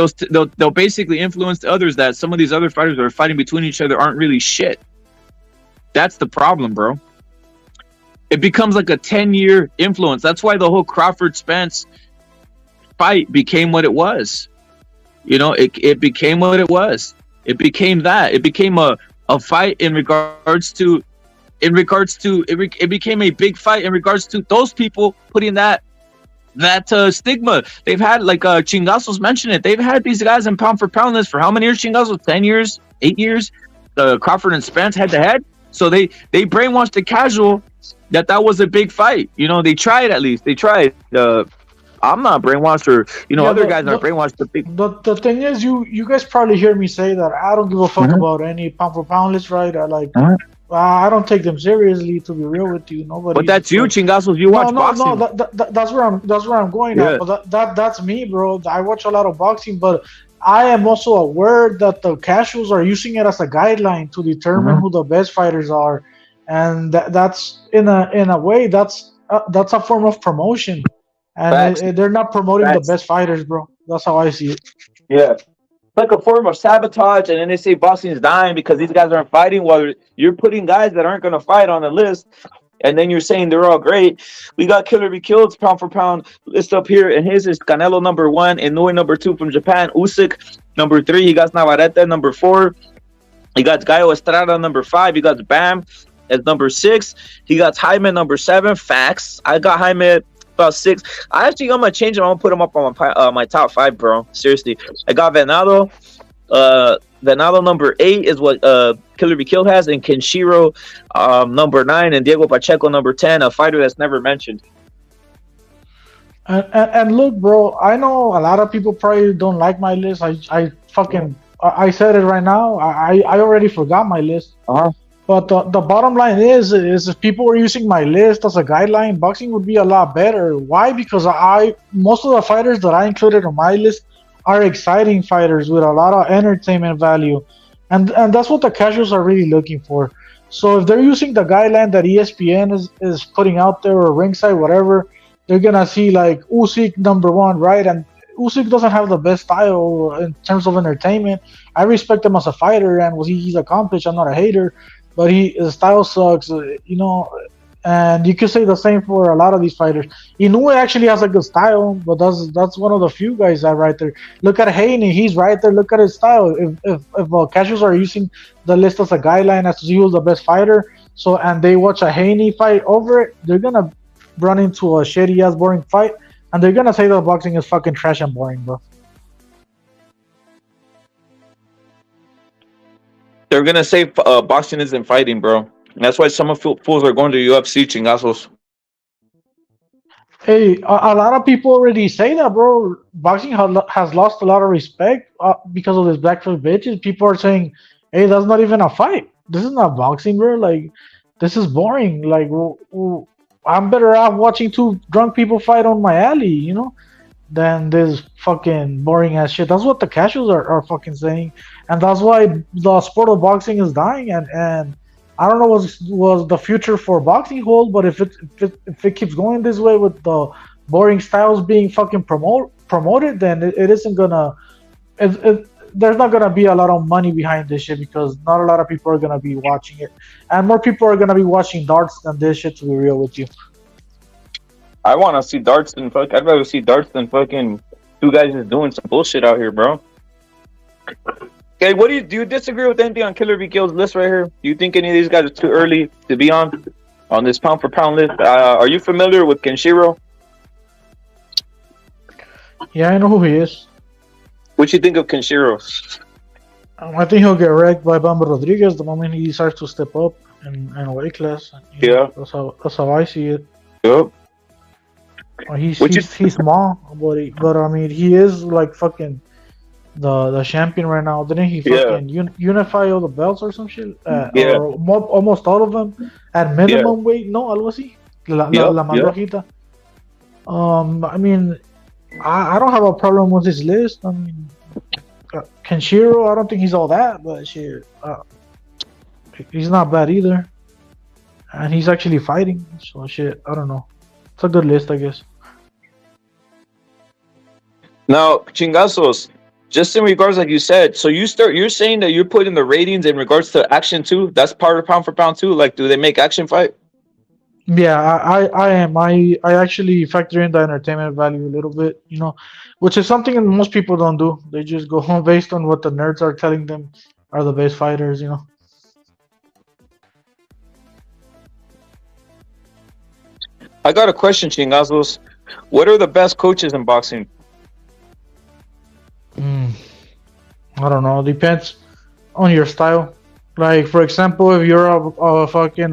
B: they'll basically influence others that some of these other fighters that are fighting between each other aren't really shit. That's the problem, bro. It becomes like a 10-year influence. That's why the whole Crawford Spence fight became what it was. You know, it became what it was. It became that. It became a fight it became a big fight in regards to those people putting that stigma. They've had, like Chingazos mentioned it, they've had these guys in pound for pound list for how many years? Chingazos, 10 years, 8 years, Crawford and Spence head to head. So they brainwashed the casual that was a big fight. You know, they tried. I'm not brainwashed, or other guys are brainwashed.
H: The thing is, you guys probably hear me say that I don't give a fuck about any pound for pound list, right? I don't take them seriously, to be real with you. Nobody.
B: But that's you, Chingazos. You watch boxing.
H: No, that's where I'm going at. But that's me, bro. I watch a lot of boxing, but I am also aware that the casuals are using it as a guideline to determine who the best fighters are, and that's in a way that's a form of promotion, and they're not promoting the best fighters, bro. That's how I see it.
B: Yeah. Like a form of sabotage, and then they say boxing is dying because these guys aren't fighting. While you're putting guys that aren't going to fight on the list, and then you're saying they're all great. We got Killer Be Killed pound for pound list up here, and his is Canelo number 1, Inoue number 2 from Japan, Usyk number 3. He got Navarrete number 4. He got Gallo Estrada number 5. He got Bam as number 6. He got Jaime number 7. Facts. I got Jaime about 6. I'm gonna change him. I'm gonna put him up on my top 5, bro. Seriously. I got Venado. Venado number 8 is what Killer Be Killed has, and Kenshiro number 9, and Diego Pacheco number 10, a fighter that's never mentioned.
H: And look, bro, I know a lot of people probably don't like my list. I said it right now. I already forgot my list. But the bottom line is if people were using my list as a guideline, boxing would be a lot better. Why? Because most of the fighters that I included on my list are exciting fighters with a lot of entertainment value, and that's what the casuals are really looking for. So if they're using the guideline that ESPN is putting out there, or Ringside, whatever, they're gonna see like Usyk number 1, right? And Usyk doesn't have the best style in terms of entertainment. I respect him as a fighter and what he's accomplished. I'm not a hater, but his style sucks, and you could say the same for a lot of these fighters. Inoue actually has a good style, but that's one of the few guys that right there. Look at Haney, he's right there. Look at his style. If casuals are using the list as a guideline as to see who's the best fighter, and they watch a Haney fight over it, they're gonna run into a shitty ass boring fight, and they're gonna say that boxing is fucking trash and boring, bro.
B: They're gonna say boxing isn't fighting, bro. And that's why some fools are going to UFC, Chingazos.
H: Hey, a lot of people already say that, bro. Boxing has lost a lot of respect because of this blackfoot bitches. People are saying, hey, that's not even a fight. This is not boxing, bro. Like, this is boring. Like, I'm better off watching 2 drunk people fight on my alley, than this fucking boring ass shit. That's what the casuals are fucking saying. And that's why the sport of boxing is dying, and I don't know what the future for boxing hold, but if it keeps going this way with the boring styles being fucking promoted, then it isn't gonna. There's not gonna be a lot of money behind this shit, because not a lot of people are gonna be watching it, and more people are gonna be watching darts than this shit. To be real with you,
B: I want to see darts than fuck. I'd rather see darts than fucking 2 guys just doing some bullshit out here, bro. Okay, do you disagree with anything on Killer Be Killed's list right here? Do you think any of these guys are too early to be on this pound for pound list? Are you familiar with Kenshiro?
H: Yeah, I know who he is.
B: What you think of Kenshiro?
H: I think he'll get wrecked by Bamba Rodriguez the moment he starts to step up in a weight class. That's how I see it.
B: Yep.
H: He's small, but I mean, he is like fucking the champion right now. Didn't he fucking unify all the belts or some shit? Or almost all of them at minimum weight. No, algo así. La más bajita. I mean, I don't have a problem with his list. I mean, Kenshiro, I don't think he's all that, but shit, he's not bad either, and he's actually fighting. So shit, I don't know. It's a good list, I guess.
B: Now, Chingazos, just in regards, like you said, so you're saying that you're putting the ratings in regards to action too. That's part of pound for pound too. Like, do they make action fight?
H: Yeah, I am. I actually factor in the entertainment value a little bit, which is something that most people don't do. They just go home based on what the nerds are telling them are the best fighters.
B: I got a question, Chingazos. What are the best coaches in boxing?
H: I don't know. Depends on your style. Like, for example, if you're a fucking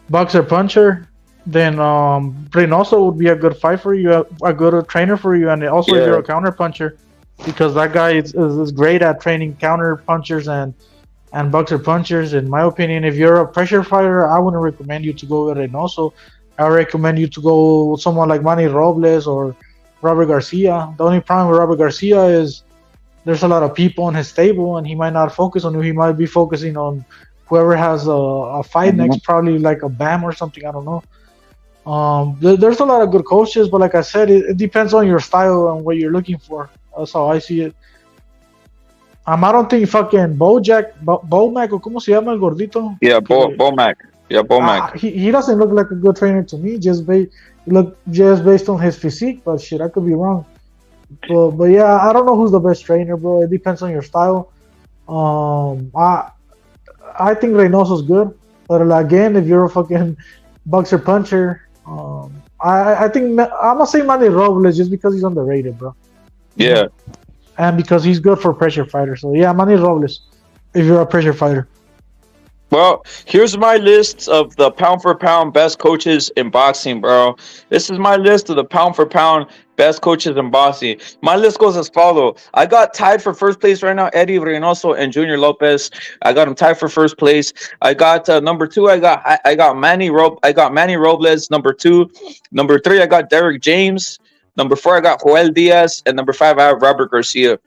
H: boxer puncher, then Reynoso would be a good fight for you, a good trainer for you, and also if you're a counter puncher, because that guy is great at training counter punchers and boxer punchers. In my opinion, if you're a pressure fighter, I wouldn't recommend you to go with Reynoso. I recommend you to go with someone like Manny Robles or Robert Garcia. The only problem with Robert Garcia is there's a lot of people in his stable, and he might not focus on you. He might be focusing on whoever has a fight next, probably like a BAM or something. I don't know. There's a lot of good coaches, but like I said, it depends on your style and what you're looking for. That's how I see it. I don't think fucking Bomac, o como se llama el gordito?
B: Yeah, Bomac. Yeah, Bomac.
H: He doesn't look like a good trainer to me, just based on his physique, but shit, I could be wrong. But yeah, I don't know who's the best trainer, bro. It depends on your style. I think Reynoso's good, but again, if you're a fucking boxer puncher, I think I'm gonna say Manny Robles just because he's underrated, bro.
B: Yeah.
H: And because he's good for pressure fighters. So yeah, Manny Robles, if you're a pressure fighter.
B: Well, here's my list of the pound for pound best coaches in boxing, bro. This is my list of the pound for pound best coaches in boxing. My list goes as follows. I got tied for first place right now, Eddie Reynoso and Junior Lopez. I got them tied for first place. I got number 2. I got Manny Robles. Number 2, number 3. I got Derek James. Number 4. I got Joel Diaz, and number 5. I have Robert Garcia.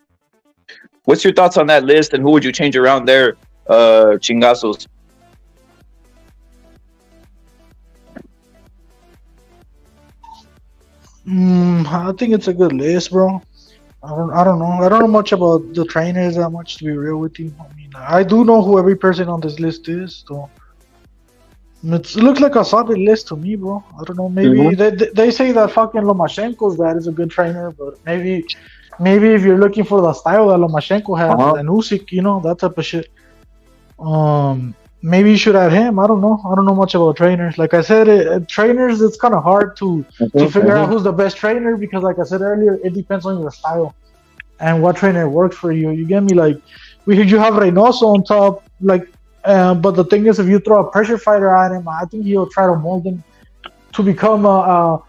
B: What's your thoughts on that list, and who would you change around there, Chingazos?
H: I think it's a good list, bro. I don't know. I don't know much about the trainers that much, to be real with you. I mean, I do know who every person on this list is, so it looks like a solid list to me, bro. I don't know. Maybe they say that fucking Lomachenko's dad is a good trainer, but maybe if you're looking for the style that Lomachenko has and Usyk, that type of shit. Maybe you should add him. I don't know. I don't know much about trainers. Like I said, trainers, it's kind of hard to figure out who's the best trainer because, like I said earlier, it depends on your style and what trainer works for you. You get me? Like, you have Reynoso on top, but the thing is, if you throw a pressure fighter at him, I think he'll try to mold him to become a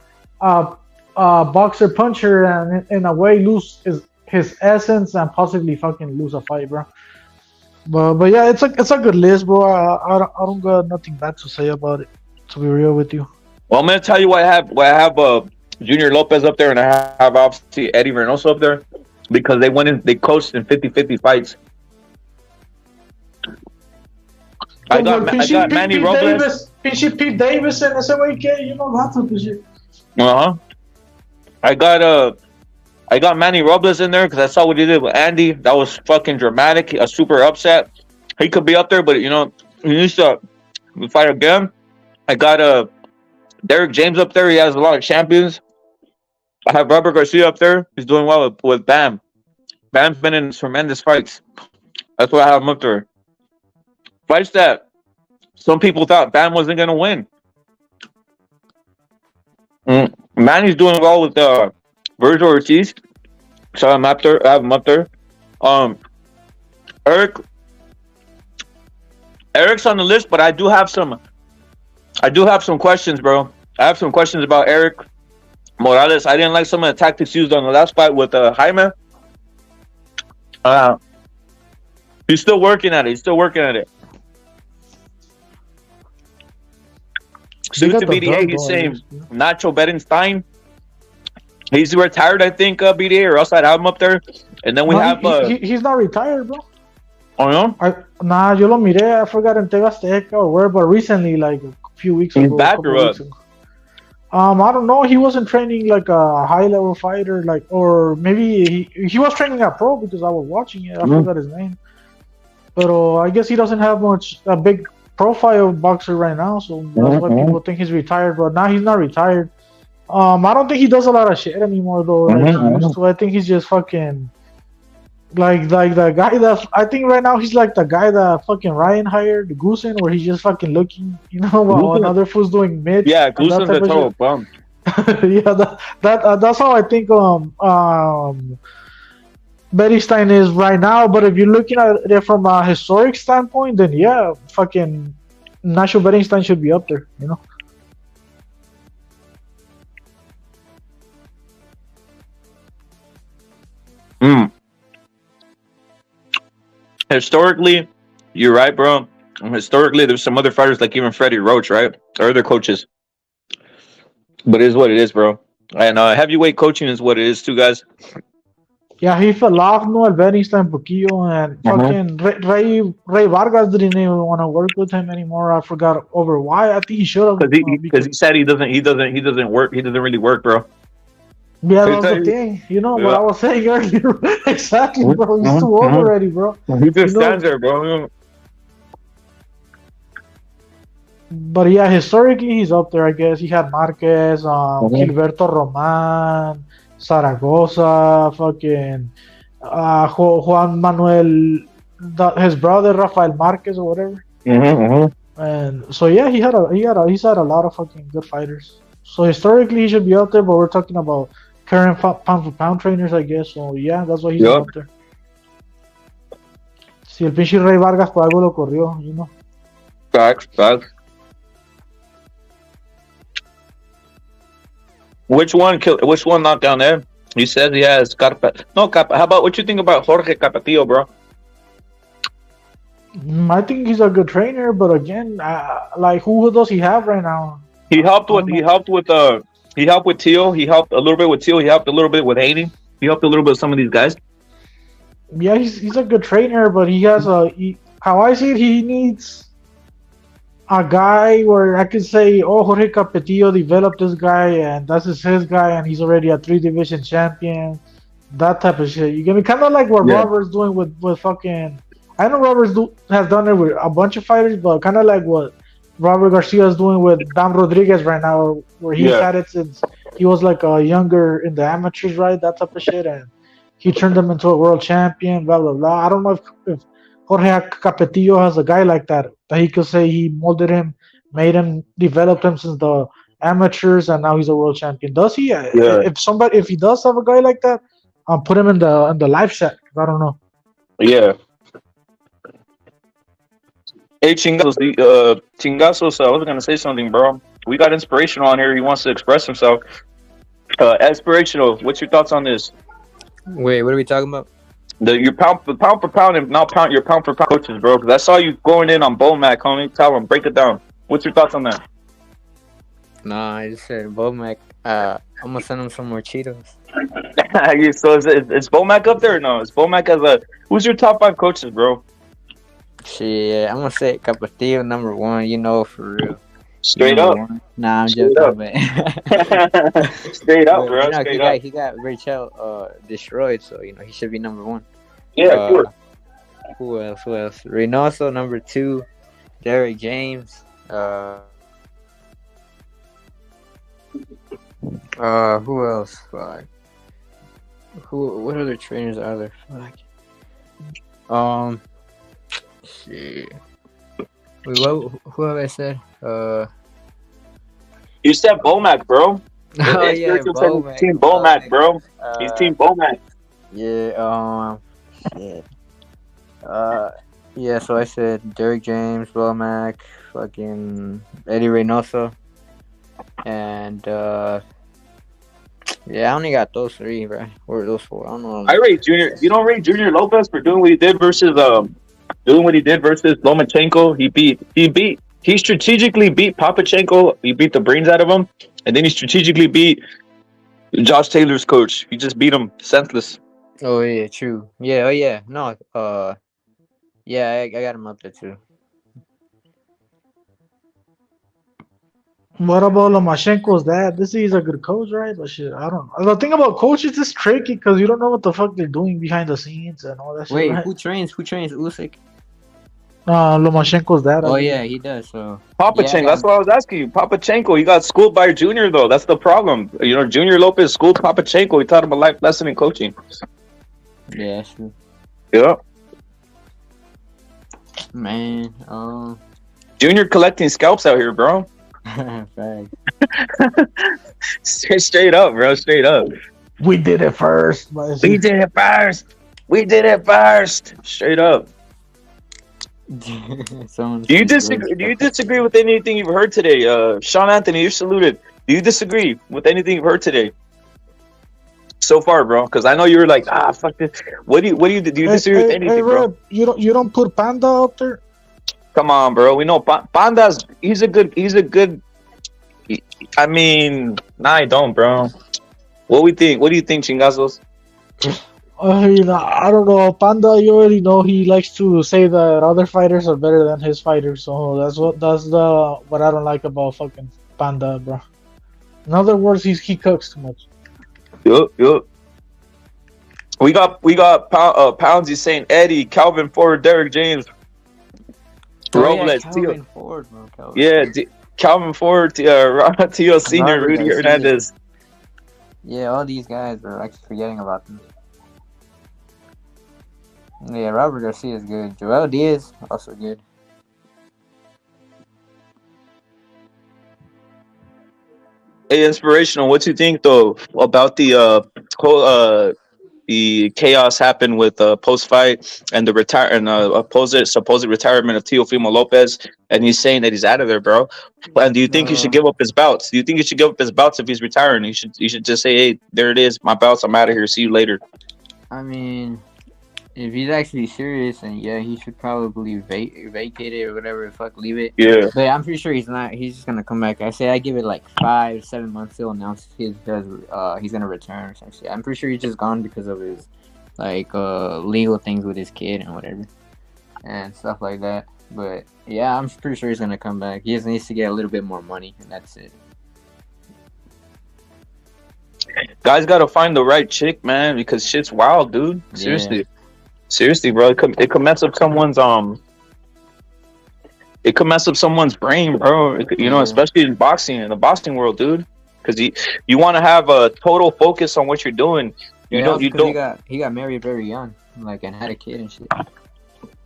H: boxer puncher and in a way lose his essence and possibly fucking lose a fight, bro. But yeah, it's a good list, bro. I don't got nothing bad to say about it, to be real with you.
B: Well, I'm gonna tell you why I have Junior Lopez up there, and I have obviously Eddie Reynoso up there because they coached in 50-50 fights. I got Manny Robles.
H: Pete Davis and SMAK, that type of shit.
B: I got Manny Robles in there because I saw what he did with Andy. That was fucking dramatic. A super upset. He could be up there, but he needs to fight again. I got Derek James up there. He has a lot of champions. I have Robert Garcia up there. He's doing well with Bam. Bam's been in tremendous fights. That's why I have him up there. Fights that some people thought Bam wasn't gonna win. Manny's doing well with Virgil Ortiz, so I have him up there. Eric's on the list, but I do have some questions, bro. I have some questions about Eric Morales. I didn't like some of the tactics used on the last fight with Jaime. He's still working at it. Soon to BDA, he's saying Nacho Berenstein. He's retired, I think, BDA, or else I'd have him up there. And then we have...
H: he's not retired, bro.
B: Oh, no?
H: Yo lo miré. I forgot in TV Azteca or where, but recently, like a few weeks ago.
B: He's back or what?
H: I don't know. He wasn't training like a high level fighter, like, or maybe he was training at pro because I was watching it. I forgot his name, but I guess he doesn't have much a big profile boxer right now, so that's why people think he's retired. But now he's not retired. I don't think he does a lot of shit anymore though, like he used to. I think he's just fucking like the guy that I think right now he's like the guy that fucking Ryan hired, Goosen, where he's just fucking looking, while another fool's doing mitts.
B: Yeah,
H: and that
B: Goosen's
H: type
B: a
H: of
B: total
H: shit.
B: bum.
H: Yeah, that's how I think Beristain is right now. But if you're looking at it from a historic standpoint, then yeah, fucking Nacho Beristain should be up there,
B: Mm. Historically, you're right, bro. Historically, there's some other fighters like even Freddie Roach, right? Or other coaches. But it is what it is, bro. And heavyweight coaching is what it is, too, guys.
H: Yeah, he fell off, no, el Beristain poquillo, and fucking Ray Vargas didn't even want to work with him anymore. I forgot over why. I think he should have.
B: Because he said he doesn't work. He doesn't really work, bro.
H: Yeah, that's the thing. What I was saying earlier. Exactly, bro. He's too old already, bro.
B: He just stands there, bro.
H: But yeah, historically he's up there, I guess. He had Marquez, Gilberto Roman, Zaragoza, fucking Juan Manuel, his brother Rafael Marquez or whatever. And so yeah, he's had a lot of fucking good fighters. So historically he should be up there, but we're talking about current pound for pound trainers, I guess. So yeah, that's why he's up there. Si el pinche Rey Vargas por algo lo corrió,
B: Facts. Which one knocked down there? He says he has Carpa. No, Capa. How about what you think about Jorge Capatillo, bro?
H: I think he's a good trainer, but again, like who does he have right now?
B: He helped with Teal. He helped a little bit with Teal. He helped a little bit with Haney. He helped a little bit with some of these guys.
H: Yeah, he's a good trainer, but he has how I see it, he needs a guy where I could say, oh, Jorge Capetillo developed this guy, and that's his guy, and he's already a 3-division champion. That type of shit. You get me? Kind of like what Robert's doing with fucking. I know Roberts has done it with a bunch of fighters, but kind of like what Robert Garcia is doing with Dam Rodriguez right now, where he's had it since he was like a younger in the amateurs, right? That type of shit, and he turned him into a world champion. Blah blah blah. I don't know if Jorge Capetillo has a guy like that he could say he molded him, made him, developed him since the amateurs, and now he's a world champion. Does he? Yeah. If he does have a guy like that, put him in the live set. I don't know.
B: Yeah. Hey, Chingazos, I was gonna say something, bro. We got Inspirational on here. He wants to express himself. Inspirational, what's your thoughts on this?
F: Wait, what are we talking about?
B: Your pound for pound and not your pound for pound coaches, bro. Because I saw you going in on Bomac, homie. Tell him, break it down. What's your thoughts on that?
F: Nah, I just said Bomac. I'm gonna send him some more Cheetos.
B: So is Bomac up there or no? Is Bomac who's your top 5 coaches, bro?
F: Shit, I'm gonna say Capetillo number 1. For real.
B: Straight up.
F: Nah, I'm joking, man.
B: Straight up, bro.
F: He got Rachel destroyed, so he should be number 1.
B: Yeah, of course.
F: Who else? Reynoso number 2. Derek James. Who else? Fuck. What other trainers are there? Fuck. Shit. Wait, who have I said?
B: You said Bomac, bro.
F: Oh yeah, Bomac.
B: Team Bomac, bro. He's Team Bomac.
F: Yeah. Shit. Yeah. So I said Derek James, Bomac, fucking Eddie Reynoso, and yeah, I only got those 3, right? Or those 4. I don't know.
B: I rate Junior. You don't rate Junior Lopez for doing what he did versus Lomachenko. He strategically beat Papachenko. He beat the brains out of him, and then he strategically beat Josh Taylor's coach. He just beat him senseless.
F: Oh yeah, true. Yeah. Oh yeah. No. Yeah, I got him up there too.
H: What about Lomachenko's dad? This is a good coach, right? But shit, I don't know. The thing about coaches is tricky because you don't know what the fuck they're doing behind the scenes and all that shit,
F: Wait,
H: right?
F: who trains? Who trains Usyk?
H: Lomachenko's dad. I
F: Oh
H: believe.
F: yeah, he does. So
B: Papachenko,
F: yeah,
B: that's what I was asking you. Papachenko, he got schooled by Junior though. That's the problem. You know, Junior Lopez schooled Papachenko. He taught him a life lesson in coaching.
F: yeah, that's true.
B: Yeah.
F: Man,
B: Junior collecting scalps out here, bro.
F: facts.
B: Straight up, bro. Straight up.
H: We did it first.
B: We did it first. We did it first. Straight up. Do you disagree? Do you disagree with anything you've heard today? Sean Anthony, you're saluted. Do you disagree with anything you've heard today? So far, bro, because I know you were like, fuck this. Do you disagree with anything, bro?
H: Reb, you don't put Panda out there?
B: Come on, bro. We know Panda's. He's a good. I mean, nah, I don't, bro. What do you think, Chingazos?
H: I don't know. Panda, you already know he likes to say that other fighters are better than his fighters. So that's what I don't like about fucking Panda, bro. In other words, he cooks too much.
B: Yup. We got Poundsy saying Eddie, Calvin Ford, Derek James, Robles,
F: Calvin Ford, bro.
B: Calvin Ford, Tio Senior, Rudy Hernandez.
F: Yeah, all these guys are actually forgetting about them. Yeah, Robert Garcia is good. Joel Diaz also good.
B: Hey, Inspirational, what you think though about the whole the chaos happened with post fight and the supposed retirement of Teofimo Lopez, and he's saying that he's out of there, bro. And do you think he should give up his bouts? Do you think he should give up his bouts if he's retiring? You should just say, hey, there it is, my bouts, I'm out of here. See you later.
F: I mean, if he's actually serious, then yeah, he should probably vacate it or whatever. Fuck, leave it.
B: Yeah.
F: But I'm pretty sure he's not. He's just gonna come back. I give it like 5-7 months to announce he's gonna return or some shit. I'm pretty sure he's just gone because of his legal things with his kid and whatever and stuff like that. But yeah, I'm pretty sure he's gonna come back. He just needs to get a little bit more money, and that's it.
B: Guys gotta find the right chick, man, because shit's wild, dude. Seriously, bro. It could mess up someone's It could mess up someone's brain, bro. Especially in the boxing world, dude. Because you want to have a total focus on what you're doing. You don't.
F: He got married very young, and had a kid and shit.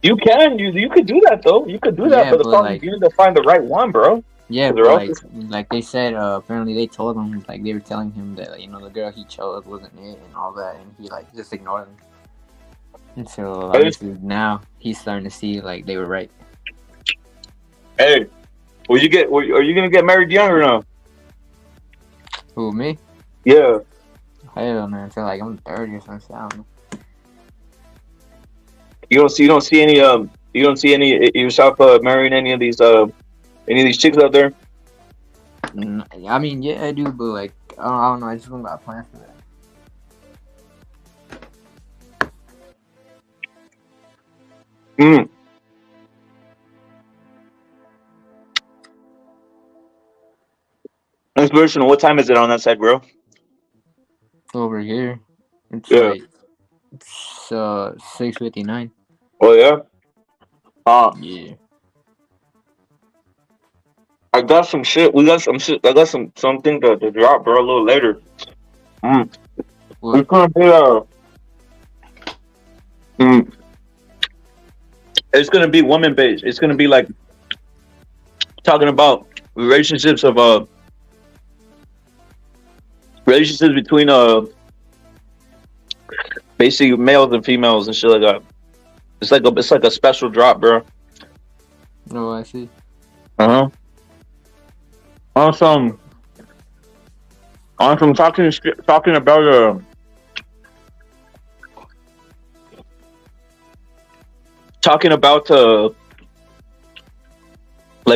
B: You could do that though. You could do that,
F: Yeah,
B: but the
F: but,
B: problem is you need to find the right one, bro.
F: Yeah,
B: Or
F: but like they said, apparently they told him, they were telling him that the girl he chose wasn't it and all that, and he just ignored them. And so obviously now he's starting to see they were right.
B: Hey, are you gonna get married young or no?
F: Who, me?
B: Yeah.
F: Hell no, until I'm 30 or something. I don't know.
B: You don't see any yourself marrying any of these chicks out there?
F: I mean, yeah, I do, but I don't know. I just don't got plans for that.
B: Inspirational. What time is it on that side, bro?
F: Over here, it's 6:59.
B: Oh yeah.
F: Yeah.
B: I got some shit. We got some shit. I got something to drop, bro, a little later. It's gonna be it's gonna be woman based. It's gonna be talking about relationships between basically males and females and shit like that. It's like a special drop, bro.
F: Oh, I see.
B: Awesome. Talking about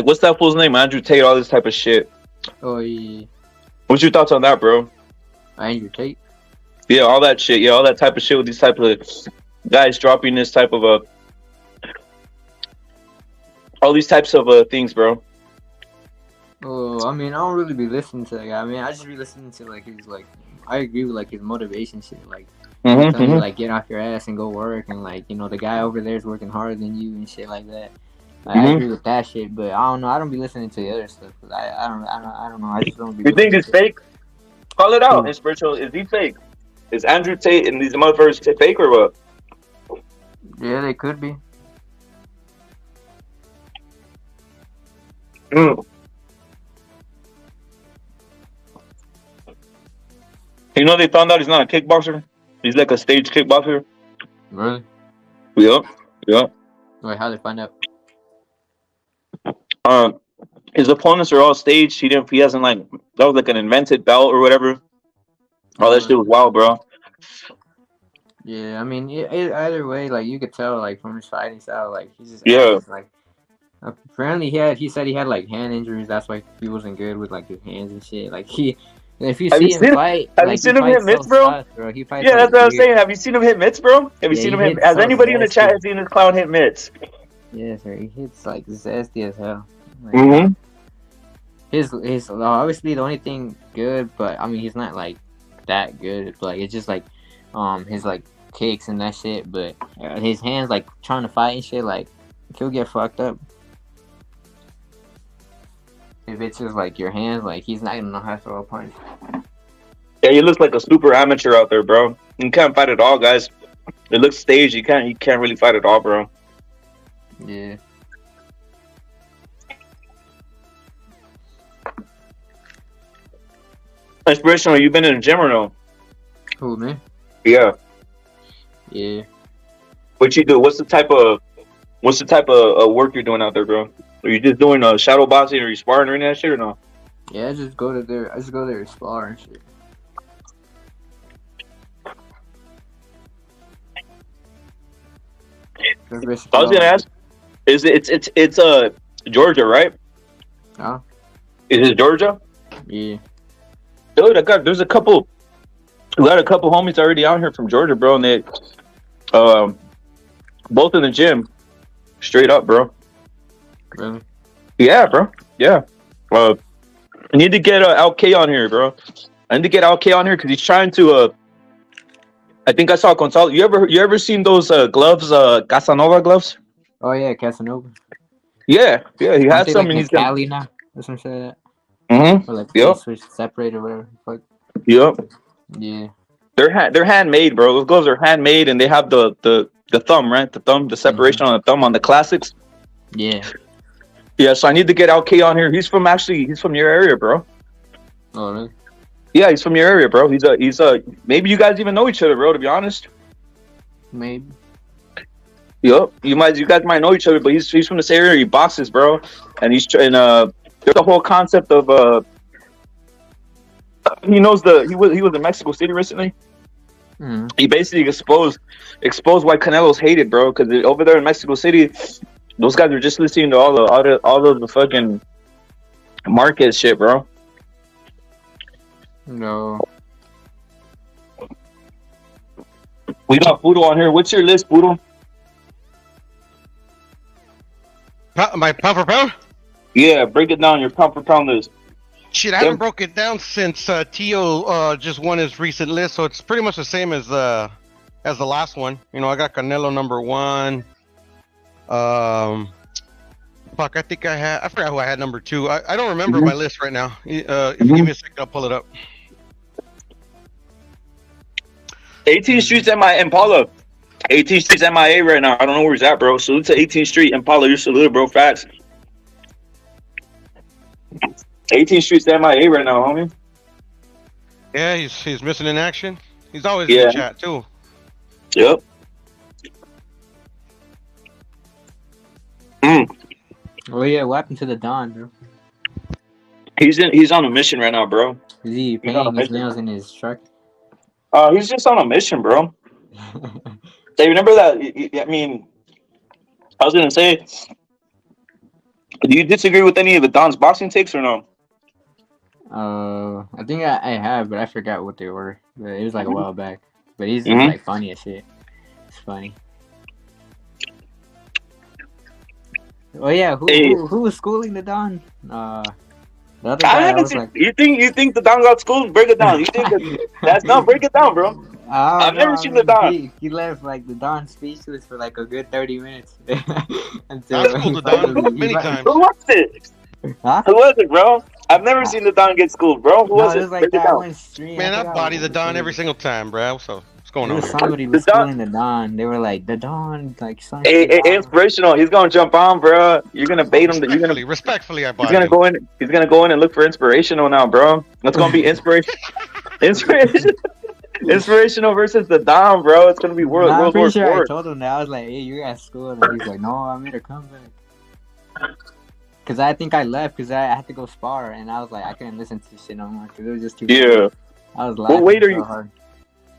B: what's that fool's name? Andrew Tate, all this type of shit.
F: Oh yeah.
B: What's your thoughts on that, bro?
F: Andrew Tate.
B: Yeah, all that shit. Yeah, all that type of shit with these type of guys dropping this type of all these types of things, bro.
F: Oh, I mean, I don't really be listening to that guy. I mean, I just be listening to like his like. I agree with like his motivation shit. Like,
B: Mhm,
F: telling you
B: mhm.
F: like get off your ass and go work, and like the guy over there is working harder than you and shit like that. Like, I agree
B: Mhm.
F: with that shit, but I don't know. I don't be listening to the other stuff. 'Cause I don't know. I just don't be
B: You think
F: listening
B: it's
F: to.
B: fake? Call it out.
F: Who?
B: Inspirational. Is he fake? Is Andrew Tate and these motherfuckers fake or what?
F: Yeah, they could be.
B: Mm. You know they found out he's not a kickboxer. He's like a stage kickboxer.
F: Really?
B: Yep. Yep.
F: Wait, how they find out?
B: Um, his opponents are all staged. He didn't. He hasn't like that was like an invented belt or whatever. All that shit was wild, bro.
F: Yeah, I mean, either way, like you could tell, like from his fighting style, like he's just
B: Yeah.
F: ass. Like apparently he said he had like hand injuries. That's why he wasn't good with like his hands and shit. Like if you
B: Have you
F: see him
B: seen?
F: fight,
B: Have you
F: like
B: seen him hit
F: fights so
B: mitts, bro?
F: soft, bro. He fights
B: Yeah, that's
F: like
B: what I was
F: weird.
B: saying. Have you seen him hit mitts, bro? Have you
F: Yeah,
B: seen
F: he
B: him hit?
F: hits
B: Has
F: so
B: anybody in the chat
F: zesty.
B: seen this clown hit mitts?
F: Yeah, sir. He hits like zesty as hell. Like,
B: Mm-hmm.
F: his obviously the only thing good, but I mean he's not like that good. Like it's just like his like kicks and that shit. But his hands like trying to fight and shit, like he'll get fucked up. If it's just like your hands, like he's not gonna know how to throw a punch.
B: Yeah, he looks like a super amateur out there, bro. You can't fight at all, guys. It looks staged. You can't really fight at all, bro.
F: Yeah.
B: Inspirational. You been in the gym or no?
F: Who, me?
B: Yeah.
F: Yeah.
B: What you do? What's the type of work you're doing out there, bro? Are you just doing shadow boxing or you sparring or any of that shit or no?
F: Yeah, I just go there to spar and shit.
B: I was gonna ask. Is it's Georgia, right?
F: Huh?
B: Is it Georgia?
F: Yeah.
B: Dude, there's a couple. We got a couple homies already out here from Georgia, bro, and they both in the gym, straight up, bro.
F: Really?
B: Yeah, bro. Yeah. I need to get LK on here, bro. I need to get LK on here because he's trying to. I think I saw Gonzalo. You ever seen those gloves, Casanova gloves?
F: Oh yeah, Casanova.
B: Yeah, yeah. He
F: Aren't
B: had
F: they
B: some,
F: like
B: and he's
F: Cali now? Or some shit like that.
B: Mm-hmm.
F: Or like
B: Yep.
F: they switch separate or whatever. Fuck.
B: Yep.
F: Yeah.
B: They're handmade, bro. Those gloves are handmade, and they have the thumb, right? The separation on the thumb on the classics.
F: Yeah.
B: Yeah. So I need to get LK on here. He's from your area, bro.
F: Oh really?
B: Yeah, he's from your area, bro. He's maybe you guys even know each other, bro. To be honest.
F: Maybe.
B: Yep. You guys might know each other, but he's from this area. He boxes, bro, and there's the whole concept of he was in Mexico City recently.
F: Mm-hmm.
B: He basically exposed why Canelo's hated, bro, because over there in Mexico City, those guys are just listening to all of the fucking Marquez shit, bro.
F: No.
B: We got Poodle on here. What's your list, Poodle?
O: My pound for pound?
B: Yeah, break it down. Your pound for pound list.
O: Shit, I haven't broke it down since Tio just won his recent list, so it's pretty much the same as the last one. You know, I got Canelo number 1. Fuck, I forgot who I had number 2. I don't remember my list right now. If you give me a second, I'll pull it up.
B: 18th Street's Impala. 18th Street's MIA right now. I don't know where he's at, bro. Salute to 18th Street. Impala, you're saluted, bro. Facts. 18th Street's MIA right now, homie.
O: Yeah, he's missing in action. He's always
B: Yeah.
O: in the chat too.
B: Yep.
F: Oh yeah, what happened to the Don, bro?
B: He's on a mission right now, bro.
F: Is he
B: He's on a
F: painting his
B: mission.
F: nails in his truck?
B: He's just on a mission, bro. Hey, remember that? I mean, I was gonna say, do you disagree with any of the Don's boxing takes or no?
F: I think I have, but I forgot what they were. But it was like a while back. But he's
B: Mhm.
F: like funny as shit. It's funny. Oh yeah, who was schooling the Don? The other guy,
B: I
F: I
B: haven't
F: was
B: seen.
F: like,
B: You think the Don got schooled? Break it down. You think that's no? Break it down, bro.
F: I
B: I've
F: don't know.
B: never
F: I
B: seen the
F: mean,
B: Don.
F: he left like the Don speechless for like a good 30 minutes until
O: I've schooled
F: he
O: the Don
F: finally.
O: many times.
B: Who was it?
F: Huh?
B: Who was it, bro? I've never seen the Don get schooled, bro. Who
F: No,
B: was
F: it
B: it?
F: was like
B: Break it
F: that
B: down.
F: one stream.
O: Man, I
F: forgot
O: body
F: what
O: the
F: it
O: Don
F: was.
O: every single time, bro. So what's going
F: There
O: on?
F: was somebody was
B: The Don-
F: schooling the Don. They were like, the Don, like, some
B: Hey,
F: shit.
B: inspirational. He's gonna jump on, bro. You're gonna bait him.
O: Respectfully, I
B: He's
O: body
B: gonna
O: him.
B: go in. He's gonna go in and look for inspirational now, bro. That's gonna be inspiration. Inspirational versus the Don, bro. It's gonna be
F: Nah, I'm
B: World
F: pretty
B: War
F: sure I
B: IV.
F: told him that. I was like, hey, you're at school. And he's like, no, I made a comeback. Because I think I left because I had to go spar. And I was like, I couldn't listen to shit no more because it was just too
B: Yeah.
F: I was laughing
B: What weight are
F: so
B: you?
F: hard.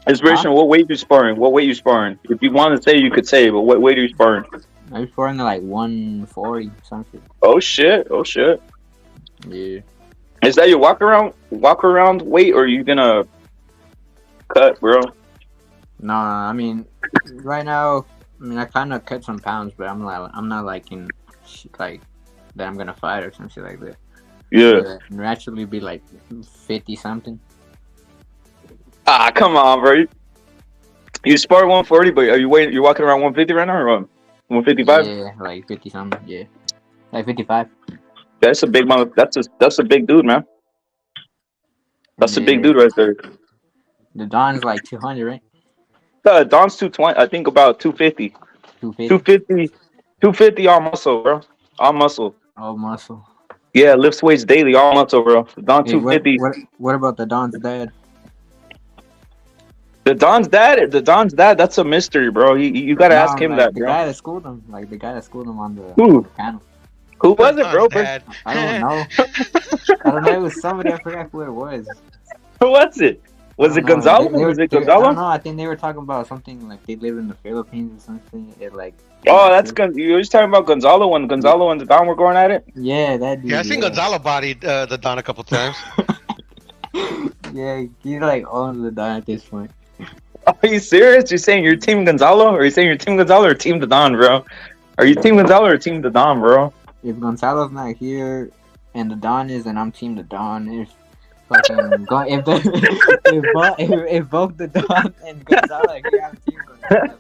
B: Inspirational. What weight you sparring? What weight you sparring? If you want to say, you could say. But what weight are you sparring?
F: I was sparring at like 140 something.
B: Oh shit! Oh shit!
F: Yeah.
B: Is that your walk around weight, or are you gonna cut, bro?
F: No, I mean, right now, I mean, I kind of cut some pounds, but I'm not like in like that I'm gonna fight or some shit like that.
B: Yeah.
F: Naturally be like 50 something.
B: Ah, come on, bro. You spar 140, but are you waiting? You're walking around 150 right now, or what? 155?
F: Yeah, like 50 something. Yeah, like 55.
B: That's a big mother. That's a big dude, man. That's a big dude right there.
F: The Don's like 200, right?
B: Don's 220. I think about 250. 250. 250 all muscle, bro. All muscle.
F: All muscle.
B: Yeah, lifts weights daily, all muscle, bro. Don
F: Hey,
B: 250.
F: what about the Don's dad?
B: The Don's dad, that's a mystery, bro. You gotta ask him
F: like
B: that,
F: the
B: bro.
F: guy that schooled him, like the guy that schooled him on the
B: Who?
F: panel.
B: Who was it, bro?
F: I don't know. I don't know. It was somebody. I forgot who it was.
B: Who was it? Was it Gonzalo? Was it
F: I
B: Gonzalo?
F: don't know. I think they were talking about something like they live in the Philippines or something. It like.
B: Oh, that's you were just talking about Gonzalo when Gonzalo and the Don were going at it.
F: Yeah, that dude.
O: Yeah, I seen Gonzalo bodied the Don a couple times.
F: Yeah, he's like owns the Don at this point.
B: Are you serious? You're saying you're Team Gonzalo, or are you saying you're Team Gonzalo or Team the Don, bro? Are you Team Gonzalo or Team the Don, bro?
F: If Gonzalo's not here and the Don is, and I'm Team the Don. If fucking if both the Don and Gonzalo are here, I'm Team Gonzalo.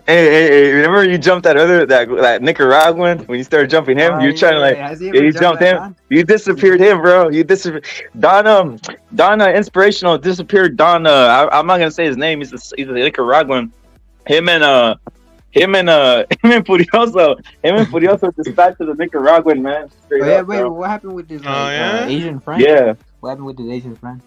B: Hey, remember you jumped that Nicaraguan when you started jumping him? You trying to like, you jumped him. Don? You disappeared him, bro. You disappeared. Don inspirational disappeared. Don, I'm not gonna say his name. He's a Nicaraguan. Him and Furioso dispatched to the Nicaraguan, man. Straight up,
F: wait,
B: bro.
F: what happened with his Asian friend?
B: Yeah.
F: What happened with his Asian friend?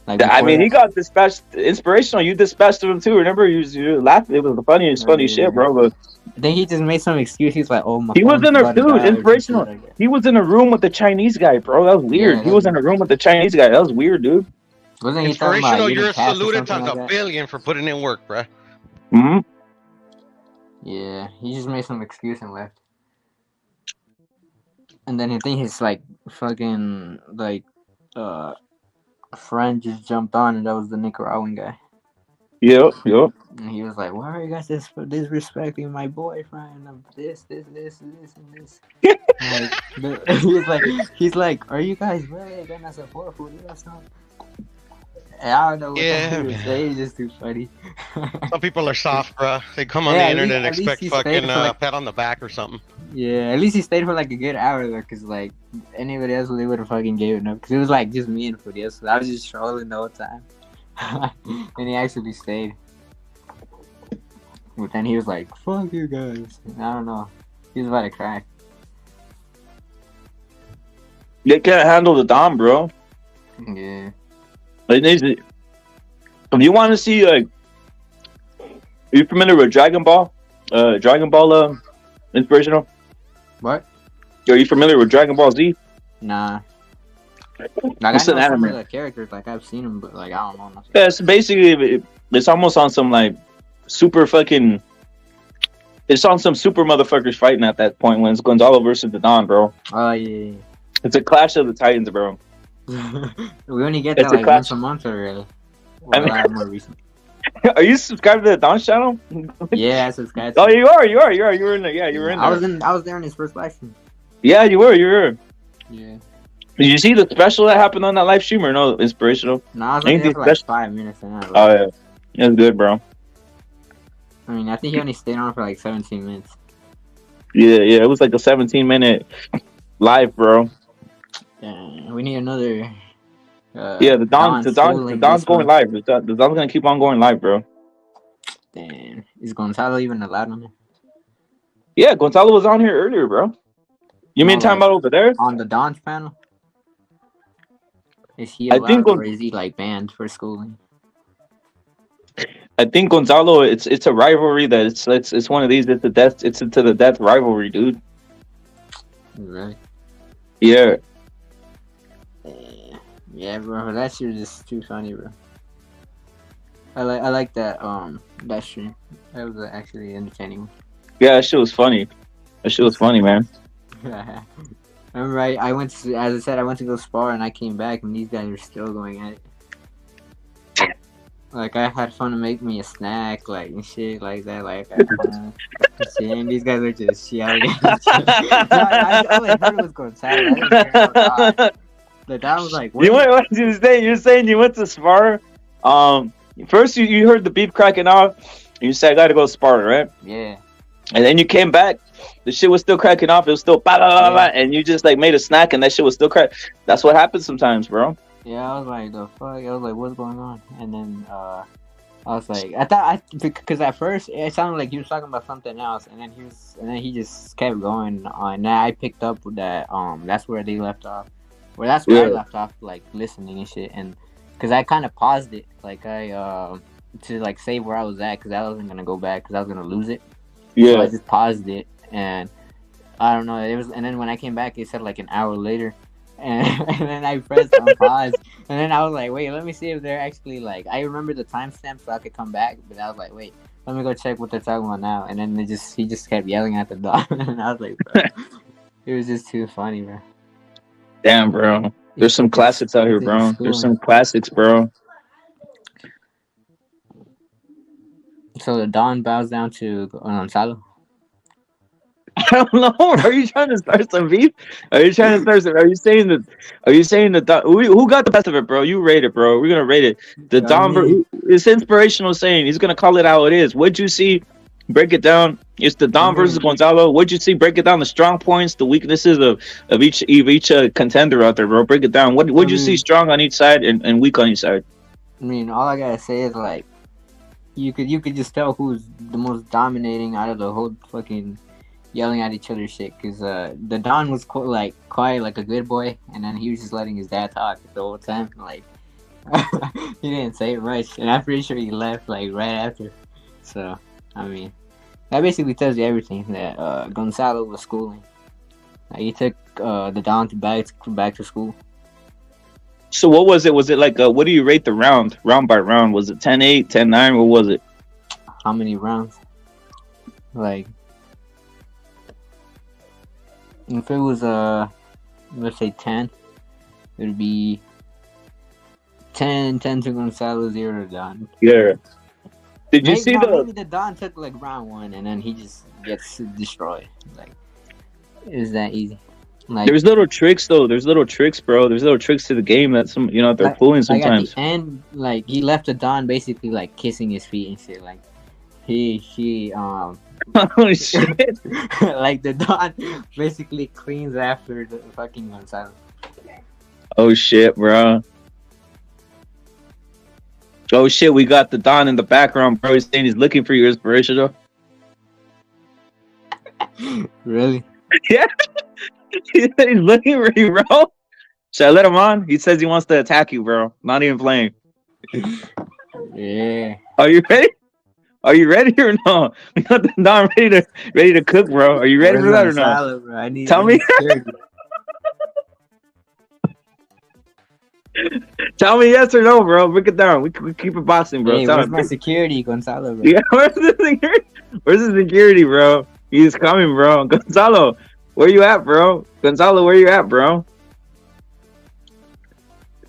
F: Like
B: I mean, he got dispatched. Inspirational. You dispatched him too. Remember, you laughing. It was the funniest shit, bro. But
F: I think he just made some excuse. He's like, "Oh my."
B: He was in a dude. Inspirational. He was in a room with the Chinese guy, bro. That was weird.
F: Yeah,
B: he was in a room with the Chinese guy. That was weird, dude.
F: Wasn't he talking about
O: Inspirational, you're saluted times
F: like
O: a
F: that?
O: billion for putting in work, bruh.
B: Hmm.
F: Yeah, he just made some excuse and left. And then I think his like fucking like friend just jumped on, and that was the Nicaraguan guy.
B: Yep.
F: And he was like, "Why are you guys disrespecting my boyfriend of this, and this?" Like, he's like, "Are you guys really gonna support Furia or something?" And I don't know what he was saying. It's just too funny.
O: Some people are soft, bruh. They come on the internet and expect fucking pat on the back or something.
F: Yeah, at least he stayed for like a good hour though, cause like anybody else they would have fucking gave it up. Cause it was like just me and Furia, so I was just trolling the whole time. And he actually stayed. But then he was like, "Fuck you guys." And I don't know. He was about to cry.
B: They can't handle the Dom, bro.
F: Yeah.
B: If you want to see, like, are you familiar with Dragon Ball? Inspirational?
F: What?
B: Are you familiar with Dragon Ball Z?
F: Nah. Like,
B: It's
F: I
B: an
F: know some
B: anime.
F: of the characters, like I've seen them, but like I don't know nothing.
B: Yeah, it's basically, it's almost on some, like, super fucking, it's on some super motherfuckers fighting at that point when it's Gonzalo versus the Don, bro.
F: Oh, yeah.
B: It's a clash of the Titans, bro.
F: We only get
B: It's
F: that
B: a
F: like
B: clash.
F: once a month already.
B: I mean-
F: Well, more recent.
B: Are you subscribed to the Don channel?
F: Yeah, I subscribed to
B: Oh,
F: it.
B: you are. You were in there. Yeah, you were in there.
F: I was there in his first live stream.
B: Yeah, you were. You were.
F: Yeah.
B: Did you see the special that happened on that live stream or no? Inspirational.
F: No, I was only there
B: Anything
F: for like
B: special?
F: 5 minutes and that.
B: Oh yeah, it was good, bro.
F: I mean, I think he only stayed on for like 17 minutes.
B: Yeah, yeah. It was like a 17-minute live, bro.
F: Yeah, we need another.
B: Yeah, the Don's going live. The Don's gonna keep on going live, bro.
F: Damn, is Gonzalo even allowed on it?
B: Yeah, Gonzalo was on here earlier, bro. You mean talking about over there?
F: On the Don's panel? Is he
B: I
F: allowed
B: think
F: or is he like banned for schooling?
B: I think Gonzalo, it's a rivalry that it's one of these. It's to the death rivalry, dude.
F: Right.
B: Yeah.
F: Yeah, bro. That shit is just too funny, bro. I like that that stream. That was actually entertaining.
B: Yeah, that shit was funny. That shit was funny, man.
F: Remember, I went to, as I said, I went to go spar and I came back and these guys are still going at it. Like, I had fun to make me a snack, like, and shit like that. Like, I had fun. Shit, and these guys are just shouting. I like, heard it was going sad. I didn't care about that. But that was like,
B: What you saying? You're saying you went to spar. First you heard the beef cracking off. And you said I gotta go spar, right?
F: Yeah.
B: And then you came back. The shit was still cracking off. It was still and you just like made a snack and that shit was still crack. That's what happens sometimes, bro.
F: Yeah, I was like, the fuck? I was like, what's going on? And then I was like, because at first it sounded like he was talking about something else, and then he just kept going on. And I picked up that that's where they left off, that's where I left off, like listening and shit. And because I kind of paused it, like I to like save where I was at, because I wasn't gonna go back because I was gonna lose it.
B: Yeah.
F: So I just paused it, and I don't know. It was, and then when I came back, it said like an hour later. And then I pressed on pause, and then I was like, "Wait, let me see if they're actually like." I remember the timestamp, so I could come back. But I was like, "Wait, let me go check what they're talking about now." And then he just kept yelling at the dog, and I was like, "Bro, it was just too funny, bro."
B: Damn, bro. There's some classics out here, bro. There's some classics, bro.
F: So the Don bows down to Gonzalo.
B: I don't know. Are you trying to start some beef? Are you trying to start some? Are you saying that? Who got the best of it, bro? You rate it, bro. We're gonna rate it. The Don. It's inspirational saying. He's gonna call it how it is. What'd you see? Break it down. It's the Don versus Gonzalo. What'd you see? Break it down. The strong points, the weaknesses of each contender out there, bro. Break it down. What'd you see strong on each side and weak on each side?
F: I mean, all I gotta say is like, you could just tell who's the most dominating out of the whole fucking yelling at each other shit, because the Don was quiet like a good boy, and then he was just letting his dad talk the whole time. Like, he didn't say much, and I'm pretty sure he left like right after. So I mean, that basically tells you everything, that Gonzalo was schooling. He took the Don back to school.
B: So what was it? Was it like what do you rate the round by round? Was it 10-8, 10-9? What was it?
F: How many rounds? Like, if it was let's say 10, it would be 10 to Gonzalo, 0 to Don.
B: Yeah. Did you see
F: maybe the Don took like round 1 and then he just gets destroyed? Like, is that easy? Like,
B: there's little tricks though. There's little tricks, bro. There's little tricks to the game that they're pulling sometimes.
F: Like at the end, like he left the Don basically like kissing his feet and shit. Like he
B: oh shit!
F: like the Don basically cleans after the fucking Gonzalo.
B: Oh shit, bro. Oh shit, we got the Don in the background, bro. He's saying he's looking for your inspiration, though.
F: Really?
B: Yeah. He's looking for you, bro. Should I let him on? He says he wants to attack you, bro. Not even playing.
F: Yeah.
B: Are you ready? Are you ready or no? We got the Don ready to cook, bro. Are you ready for that or no?
F: Bro?
B: Tell me. Tell me yes or no, bro. Break it down. We keep it boxing, bro.
F: Hey,
B: Tell
F: where's
B: me.
F: my security, Gonzalo, bro?
B: Yeah, where's the security? Where's the security, bro? He's coming, bro. Gonzalo, where you at, bro? Gonzalo, where you at, bro?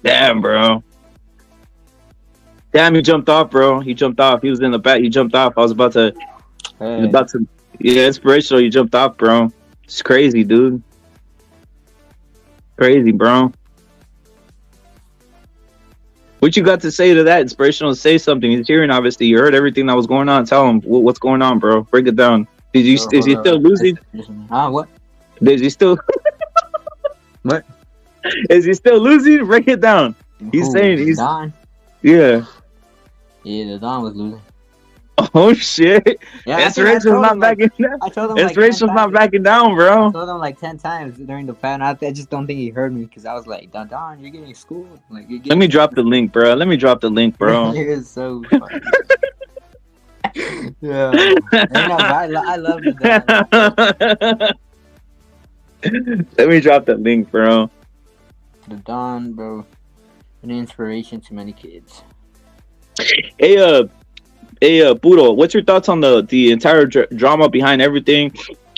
B: Damn, bro. Damn, he jumped off, bro. He jumped off. He was in the back. He jumped off. I was about to.
F: Hey.
B: Yeah, inspirational. You jumped off, bro. It's crazy, dude. Crazy, bro. What you got to say to that? Inspirational to say something. He's hearing, obviously. You heard everything that was going on. Tell him what's going on, bro. Break it down. Is he still losing?
P: What?
B: Is he still?
P: What?
B: Is he still losing? Break it down. He's saying he's
P: Don.
B: Yeah.
P: Yeah, the Don was losing.
B: Oh shit!
P: Yeah,
B: Inspiration's not backing down.
P: I told him
B: Inspiration's not backing down, bro.
P: I told him like 10 times during the pan. I just don't think he heard me because I was like, Don, you're getting schooled. Like, you're getting
B: Let me drop the link, bro. Let me drop the link, bro.
P: You're so funny. Yeah. I love you, Don.
B: Let me drop the link, bro.
P: The Don, bro. An inspiration to many kids.
B: Hey, Budo, what's your thoughts on the entire drama behind everything?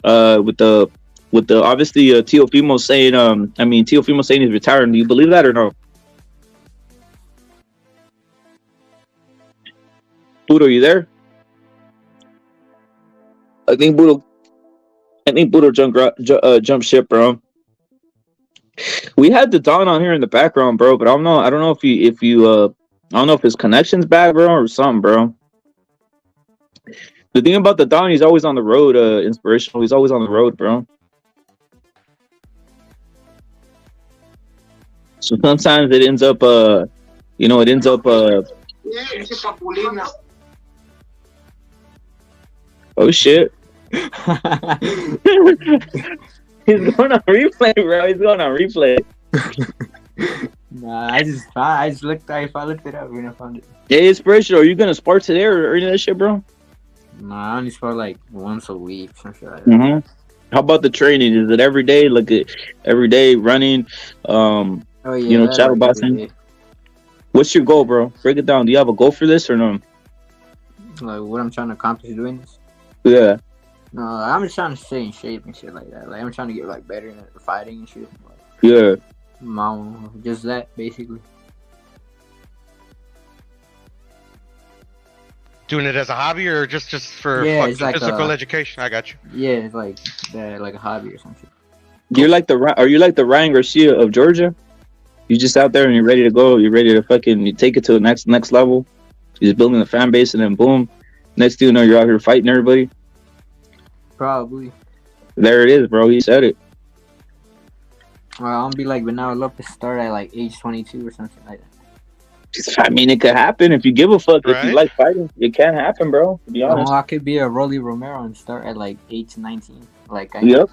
B: With the obviously Teofimo saying Teofimo saying he's retiring. Do you believe that or no? Budo, you there? I think Budo jumped ship, bro. We had the Don on here in the background, bro, but I don't know if I don't know if his connection's bad, bro, or something, bro. The thing about the Don, he's always on the road, inspirational. He's always on the road, bro. So sometimes it ends up, oh shit. He's going on replay, bro. He's going on replay.
P: Nah, I just looked. If I looked it up, we're gonna find it.
B: Yeah, inspirational. Are you gonna spar today or any of that shit, bro?
P: Nah, I only spar like once a week. Some shit like that.
B: Mm-hmm. How about the training? Is it every day? Like every day running?
P: Oh yeah.
B: Shadow boxing. What's your goal, bro? Break it down. Do you have a goal for this or no?
P: Like what I'm trying to accomplish doing this?
B: Yeah.
P: No, I'm just trying to stay in shape and shit like that. Like I'm trying to get like better at fighting and shit. Like,
B: yeah.
P: Just that basically.
O: Doing it as a hobby or just for
P: it's like
O: physical education? I got you.
P: Yeah, it's like like a hobby or something.
B: Are you like the Ryan Garcia of Georgia? You just out there and you're ready to go. You're ready to you take it to the next level. You're just building the fan base and then boom, next thing you know, you're out here fighting everybody.
P: Probably.
B: There it is, bro. He said it.
P: Well, I'm gonna be like, but now Lopez start at like age 22 or something like that.
B: I mean, it could happen if you give a fuck. Right? If you like fighting, it can happen, bro. To be honest,
P: I could be a Rolly Romero and start at like age 19. Like,
B: yep.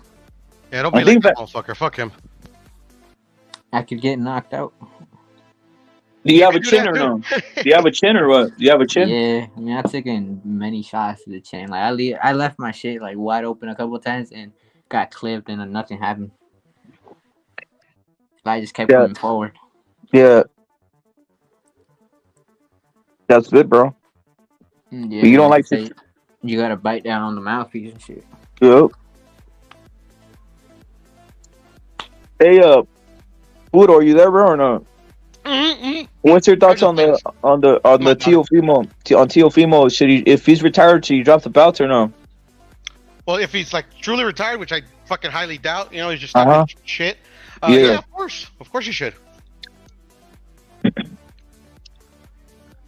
O: Yeah, don't be like that motherfucker. Fuck him.
P: I could get knocked out.
B: Do you have a chin or no? Do you have a chin or what? Do you have a chin?
P: Yeah, I mean, I've taken many shots to the chin. Like, I left my shit like wide open a couple of times and got clipped and nothing happened. I just kept going forward.
B: Yeah. That's good, bro.
P: Yeah,
B: but you don't like to...
P: You gotta bite down on the mouthpiece and shit.
B: Yep. Hey, Budo, are you there, bro, or not? What's your thoughts on the Teofimo? On Teofimo, if he's retired, should he drop the belt or no?
O: Well, if he's like truly retired, which I fucking highly doubt, he's just talking shit. Yeah, of course you should.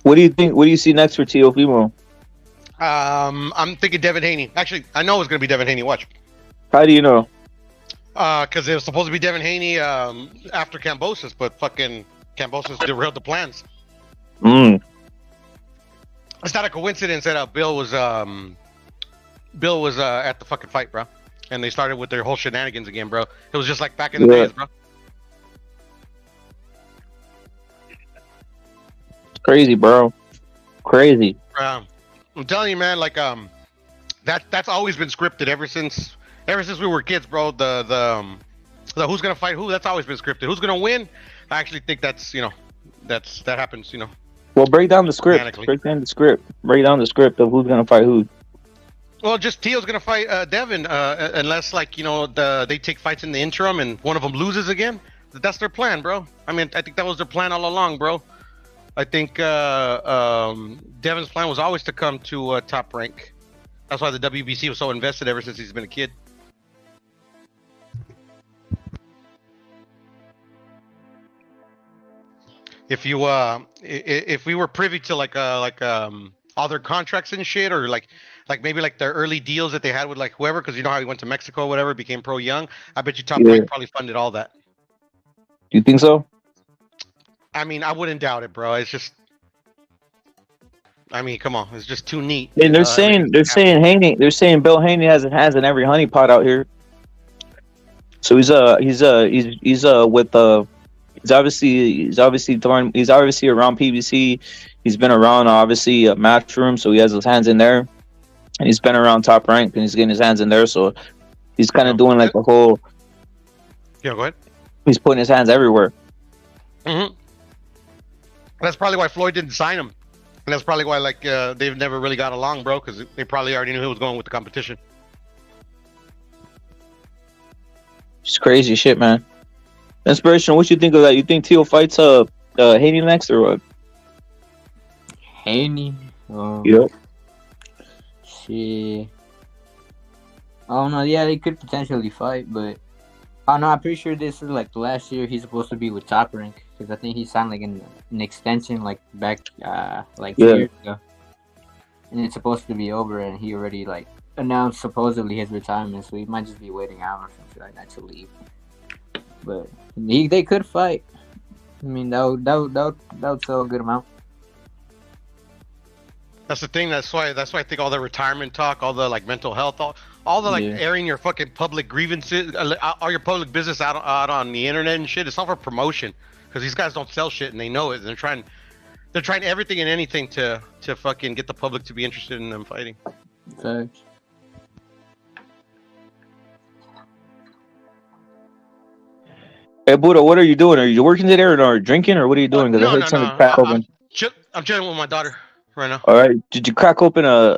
B: What do you think? What do you see next for Teofimo?
O: I'm thinking Devin Haney. Actually, I know it's gonna be Devin Haney. Watch.
B: How do you know?
O: Because it was supposed to be Devin Haney after Kambosos, but fucking Kambosos derailed the plans. It's not a coincidence that Bill was at the fucking fight, bro. And they started with their whole shenanigans again, bro. It was just like back in the days, bro.
B: Crazy, bro. Crazy.
O: I'm telling you, man. Like that's always been scripted ever since we were kids, bro. The who's gonna fight who? That's always been scripted. Who's gonna win? I actually think that happens.
B: Well, break down the script. Break down the script of who's gonna fight who.
O: Well, just Teo's gonna fight Devin, unless they take fights in the interim and one of them loses again. That's their plan, bro. I mean, I think that was their plan all along, bro. I think Devin's plan was always to come to top rank. That's why the WBC was so invested ever since he's been a kid. if we were privy to like other contracts and shit, or like maybe like their early deals that they had with like whoever, because you know how he went to Mexico or whatever, became pro young. I bet you Top
B: Yeah.
O: Rank probably funded all that.
B: Do you think so?
O: I mean, I wouldn't doubt it, bro. It's just, I mean, come on, it's just too neat.
B: And they're saying Bill Haney has hands in every honeypot out here. So he's with he's obviously around PBC. He's been around obviously Matchroom, so he has his hands in there, and he's been around Top Rank, and he's getting his hands in there. So he's kind of doing like the whole.
O: Yeah, go ahead.
B: He's putting his hands everywhere.
O: Mm-hmm. That's probably why Floyd didn't sign him, and that's probably why like they've never really got along, bro, because they probably already knew he was going with the competition.
B: It's crazy shit, man. Inspiration, what you think of that? You think Teal fights Haney next or what?
P: Haney?
B: Yep.
P: Shit. I don't know. Yeah, they could potentially fight, but I don't know. I'm pretty sure this is like last year he's supposed to be with Top Rank, because I think he signed like an extension like back like 2 years ago, and it's supposed to be over, and he already like announced supposedly his retirement, so he might just be waiting out or something like that to leave. But they could fight. I mean, that would sell a good amount.
O: That's the thing. That's why I think all the retirement talk, all the like mental health, all the like airing your fucking public grievances, all your public business out on the internet and shit. It's all for promotion, because these guys don't sell shit and they know it. And they're trying everything and anything to fucking get the public to be interested in them fighting.
P: Thanks.
B: Hey Buddha, what are you doing? Are you working today or drinking, or what are you doing? Because I heard something crack open.
O: I'm chilling with my daughter right now.
B: All right, did you crack open a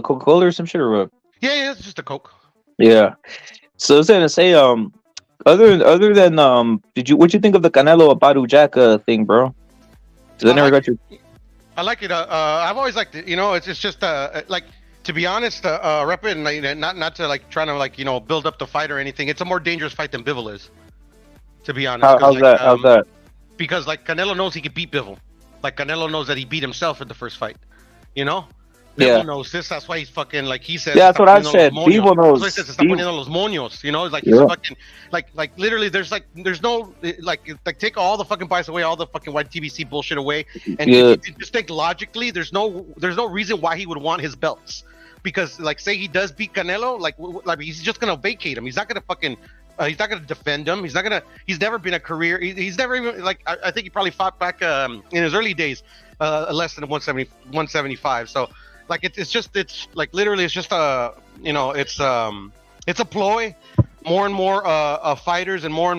B: Coca-Cola or some shit or what?
O: Yeah, it's just a Coke.
B: Yeah. So I was gonna say, other than what you think of the Canelo Abadu Jack thing, bro? Because I never got your.
O: I like it. I've always liked it. You know, it's just like, to be honest, rep it, and like, not to like trying to like, you know, build up the fight or anything. It's a more dangerous fight than Bivol is, to be honest.
B: How's
O: like,
B: that? How's that?
O: Because like Canelo knows he can beat Bivol. Like Canelo knows that he beat himself in the first fight. You know. Bivol knows this. That's why he's fucking like he says.
B: Yeah, that's what I said. Bivol knows.
O: That's why he says, "Está poniendo los moños." You know, it's like he's fucking like literally. There's no like take all the fucking bias away, all the fucking white TBC bullshit away, and just think logically. There's no reason why he would want his belts, because like say he does beat Canelo, like he's just gonna vacate him. He's not gonna fucking. He's not gonna defend him. He's never been a career. He's never even like. I think he probably fought back in his early days, less than 175. So. Like it's like literally it's just a it's a ploy. More and more fighters and more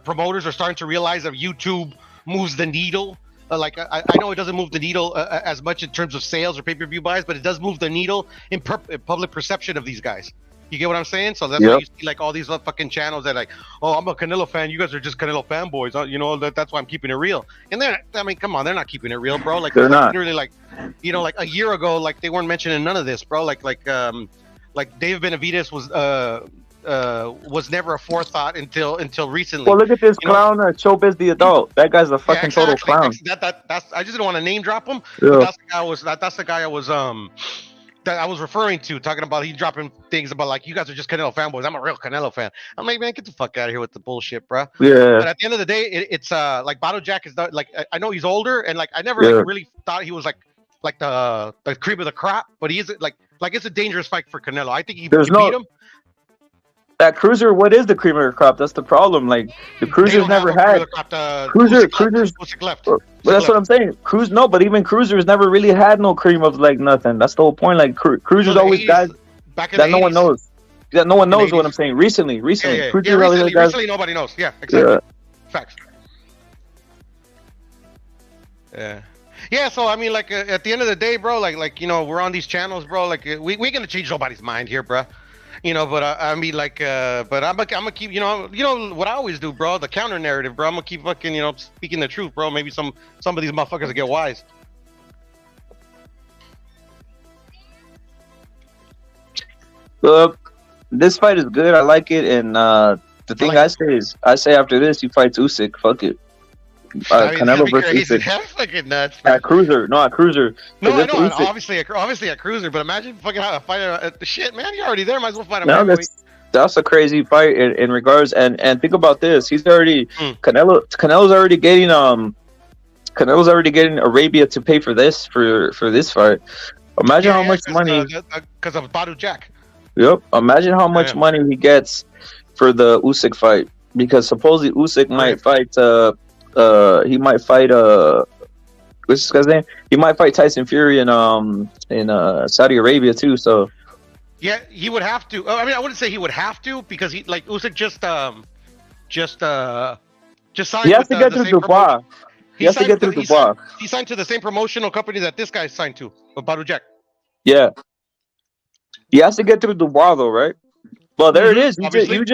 O: promoters are starting to realize that YouTube moves the needle. Like I know it doesn't move the needle as much in terms of sales or pay-per-view buys, but it does move the needle in public perception of these guys. You get what I'm saying? So that's why you see like all these fucking channels that like, oh, I'm a Canelo fan. You guys are just Canelo fanboys. You know, that's why I'm keeping it real. And I mean, come on, they're not keeping it real, bro. Like
B: they're not.
O: Literally, like, you know, like a year ago, like they weren't mentioning none of this, bro. Like David Benavidez was never a forethought until recently.
B: Well, look at this clown, Showbiz the adult. That guy's a fucking total clown.
O: That's I just didn't want to name drop him.
B: Yeah.
O: But that's the guy I was that I was referring to, talking about he dropping things about like, you guys are just Canelo fanboys. I'm a real Canelo fan. I'm like, man, get the fuck out of here with the bullshit, bro.
B: Yeah.
O: But at the end of the day, it's like Battle Jack is not, like I know he's older, and like I never like really thought he was like the cream of the crop, but he is like it's a dangerous fight for Canelo. I think he beat him.
B: That cruiser, what is the cream of the crop? That's the problem. Like the cruisers never had cruisers. But that's what I'm saying. But even cruisers never really had no cream of like nothing. That's the whole point. Like cruisers always guys that no one knows. That no one knows what I'm saying. Recently.
O: Yeah,
B: Cruisers
O: recently nobody knows. Yeah, exactly. Facts. Yeah, so I mean, like at the end of the day, bro, like you know, we're on these channels, bro. Like we gonna change nobody's mind here, bro. You know, but I mean, like, but I'm gonna keep, you know what I always do, bro. The counter narrative, bro. I'm gonna keep fucking, you know, speaking the truth, bro. Maybe some of these motherfuckers will get wise.
B: This fight is good. I like it, and the thing I say after this, he fights Usyk. Fuck it.
O: I mean, that'd
B: Canelo
O: be
B: versus
O: crazy.
B: Usyk.
O: That's fucking nuts, man.
B: At cruiser. No, at cruiser.
O: No,
B: 'Cause
O: I
B: if
O: know.
B: Usyk,
O: Obviously a cruiser, but imagine fucking how to fight at the shit, man. You're already there. Might as well fight him
B: no,
O: heavyweight.
B: that's a crazy fight in regards. And think about this. He's already
O: Mm.
B: Canelo's already getting Arabia to pay for this fight. Imagine how much money.
O: Because of Badu Jack.
B: Yep. Imagine how much money he gets for the Usyk fight, because supposedly Usyk might fight. He might fight. What's this guy's name? He might fight Tyson Fury in Saudi Arabia too. So
O: Yeah, he would have to. I mean, I wouldn't say he would have to, because he like Usyk just signed.
B: he has to
O: with
B: get
O: the
B: through
O: same
B: Dubois. He has to get through Dubois.
O: He signed to the same promotional company that this guy signed to, with Badu Jack.
B: Yeah. He has to get through Dubois though, right? Well, there it is.
O: Obviously.
B: You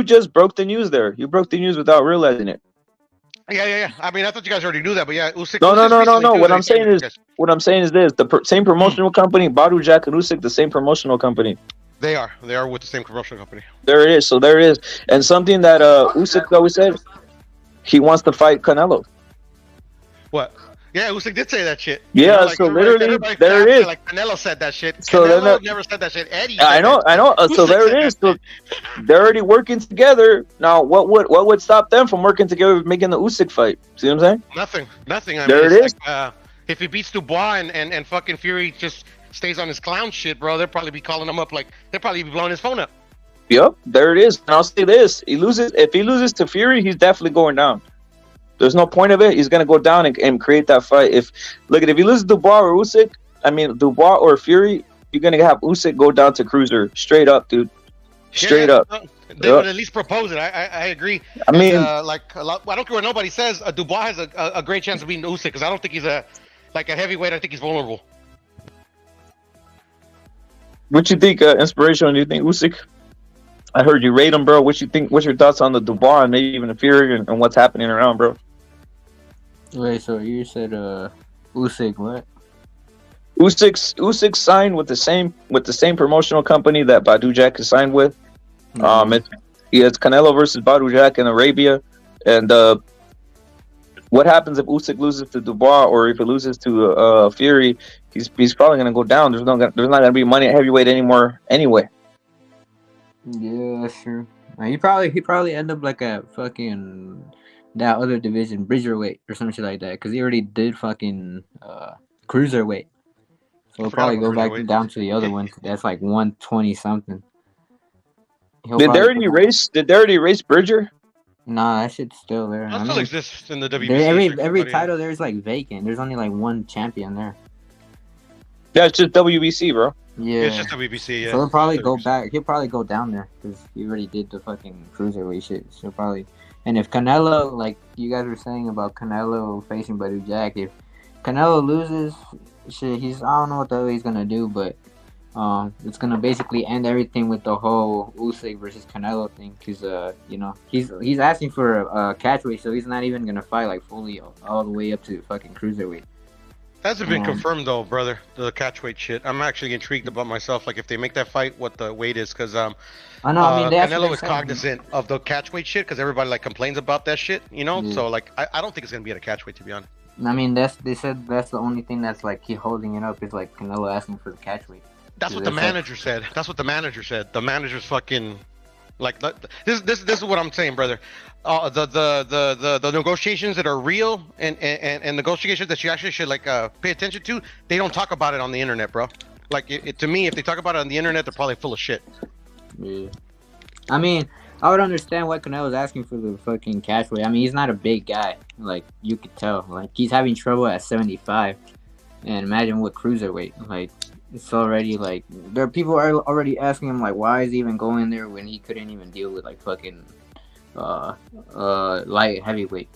B: just broke the news there. You broke the news without realizing it.
O: Yeah. I mean, I thought you guys already knew that, but yeah, Usyk.
B: No.
O: recently too,
B: What
O: they
B: I'm saying
O: signed
B: is,
O: with
B: this: same promotional company, Badu Jack and Usyk, the same promotional company.
O: They are with the same promotional company.
B: There it is. So there it is. And something that Usyk always said, he wants to fight Canelo.
O: What? Yeah, Usyk did say that shit.
B: Yeah, so literally, there it is.
O: Like Canelo said that shit.
B: So
O: Canelo never said that shit. Eddie.
B: I know. So
O: Usyk
B: there
O: said
B: it is. So they're already working together. Now, what would stop them from working together, making the Usyk fight? See what I'm saying?
O: Nothing. I
B: There
O: mean,
B: it is.
O: Like, if he beats Dubois and fucking Fury just stays on his clown shit, bro, they'll probably be calling him up like they'll probably be blowing his phone up.
B: Yep, there it is. And I'll say this: if he loses to Fury, he's definitely going down. There's no point of it. He's gonna go down and create that fight. If he loses Dubois or Usyk, Dubois or Fury, you're gonna have Usyk go down to cruiser straight up, dude. Straight up.
O: They would at least propose it. I agree.
B: I mean,
O: like a lot, I don't care what nobody says. Dubois has a great chance of beating Usyk, because I don't think he's a heavyweight. I think he's vulnerable.
B: what you think? Inspirational? Do you think Usyk? I heard you rate him, bro. What you think? What's your thoughts on the Dubois and maybe even the Fury and what's happening around, bro?
P: Wait, so you said Usyk what?
B: Usyk signed with the same promotional company that Badu Jack is signed with. It's Canelo versus Badu Jack in Arabia, and what happens if Usyk loses to Dubois or if he loses to Fury? He's probably gonna go down. There's not gonna be money at heavyweight anymore anyway.
P: Yeah, that's true. He probably end up like a fucking that other division, Bridgerweight or some shit like that, because he already did fucking cruiserweight. So he'll probably go back down to the other one. That's like 120 something.
B: Did they already race Bridger?
P: Nah, that shit's still there.
O: That still exists in the WBC.
P: Every title there's like vacant. There's only like one champion there.
B: Yeah, it's just WBC, bro.
P: Yeah,
O: it's just WBC. Yeah.
P: So he'll probably go back. He'll probably go down there because he already did the fucking cruiserweight shit. So probably. And if Canelo, like you guys were saying about Canelo facing Badu Jack, if Canelo loses, shit, I don't know what the hell he's gonna do, but it's gonna basically end everything with the whole Usyk versus Canelo thing, because he's asking for a catchweight, so he's not even gonna fight like fully all the way up to fucking cruiserweight.
O: Hasn't been confirmed though, brother. The catchweight shit. I'm actually intrigued about myself. Like if they make that fight, what the weight is, because
P: I know. I mean,
O: Canelo is cognizant of the catchweight shit, because everybody like complains about that shit, Yeah. So like, I don't think it's gonna be at a catchweight, to be honest.
P: I mean, they said that's the only thing that's like keep holding it up is like Canelo asking for the catchweight.
O: That's what the manager said. That's what the manager said. The manager's fucking like this is what I'm saying, brother. The negotiations that are real and negotiations that you actually should like pay attention to, they don't talk about it on the internet, bro. Like to me, if they talk about it on the internet, they're probably full of shit.
P: Yeah. I mean, I would understand why Canelo's asking for the fucking catchweight. I mean, he's not a big guy. Like you could tell. Like he's having trouble at 75, and imagine what cruiserweight. Like it's already like there are people are already asking him like why is he even going there when he couldn't even deal with like fucking light heavyweight,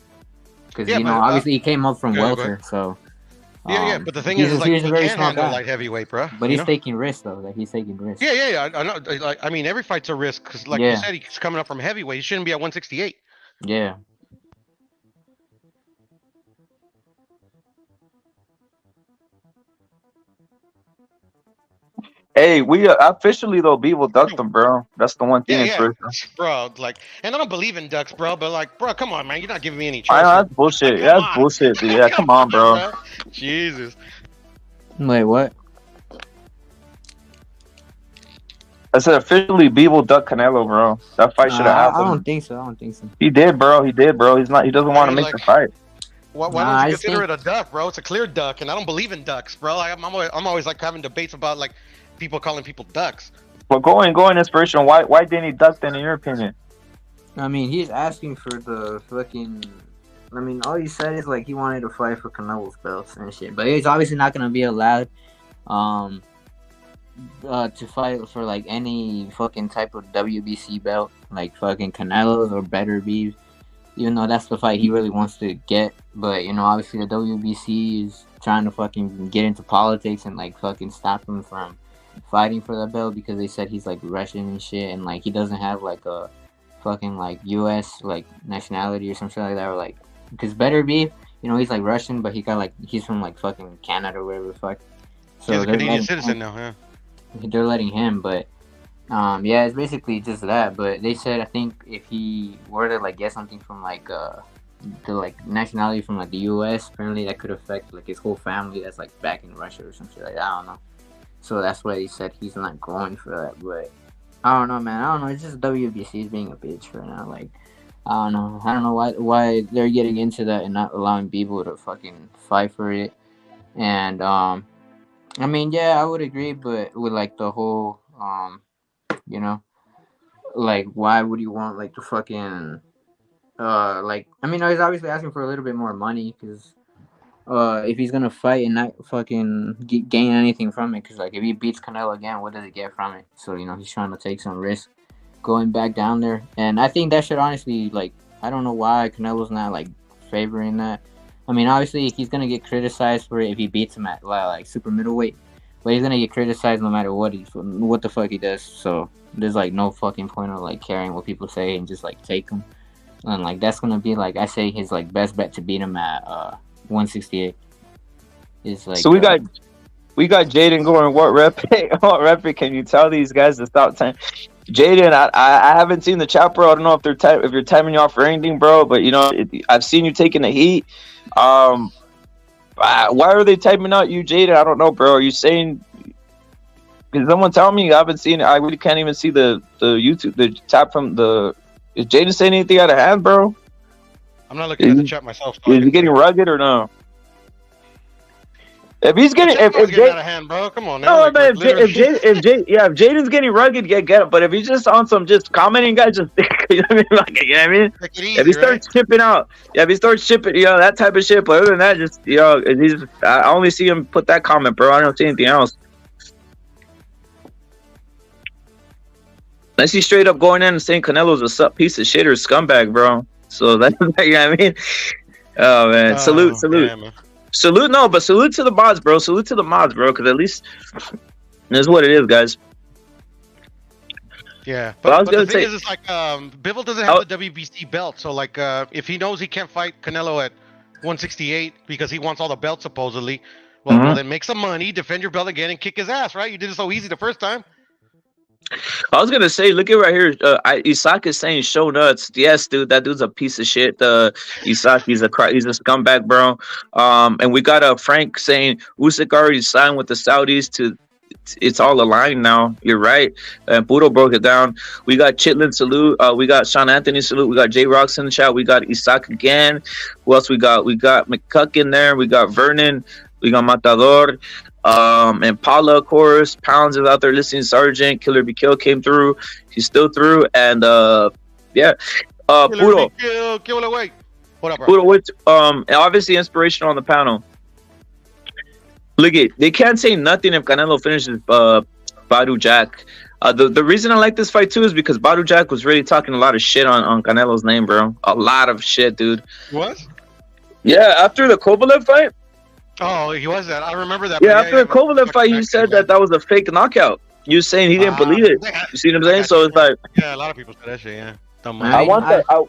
P: because obviously he came up from welter, so
O: but the thing is like he
P: very
O: can handle light heavyweight, bro.
P: But he's taking risks though. Like he's taking risks.
O: Yeah. I know. Like I mean, every fight's a risk, because like you said, he's coming up from heavyweight. He shouldn't be at 168.
P: Yeah.
B: Hey, we officially though, Beetle ducked him, bro. That's the one thing.
O: Yeah, bro. Like, and I don't believe in ducks, bro. But like, bro, come on, man. You're not giving me any
B: I
O: choice.
B: know
O: Here.
B: that's bullshit.
O: Come
B: Yeah, that's
O: on.
B: bullshit, dude. Yeah, come on, bro.
O: Jesus.
P: Wait, what?
B: I said officially, Beetle ducked Canelo, bro. That fight should have
P: I
B: happened.
P: don't think so. I don't think so.
B: He did, bro. He did, bro. He's not. He doesn't want to make the fight.
O: Why
P: Nah,
O: don't you
P: I
O: consider
P: think-
O: it a duck, bro? It's a clear duck, and I don't believe in ducks, bro. I'm always like having debates about like people calling people ducks.
B: But going inspirational. Why didn't he duck then, in your opinion?
P: I mean, he's asking for the fucking. I mean, all he said is like he wanted to fight for Canelo's belts and shit, but he's obviously not gonna be allowed, to fight for like any fucking type of WBC belt, like fucking Canelo's or Better Beef. Even though that's the fight he really wants to get, but you know, obviously the WBC is trying to fucking get into politics and like fucking stop him from fighting for the belt because they said he's like Russian and shit, and like he doesn't have like a fucking like U.S. like nationality or something like that, or like because Better Beef, you know, he's like Russian, but he's from like fucking Canada or whatever the fuck. So
O: He's a
P: they're
O: Canadian
P: letting
O: citizen
P: him-
O: now, yeah.
P: They're letting him, but yeah, it's basically just that. But they said I think if he were to like get something from like the like nationality from like the U.S., apparently that could affect like his whole family that's like back in Russia or something like that. I don't know. So that's why he said he's not going for that. But I don't know, man. I don't know. It's just WBC is being a bitch right now. Like I don't know. I don't know why they're getting into that and not allowing people to fucking fight for it. And I mean, yeah, I would agree, but with like the whole you know, like why would you want like the fucking like I mean, he's obviously asking for a little bit more money because if he's gonna fight and not fucking gain anything from it, because like if he beats Canelo again, what does he get from it? So you know, he's trying to take some risk going back down there, and I think that should honestly, like, I don't know why Canelo's not like favoring that. I mean, obviously he's gonna get criticized for it if he beats him at like super middleweight, but he's gonna get criticized no matter what the fuck he does. So there's like no fucking point of like caring what people say and just like take him. And like that's gonna be like I say his like best bet to beat him at 168. Is like
B: So we got Jaden going. What rep? What rep? Can you tell these guys to stop time? Jaden, I haven't seen the chat, bro. I don't know if if you're timing you off for anything, bro. But you know, I've seen you taking the heat. Why are they typing out you, Jaden? I don't know, bro. Are you saying? Can someone tell me? I haven't seen it. I really can't even see the YouTube, the tap from the. Is Jaden saying anything out of hand, bro?
O: I'm not looking at the chat myself.
B: Is he getting rugged or no? If he's getting, if
O: getting out of hand, bro, come on.
B: No, man. If Jaden's getting rugged, get him. But if he's just on some just commenting, guys, just you know what I mean, like, you know what I mean. If he starts chipping out, if he starts chipping, you know, that type of shit. But other than that, just you know, I only see him put that comment, bro. I don't see anything else. Unless he's straight up going in and saying Canelo's a piece of shit or scumbag, bro. So that's you know what I mean. Oh man, salute.
O: Damn.
B: Salute, no, but salute to the mods, bro. Salute to the mods, bro, because at least that's what it is, guys.
O: Yeah,
B: But I
O: but
B: was
O: the
B: gonna
O: thing
B: say-
O: is, it's like Bivol doesn't have the WBC belt, so like if he knows he can't fight Canelo at 168 because he wants all the belts supposedly, well then make some money, defend your belt again, and kick his ass, right? You did it so easy the first time.
B: I was gonna say, look at right here. Isak is saying show nuts. Yes, dude, that dude's a piece of shit. Isak, he's a scumbag, bro. And we got Frank saying Usyk already signed with the Saudis to. It's all aligned now. You're right. And Budo broke it down. We got Chitlin salute. We got Sean Anthony salute. We got J Rocks in the chat. We got Isak again. Who else we got? We got McCuck in there. We got Vernon. We got Matador. And Paula, of course. Pounds is out there listening. Sergeant Killer Be Kill came through. He's still through. And yeah. Budo.
O: Kill away. What up, bro?
B: Budo, what's and obviously inspirational on the panel. Look it, they can't say nothing if Canelo finishes Badu Jack. The reason I like this fight too is because Badu Jack was really talking a lot of shit on Canelo's name, bro. A lot of shit, dude.
O: What?
B: Yeah, after the Kovalev fight.
O: Oh, he was that. I remember that.
B: Yeah, after the Kovalev fight, he said that was a fake knockout. You saying he didn't believe it. You see what I'm saying? So it's like,
O: yeah, a lot of people said that shit. Yeah.
B: I want that.
P: I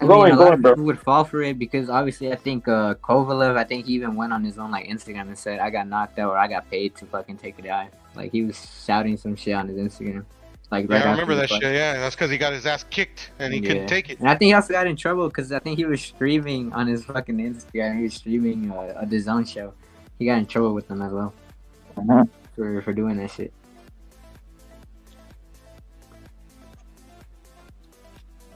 B: Go
P: mean,
B: in,
P: a lot of
B: bro.
P: people would fall for it because obviously I think Kovalev, I think he even went on his own like Instagram and said I got knocked out or I got paid to fucking take a dive. Like he was shouting some shit on his Instagram. Like
O: Yeah,
P: right
O: I
P: after
O: remember
P: the
O: that
P: fight.
O: shit. Yeah, that's because he got his ass kicked and he couldn't take it.
P: And I think he also got in trouble because I think he was streaming on his fucking Instagram. He was streaming a DAZN show. He got in trouble with them as well for doing that shit.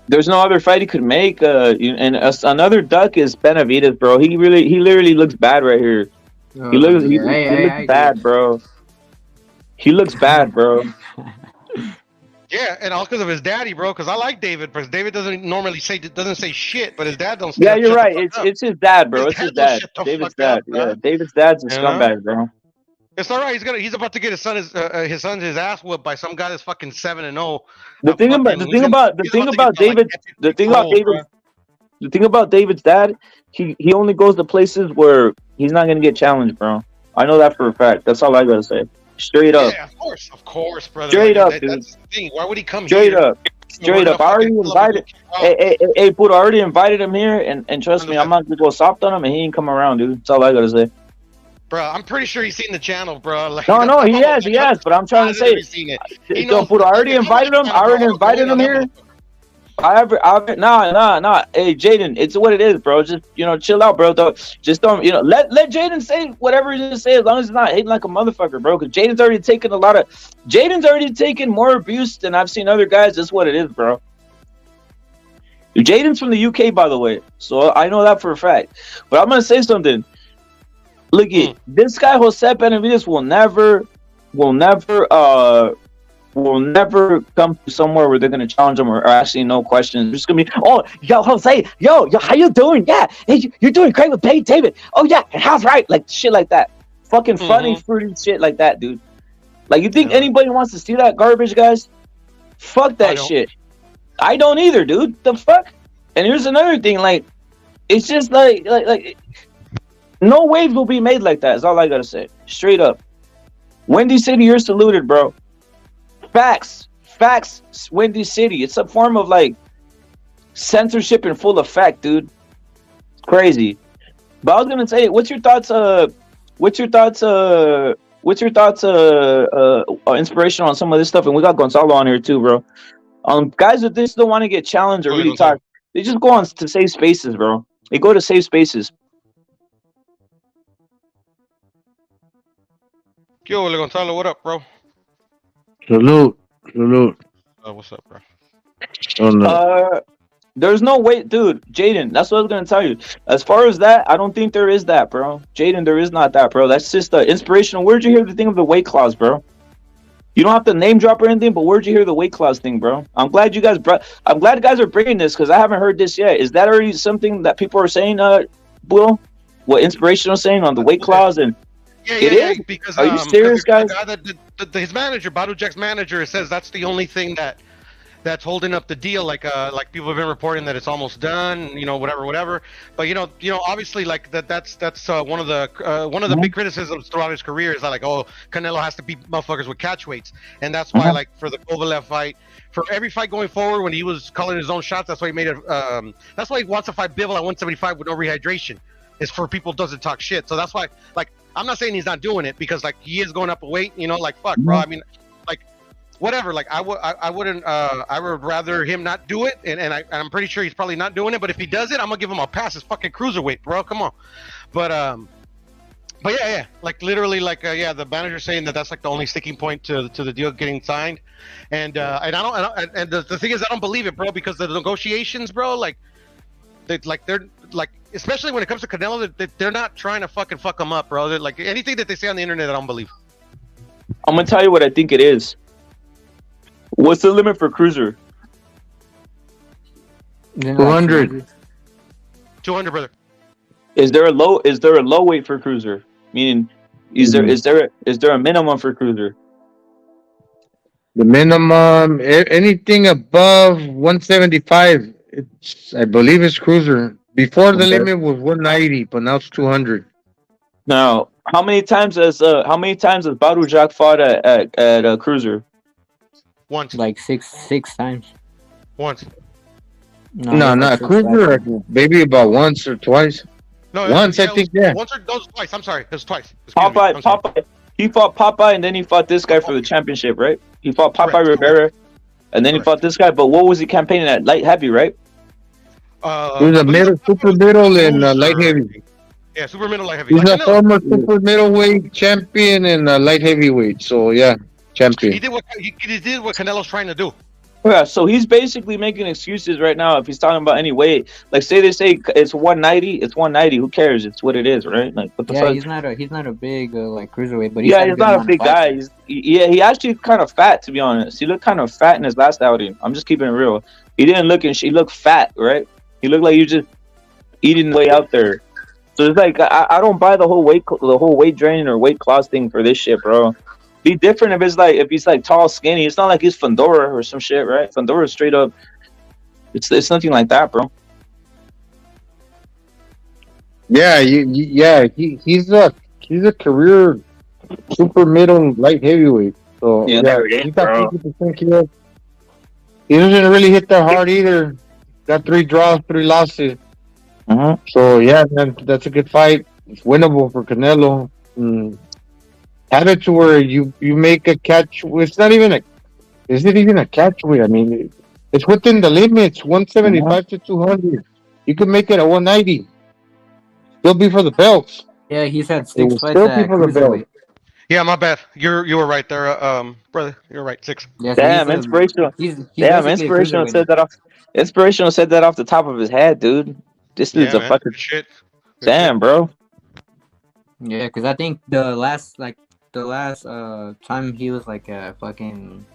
B: There's no other fight he could make. Another duck is Benavidez, bro. He literally looks bad right here. He looks bad, bro. He looks bad, bro.
O: Yeah, and all because of his daddy, bro. Because I like David, because David doesn't say shit, but his dad don't.
B: Yeah, you're right. It's his dad, bro. It's his dad. David's dad. Yeah, David's dad's a scumbag, bro.
O: It's all right. He's about to get his son's ass whooped by some guy that's fucking 7-0.
B: The thing about David's dad, he only goes to places where he's not gonna get challenged, bro. I know that for a fact. That's all I gotta say. Straight up.
O: Yeah, of course, brother.
B: Straight up, dude.
O: That's the thing. Why would he come
B: Straight
O: here?
B: up. Straight up. I already invited. Hey, Buddha, I already invited him here, and trust me, I'm not gonna go soft on him, and he ain't come around, dude. That's all I gotta say.
O: Bro, I'm pretty sure he's seen the channel, bro. Like,
B: No, he has, but I'm trying to say, Buddha, I already invited him. Here. Nah. Hey, Jaden, it's what it is, bro. Just chill out, bro. Just don't, let Jaden say whatever he's gonna say, as long as he's not hating like a motherfucker, bro. Because Jaden's already taken more abuse than I've seen other guys. That's what it is, bro. Jaden's from the UK, by the way, so I know that for a fact. But I'm gonna say something. Look it, this guy Jose Benavidez will never come to somewhere where they're gonna challenge him or actually no questions. There's gonna be, oh, yo, Jose, yo, how you doing? Yeah, hey, you're doing great with David. Oh yeah, and how's right? Like shit like that. Fucking funny, fruity shit like that, dude. Like you think anybody wants to see that garbage, guys? Fuck that shit. I don't either, dude. The fuck? And here's another thing, like, it's just like no waves will be made like that, is all I gotta say. Straight up. Windy City, you're saluted, bro. Facts, Windy City. It's a form of like censorship in full effect, dude. It's crazy. But I was gonna say, what's your thoughts? Inspiration on some of this stuff, and we got Gonzalo on here too, bro. Guys that just don't want to get challenged or really talk, they just go on to safe spaces, bro. They go to safe spaces.
O: Yo, Gonzalo, what up, bro?
M: Salute.
O: What's up, bro?
M: Oh, no.
B: There's no way, dude. Jaden, that's what I was gonna tell you. As far as that, I don't think there is that, bro. Jaden, there is not that, bro. That's just inspirational. Where'd you hear the thing of the weight clause, bro? You don't have to name drop or anything, but where'd you hear the weight clause thing, bro? I'm glad guys are bringing this because I haven't heard this yet. Is that already something that people are saying, Will? What Inspirational saying on the weight clause and?
O: Yeah, because
B: are you serious, guys?
O: His manager, Badu Jack's manager, says that's the only thing that's holding up the deal. Like people have been reporting that it's almost done. Whatever. But obviously, like that's one of the big criticisms throughout his career is that like, oh, Canelo has to beat motherfuckers with catch weights, and that's why like for the Kovalev fight, for every fight going forward when he was calling his own shots, that's why he made it. That's why he wants to fight Bivol at 175 with no rehydration. Is for people doesn't talk shit. So that's why, like, I'm not saying he's not doing it because like he is going up a weight, like fuck, bro. I mean, like, whatever. Like I would rather him not do it, and I'm pretty sure he's probably not doing it. But if he does it, I'm gonna give him a pass. It's fucking cruiserweight, bro. Come on. But yeah, like literally, like the manager saying that that's like the only sticking point to the deal getting signed, and I don't, and the thing is I don't believe it, bro, because the negotiations, bro, they're especially when it comes to Canelo, they're not trying to fucking fuck him up, bro. They're like anything that they say on the internet, I don't believe.
B: I'm gonna tell you what I think it is. What's the limit for cruiser?
M: 200.
O: 200, brother.
B: Is there a low weight for cruiser? Meaning, is there a minimum for cruiser?
M: The minimum, anything above 175, I believe it's cruiser. Before the limit was 190, but now it's 200.
B: Now, how many times has Badu Jack fought at cruiser?
O: Once.
P: Like six times.
O: Once.
M: No, not cruiser. Maybe about once or twice.
O: No,
M: once, I think. Yeah.
O: Once or twice. I'm sorry, it was twice.
B: Popeye, He fought Popeye and then he fought this guy for the championship, right? He fought Popeye Rivera and then he fought this guy. But what was he campaigning at? Light heavy, right?
M: He was a middle, super middle, and light heavy.
O: Yeah, super middle light heavy.
M: He's
O: Like
M: a
O: Canelo.
M: former super middleweight champion and light heavyweight. So yeah, champion.
O: He did what Canelo's trying to do.
B: Yeah, so he's basically making excuses right now if he's talking about any weight. Like, say they say it's 190, it's 190. Who cares? It's what it is, right? Like, what the
P: Yeah,
B: fuck?
P: he's not a big like cruiserweight, but
B: He's not a big guy. He actually kind of fat, to be honest. He looked kind of fat in his last outing. I'm just keeping it real. He didn't look he looked fat, right? He looked like you just eating way out there. So it's like I don't buy the whole weight draining or weight loss thing for this shit, bro. Be different if he's like tall, skinny. It's not like he's Fandora or some shit, right? Fandora is straight up. It's nothing like that, bro.
M: Yeah, he's a career super middle light heavyweight. So
B: Yeah, there it is,
M: he's got
B: bro.
M: 50% kill. He doesn't really hit that hard either. Got 3 draws, 3 losses. So yeah, man, that's a good fight. It's winnable for Canelo. Have it to where you make a catch. It's not even is it even a catch weight? I mean, it's within the limits, 175 to 200. You can make it a 190. Still be for the belts.
P: Yeah, he's had
M: It
P: 6
M: will
P: fights
M: still
P: at
M: be for the belt.
P: cruiserweight.
O: Yeah, my bad. You were right there, brother. You're right. 6.
P: Yeah, so
B: Damn,
P: he's
B: inspirational.
P: he's
B: Damn,
P: basically a
B: inspirational
P: cruiserweight
B: said that off. Inspirational said that off the top of his head, dude. This dude's
O: Yeah,
B: a
O: man.
B: fucking
O: Good shit.
B: damn, bro.
P: Yeah, because I think the last time he was like a fucking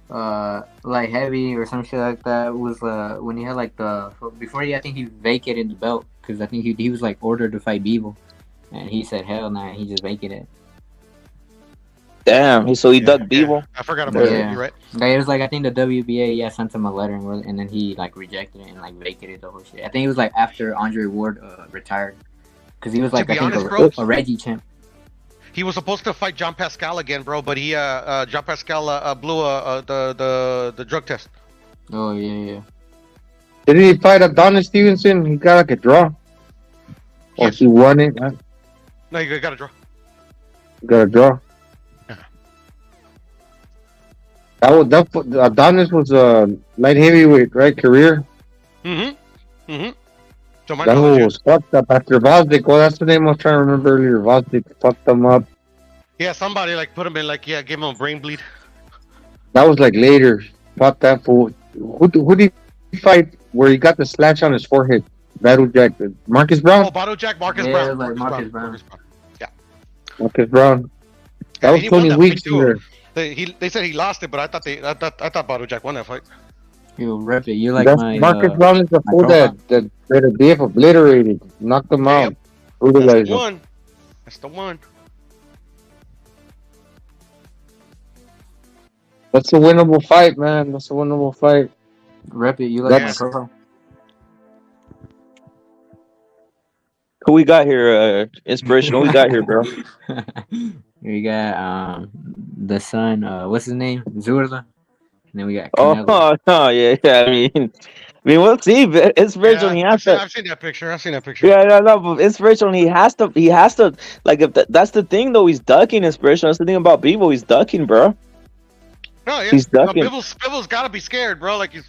P: light heavy or some shit like that was when he had like I think he vacated the belt because I think he was like ordered to fight Beeble and he said hell nah, he just vacated it.
B: Damn, so he dug Beeble.
O: I forgot about that. You're right.
P: Like, it was like I think the WBA sent him a letter and then he like rejected it and like vacated the whole shit. I think it was like after Andre Ward retired because he was like
O: To be
P: I think
O: honest, bro,
P: a Reggie champ.
O: he was supposed to fight John Pascal again, bro, but he John Pascal blew the drug test.
P: Oh yeah.
M: Didn't he fight Adonis Stevenson? He got like a draw. Or he won it.
O: No, you got to draw.
M: Got a draw. That Adonis was a light heavyweight, right? Career.
O: So my
M: That
O: knowledge
M: one
O: is-
M: was fucked up after Vosdick. Well, that's the name I was trying to remember earlier. Vosdick fucked him up.
O: yeah, somebody like put him in like gave him a brain bleed.
M: That was like later. Fought that fool. Who did he fight where he got the slash on his forehead? Battle Jack. Marcus Brown?
O: Oh, Bottle Jack, Marcus
P: Yeah,
O: Brown.
P: it was like Marcus Brown.
M: Marcus Brown. That was
O: he won
M: 20
O: that
M: weeks
O: fight,
M: in
O: too.
M: there.
O: They said he lost it, but I thought Bottle Jack won that fight.
P: You rep it. You like
M: That's
P: my
M: Marcus Brown is the
P: my
M: fool
P: profile.
M: that DF obliterated. Knocked him out.
O: That's
M: Brutalized
O: the
M: him.
O: one. That's the one.
M: That's a winnable fight, man. That's a winnable fight.
P: Rep it. You like my
M: That's-
P: profile.
B: Who we got here? Inspirational. Who we got here, bro?
P: We got the son. What's his name? Zurda. And then we got
B: Oh,
P: Canelo.
B: yeah. I mean, we'll see. Inspirational. he has to.
O: I've seen that picture. I've seen that picture.
B: Yeah, no, but inspirational. He has to. Like, if that's the thing, though. He's ducking. Inspirational. That's the thing about Bevo. He's ducking, bro.
O: No, yeah.
B: He's ducking.
O: Bibbles got to be scared, bro. Like he's,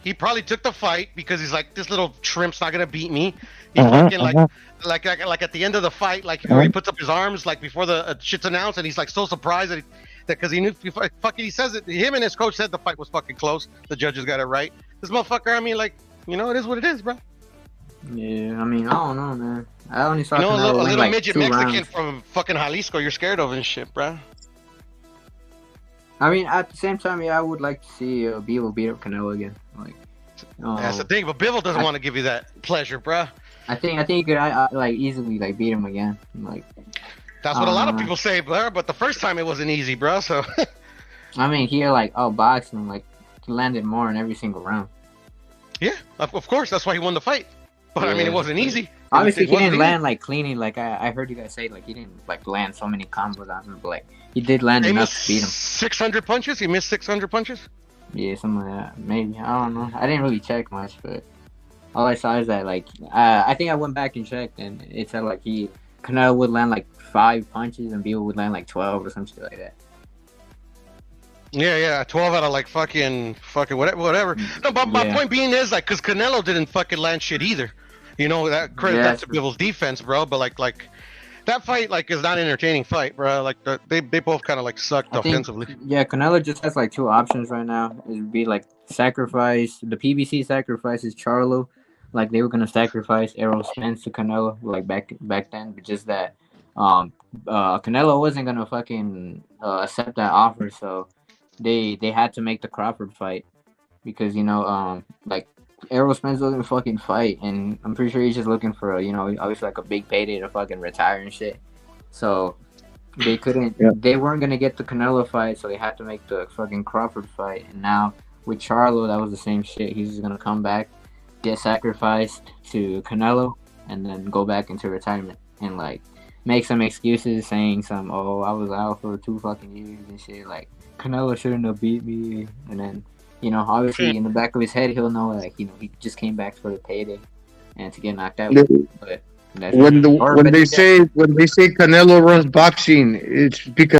O: he probably took the fight because he's like, this little shrimp's not gonna beat me. He fucking like at the end of the fight, like where he puts up his arms like before the shit's announced, and he's like so surprised that because he knew fucking he says it. Him and his coach said the fight was fucking close. The judges got it right. This motherfucker, I mean, like, it is what it is, bro.
P: Yeah, I mean, I don't know, man. I only saw
O: A
P: Canelo
O: little
P: win like
O: midget
P: 2
O: Mexican
P: rounds.
O: from fucking Jalisco, you're scared of and shit, bro.
P: I mean, at the same time, yeah, I would like to see Bevo beat up Canelo again. Like,
O: That's the thing, but Bivol doesn't want to give you that pleasure, bro.
P: I think he could like easily like beat him again. Like,
O: That's what a lot of people say, bro. But the first time it wasn't easy, bro. So
P: I mean, he like boxing, like he landed more in every single round.
O: yeah, of course, that's why he won the fight. But I mean, it wasn't easy.
P: Obviously,
O: It
P: he
O: wasn't
P: didn't
O: easy.
P: land like cleanly. Like I heard you guys say, like he didn't like land so many combos on him, but like he did land
O: He
P: enough
O: missed
P: to beat him.
O: 600 punches. He missed 600 punches.
P: Yeah, something like that. Maybe, I don't know. I didn't really check much, but all I saw is that like I think I went back and checked, and it said like he Canelo would land like 5 punches and Beal would land like 12 or something like that.
O: Yeah, 12 out of like fucking whatever. No, but my point being is like, cause Canelo didn't fucking land shit either. You know that credit that to Beal's defense, bro. But like that fight like is not an entertaining fight, bro. Like they both kind of like sucked offensively.
P: Yeah, Canelo just has like 2 options right now. It would be like sacrifice. The PBC sacrifices Charlo, like they were gonna sacrifice Errol Spence to Canelo, like back then, but just that Canelo wasn't gonna fucking accept that offer, so they had to make the Crawford fight because like Errol Spence doesn't fucking fight, and I'm pretty sure he's just looking for obviously like a big payday to fucking retire and shit. So they couldn't, they weren't gonna get the Canelo fight, so they had to make the fucking Crawford fight. And now with Charlo, that was the same shit. He's just gonna come back, get sacrificed to Canelo, and then go back into retirement and like make some excuses saying I was out for 2 fucking years and shit. Like Canelo shouldn't have beat me, and then obviously in the back of his head he'll know like he just came back for the payday and to get knocked out. But
M: when they say Canelo runs boxing, it's because